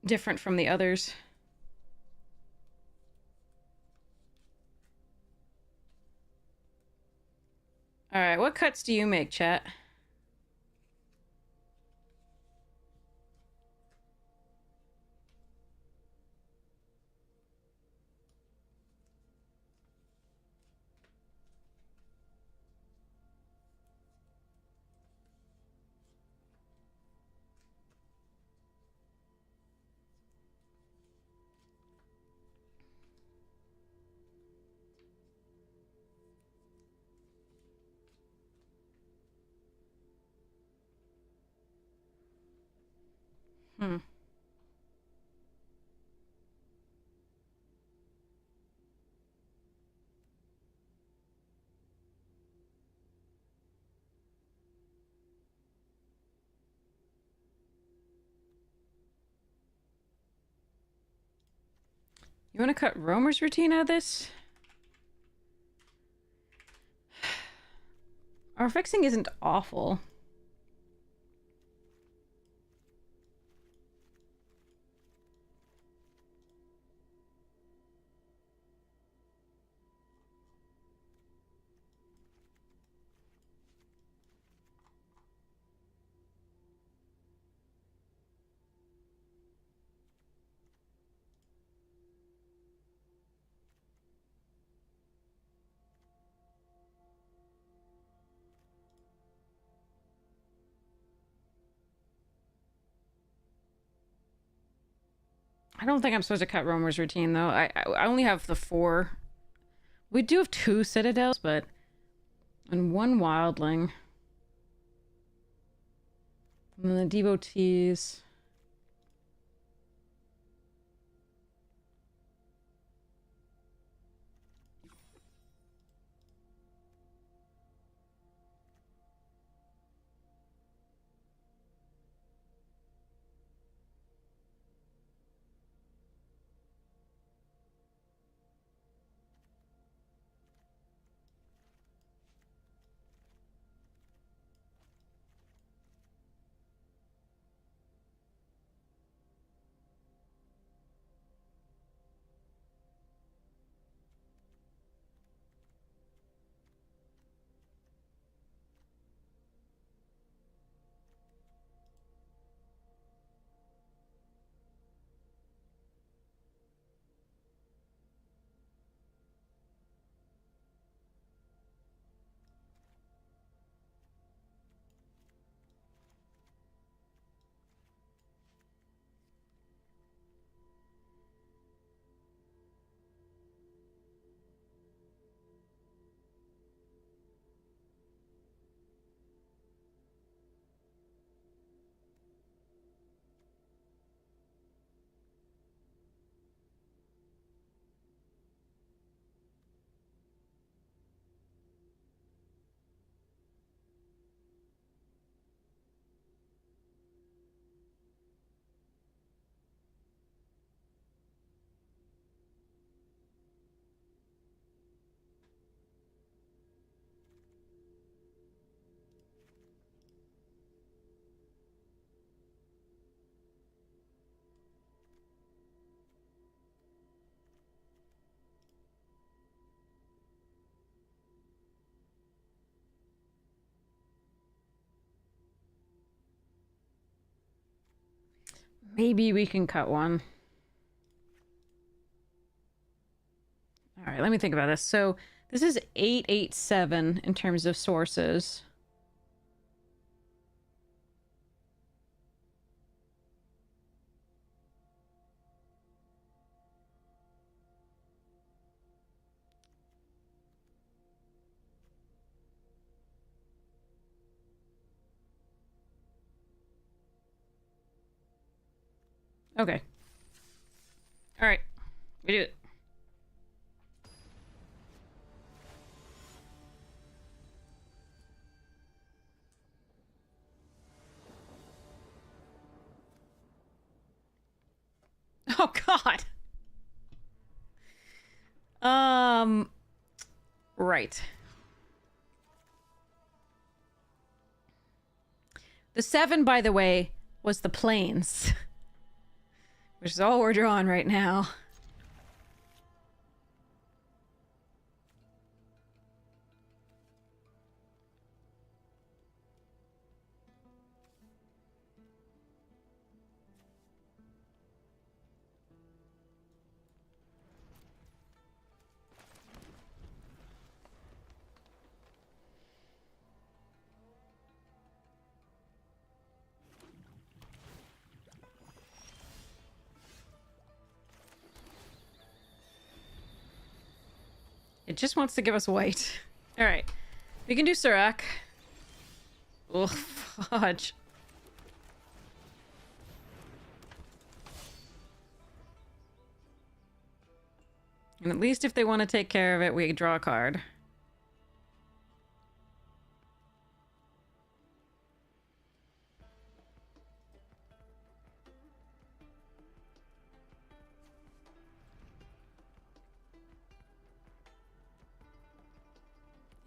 different from the others. Alright, what cuts do you make, chat? Hmm. You want to cut Romer's routine out of this? Our fixing isn't awful. I don't think I'm supposed to cut Romer's routine, though. I only have the 4. We do have 2 Citadels, but... And 1 Wildling. And then the Devotees... Maybe we can cut 1. All right, let me think about this. So this is 887 in terms of sources. Okay. All right, we do it. Oh God. Right. The 7, by the way, was the plains. Which is all we're drawing right now. It just wants to give us white. Alright. We can do Surak. Oh, fudge. And at least if they want to take care of it, we draw a card.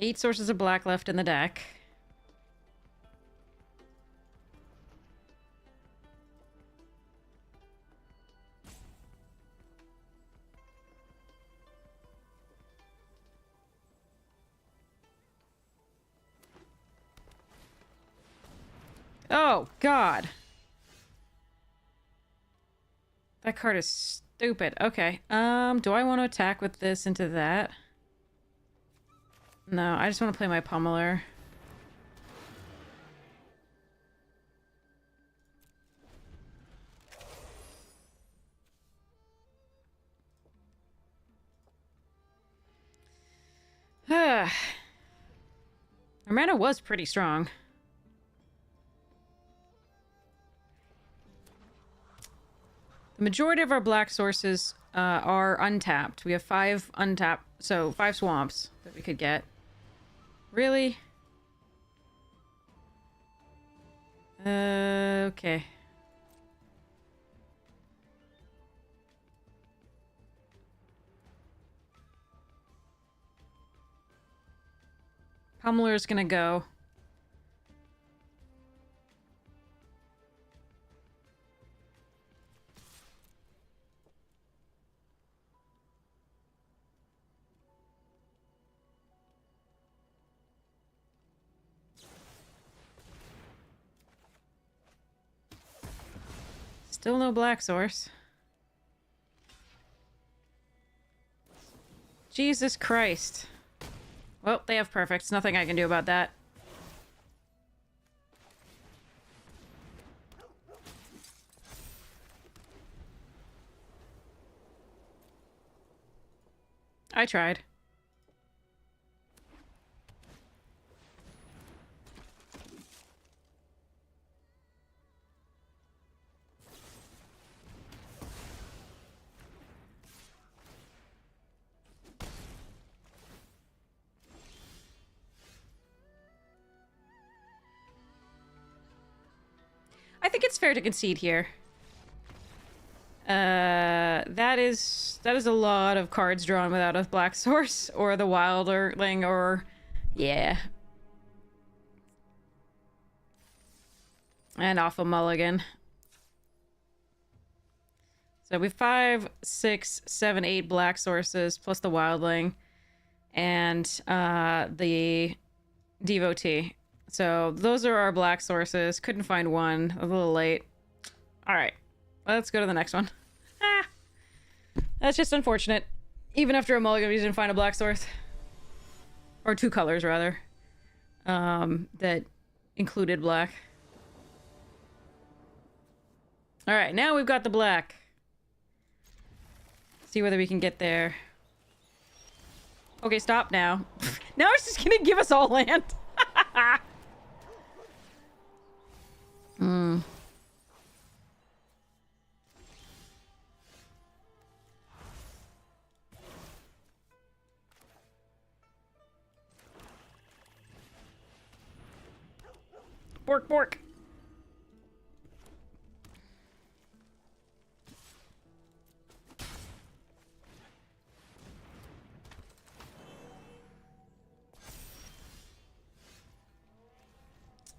Eight sources of black left in the deck. Oh, God. That card is stupid. Okay. Do I want to attack with this into that? No, I just want to play my pummeler. Our mana was pretty strong. The majority of our black sources are untapped. We have 5 untapped, so 5 swamps that we could get. Really? Okay. Pummeler's gonna go. Still no black source. Jesus Christ. Well, they have perfects. Nothing I can do about that. I tried. I think it's fair to concede here. That is a lot of cards drawn without a black source or the Wilderling or yeah. And off a mulligan. So we have 5, 6, 7, 8 black sources plus the Wildling and the Devotee. So those are our black sources. Couldn't find one. A little late. All right. Let's go to the next one. Ah! That's just unfortunate. Even after a mulligan, we didn't find a black source. Or 2 colors, rather. That included black. All right. Now we've got the black. See whether we can get there. Okay, stop now. Now it's just gonna give us all land. Hmm. Bork, bork.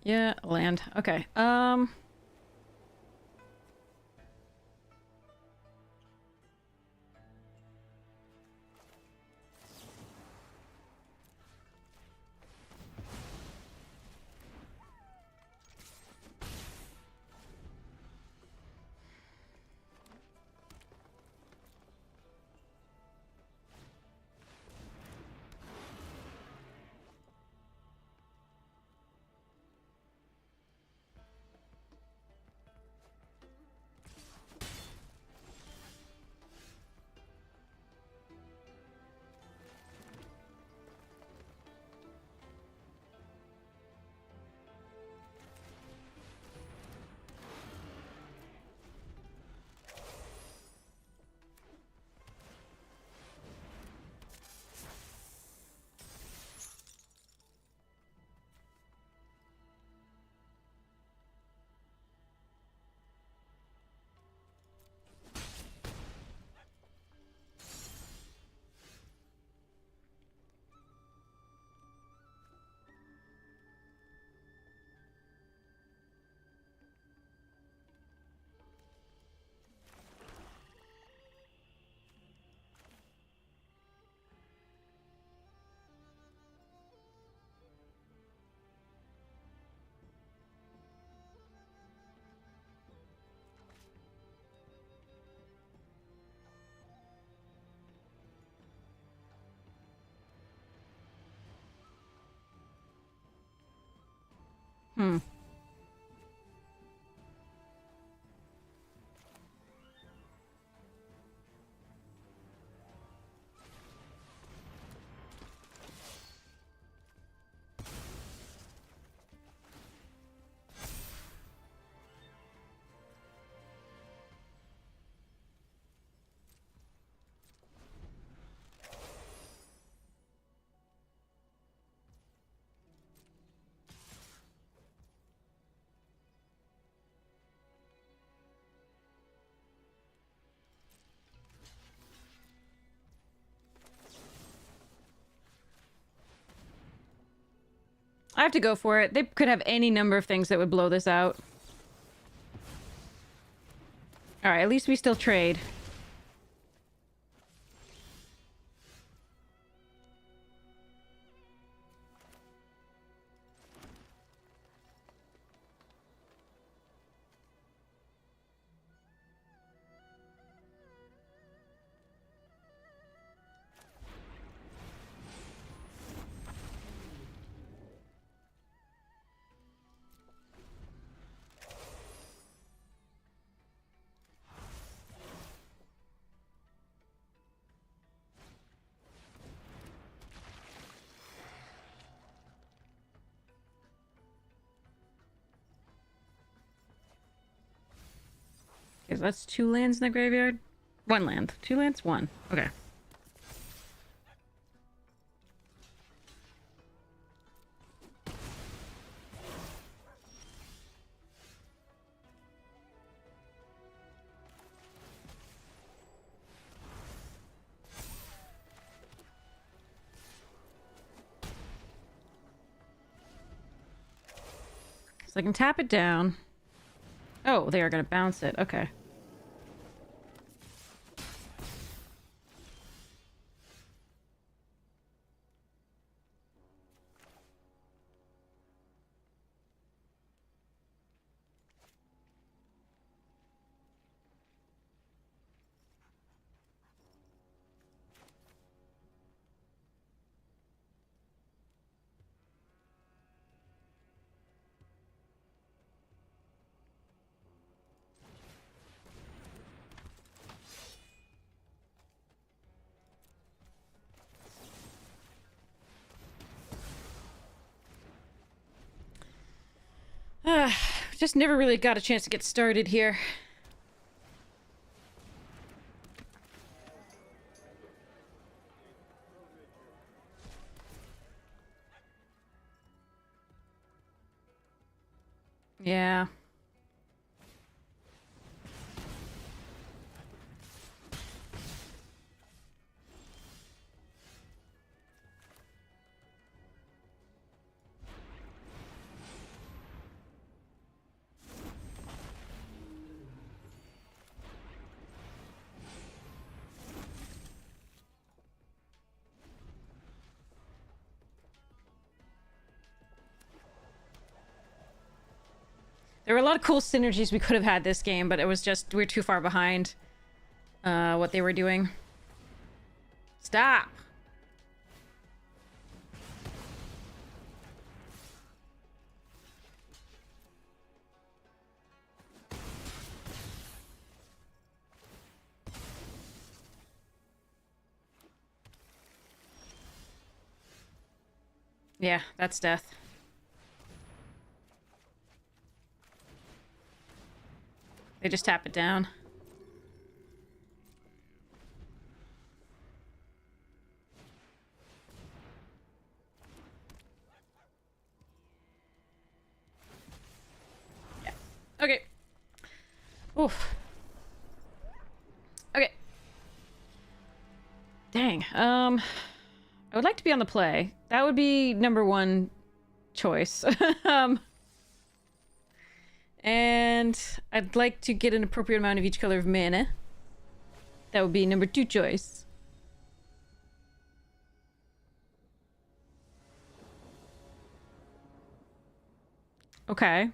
Yeah, land. Okay. Hmm. I have to go for it. They could have any number of things that would blow this out. Alright, at least we still trade. Okay, so that's 2 lands in the graveyard? 1 land. 2 lands? 1. Okay. So I can tap it down. Oh, they are going to bounce it. Okay. Just never really got a chance to get started here. Yeah. There were a lot of cool synergies we could have had this game, but it was just, we're too far behind what they were doing. Stop! Yeah, that's death. They just tap it down. Yeah. Okay. Oof. Okay. Dang. I would like to be on the play. That would be number one choice. And I'd like to get an appropriate amount of each color of mana. That would be number two choice. Okay.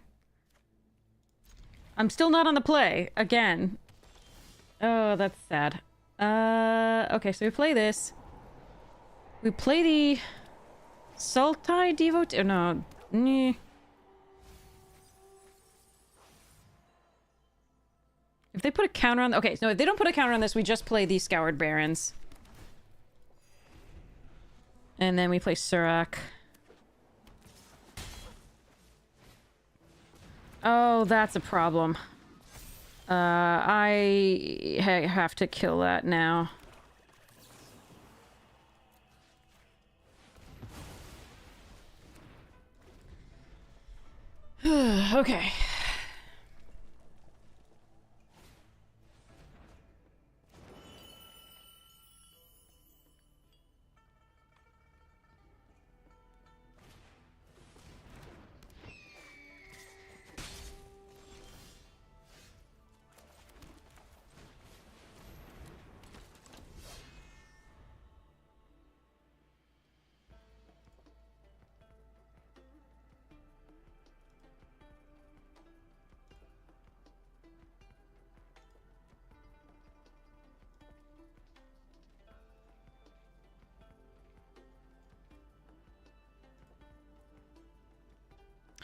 I'm still not on the play. Again. Oh, that's sad. Okay, so we play this. We play the Sultai Devotee. Oh, no. Nah. If they put a counter on... Okay, no, if they don't put a counter on this, we just play the Scoured Barons. And then we play Surak. Oh, that's a problem. I have to kill that now. Okay.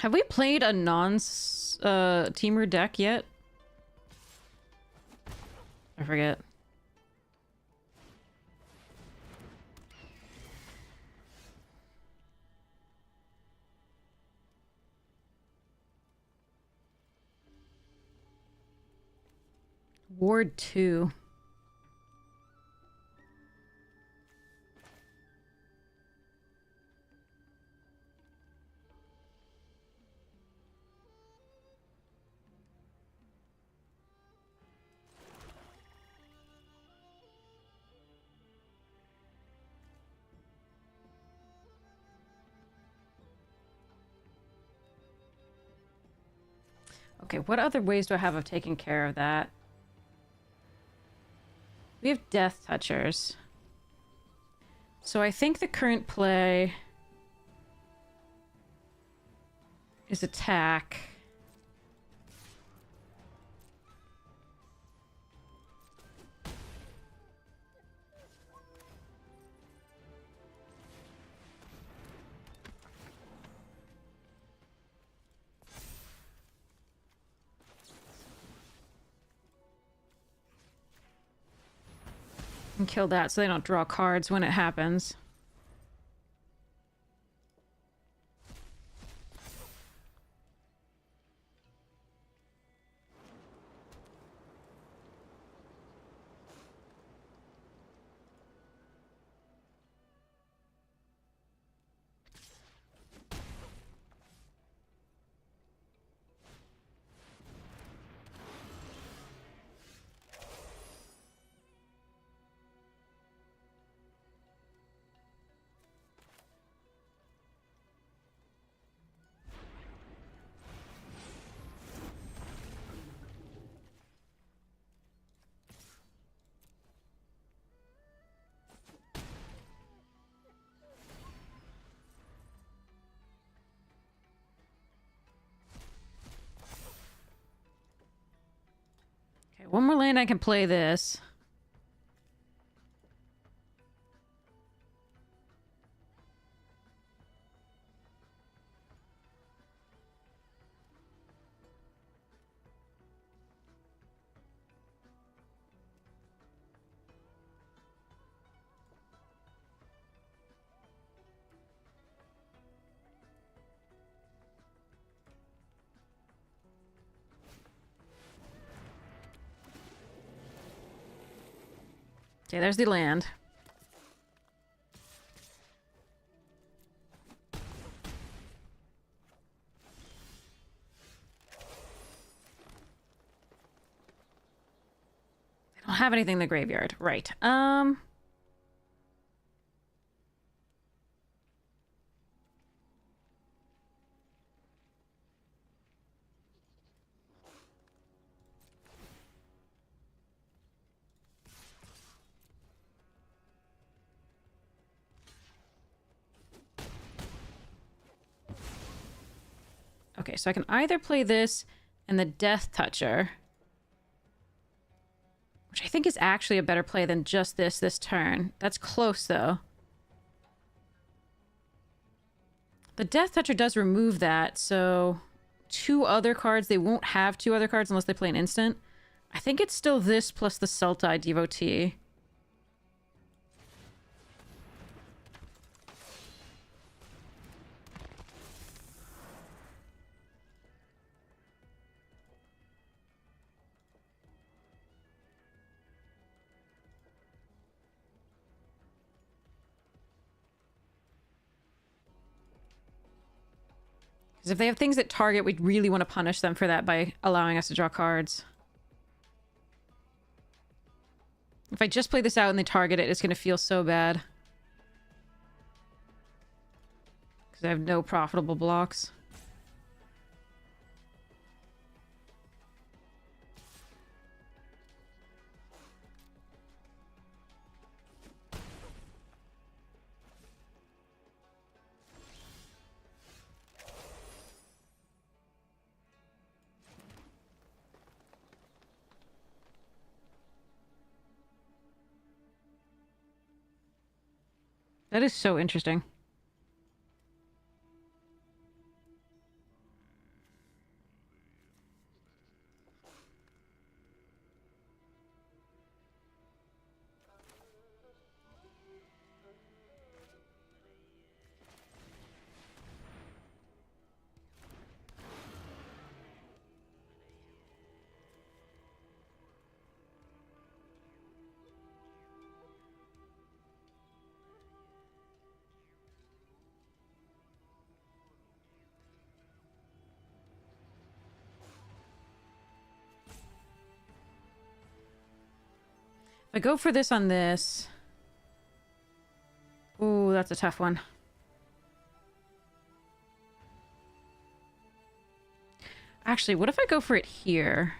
Have we played a non-teamer deck yet? I forget. Ward 2. Okay, what other ways do I have of taking care of that? We have Death Touchers. So I think the current play is attack. And kill that so they don't draw cards when it happens. one more land I can play this. Okay, there's the land. I don't have anything in the graveyard. Right. Okay, so I can either play this and the Death Toucher, which I think is actually a better play than just this turn. That's close, though. The Death Toucher does remove that, so 2 other cards. They won't have 2 other cards unless they play an instant. I think it's still this plus the Sultai Devotee. Because if they have things that target, we'd really want to punish them for that by allowing us to draw cards. If I just play this out and they target it, it's going to feel so bad. Because I have no profitable blocks. That is so interesting. If I go for this on this... Ooh, that's a tough one. Actually, what if I go for it here?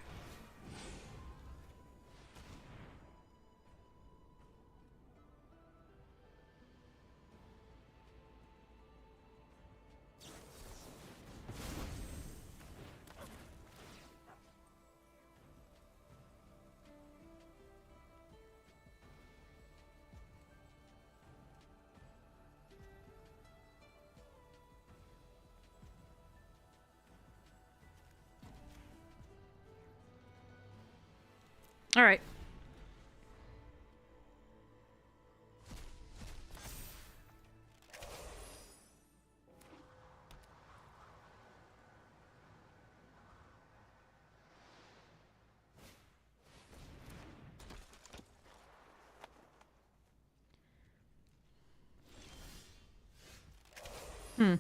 All right. Hmm.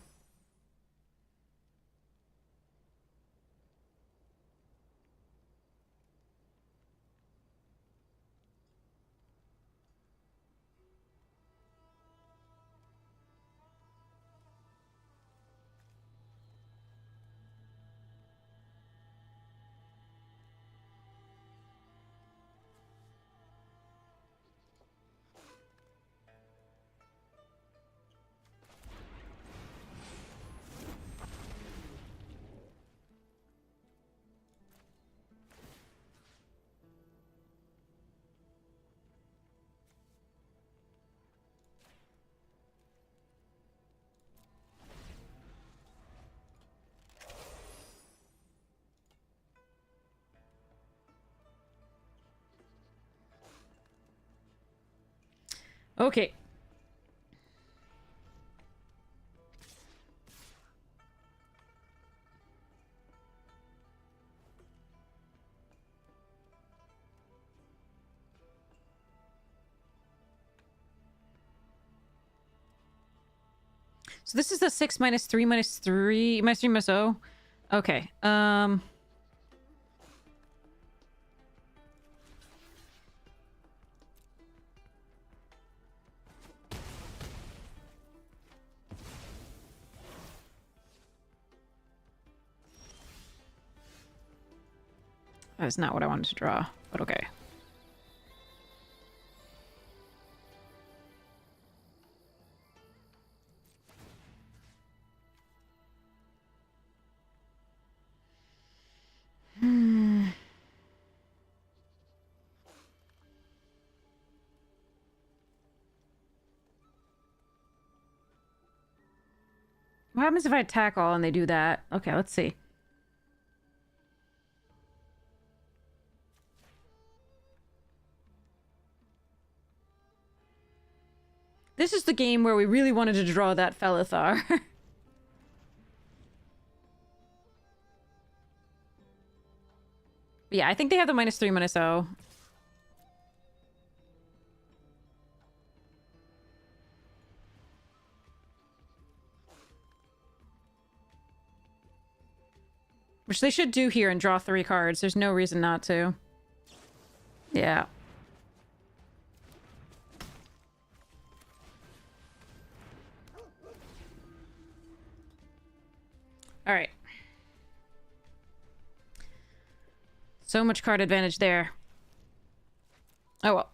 Okay. So this is a 6 minus 3 minus 3 minus 3 minus 0. Okay. That's not what I wanted to draw, but okay. What happens if I attack all and they do that? Okay, let's see. This is the game where we really wanted to draw that Felithar. Yeah, I think they have the minus 3 minus 0. Which they should do here and draw 3 cards. There's no reason not to. Yeah. Alright. So much card advantage there. Oh well.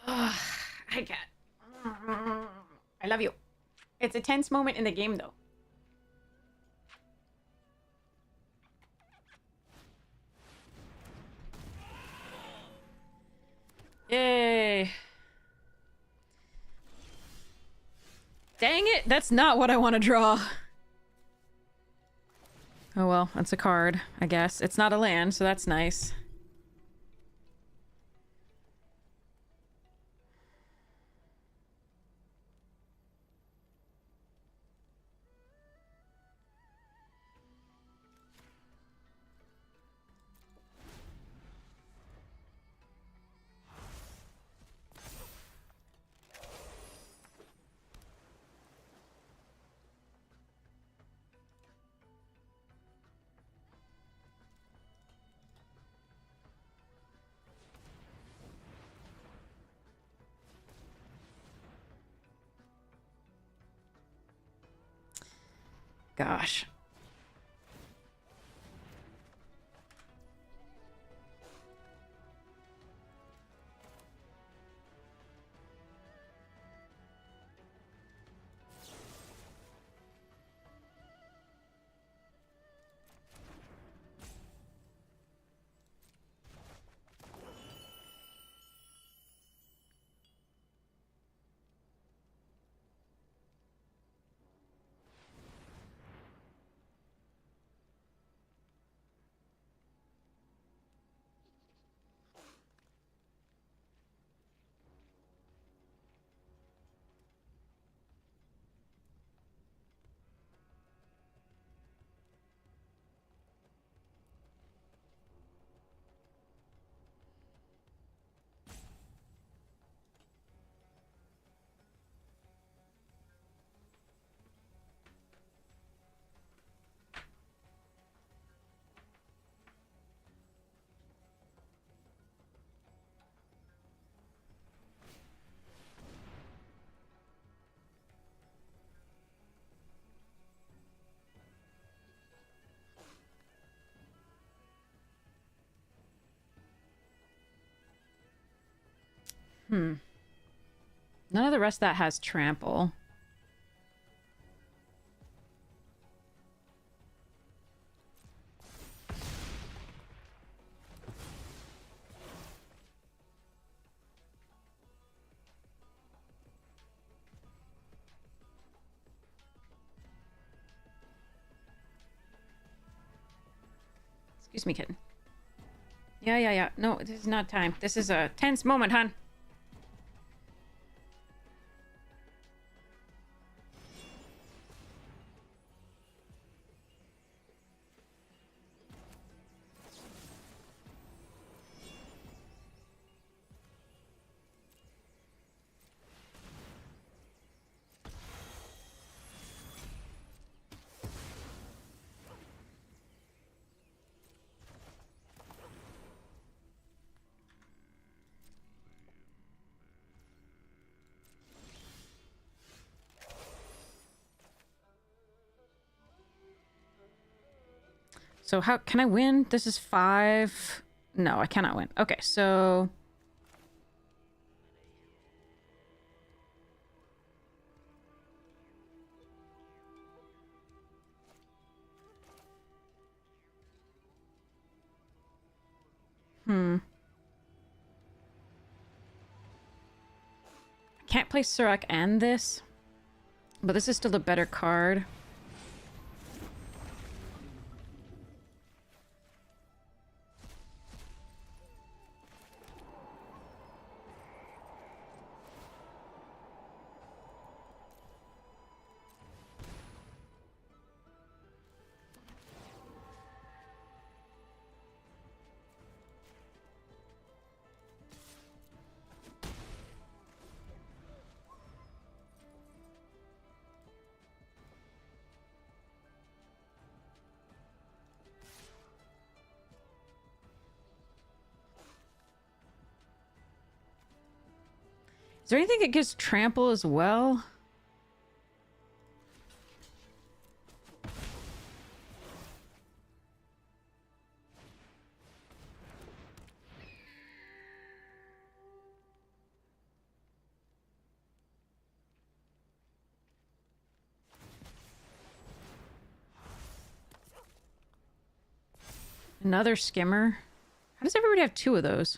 Ugh, I can't. I love you. It's a tense moment in the game, though. Yay. Dang it, that's not what I want to draw. Oh well, that's a card, I guess. It's not a land, so that's nice. Gosh. None of the rest of that has trample. Excuse me, kitten. Yeah. No, this is not time. This is a tense moment, hon. So how can I win? This is 5. No, I cannot win. Okay, so I can't play Surak and this, but this is still a better card. Is there anything that gives trample as well? Another skimmer. How does everybody have 2 of those?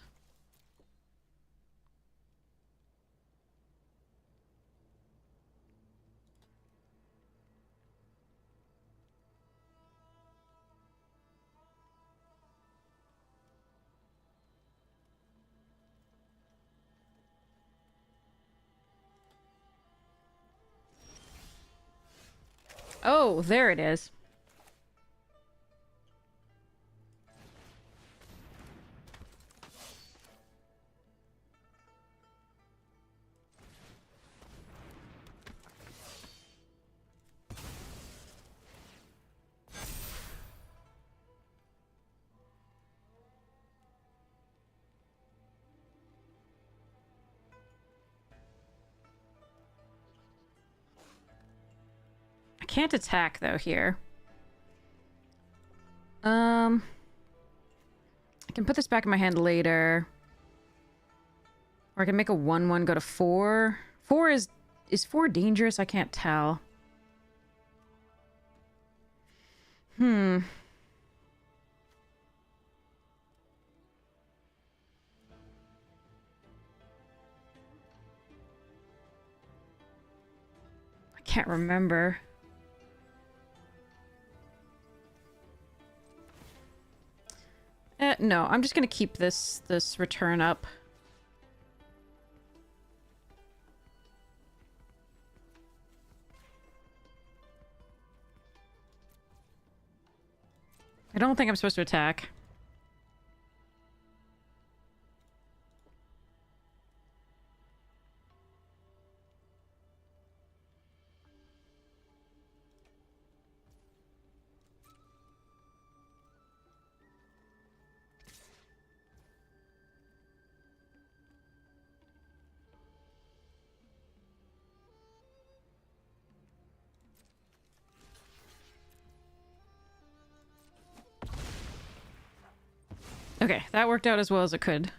Oh, there it is. I can't attack though here. I can put this back in my hand later. Or I can make a 1/1 go to 4. 4 is 4 dangerous? I can't tell. I can't remember. No, I'm just gonna keep this return up. I don't think I'm supposed to attack. Okay, that worked out as well as it could.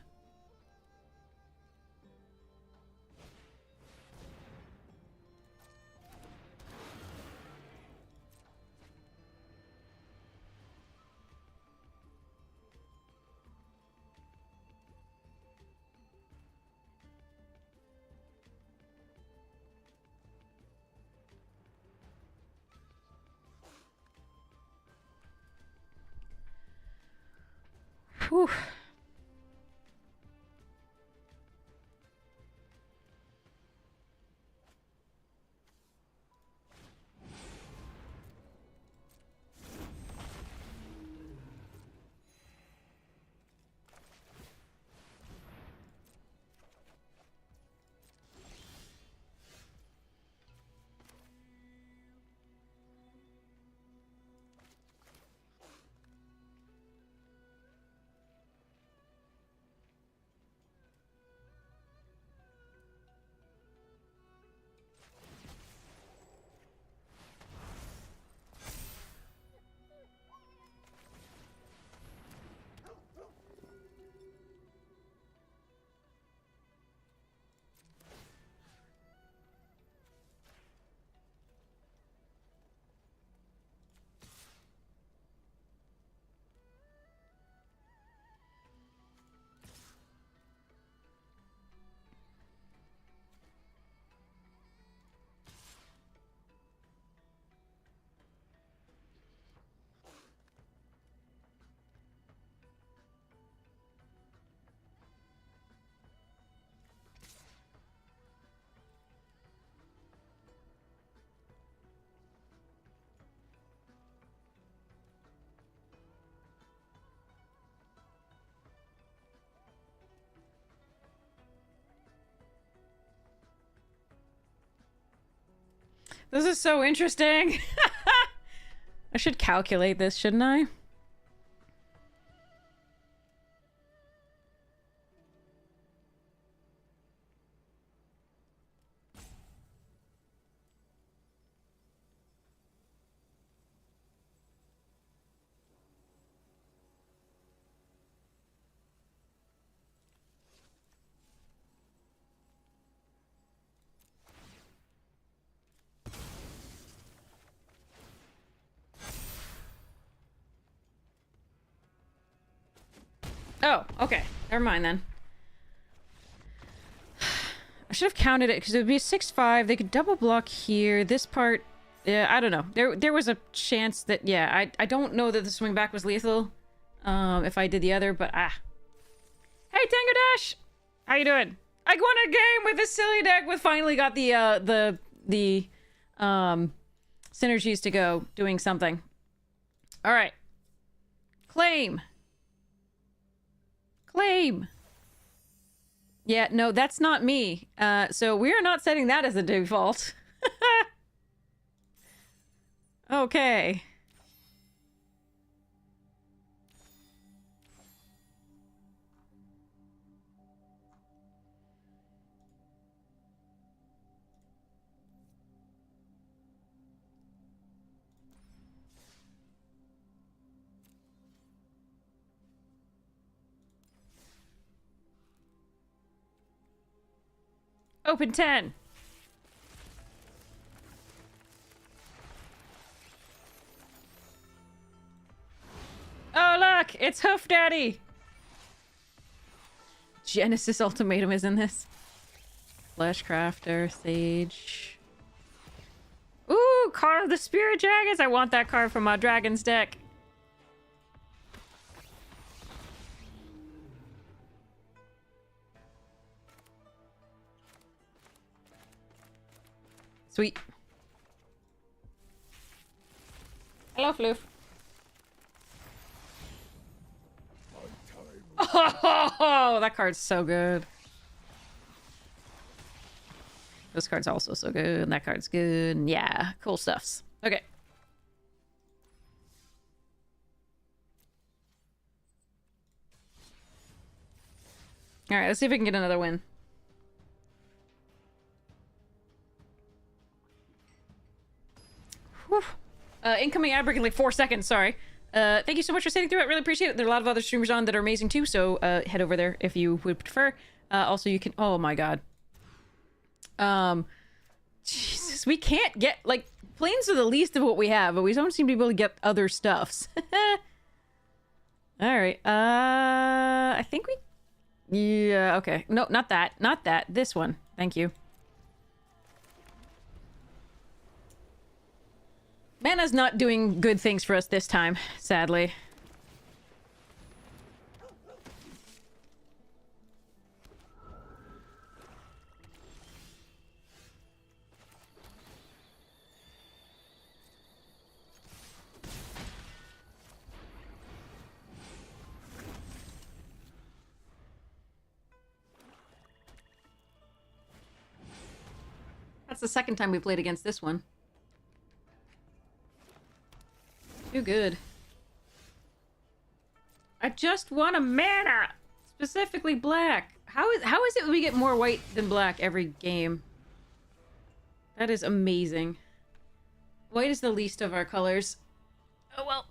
Whew. This is so interesting. I should calculate this, shouldn't I? Oh, okay. Never mind then. I should have counted it because it would be 6-5. They could double block here. This part, yeah, I don't know. There was a chance that, yeah, I don't know that the swing back was lethal. If I did the other, but Hey, Tango Dash! How you doing? I won a game with this silly deck with finally got the synergies to go doing something. All right. Claim. Claim. Yeah, no, that's not me. So we are not setting that as a default. Okay. Open 10. Oh, look! It's Hoof Daddy! Genesis Ultimatum is in this. Flesh Crafter, Sage. Ooh, Card of the Spirit Dragons! I want that card from my Dragon's deck. Sweet. Hello, Floof. Oh, that card's so good. This card's also so good, and that card's good. And yeah, cool stuffs. Okay. All right, let's see if we can get another win. Whew. Incoming ad break in like 4 seconds, sorry. Thank you so much for sitting through it. Really appreciate it. There are a lot of other streamers on that are amazing too, so head over there if you would prefer. Also, you can... Oh my god. Jesus, we can't get... Like, planes are the least of what we have, but we don't seem to be able to get other stuffs. Alright, I think we... Yeah, okay. No, not that. Not that. This one. Thank you. Mana's not doing good things for us this time, sadly. That's the second time we played against this one. Too good. I just want a mana! Specifically black. How is it we get more white than black every game? That is amazing. White is the least of our colors. Oh well.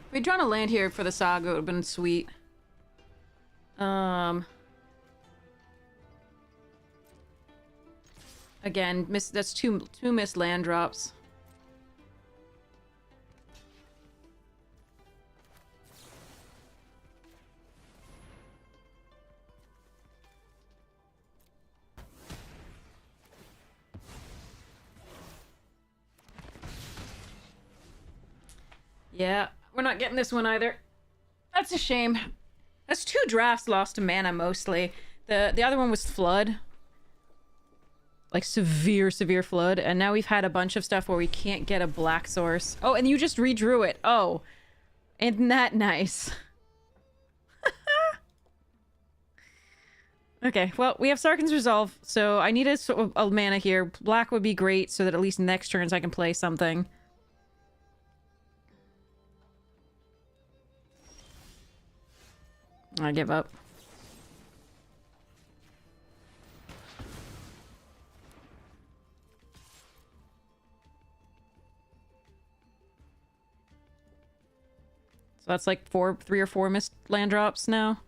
If we'd drawn a land here for the saga, it would have been sweet. Again, that's two missed land drops. Yeah, we're not getting this one either. That's a shame. That's 2 drafts lost to mana mostly. The other one was flood. Like severe flood, and now we've had a bunch of stuff where we can't get a black source. Oh, and you just redrew it. Oh, isn't that nice? Okay, well, we have Sarkhan's Resolve, so I need a mana here. Black would be great, so that at least next turns I can play something. I give up. So that's like 3 or 4 missed land drops now.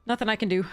Nothing I can do.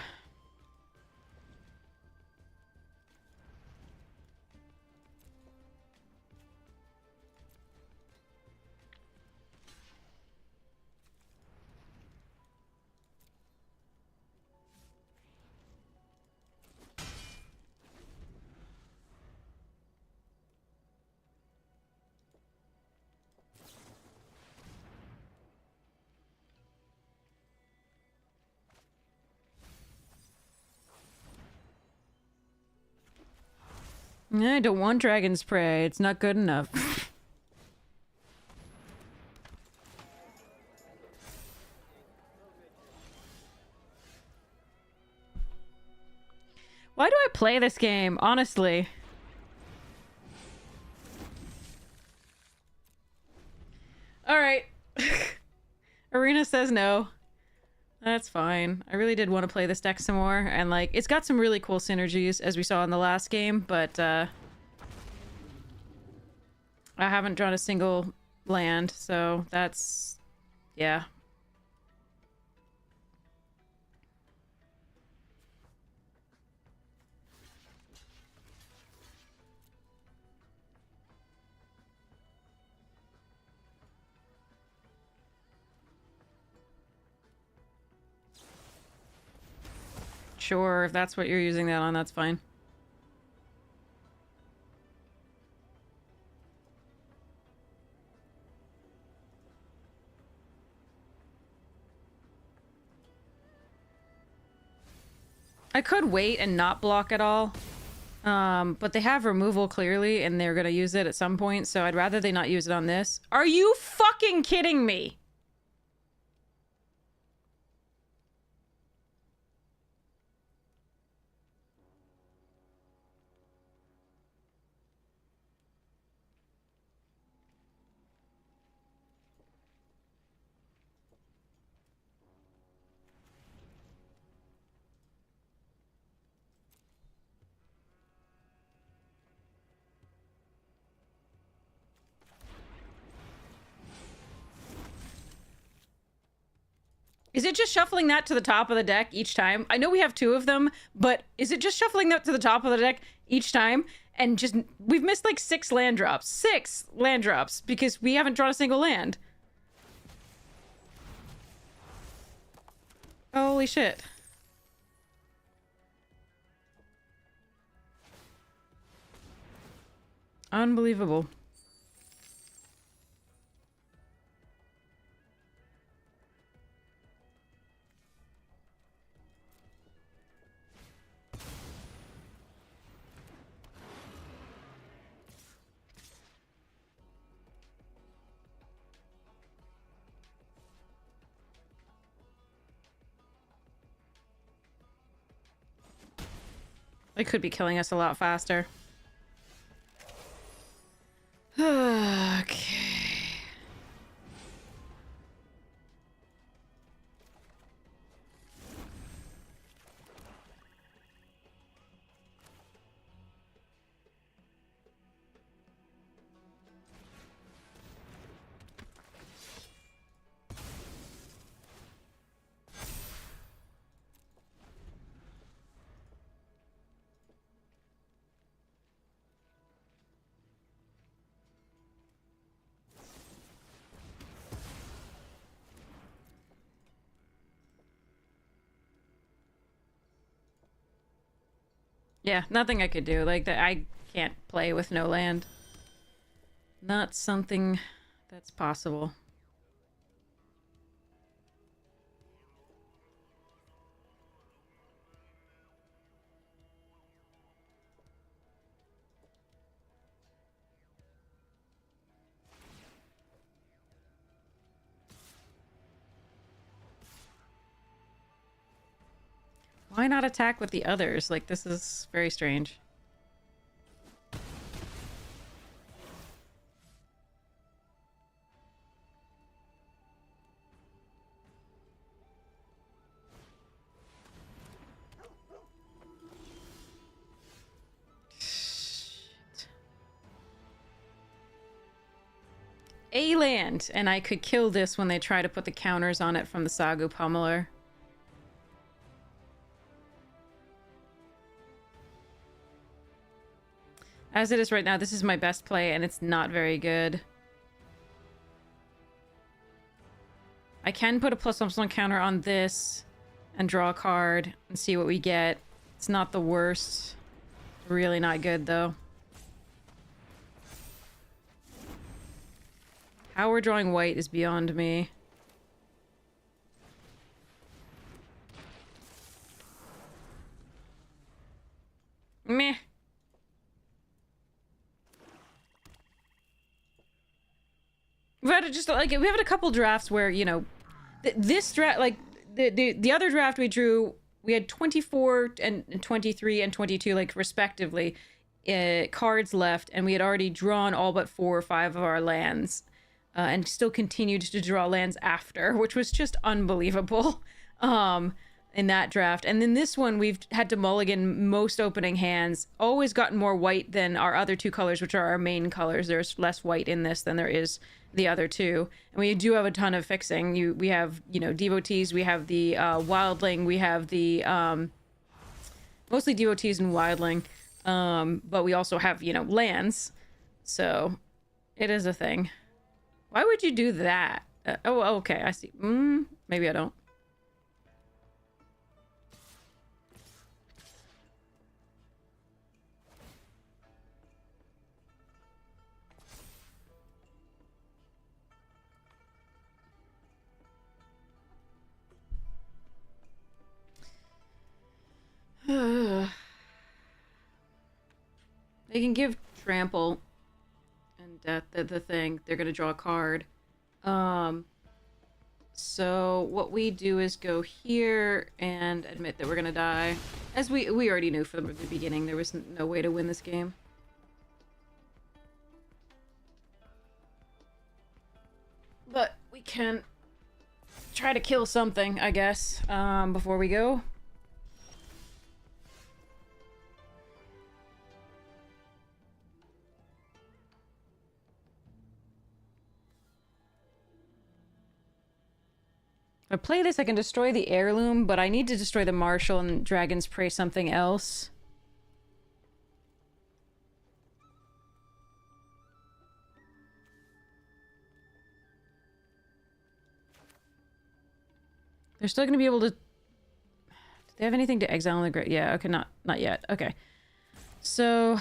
I don't want Dragon's Prey. It's not good enough. Why do I play this game, honestly? Alright. Arena says no. That's fine. I really did want to play this deck some more, and like, it's got some really cool synergies, as we saw in the last game, but I haven't drawn a single land, so that's... yeah. Sure, if that's what you're using that on, that's fine. I could wait and not block at all. But they have removal clearly, and they're gonna use it at some point, so I'd rather they not use it on this. Are you fucking kidding me? Is it just shuffling that to the top of the deck each time? I know we have 2 of them, but is it just shuffling that to the top of the deck each time? And just, we've missed like 6 land drops. 6 land drops, because we haven't drawn a single land. Holy shit. Unbelievable. They could be killing us a lot faster. Okay. Yeah, nothing I could do. Like, that, I can't play with no land. Not something that's possible. Why not attack with the others? Like, this is very strange. Shit. A land, and I could kill this when they try to put the counters on it from the Sagu Pummeler. As it is right now, this is my best play, and it's not very good. I can put a +1/+1 counter on this and draw a card and see what we get. It's not the worst. Really not good, though. How we're drawing white is beyond me. Meh. We've had just like we have had a couple drafts where, you know, this draft, like the other draft we drew, we had 24 and 23 and 22, like respectively, cards left, and we had already drawn all but 4 or 5 of our lands, and still continued to draw lands after, which was just unbelievable. In that draft. And then this one, we've had to mulligan most opening hands. Always gotten more white than our other 2 colors, which are our main colors. There's less white in this than there is the other 2. And we do have a ton of fixing. We have, you know, devotees, we have the wildling, we have the mostly devotees and wildling. But we also have, you know, lands. So it is a thing. Why would you do that? Oh, okay, I see. Maybe I don't. They can give trample and death the thing. They're gonna draw a card. So what we do is go here and admit that we're gonna die. As we already knew from the beginning, there was no way to win this game. But we can try to kill something, I guess, before we go. If I play this, I can destroy the heirloom, but I need to destroy the marshal and Dragon's Prey something else. They're still going to be able to... Do they have anything to exile in the grave? Yeah, okay, not yet. Okay. So...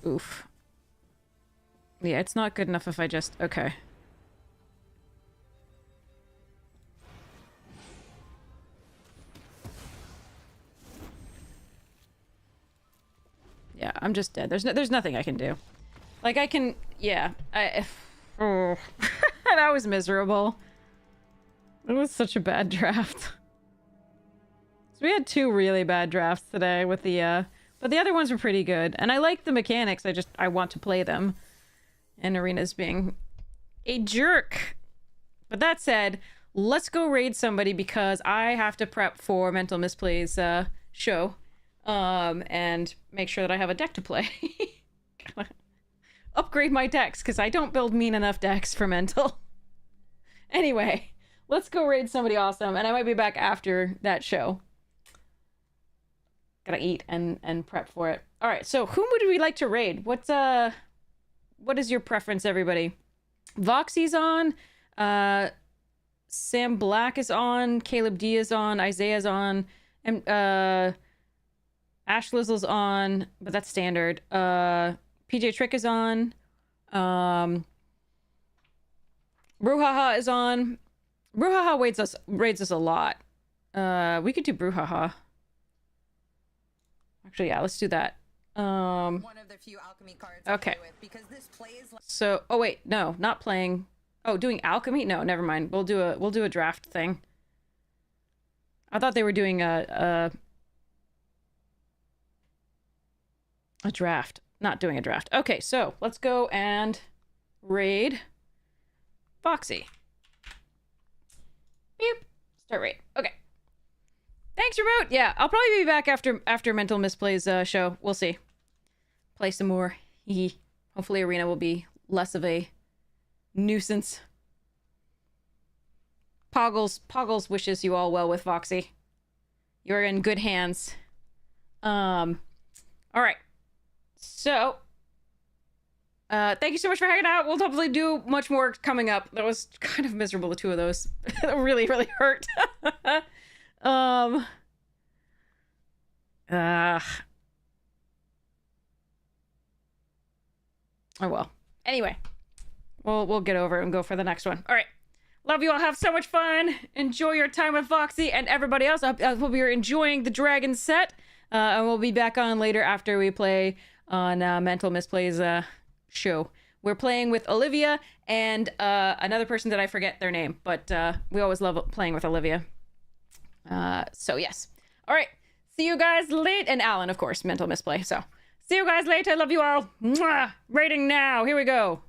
Oof. Yeah, it's not good enough if I just... Okay. Yeah, I'm just dead. There's nothing I can do. Like, I can... Yeah. Oh. That was miserable. It was such a bad draft. We had 2 really bad drafts today with the, but the other ones were pretty good. And I like the mechanics, I want to play them. And Arena's being a jerk. But that said, let's go raid somebody because I have to prep for Mental Misplay's show. And make sure that I have a deck to play. Upgrade my decks, because I don't build mean enough decks for Mental. Anyway, let's go raid somebody awesome, and I might be back after that show. Gotta eat and prep for it. Alright, so whom would we like to raid? What is your preference, everybody? Voxy's on, Sam Black is on, Caleb D is on, Isaiah's on, and Ash Lizzle's on, but that's standard. PJ Trick is on. Brouhaha is on. Brouhaha raids us a lot. We could do Brouhaha. Actually, yeah, let's do that. One of the few alchemy cards okay. with because this plays like So, oh wait, no, not playing. Oh, doing alchemy? No, never mind. We'll do a draft thing. I thought they were doing a draft. Not doing a draft. Okay, so let's go and raid Foxy. Beep. Start raid. Okay. Thanks, Remote. Yeah, I'll probably be back after Mental Misplay's show. We'll see. Play some more. Hopefully Arena will be less of a nuisance. Poggles wishes you all well with Foxy. You're in good hands. All right. So, thank you so much for hanging out. We'll probably do much more coming up. That was kind of miserable, the 2 of those. That really, really hurt. Oh well. Anyway, we'll get over it and go for the next one. All right. Love you all. Have so much fun. Enjoy your time with Foxy and everybody else. I hope you're enjoying the Dragon set. And we'll be back on later after we play on Mental Misplay's show. We're playing with Olivia and another person that I forget their name, but we always love playing with Olivia. So yes. All right. See you guys late. And Alan, of course, Mental Misplay. So see you guys later. Love you all. Mwah! Rating now. Here we go.